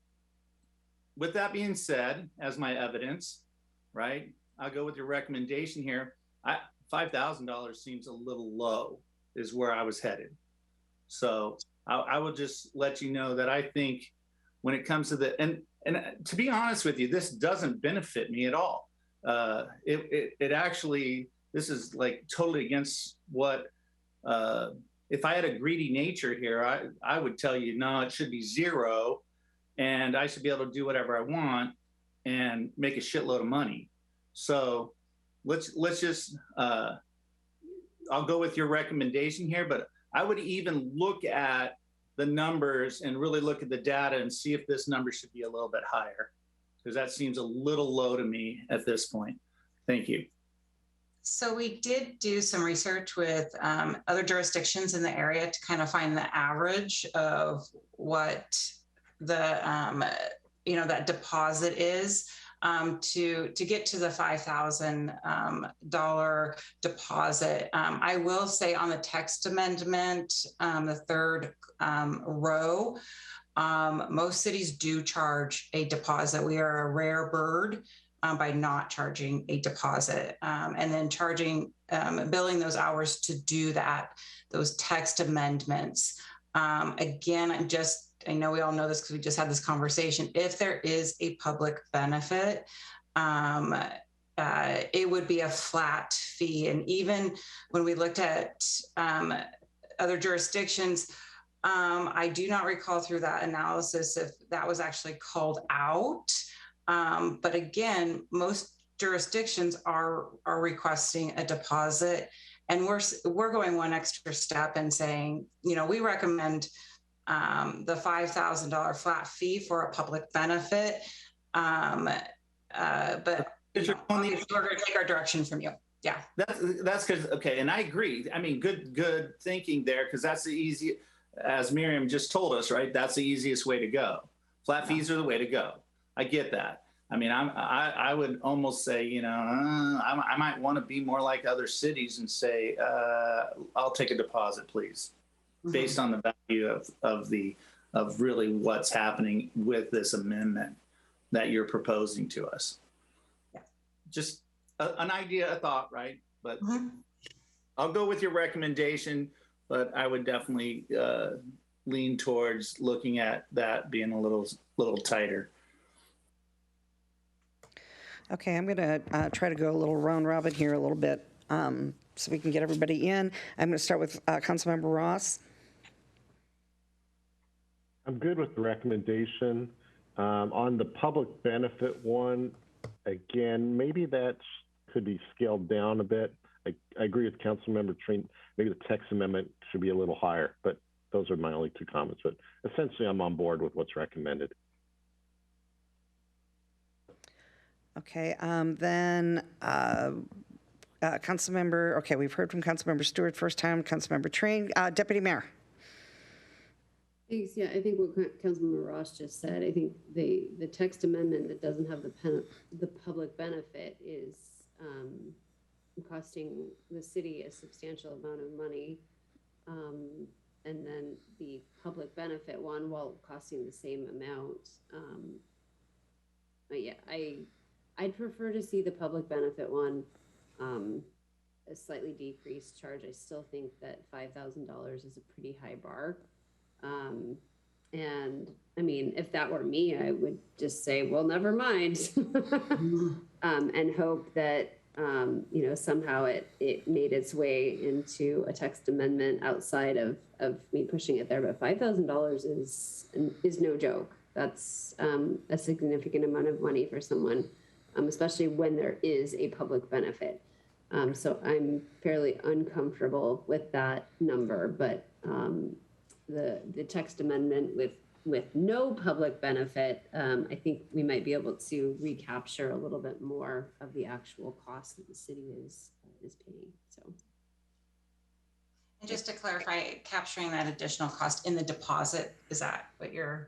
with that being said, as my evidence, right, I'll go with your recommendation here. $5,000 seems a little low, is where I was headed. So I will just let you know that I think when it comes to and to be honest with you, this doesn't benefit me at all. It actually, this is like totally against what, if I had a greedy nature here, I would tell you, no, it should be 0 and I should be able to do whatever I want and make a shitload of money. So let's just, I'll go with your recommendation here, but I would even look at the numbers and really look at the data and see if this number should be a little bit higher, because that seems a little low to me at this point. Thank you. So we did do some research with other jurisdictions in the area to kind of find the average of what the, that deposit is. To get to the $5,000 deposit. I will say on the text amendment, the third row, most cities do charge a deposit. We are a rare bird by not charging a deposit, and then billing those hours to do that, those text amendments. Again, I know we all know this because we just had this conversation. If there is a public benefit, it would be a flat fee. And even when we looked at other jurisdictions, I do not recall through that analysis if that was actually called out. But again, most jurisdictions are requesting a deposit, and we're going one extra step and saying, we recommend the $5,000 flat fee for a public benefit. But obviously we're going to take our direction from you. Yeah. That's because, okay. And I agree. I mean, good thinking there. Cause that's the easy, as Miriam just told us, right? That's the easiest way to go. Flat fees are the way to go. I get that. I mean, I would almost say, I might want to be more like other cities and say, I'll take a deposit, please. Based on the value of really what's happening with this amendment that you're proposing to us. Yeah. Just an idea, a thought, right? But I'll go with your recommendation, but I would definitely lean towards looking at that being a little tighter. Okay, I'm gonna try to go a little round robin here a little bit so we can get everybody in. I'm gonna start with Councilmember Ross. I'm good with the recommendation. On the public benefit one, again, maybe that could be scaled down a bit. I agree with Councilmember Trent. Maybe the text amendment should be a little higher, but those are my only two comments. But essentially, I'm on board with what's recommended. Okay, Councilmember, okay, we've heard from Councilmember Stewart first time, Councilmember Train, Deputy Mayor. Thanks. Yeah, I think what Councilmember Ross just said, I think the text amendment that doesn't have the public benefit is costing the city a substantial amount of money. And then the public benefit one, while costing the same amount. But yeah, I'd prefer to see the public benefit one a slightly decreased charge. I still think that $5,000 is a pretty high bar. And I mean, if that were me, I would just say, well, never mind. And hope that, you know, somehow it made its way into a text amendment outside of me pushing it there. But $5,000 is no joke. That's a significant amount of money for someone, especially when there is a public benefit. So I'm fairly uncomfortable with that number, but the text amendment with no public benefit, I think we might be able to recapture a little bit more of the actual cost that the city is paying. So, and just to clarify, capturing that additional cost in the deposit, is that what you're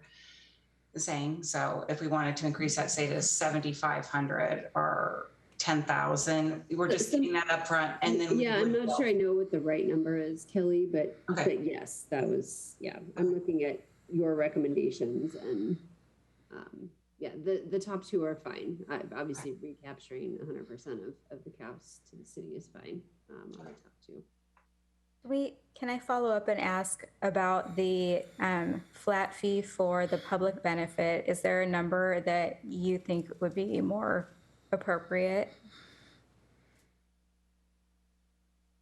saying? So if we wanted to increase that, say to 7,500 or 10,000, we're just getting that up front, and then I'm not sure I know what the right number is, Kelly, but yes, that was, I'm looking at your recommendations, and the top two are fine. Obviously recapturing 100% of the costs to the city is fine on the top two. Can I follow up and ask about the flat fee for the public benefit? Is there a number that you think would be more appropriate?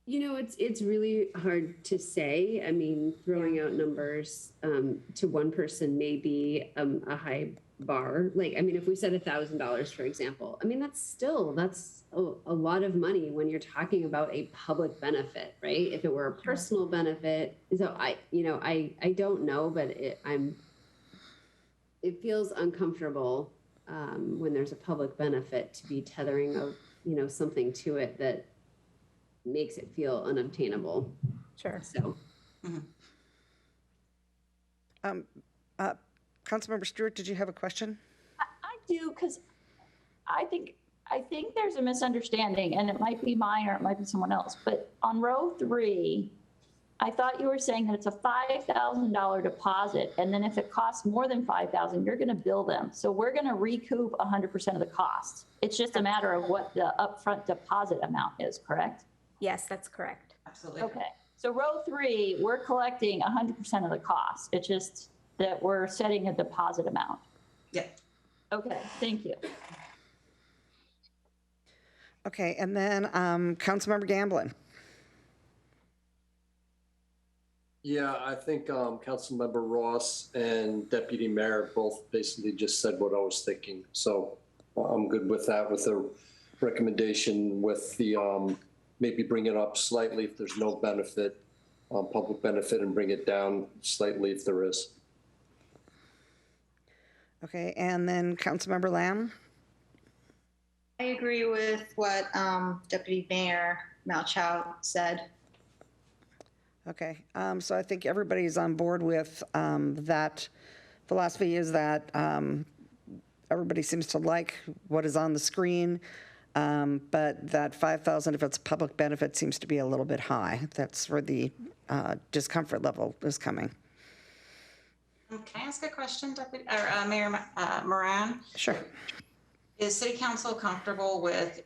You know, it's really hard to say. I mean, throwing out numbers to one person may be a high bar. Like, I mean, if we said $1,000, for example, I mean, that's a lot of money when you're talking about a public benefit, right? If it were a personal benefit, so I don't know, but it feels uncomfortable when there's a public benefit to be tethering of, something to it that makes it feel unobtainable. Sure. So. Councilmember Stewart, did you have a question? I do, because I think there's a misunderstanding, and it might be mine or it might be someone else. But on row 3, I thought you were saying that it's a $5,000 deposit, and then if it costs more than $5,000, you're going to bill them. So we're going to recoup 100% of the cost. It's just a matter of what the upfront deposit amount is, correct? Yes, that's correct. Absolutely. Okay. So row 3, we're collecting 100% of the cost. It's just that we're setting a deposit amount. Yeah. Okay. Thank you. Okay, and then Councilmember Gamblin. Yeah, I think Councilmember Ross and Deputy Mayor both basically just said what I was thinking. So I'm good with that, with the recommendation with the maybe bring it up slightly if there's no benefit, public benefit, and bring it down slightly if there is. Okay, and then Councilmember Lamb. I agree with what Deputy Mayor Malchow said. Okay, so I think everybody's on board with that philosophy, is that everybody seems to like what is on the screen, but that 5,000, if it's a public benefit, seems to be a little bit high. That's where the discomfort level is coming. Can I ask a question, Mayor Moran? Sure. Is City Council comfortable with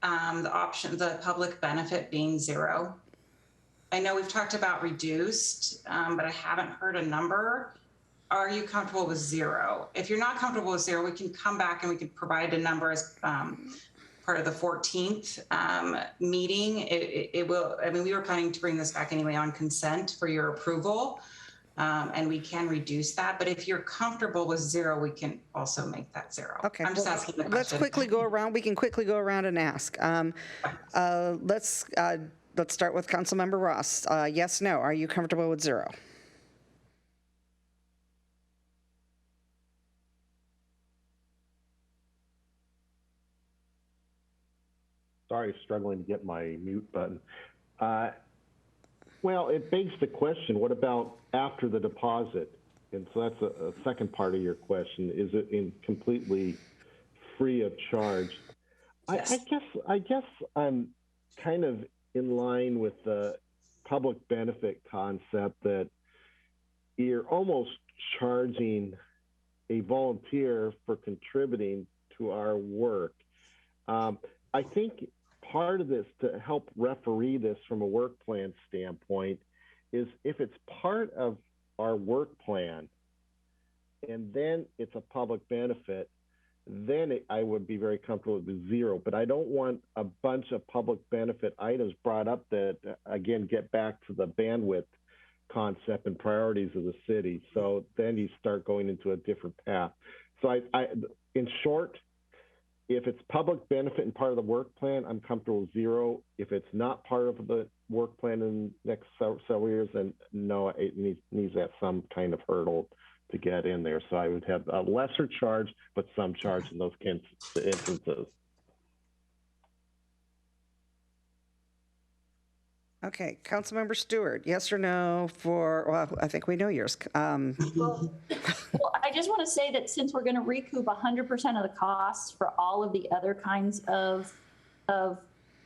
the public benefit being 0? I know we've talked about reduced, but I haven't heard a number. Are you comfortable with 0? If you're not comfortable with 0, we can come back and we can provide a number as part of the 14th meeting. It will, I mean, we were planning to bring this back anyway on consent for your approval. and we can reduce that. But if you're comfortable with 0, we can also make that 0. Okay, I'm just well, asking the let's question. quickly go around. We can quickly go around and ask. Let's start with Councilmember Ross. Yes, no. Are you comfortable with 0? Sorry, struggling to get my mute button. Well, it begs the question, what about after the deposit? And so that's a second part of your question. Is it completely free of charge? Yes. I guess I'm kind of in line with the public benefit concept that you're almost charging a volunteer for contributing to our work. I think part of this, to help referee this from a work plan standpoint, is if it's part of our work plan and then it's a public benefit, then I would be very comfortable with 0. But I don't want a bunch of public benefit items brought up that, again, get back to the bandwidth concept and priorities of the city. So then you start going into a different path. So in short, if it's public benefit and part of the work plan, I'm comfortable with 0. If it's not part of the work plan in the next several years, then no, it needs that some kind of hurdle to get in there. So I would have a lesser charge, but some charge in those instances. Okay, Councilmember Stewart, yes or no for, well, I think we know yours. Well, I just want to say that since we're going to recoup 100% of the costs for all of the other kinds of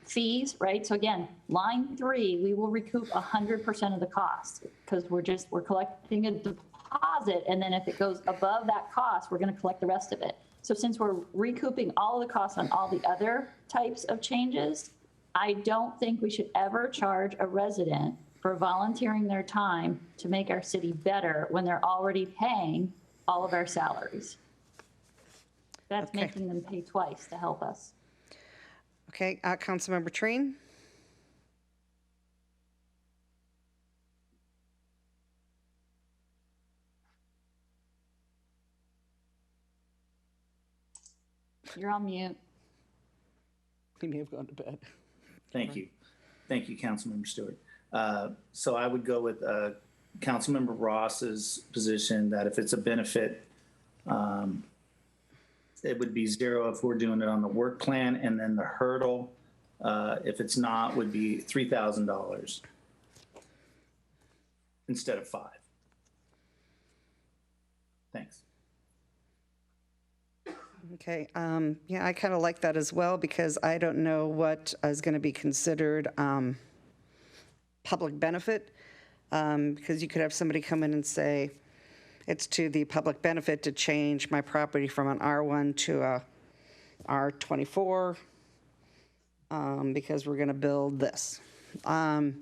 fees, right? So again, line 3, we will recoup 100% of the cost because we're collecting a deposit, and then if it goes above that cost, we're going to collect the rest of it. So since we're recouping all of the costs on all the other types of changes, I don't think we should ever charge a resident for volunteering their time to make our city better when they're already paying all of our salaries. That's Okay. making them pay twice to help us. Okay, Councilmember Trine? You're on mute. We may have gone to bed. Thank you. Thank you, Councilmember Stewart. So I would go with Councilmember Ross's position that if it's a benefit, it would be 0 if we're doing it on the work plan, and then the hurdle, if it's not, would be $3,000 instead of 5. Thanks. Okay, yeah, I kind of like that as well because I don't know what is going to be considered public benefit, because you could have somebody come in and say, it's to the public benefit to change my property from an R1 to a R24 because we're going to build this. I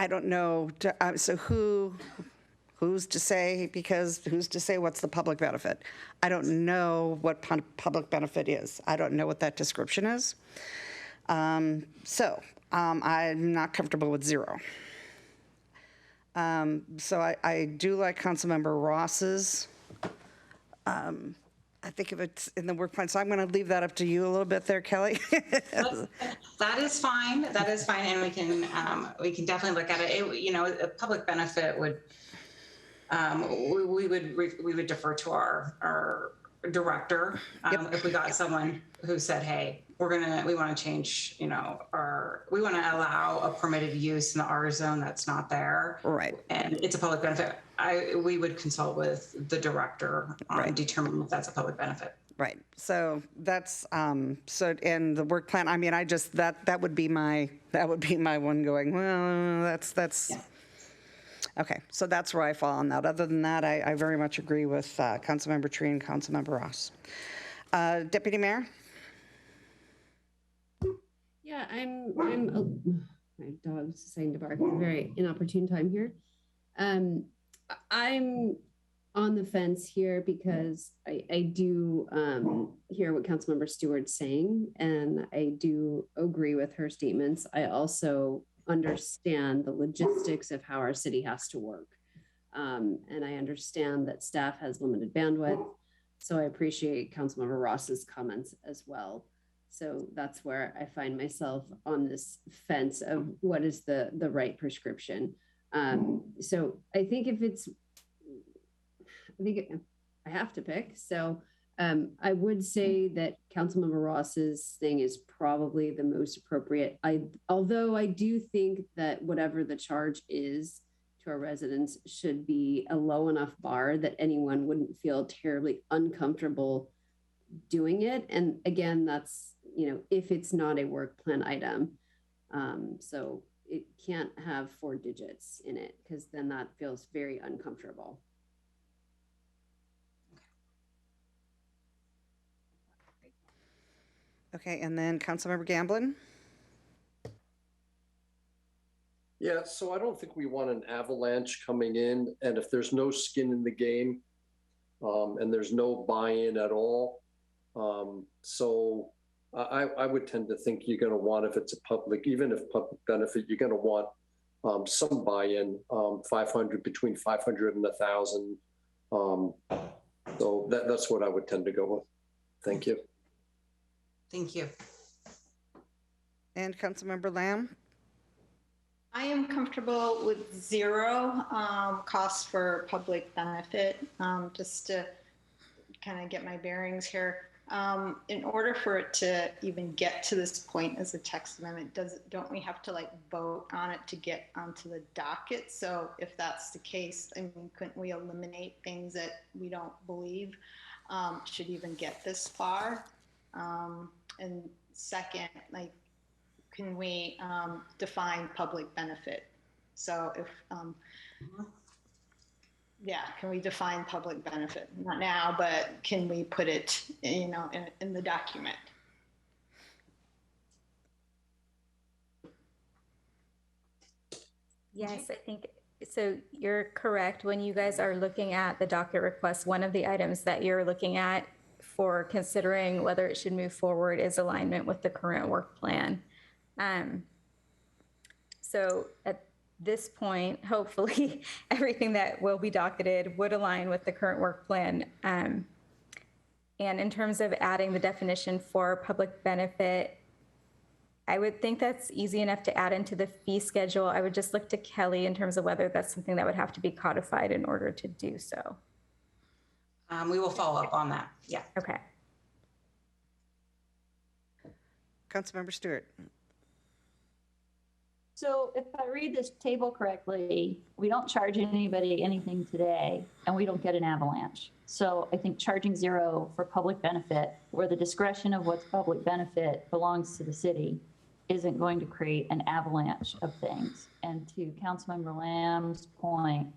don't know, so who's to say, because who's to say what's the public benefit? I don't know what public benefit is. I don't know what that description is. So I'm not comfortable with 0. So I do like Councilmember Ross's. I think if it's in the work plan, so I'm going to leave that up to you a little bit there, Kelly. That is fine. That is fine, and we can definitely look at it. A public benefit would. We would defer to our director if we got someone who said, "Hey, we want to change, we want to allow a permitted use in the R zone that's not there, right? And it's a public benefit." We would consult with the director on determining if that's a public benefit. Right. So that's so in the work plan. I mean, I just that would be my one going. Well, that's. Yeah. Okay, so that's where I fall on that. Other than that, I very much agree with Councilmember Tree and Councilmember Ross. Deputy Mayor? Yeah, my dog's deciding to bark at a very inopportune time here. I'm on the fence here because I do hear what Councilmember Stewart's saying, and I do agree with her statements. I also understand the logistics of how our city has to work. And I understand that staff has limited bandwidth. So I appreciate Councilmember Ross's comments as well. So that's where I find myself on this fence of what is the right prescription. So I think I have to pick. So I would say that Councilmember Ross's thing is probably the most appropriate. Although I do think that whatever the charge is to our residents should be a low enough bar that anyone wouldn't feel terribly uncomfortable doing it. And again, that's, if it's not a work plan item. So it can't have 4 digits in it because then that feels very uncomfortable. Okay, and then Councilmember Gamblin? Yeah, so I don't think we want an avalanche coming in, and if there's no skin in the game, and there's no buy-in at all, so I would tend to think you're going to want, if it's a public, even if public benefit, you're going to want some buy-in, 500, between 500 and 1,000. So that's what I would tend to go with. Thank you. Thank you. And Councilmember Lamb? I am comfortable with 0 cost for public benefit, just to kind of get my bearings here. In order for it to even get to this point as a text amendment, don't we have to vote on it to get onto the docket? So if that's the case, I mean, couldn't we eliminate things that we don't believe should even get this far? And second, can we define public benefit? So if, can we define public benefit? Not now, but can we put it, in the document? Yes, I think so. You're correct. When you guys are looking at the docket request, one of the items that you're looking at for considering whether it should move forward is alignment with the current work plan. So at this point, hopefully everything that will be docketed would align with the current work plan. And in terms of adding the definition for public benefit, I would think that's easy enough to add into the fee schedule. I would just look to Kelly in terms of whether that's something that would have to be codified in order to do so. We will follow up on that. Yeah. Okay. Councilmember Stewart. So if I read this table correctly, we don't charge anybody anything today, and we don't get an avalanche. So I think charging 0 for public benefit, where the discretion of what's public benefit belongs to the city, isn't going to create an avalanche of things. And to Councilmember Lamb's point,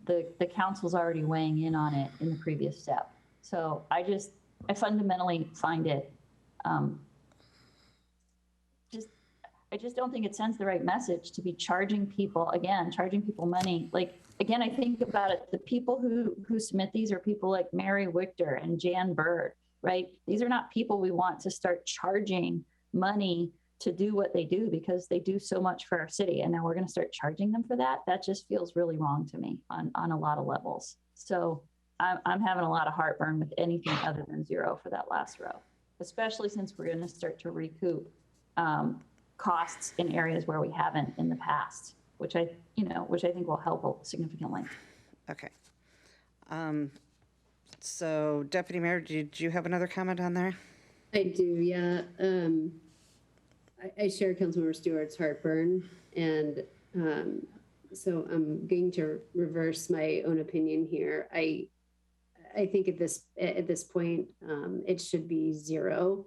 the council's already weighing in on it in the previous step. So I fundamentally find it, I just don't think it sends the right message to be charging people money. Again, I think about it, the people who submit these are people like Mary Wichter and Jan Bird, right? These are not people we want to start charging money to do what they do, because they do so much for our city. And now we're going to start charging them for that. That just feels really wrong to me on a lot of levels. So I'm having a lot of heartburn with anything other than 0 for that last row, especially since we're going to start to recoup costs in areas where we haven't in the past, which I think will help significantly. Okay. So Deputy Mayor, did you have another comment on there? I do, yeah. I share Councilmember Stewart's heartburn, and so I'm going to reverse my own opinion here. I think at this point, it should be 0.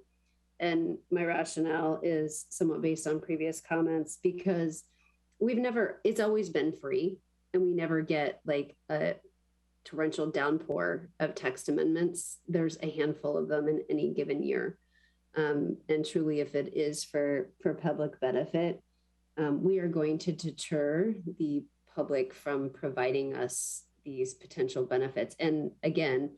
And my rationale is somewhat based on previous comments, because it's always been free, and we never get a torrential downpour of text amendments. There's a handful of them in any given year. And truly, if it is for public benefit, we are going to deter the public from providing us these potential benefits. And again,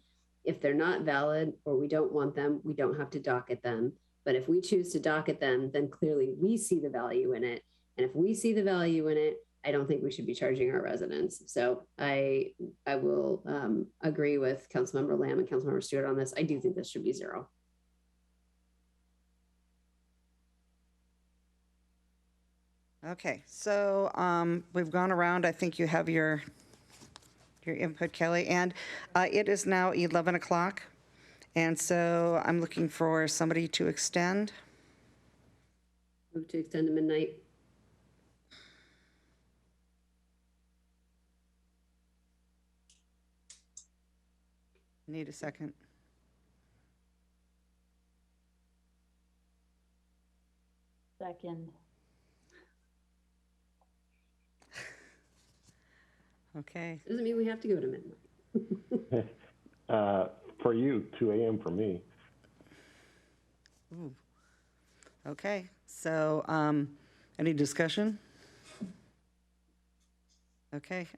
if they're not valid or we don't want them, we don't have to docket them. But if we choose to docket them, then clearly we see the value in it. And if we see the value in it, I don't think we should be charging our residents. So I will agree with Councilmember Lamb and Councilmember Stewart on this. I do think this should be zero. Okay, so we've gone around. I think you have your input, Kelly, and it is now 11 o'clock. And so I'm looking for somebody to extend. Move to extend to midnight. Need a second. Second. Okay. Doesn't mean we have to go to midnight. For you, 2 a.m. for me. Ooh. Okay, so any discussion? Okay,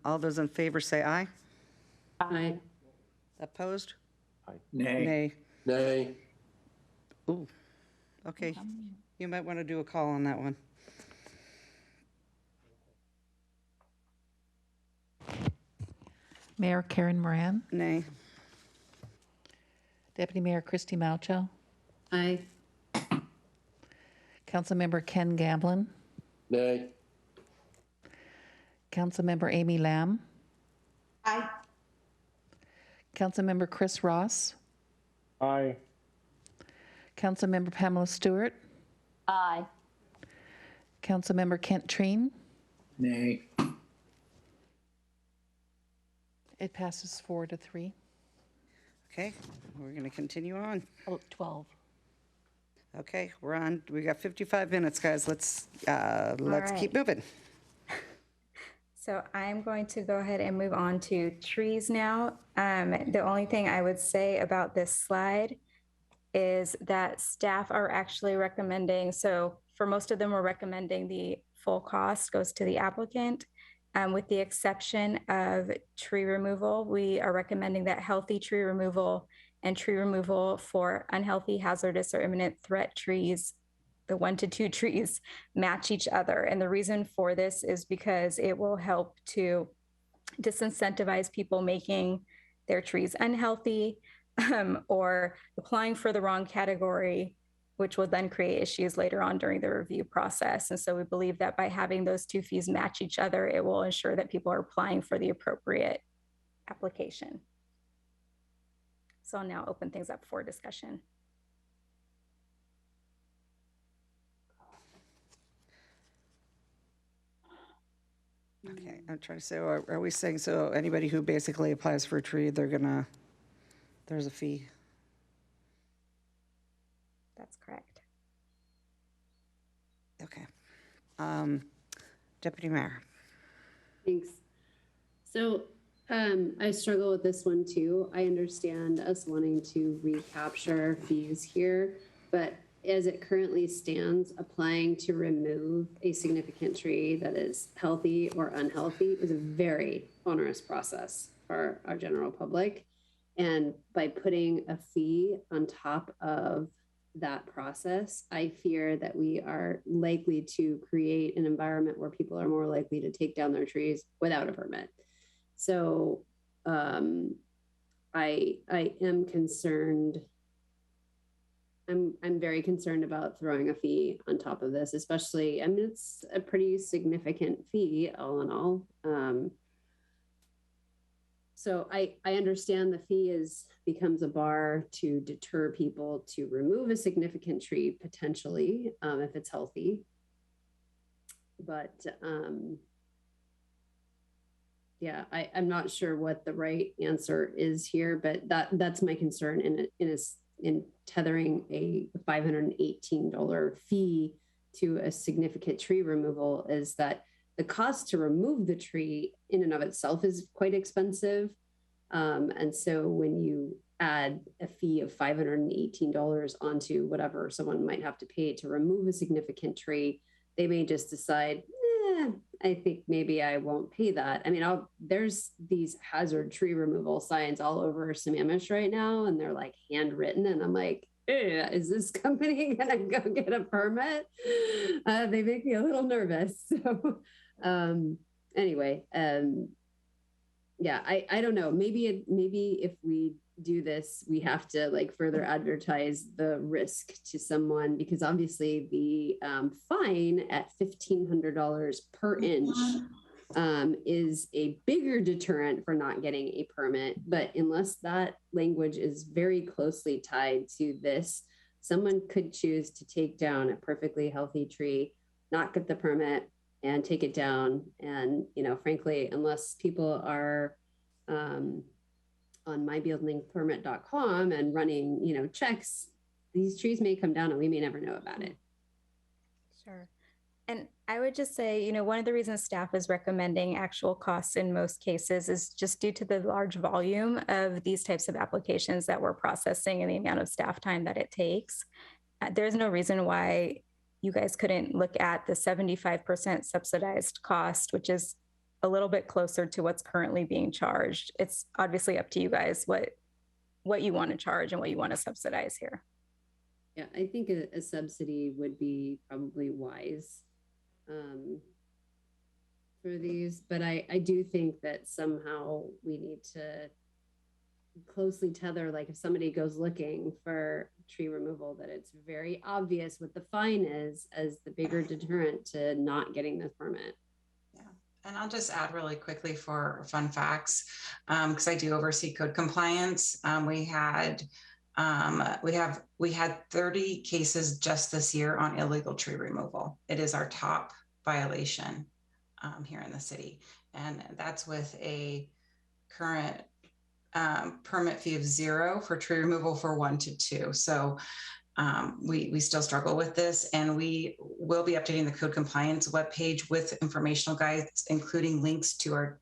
all those in favor say aye. Aye. Opposed? Aye. Nay. Nay. Nay. Ooh, okay, you might want to do a call on that one. Mayor Karen Moran, Nay. Deputy Mayor Christy Maucho, Aye. Councilmember Ken Gamblin, Nay. Councilmember Amy Lamb, Aye. Councilmember Chris Ross, Aye. Councilmember Pamela Stewart, Aye. Councilmember Kent Treen. Nay. It passes 4-3. Okay, we're going to continue on. Oh, 12. Okay, we're on. We got 55 minutes, guys. Let's right. keep moving. So I'm going to go ahead and move on to trees now. The only thing I would say about this slide is that staff are actually recommending, so for most of them, we're recommending the full cost goes to the applicant. With the exception of tree removal, we are recommending that healthy tree removal and tree removal for unhealthy, hazardous, or imminent threat trees, the 1 to 2 trees, match each other. And the reason for this is because it will help to disincentivize people making their trees unhealthy or applying for the wrong category, which will then create issues later on during the review process. And so we believe that by having those 2 fees match each other, it will ensure that people are applying for the appropriate application. So I'll now open things up for discussion. Okay, I'm trying to say, are we saying, so anybody who basically applies for a tree, there's a fee? That's correct. Okay. Deputy Mayor. Thanks. So I struggle with this one too. I understand us wanting to recapture fees here, but as it currently stands, applying to remove a significant tree that is healthy or unhealthy is a very onerous process for our general public. And by putting a fee on top of that process, I fear that we are likely to create an environment where people are more likely to take down their trees without a permit. So I am concerned. I'm very concerned about throwing a fee on top of this, especially, I mean, it's a pretty significant fee all in all. So I understand the fee becomes a bar to deter people to remove a significant tree potentially, if it's healthy. But yeah, I'm not sure what the right answer is here, but that's my concern in tethering a $518 fee to a significant tree removal is that the cost to remove the tree in and of itself is quite expensive. And so when you add a fee of $518 onto whatever someone might have to pay to remove a significant tree, they may just decide, I think maybe I won't pay that. I mean, there's these hazard tree removal signs all over Sammamish right now, and they're like handwritten. And I'm like, is this company gonna go get a permit? They make me a little nervous. So anyway, yeah, I don't know. Maybe if we do this, we have to like further advertise the risk to someone, because obviously the fine at $1,500 per inch is a bigger deterrent for not getting a permit. But unless that language is very closely tied to this, someone could choose to take down a perfectly healthy tree, not get the permit, and take it down. And, you know, frankly, unless people are on mybuildingpermit.com and running, you know, checks, these trees may come down and we may never know about it. Sure. And I would just say, you know, one of the reasons staff is recommending actual costs in most cases is just due to the large volume of these types of applications that we're processing and the amount of staff time that it takes. There's no reason why you guys couldn't look at the 75% subsidized cost, which is a little bit closer to what's currently being charged. It's obviously up to you guys what you want to charge and what you want to subsidize here. Yeah, I think a subsidy would be probably wise for these, but I do think that somehow we need to closely tether, like if somebody goes looking for tree removal, that it's very obvious what the fine is as the bigger deterrent to not getting the permit. And I'll just add really quickly for fun facts, because I do oversee code compliance. We had 30 cases just this year on illegal tree removal. It is our top violation here in the city, and that's with a current permit fee of $0 for tree removal for 1 to 2. So we still struggle with this, and we will be updating the code compliance webpage with informational guides, including links to our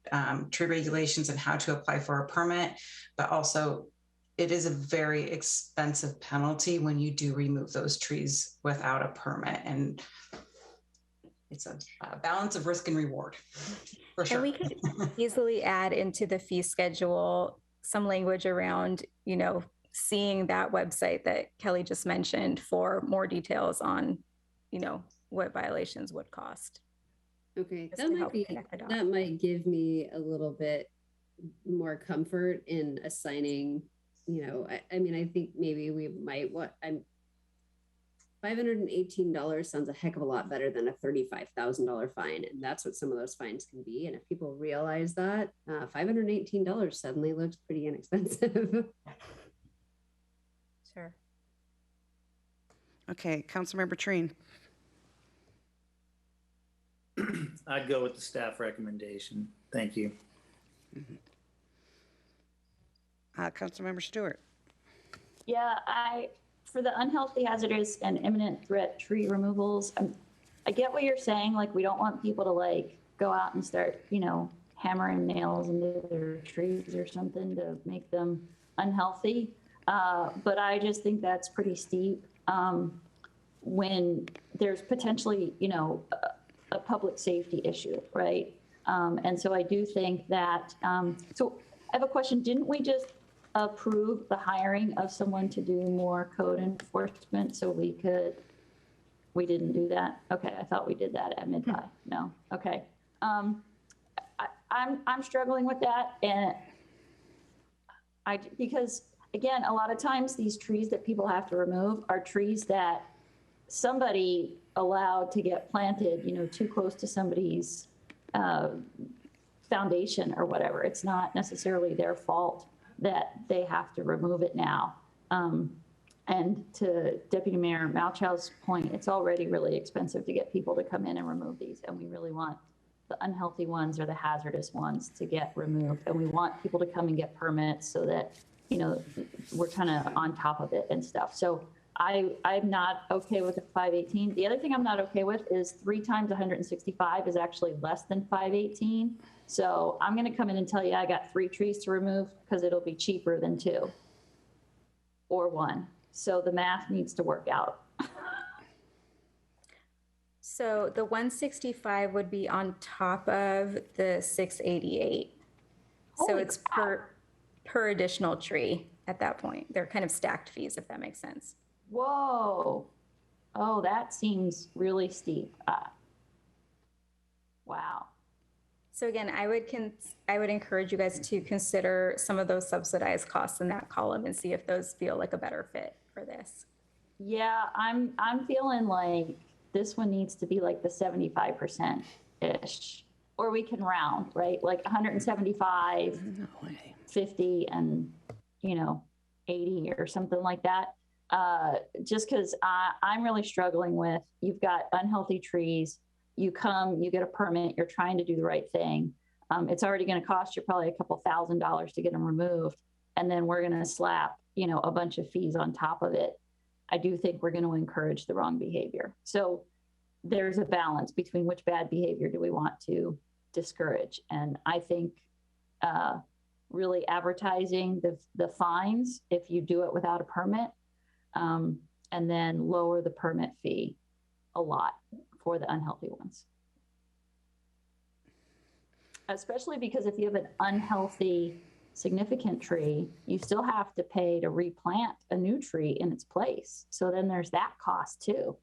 tree regulations and how to apply for a permit. But also, it is a very expensive penalty when you do remove those trees without a permit. And it's a balance of risk and reward, for sure. And we could easily add into the fee schedule some language around, you know, seeing that website that Kelly just mentioned for more details on, you know, what violations would cost. Okay, that might give me a little bit more comfort in assigning, you know, I mean, I think maybe we might, $518 sounds a heck of a lot better than a $35,000 fine. And that's what some of those fines can be. And if people realize that, $518 suddenly looks pretty inexpensive. Sure. Okay, Councilmember Trine. I'd go with the staff recommendation. Thank you. Councilmember Stewart. Yeah, for the unhealthy, hazardous, and imminent threat tree removals, I get what you're saying. Like, we don't want people to like go out and start, you know, hammering nails into their trees or something to make them unhealthy. But I just think that's pretty steep when there's potentially, you know, a public safety issue, right? And so I do think that, so I have a question. Didn't we just approve the hiring of someone to do more code enforcement so we didn't do that? Okay, I thought we did that at mid-high. No, okay. I'm struggling with that, and because again, a lot of times these trees that people have to remove are trees that somebody allowed to get planted, you know, too close to somebody's foundation or whatever. It's not necessarily their fault that they have to remove it now. And to Deputy Mayor Malchow's point, it's already really expensive to get people to come in and remove these. And we really want the unhealthy ones or the hazardous ones to get removed. And we want people to come and get permits so that, you know, we're kind of on top of it and stuff. So I'm not okay with the 518. The other thing I'm not okay with is 3 times 165 is actually less than 518. So I'm going to come in and tell you I got 3 trees to remove because it'll be cheaper than 2 or 1. So the math needs to work out. So the 165 would be on top of the 688. So it's per additional tree at that point. They're kind of stacked fees, if that makes sense. Whoa. Oh, that seems really steep. Wow. So again, I would encourage you guys to consider some of those subsidized costs in that column and see if those feel like a better fit for this. Yeah, I'm feeling like this one needs to be like the 75% ish, or we can round, right? Like 175, 50, and 80 or something like that. Just because I'm really struggling with, you've got unhealthy trees, you come, you get a permit, you're trying to do the right thing. It's already going to cost you probably a couple $1,000s to get them removed. And then we're going to slap, a bunch of fees on top of it. I do think we're going to encourage the wrong behavior. So there's a balance between which bad behavior do we want to discourage. And I think really advertising the fines if you do it without a permit, and then lower the permit fee a lot for the unhealthy ones. Especially because if you have an unhealthy significant tree, you still have to pay to replant a new tree in its place. So then there's that cost too.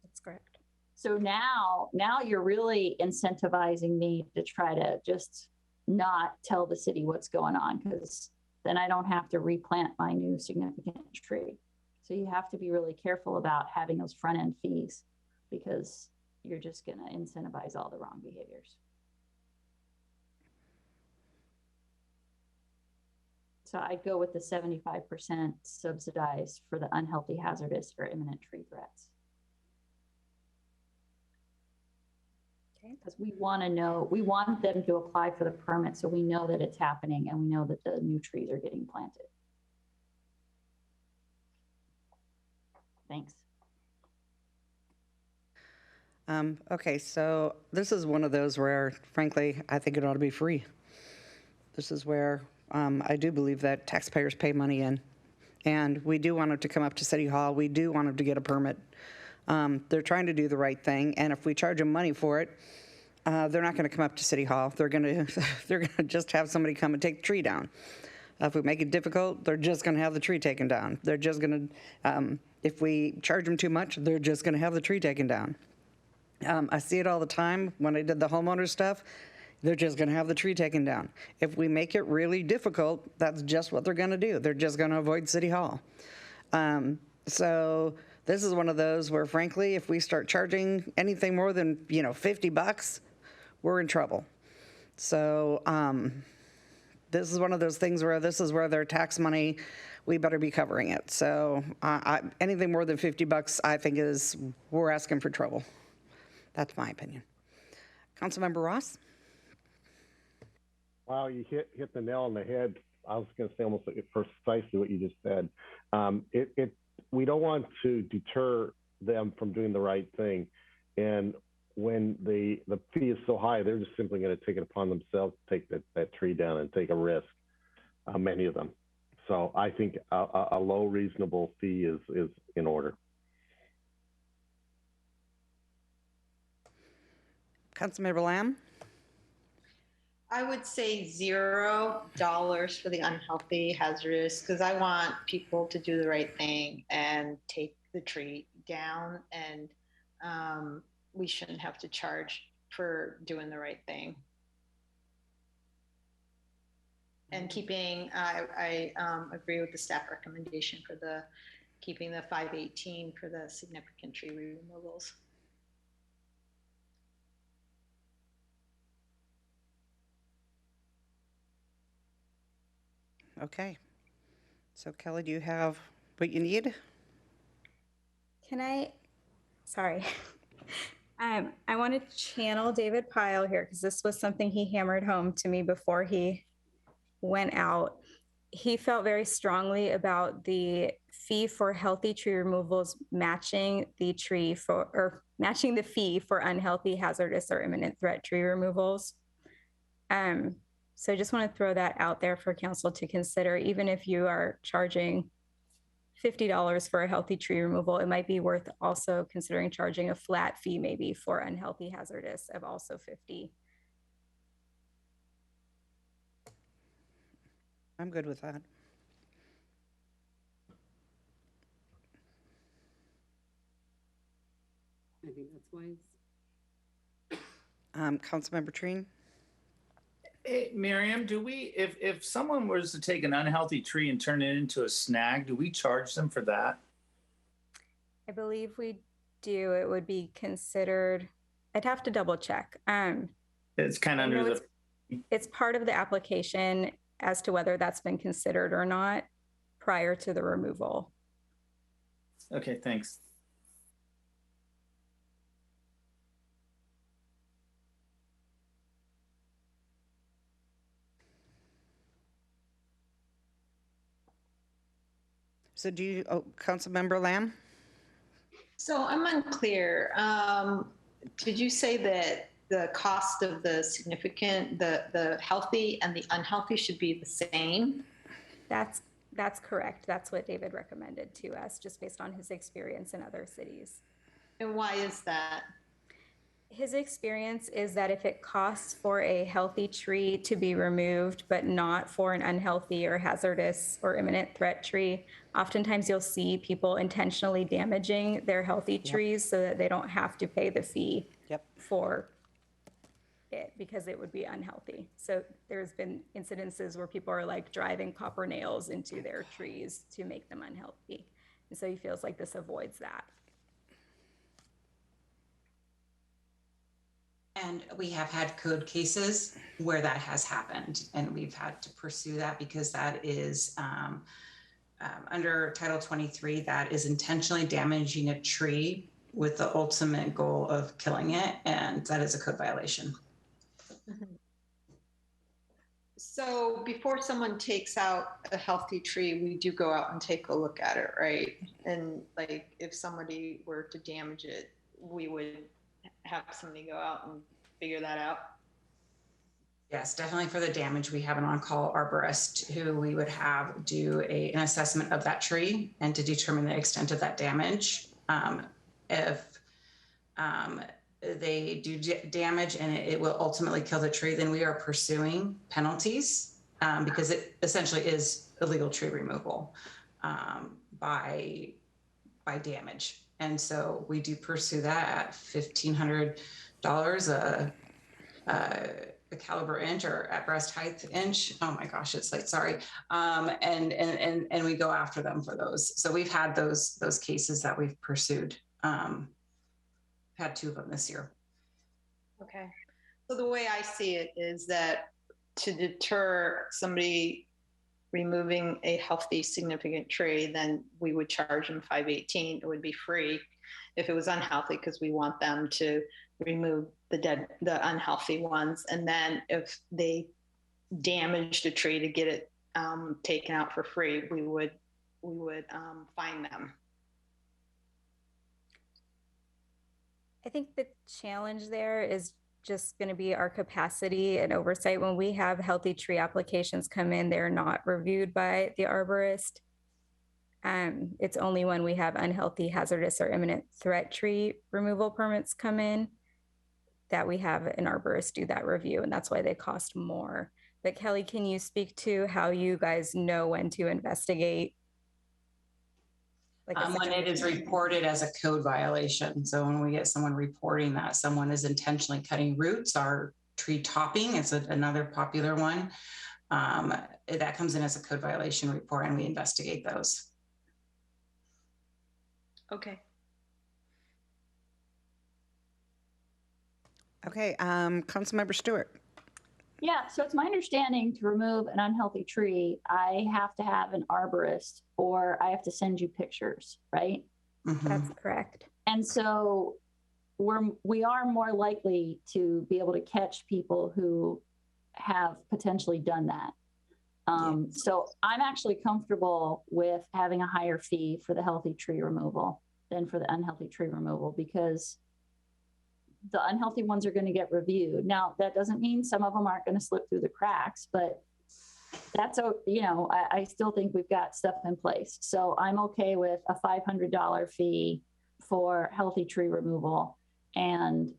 That's correct. So now you're really incentivizing me to try to just not tell the city what's going on, because then I don't have to replant my new significant tree. So you have to be really careful about having those front end fees, because you're just going to incentivize all the wrong behaviors. So I'd go with the 75% subsidized for the unhealthy, hazardous, or imminent tree threats. Okay. Because we want to know, we want them to apply for the permit so we know that it's happening and we know that the new trees are getting planted. Thanks. Okay, so this is one of those where, frankly, I think it ought to be free. This is where I do believe that taxpayers pay money in, and we do want them to come up to City Hall. We do want them to get a permit. They're trying to do the right thing, and if we charge them money for it, they're not going to come up to City Hall. They're going to just have somebody come and take the tree down. If we make it difficult, they're just going to have the tree taken down. They're just going to, if we charge them too much, they're just going to have the tree taken down. I see it all the time when I did the homeowner stuff. They're just going to have the tree taken down. If we make it really difficult, that's just what they're going to do. They're just going to avoid City Hall. So this is one of those where, frankly, if we start charging anything more than, $50, we're in trouble. So this is one of those things where this is where their tax money, we better be covering it. So anything more than $50, I think we're asking for trouble. That's my opinion. Councilmember Ross? Wow, you hit the nail on the head. I was going to say almost precisely what you just said. We don't want to deter them from doing the right thing. And when the fee is so high, they're just simply going to take it upon themselves to take that tree down and take a risk, many of them. So I think a low reasonable fee is in order. Councilmember Lamb? I would say $0 for the unhealthy, hazardous, because I want people to do the right thing and take the tree down, and we shouldn't have to charge for doing the right thing. And keeping, I agree with the staff recommendation for keeping the 518 for the significant tree removals. Okay. So Kelly, do you have what you need? Sorry. I want to channel David Pyle here because this was something he hammered home to me before he went out. He felt very strongly about the fee for healthy tree removals matching the fee for unhealthy, hazardous, or imminent threat tree removals. So I just want to throw that out there for council to consider. Even if you are charging $50 for a healthy tree removal, it might be worth also considering charging a flat fee maybe for unhealthy, hazardous of also $50. I'm good with that. that's why. Councilmember Trine? Hey, Miriam, do we, if someone was to take an unhealthy tree and turn it into a snag, do we charge them for that? I believe we do. It would be considered, I'd have to double check. It's kind of I know under the. it's part of the application as to whether that's been considered or not prior to the removal. Okay, thanks. So do you, Councilmember Lamb? So I'm unclear. Did you say that the cost of the significant, the healthy and the unhealthy should be the same? That's correct. That's what David recommended to us, just based on his experience in other cities. And why is that? His experience is that if it costs for a healthy tree to be removed, but not for an unhealthy or hazardous or imminent threat tree, oftentimes you'll see people intentionally damaging their healthy trees so that they don't have to pay the fee for it because it would be unhealthy. So there's been incidences where people are like driving copper nails into their trees to make them unhealthy. And so he feels like this avoids that. And we have had code cases where that has happened, and we've had to pursue that because that is under Title 23, that is intentionally damaging a tree with the ultimate goal of killing it, and that is a code violation. So before someone takes out a healthy tree, we do go out and take a look at it, right? And like if somebody were to damage it, we would have somebody go out and figure that out? Yes, definitely for the damage. We have an on-call arborist who we would have do an assessment of that tree and to determine the extent of that damage. If they do damage and it will ultimately kill the tree, then we are pursuing penalties because it essentially is illegal tree removal by damage. And so we do pursue that at $1,500 a caliber inch or at breast height inch. Oh my gosh, it's like, sorry. And we go after them for those. So we've had those cases that we've pursued. Had 2 of them this year. Okay. So the way I see it is that to deter somebody removing a healthy, significant tree, then we would charge them $518. It would be free if it was unhealthy because we want them to remove the unhealthy ones. And then if they damaged a tree to get it taken out for free, we would fine them. I think the challenge there is just going to be our capacity and oversight. When we have healthy tree applications come in, they're not reviewed by the arborist. It's only when we have unhealthy, hazardous, or imminent threat tree removal permits come in that we have an arborist do that review, and that's why they cost more. But Kelly, can you speak to how you guys know when to investigate? When it is reported as a code violation. So when we get someone reporting that someone is intentionally cutting roots, or tree topping is another popular one, that comes in as a code violation report and we investigate those. Okay. Okay, Councilmember Stewart. Yeah, so it's my understanding to remove an unhealthy tree, I have to have an arborist or I have to send you pictures, right? That's correct. And so we are more likely to be able to catch people who have potentially done that. So I'm actually comfortable with having a higher fee for the healthy tree removal than for the unhealthy tree removal, because the unhealthy ones are going to get reviewed. Now, that doesn't mean some of them aren't going to slip through the cracks, but that's, I still think we've got stuff in place. So I'm okay with a $500 fee for healthy tree removal and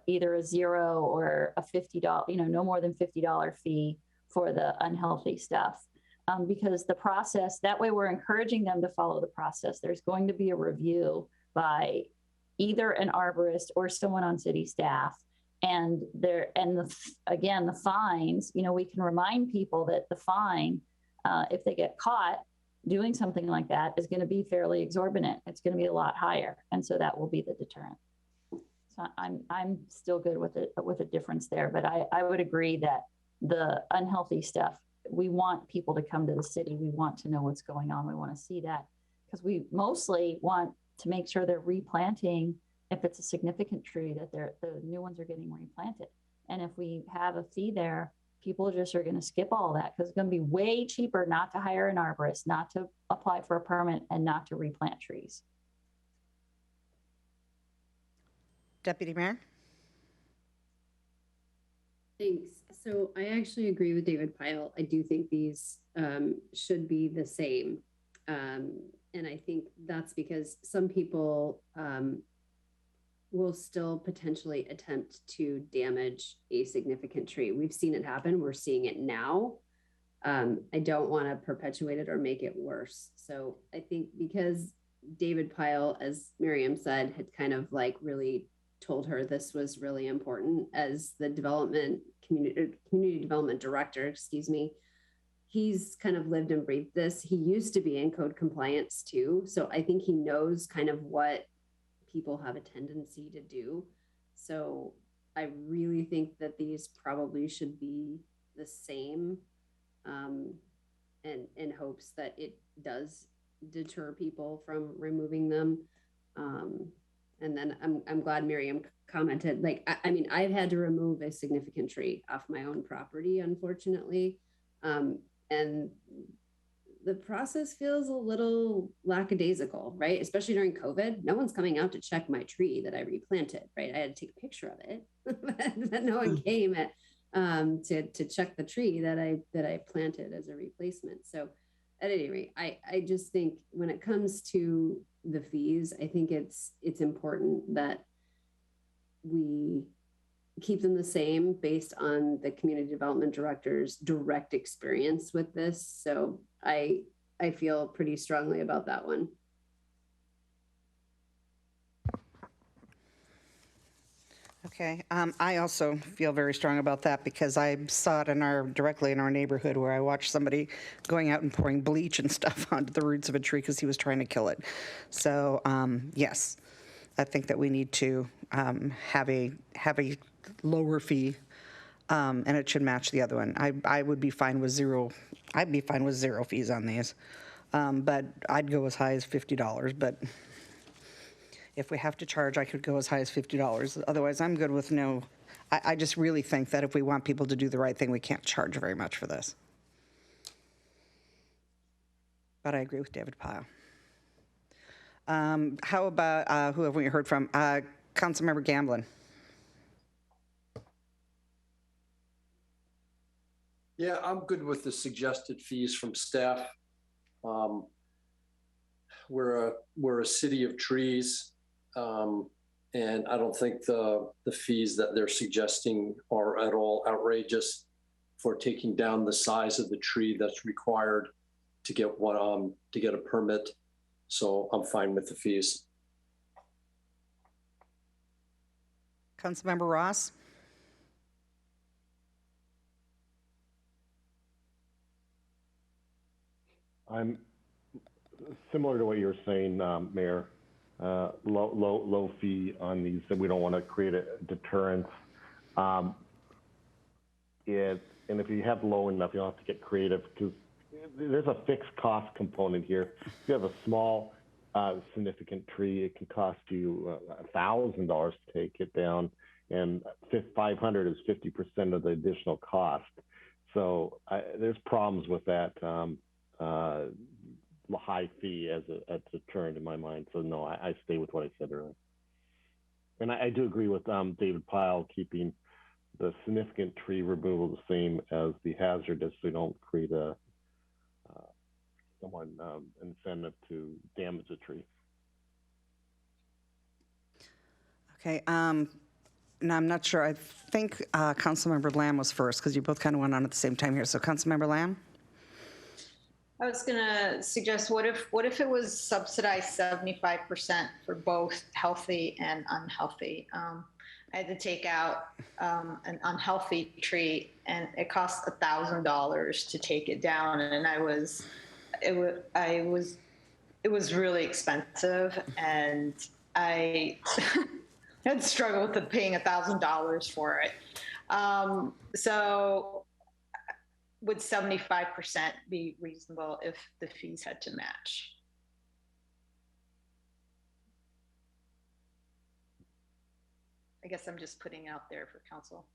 either a $0 or a $50, no more than $50 fee for the unhealthy stuff. Because the process, that way we're encouraging them to follow the process. There's going to be a review by either an arborist or someone on city staff. And again, the fines, you know, we can remind people that the fine, if they get caught doing something like that, is going to be fairly exorbitant. It's going to be a lot higher. And so that will be the deterrent. So I'm still good with it, with a difference there, but I would agree that the unhealthy stuff, we want people to come to the city. We want to know what's going on. We want to see that, because we mostly want to make sure they're replanting. If it's a significant tree, that the new ones are getting replanted. And if we have a fee there, people just are going to skip all that, because it's going to be way cheaper not to hire an arborist, not to apply for a permit, and not to replant trees. Deputy Mayor? Thanks. So I actually agree with David Pyle. I do think these should be the same. And I think that's because some people will still potentially attempt to damage a significant tree. We've seen it happen. We're seeing it now. I don't want to perpetuate it or make it worse. So I think because David Pyle, as Miriam said, had kind of like really told her this was really important as the community development director, excuse me. He's kind of lived and breathed this. He used to be in code compliance too. So I think he knows kind of what people have a tendency to do. So I really think that these probably should be the same, and in hopes that it does deter people from removing them. And then I'm glad Miriam commented, like, I mean, I've had to remove a significant tree off my own property, unfortunately. And the process feels a little lackadaisical, right? Especially during COVID, no one's coming out to check my tree that I replanted, right? I had to take a picture of it, but no one came to check the tree that I planted as a replacement. So at any rate, I just think when it comes to the fees, I think it's important that we keep them the same based on the community development director's direct experience with this. So I feel pretty strongly about that one. Okay, I also feel very strong about that because I saw it directly in our neighborhood where I watched somebody going out and pouring bleach and stuff onto the roots of a tree because he was trying to kill it. So yes, I think that we need to have a lower fee, and it should match the other one. I would be fine with zero. I'd be fine with zero fees on these, but I'd go as high as $50. But if we have to charge, I could go as high as $50. Otherwise, I'm good with no. I just really think that if we want people to do the right thing, we can't charge very much for this. But I agree with David Pyle. How about who have we heard from? Councilmember Gamblin. Yeah, I'm good with the suggested fees from staff. We're a city of trees, and I don't think the fees that they're suggesting are at all outrageous for taking down the size of the tree that's required to get a permit. So I'm fine with the fees. Councilmember Ross. I'm similar to what you're saying, Mayor. Low fee on these, that we don't want to create a deterrence. And if you have low enough, you'll have to get creative because there's a fixed cost component here. If you have a small, significant tree, it can cost you $1,000 to take it down, and $500 is 50% of the additional cost. So there's problems with that high fee as a deterrent in my mind. So no, I stay with what I said earlier. And I do agree with David Pyle keeping the significant tree removal the same as the hazardous, so we don't create someone incentive to damage a tree. Okay, now I'm not sure. I think Councilmember Lamb was first because you both kind of went on at the same time here. So Councilmember Lamb? I was gonna suggest, what if it was subsidized 75% for both healthy and unhealthy? I had to take out an unhealthy tree, and it cost $1,000 to take it down, and it was really expensive, and I had struggled with paying $1,000 for it. So would 75% be reasonable if the fees had to match? I guess I'm just putting out there for council.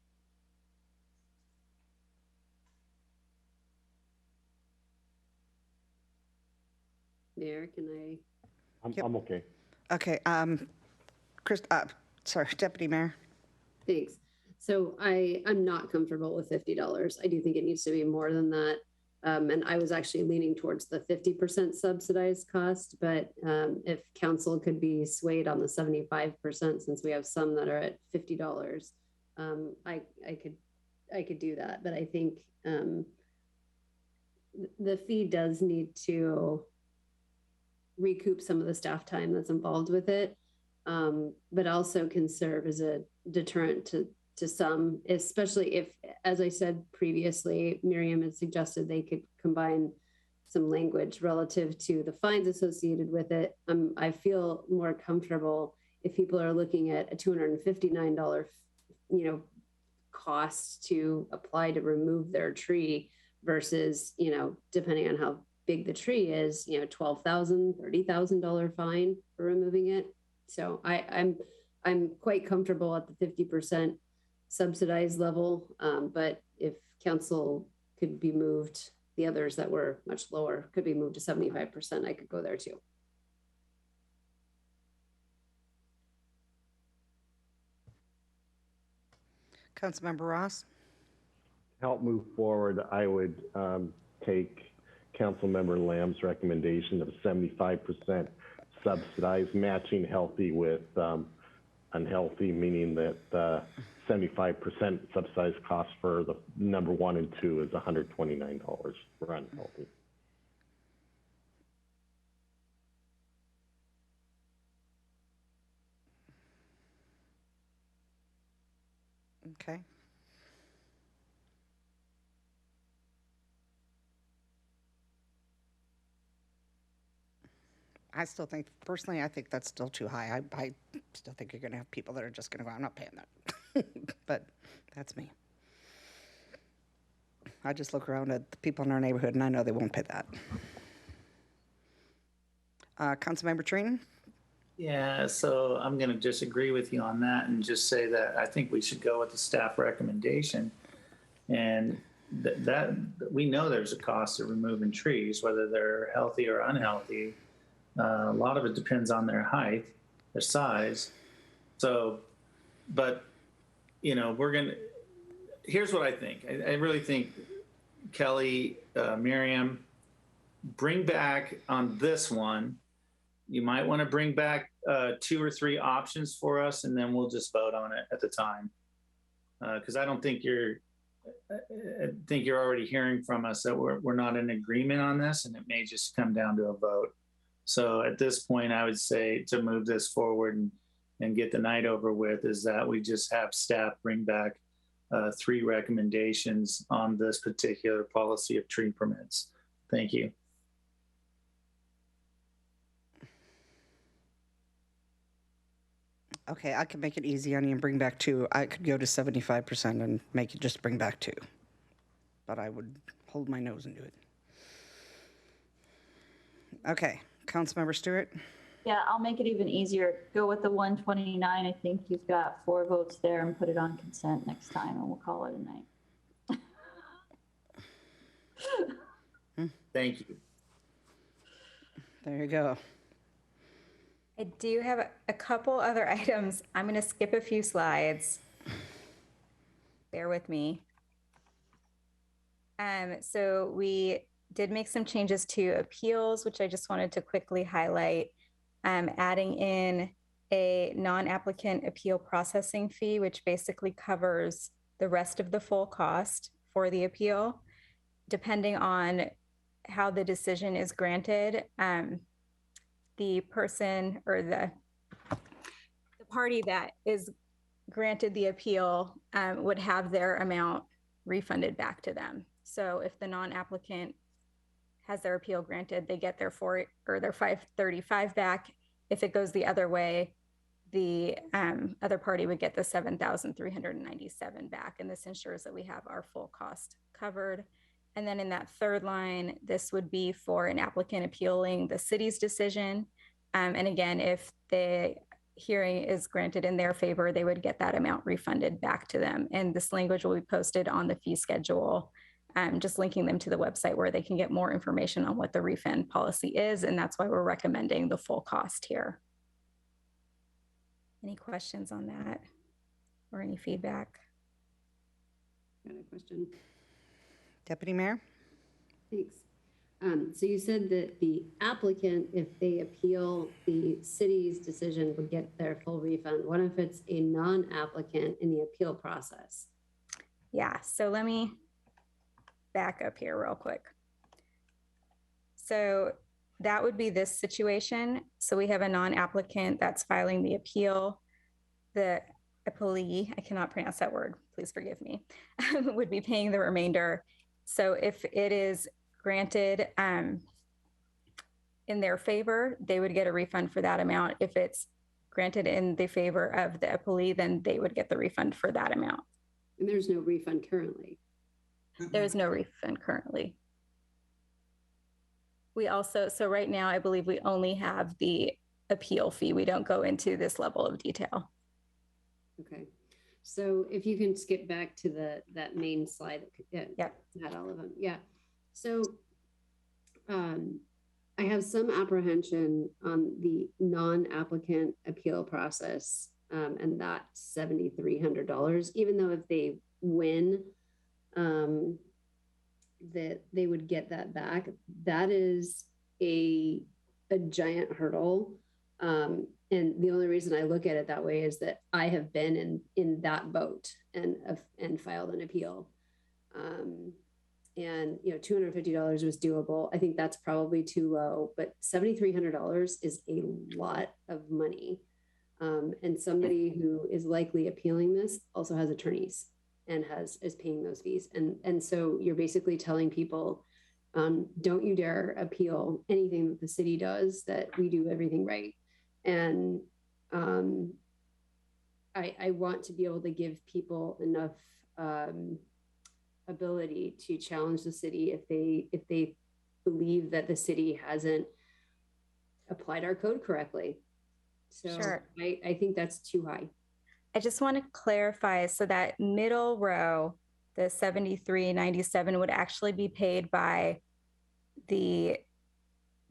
Mayor, can I? I'm okay. Okay, sorry, Deputy Mayor. Thanks. So I'm not comfortable with $50. I do think it needs to be more than that. And I was actually leaning towards the 50% subsidized cost, but if council could be swayed on the 75%, since we have some that are at $50, I could do that. But I think the fee does need to recoup some of the staff time that's involved with it, but also can serve as a deterrent to some, especially if, as I said previously, Miriam had suggested they could combine some language relative to the fines associated with it. I feel more comfortable if people are looking at a $259, cost to apply to remove their tree versus, depending on how big the tree is, $12,000, $30,000 fine for removing it. So I'm quite comfortable at the 50% subsidized level, but if council could be moved, the others that were much lower could be moved to 75%, I could go there too. Councilmember Ross? Help move forward, I would take Councilmember Lamb's recommendation of 75% subsidized, matching healthy with unhealthy, meaning that 75% subsidized cost for the number 1 and 2 is $129 for unhealthy. Okay. I still think, personally, I think that's still too high. I still think you're going to have people that are just going to go, I'm not paying that. But that's me. I just look around at the people in our neighborhood and I know they won't pay that. Councilmember Trina? Yeah, so I'm going to disagree with you on that and just say that I think we should go with the staff recommendation. And that we know there's a cost of removing trees, whether they're healthy or unhealthy. A lot of it depends on their height, their size. So, but, here's what I think. I really think Kelly, Miriam, bring back on this one. You might want to bring back 2 or 3 options for us, and then we'll just vote on it at the time. Because I think you're already hearing from us that we're not in agreement on this, and it may just come down to a vote. So at this point, I would say to move this forward and get the night over with is that we just have staff bring back 3 recommendations on this particular policy of tree permits. Thank you. Okay, I could make it easy on you and bring back 2. I could go to 75% and make it just bring back 2. But I would hold my nose and do it. Okay, Councilmember Stewart? Yeah, I'll make it even easier. Go with the 129. I think you've got 4 votes there, and put it on consent next time, and we'll call it a night. Thank you. There you go. I do have a couple other items. I'm going to skip a few slides. Bear with me. So we did make some changes to appeals, which I just wanted to quickly highlight. Adding in a non-applicant appeal processing fee, which basically covers the rest of the full cost for the appeal, depending on how the decision is granted, the person or the party that is granted the appeal would have their amount refunded back to them. So if the non-applicant has their appeal granted, they get their their 535 back. If it goes the other way, the other party would get the 7,397 back. And this ensures that we have our full cost covered. And then in that third line, this would be for an applicant appealing the city's decision. And again, if the hearing is granted in their favor, they would get that amount refunded back to them. And this language will be posted on the fee schedule, just linking them to the website where they can get more information on what the refund policy is. And that's why we're recommending the full cost here. Any questions on that or any feedback? Got a question. Deputy Mayor? Thanks. So you said that the applicant, if they appeal the city's decision, would get their full refund. What if it's a non-applicant in the appeal process? Yeah, so let me back up here real quick. So that would be this situation. So we have a non-applicant that's filing the appeal. The appellee, I cannot pronounce that word, please forgive me, would be paying the remainder. So if it is granted in their favor, they would get a refund for that amount. If it's granted in the favor of the appellee, then they would get the refund for that amount. And there's no refund currently? There's no refund currently. We also, so right now, I believe we only have the appeal fee. We don't go into this level of detail. Okay. So if you can skip back to that main slide that had all of them. Yeah. So I have some apprehension on the non-applicant appeal process, and that's $7,300, even though if they win, that they would get that back. That is a giant hurdle. And the only reason I look at it that way is that I have been in that boat and filed an appeal. And $250 was doable. I think that's probably too low, but $7,300 is a lot of money. And somebody who is likely appealing this also has attorneys and is paying those fees. And so you're basically telling people, don't you dare appeal anything that the city does, that we do everything right. And I want to be able to give people enough ability to challenge the city if they believe that the city hasn't applied our code correctly. So Sure. I think that's too high. I just want to clarify, so that middle row, the $7,397 would actually be paid by the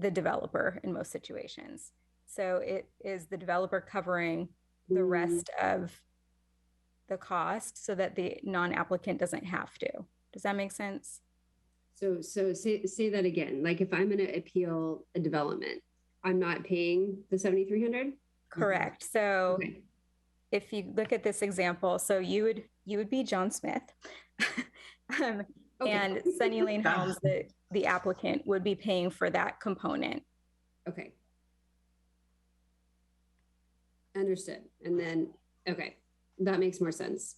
developer in most situations. So it is the developer covering the rest of the cost so that the non-applicant doesn't have to. Does that make sense? So say that again. Like if I'm going to appeal a development, I'm not paying the $7,300? Correct. So if you look at this example, so you would be John Smith, and Sunny Lane Homes, the applicant, would be paying for that component. Okay. Understood. And then, okay, that makes more sense.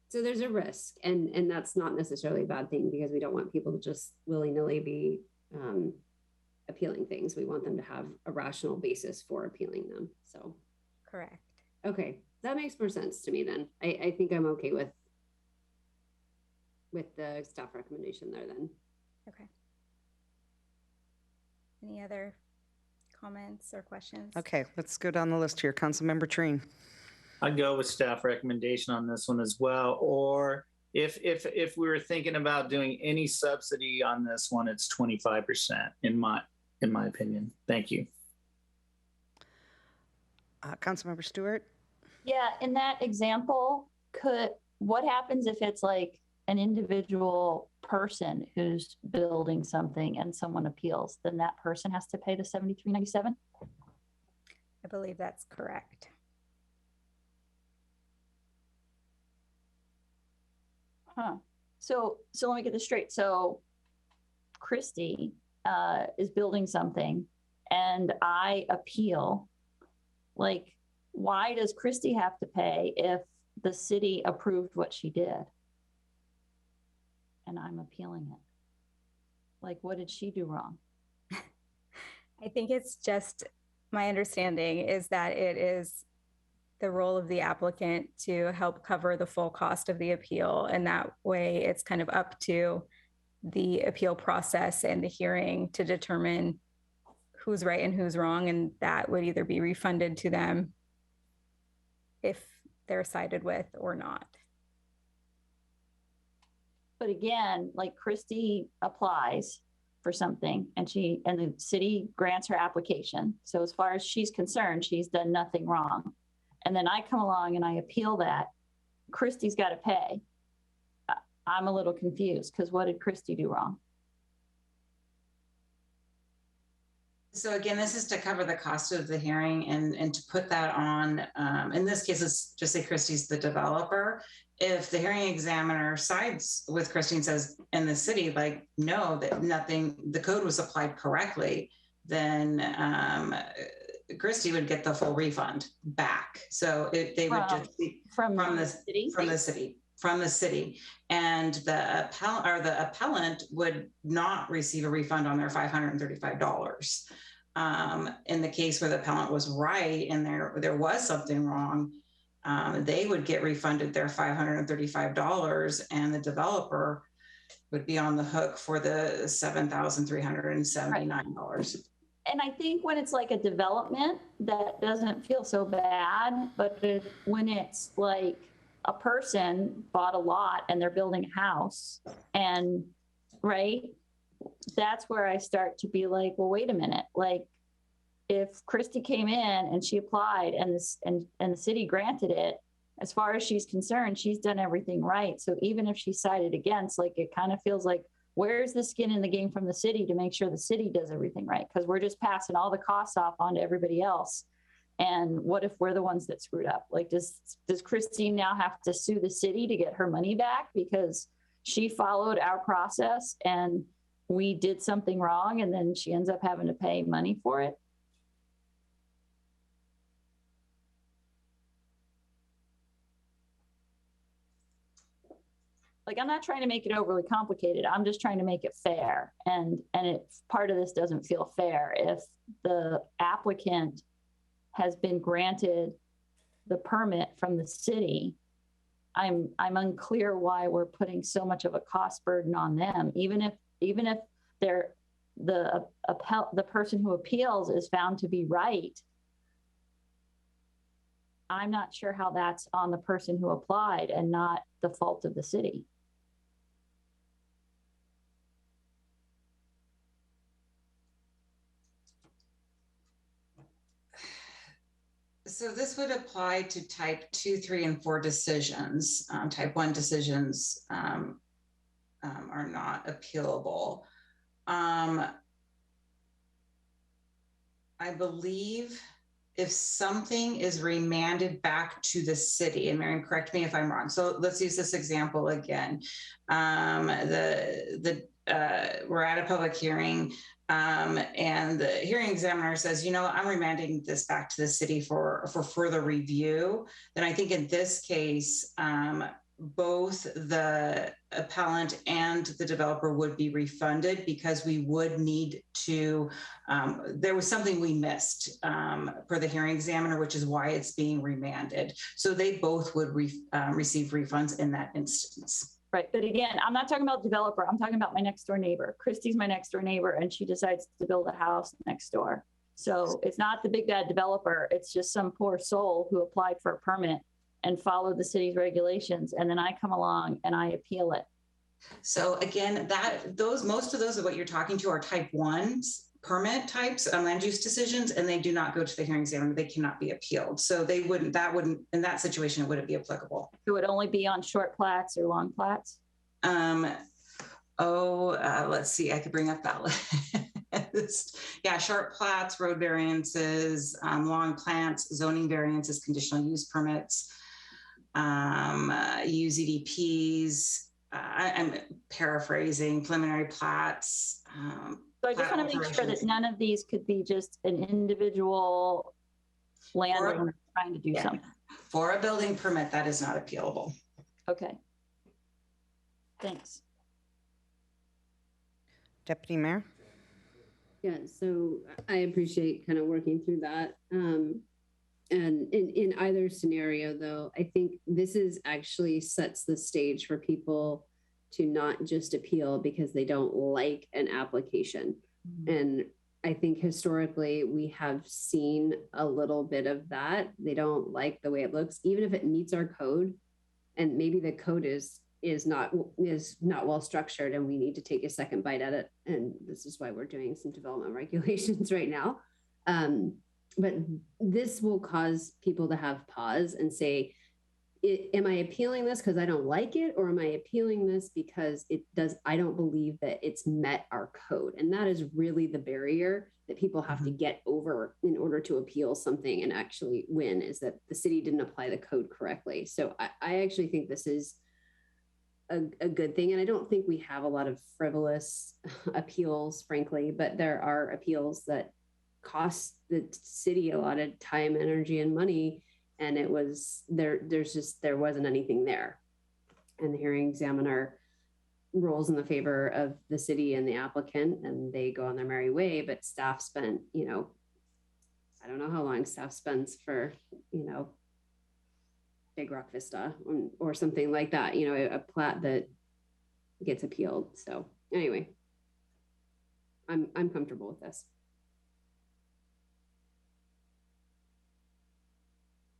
So there's a risk, and that's not necessarily a bad thing, because we don't want people to just willy-nilly be appealing things. We want them to have a rational basis for appealing them. So correct. Okay, that makes more sense to me then. I think I'm okay with the staff recommendation there then. Okay. Any other comments or questions? Okay, let's go down the list here. Councilmember Trine. I'd go with staff recommendation on this one as well. Or if we were thinking about doing any subsidy on this one, it's 25% in my opinion. Thank you. Councilmember Stewart. Yeah, in that example, what happens if it's like an individual person who's building something and someone appeals? Then that person has to pay the $7,397? I believe that's correct. Huh. So let me get this straight. So Christie is building something and I appeal, like, why does Christie have to pay if the city approved what she did? And I'm appealing it. Like, what did she do wrong? I think it's just, my understanding is that it is the role of the applicant to help cover the full cost of the appeal. And that way it's kind of up to the appeal process and the hearing to determine who's right and who's wrong. And that would either be refunded to them if they're sided with or not. But again, like Christie applies for something and the city grants her application. So as far as she's concerned, she's done nothing wrong. And then I come along and I appeal that. Christie's got to pay. I'm a little confused because what did Christie do wrong? So again, this is to cover the cost of the hearing and to put that on, in this case, let's just say Christie's the developer. If the hearing examiner sides with Christie and says, in the city, like, no, that nothing, the code was applied correctly, then Christie would get the full refund back. So they would just be from the city, and the appellant would not receive a refund on their $535. In the case where the appellant was right and there was something wrong, they would get refunded their $535, and the developer would be on the hook for the $7,379. And I think when it's like a development, that doesn't feel so bad, but when it's like a person bought a lot and they're building a house, and right, that's where I start to be like, well, wait a minute. Like, if Christie came in and she applied and the city granted it, as far as she's concerned, she's done everything right. So even if she sided against, like, it kind of feels like, where's the skin in the game from the city to make sure the city does everything right? Because we're just passing all the costs off onto everybody else. And what if we're the ones that screwed up? Like, does Christie now have to sue the city to get her money back because she followed our process and we did something wrong, and then she ends up having to pay money for it? Like, I'm not trying to make it overly complicated. I'm just trying to make it fair. And part of this doesn't feel fair. If the applicant has been granted the permit from the city, I'm unclear why we're putting so much of a cost burden on them. Even if they're the person who appeals is found to be right, I'm not sure how that's on the person who applied and not the fault of the city. So this would apply to type 2, 3, and 4 decisions. Type 1 decisions are not appealable. I believe if something is remanded back to the city, and Marion, correct me if I'm wrong. So let's use this example again. We're at a public hearing, and the hearing examiner says, you know, I'm remanding this back to the city for further review. Then I think in this case, both the appellant and the developer would be refunded, because we would need to, there was something we missed for the hearing examiner, which is why it's being remanded. So they both would receive refunds in that instance. Right, but again, I'm not talking about developer. I'm talking about my next door neighbor. Christie's my next door neighbor, and she decides to build a house next door. So it's not the big bad developer. It's just some poor soul who applied for a permit and followed the city's regulations. And then I come along and I appeal it. So again, most of those of what you're talking to are type 1s permit types, land use decisions, and they do not go to the hearing examiner. They cannot be appealed. So in that situation, it wouldn't be applicable. It would only be on short plats or long plats? Let's see, I could bring up that list. Yeah, short plats, road variances, long plats, zoning variances, conditional use permits, UZDPs, I'm paraphrasing, preliminary plats. So I just want to make sure that none of these could be just an individual landowner trying to do something. For a building permit, that is not appealable. Okay. Thanks. Deputy Mayor? Yeah, so I appreciate kind of working through that. And in either scenario, though, I think this is actually sets the stage for people to not just appeal because they don't like an application. And I think historically we have seen a little bit of that. They don't like the way it looks, even if it meets our code. And maybe the code is not well structured and we need to take a second bite at it. And this is why we're doing some development regulations right now. But this will cause people to have pause and say, am I appealing this because I don't like it? Or am I appealing this because I don't believe that it's met our code? And that is really the barrier that people have to get over in order to appeal something and actually win, is that the city didn't apply the code correctly. So I actually think this is a good thing. And I don't think we have a lot of frivolous appeals, frankly, but there are appeals that cost the city a lot of time, energy, and money. And it was there wasn't anything there. And the hearing examiner rules in the favor of the city and the applicant, and they go on their merry way. But staff spent, I don't know how long staff spends for, Big Rock Vista or something like that, a plat that gets appealed. So anyway, I'm comfortable with this.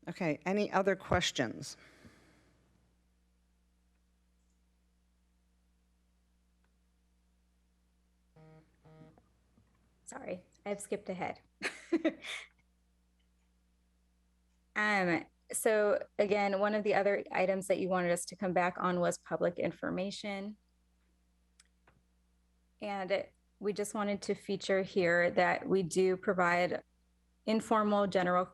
Okay, any other questions? Sorry, I've skipped ahead. So again, one of the other items that you wanted us to come back on was public information. And we just wanted to feature here that we do provide informal general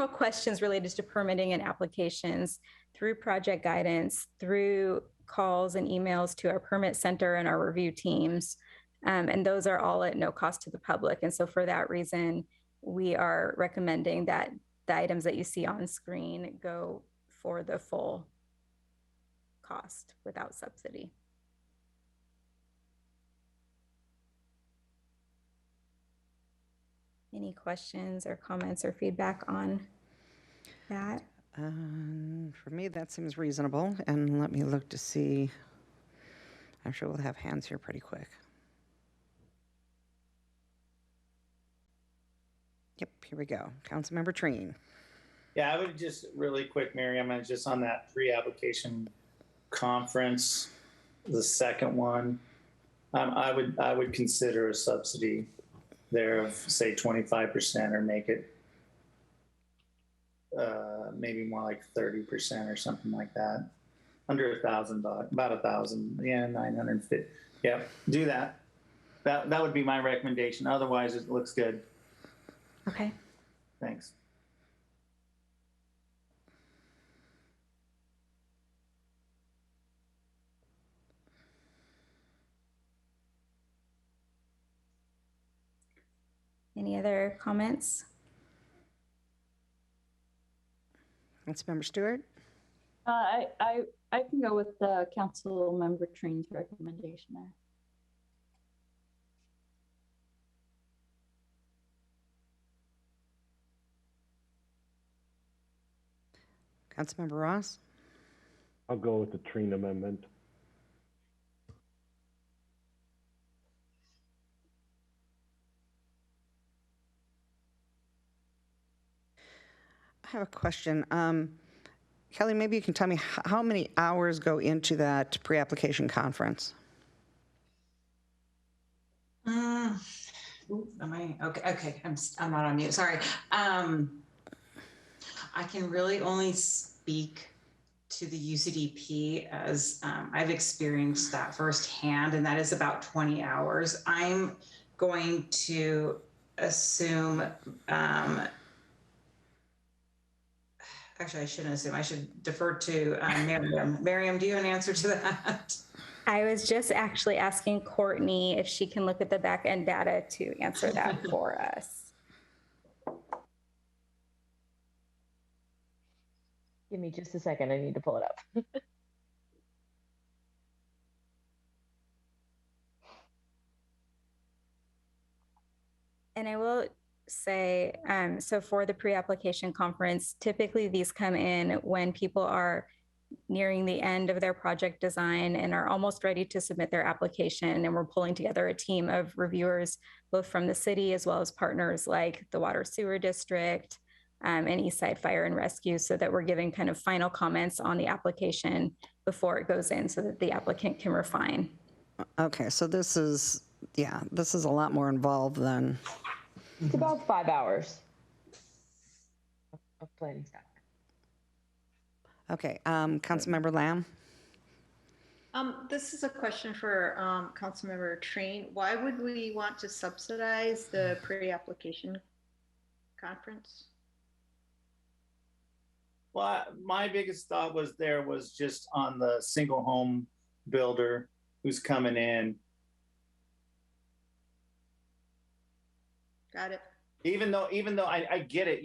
questions related to permitting and applications through project guidance, through calls and emails to our permit center and our review teams. And those are all at no cost to the public. And so for that reason, we are recommending that the items that you see on screen go for the full cost without subsidy. Any questions or comments or feedback on that? For me, that seems reasonable. And let me look to see. I'm sure we'll have hands here pretty quick. Yep, here we go. Councilmember Treen. Yeah, I would just really quick, Miriam, and just on that pre-application conference, the second one, I would consider a subsidy there of say 25% or make it maybe more like 30% or something like that. Under $1,000, about 1,000, yeah, 950. Yeah, do that. That would be my recommendation. Otherwise, it looks good. Okay. Thanks. Any other comments? Councilmember Stewart? I can go with Council Member Treen's recommendation there. Councilmember Ross? I'll go with the Treen amendment. I have a question. Kelly, maybe you can tell me how many hours go into that pre-application conference? Am I okay? I'm not on mute. Sorry. I can really only speak to the UCDP as I've experienced that firsthand, and that is about 20 hours. I'm going to assume Actually, I shouldn't assume. I should defer to Miriam. Miriam, do you have an answer to that? I was just actually asking Courtney if she can look at the back end data to answer that for us. Give me just a second. I need to pull it up. And I will say, so for the pre-application conference, typically these come in when people are nearing the end of their project design and are almost ready to submit their application. And we're pulling together a team of reviewers, both from the city as well as partners like the Water Sewer District and Eastside Fire and Rescue, so that we're giving kind of final comments on the application before it goes in so that the applicant can refine. Okay, so this is a lot more involved than. It's about 5 hours of planning stuff. Okay, Councilmember Lamb. This is a question for Councilmember Train. Why would we want to subsidize the pre-application conference? Well, my biggest thought was just on the single home builder who's coming in. Got it. Even though I get it,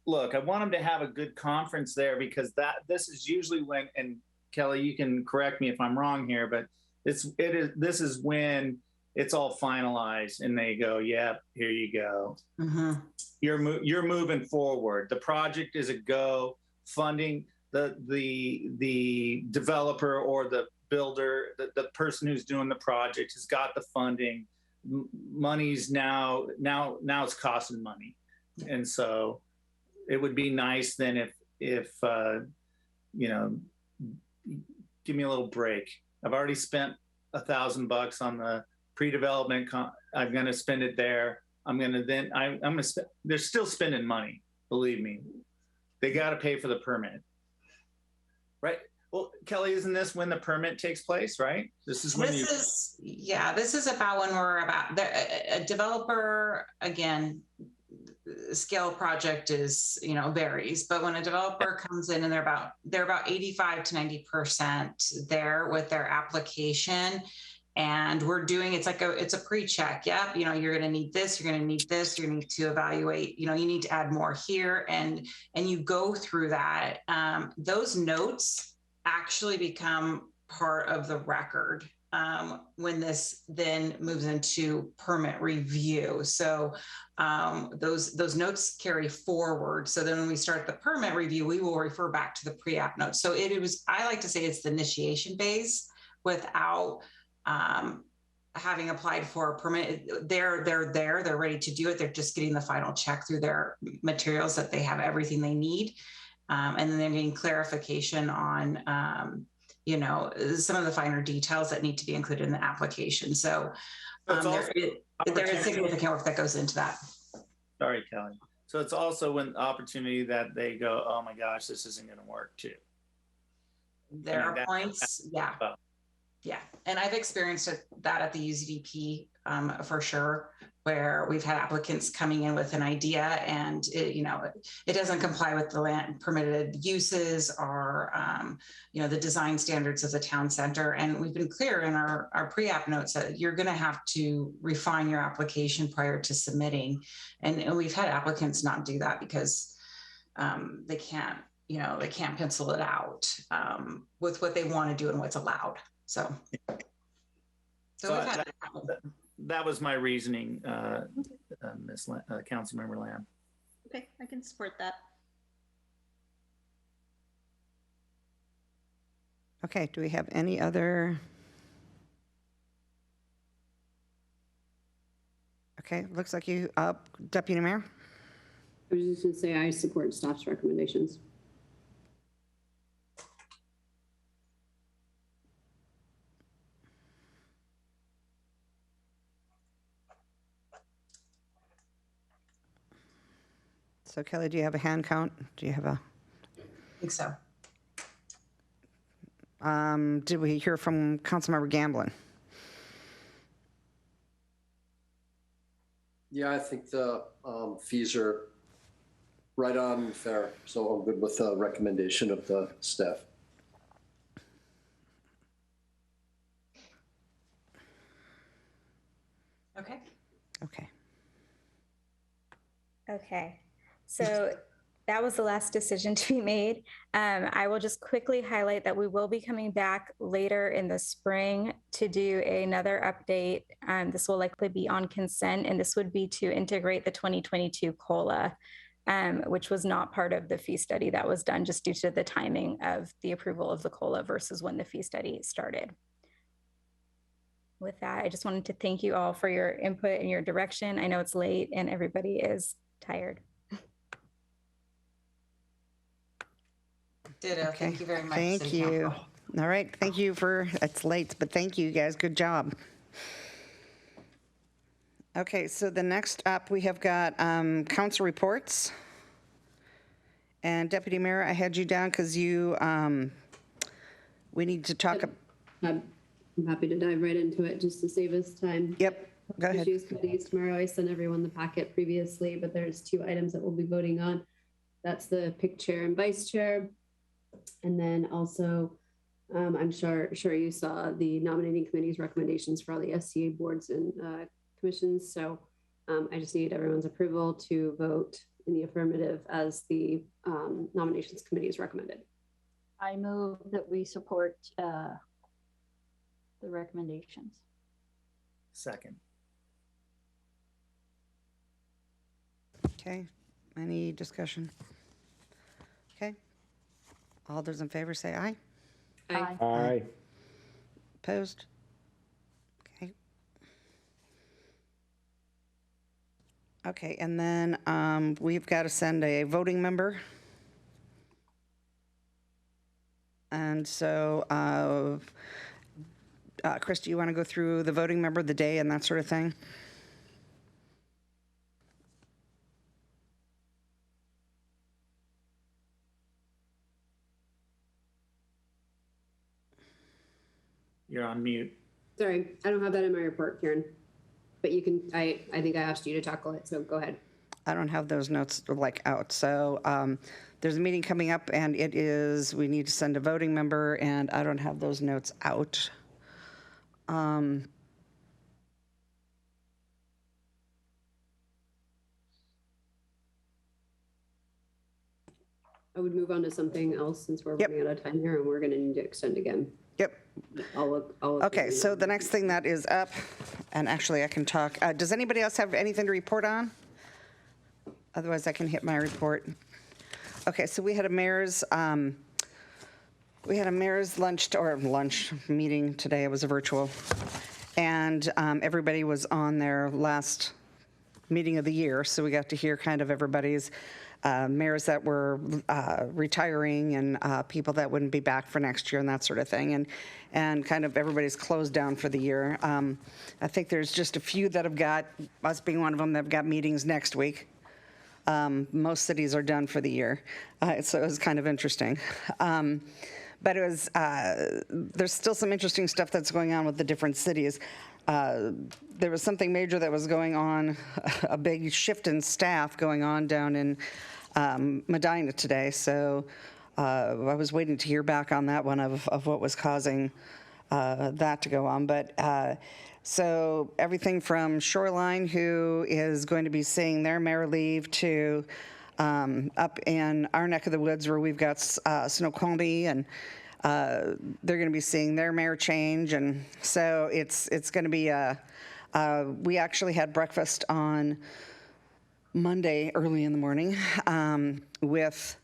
look, I want them to have a good conference there, because this is usually when, and Kelly, you can correct me if I'm wrong here, but this is when it's all finalized and they go, yeah, here you go. Mm-hmm. You're moving forward. The project is a go. Funding, the developer or the builder, the person who's doing the project has got the funding. Money's now it's costing money, and so it would be nice then if give me a little break. I've already spent $1,000 on the pre-development. I'm going to spend it there. I'm going to spend. They're still spending money. Believe me, they got to pay for the permit, right? Well, Kelly, isn't this when the permit takes place, right? This is about when we're about a developer. Again, scale project is, varies, but when a developer comes in and they're about 85 to 90% there with their application, and we're doing, it's a pre-check. Yep. You're going to need this, you're going to need this, you need to evaluate, you need to add more here. And you go through that. Those notes actually become part of the record when this then moves into permit review. So those notes carry forward. So then when we start the permit review, we will refer back to the pre-app notes. So I like to say it's the initiation phase without having applied for a permit. They're ready to do it. They're just getting the final check through their materials that they have everything they need. And then they're getting clarification on, some of the finer details that need to be included in the application. So there is significant work that goes into that. Sorry, Kelly. So it's also an opportunity that they go, oh my gosh, this isn't going to work too. There are points, yeah. Yeah, and I've experienced that at the UZDP for sure, where we've had applicants coming in with an idea and it doesn't comply with the land permitted uses or the design standards of the town center. And we've been clear in our pre-app notes that you're going to have to refine your application prior to submitting. And we've had applicants not do that because they can't pencil it out with what they want to do and what's allowed. So that was my reasoning, Councilmember Lamb. Okay, I can support that. Okay, do we have any other? Okay, looks like you, Deputy Mayor. I was just going to say I support staff's recommendations. So Kelly, do you have a hand count? Do you have a? I think so. Did we hear from Councilmember Gamblin? Yeah, I think the fees are right on and fair. So I'm good with the recommendation of the staff. Okay. Okay. Okay, so that was the last decision to be made. I will just quickly highlight that we will be coming back later in the spring to do another update. This will likely be on consent, and this would be to integrate the 2022 COLA, which was not part of the fee study that was done just due to the timing of the approval of the COLA versus when the fee study started. With that, I just wanted to thank you all for your input and your direction. I know it's late and everybody is tired. Ditto. Okay. Thank you very much. Thank City you. Council. All right. Thank you for, it's late, but thank you guys. Good job. Okay, so the next up, we have got council reports. And Deputy Mayor, I had you down because you, we need to talk. I'm happy to dive right into it just to save us time. Yep, go ahead. Issues committees tomorrow. I sent everyone the packet previously, but there's 2 items that we'll be voting on. That's the PIC chair and vice chair. And then also, I'm sure you saw the nominating committee's recommendations for all the SCA boards and commissions. So I just need everyone's approval to vote in the affirmative as the nominations committee is recommended. I move that we support the recommendations. Second. Okay, any discussion? Okay. All those in favor say aye. Aye. Aye. Opposed? Okay. Okay, and then we've got to send a voting member. And so, Chris, do you want to go through the voting member of the day and that sort of thing? You're on mute. Sorry, I don't have that in my report, Karen. But you can, I think I asked you to tackle it, so go ahead. I don't have those notes like out. So there's a meeting coming up and it is, we need to send a voting member and I don't have those notes out. I would move on to something else since we're running out of time here and we're going to need to extend again. Yep. I'll look. Okay, so the next thing that is up, and actually I can talk, does anybody else have anything to report on? Otherwise I can hit my report. Okay, so we had a mayor's lunch meeting today. It was a virtual. And everybody was on their last meeting of the year. So we got to hear kind of everybody's mayors that were retiring and people that wouldn't be back for next year and that sort of thing. And kind of everybody's closed down for the year. I think there's just a few that have got, us being one of them, that have got meetings next week. Most cities are done for the year. So it was kind of interesting. But it was, there's still some interesting stuff that's going on with the different cities. There was something major that was going on, a big shift in staff going on down in Medina today. So I was waiting to hear back on that one of what was causing that to go on. But so everything from Shoreline, who is going to be seeing their mayor leave, to up in our neck of the woods where we've got Snoqualmie, and they're going to be seeing their mayor change. And so it's going to be we actually had breakfast on Monday early in the morning with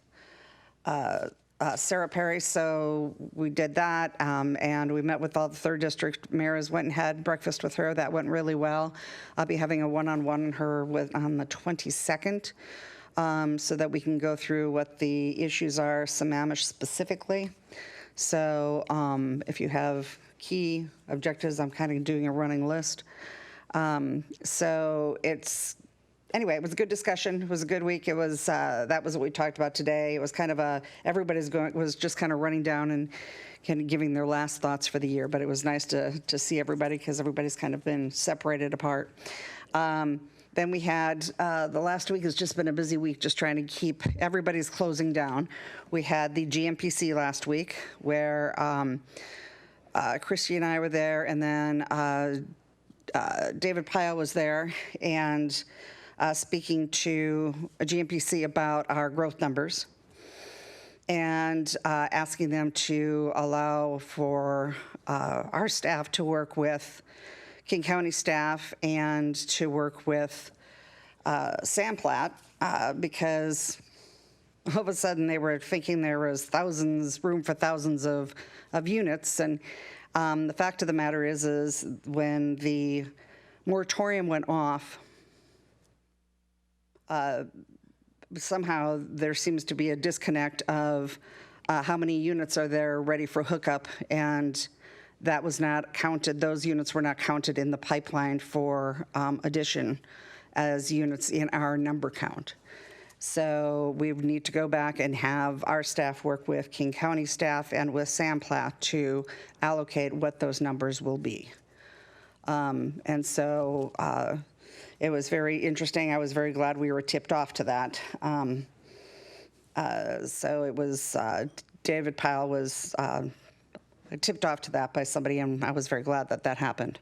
Sarah Perry. So we did that, and we met with all the 3rd District mayors, went and had breakfast with her. That went really well. I'll be having a one-on-one with her on the 22nd. So that we can go through what the issues are, Sammamish specifically. So if you have key objectives, I'm kind of doing a running list. So anyway, it was a good discussion. It was a good week. It was, that was what we talked about today. It was kind of was just kind of running down and kind of giving their last thoughts for the year. But it was nice to see everybody because everybody's kind of been separated apart. Then we had, the last week has just been a busy week, just trying to keep, everybody's closing down. We had the GMPC last week where Christy and I were there, and then David Pyle was there and speaking to a GMPC about our growth numbers and asking them to allow for our staff to work with King County staff and to work with Samplat because all of a sudden they were thinking there was room for thousands of units. And the fact of the matter is when the moratorium went off, somehow there seems to be a disconnect of how many units are there ready for hookup, and that was not counted. Those units were not counted in the pipeline for addition as units in our number count. So we need to go back and have our staff work with King County staff and with Samplat to allocate what those numbers will be. And so it was very interesting. I was very glad we were tipped off to that. So it was, David Pyle was tipped off to that by somebody, and I was very glad that that happened.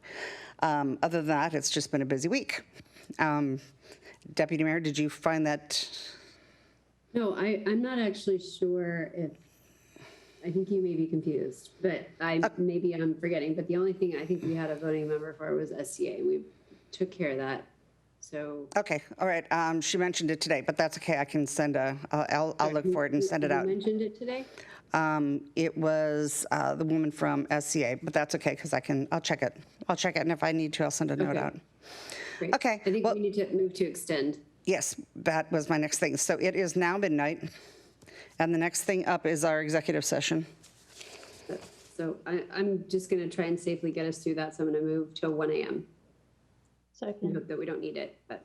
Other than that, it's just been a busy week. Deputy Mayor, did you find that? No, I'm not actually sure if, I think you may be confused, but maybe I'm forgetting. But the only thing I think we had a voting member for was SCA, and we took care of that. So. Okay, all right. She mentioned it today, but that's okay. I can send I'll look for it and send it out. You mentioned it today? It was the woman from SCA, but that's okay because I'll check it. I'll check it, and if I need to, I'll send a note out. Great. Okay. I think we need to move to extend. Yes, that was my next thing. So it is now midnight, and the next thing up is our executive session. So I'm just going to try and safely get us through that. So I'm going to move to 1 a.m. Second. Note that we don't need it, but.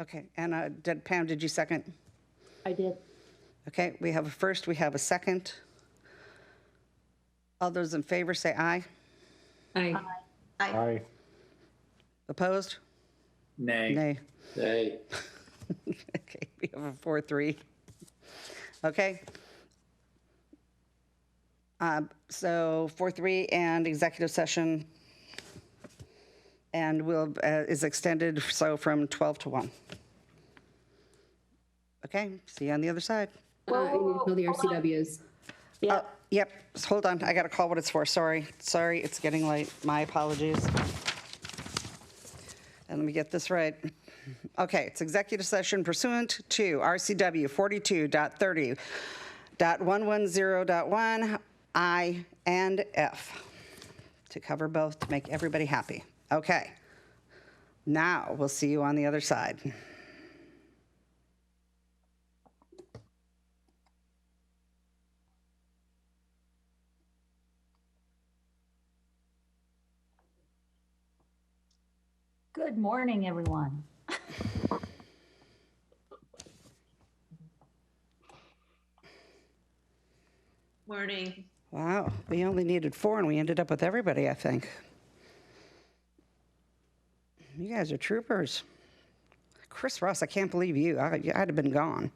Okay, and Pam, did you second? I did. Okay, we have a first, we have a second. All those in favor say aye. Aye. Aye. Opposed? Nay. Nay. Nay. Okay, we have a 4-3. Okay. So 4-3 and executive session, and is extended so from 12 to 1. Okay, see you on the other side. I need to tell the RCWs. Yeah. Yep, hold on, I gotta call what it's for, sorry, it's getting late, my apologies. And let me get this right. Okay, it's executive session pursuant to RCW 42.30.110.1 I and F to cover both, to make everybody happy. Okay, now we'll see you on the other side. Good morning, everyone. Morning. Wow, we only needed 4 and we ended up with everybody, I think. You guys are troopers. Chris Ross, I can't believe you. I'd have been gone.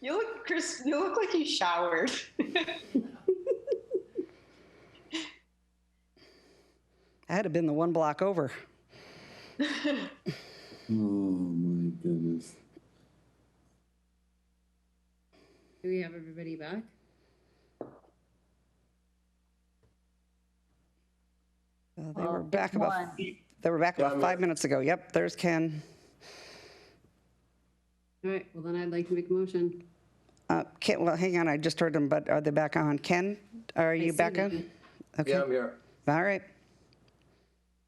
You look, Chris, you look like you showered. I had to been the one block over. Oh my goodness. Do we have everybody back? They were back about 5 minutes ago. Yep, there's Ken. All right, well then I'd like to make a motion. Ken, well, hang on, I just heard them, but are they back on? Ken, are you back on? Okay. Yeah, I'm here. All right.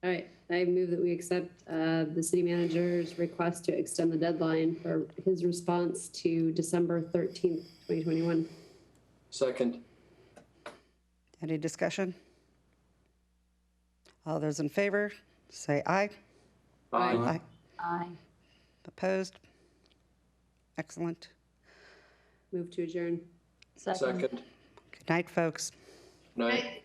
All right, I move that we accept the city manager's request to extend the deadline for his response to December 13th, 2021. Second. Any discussion? All those in favor, say aye. Aye. Aye. Aye. Opposed? Excellent. Move to adjourn. Second. Good night, folks. Night.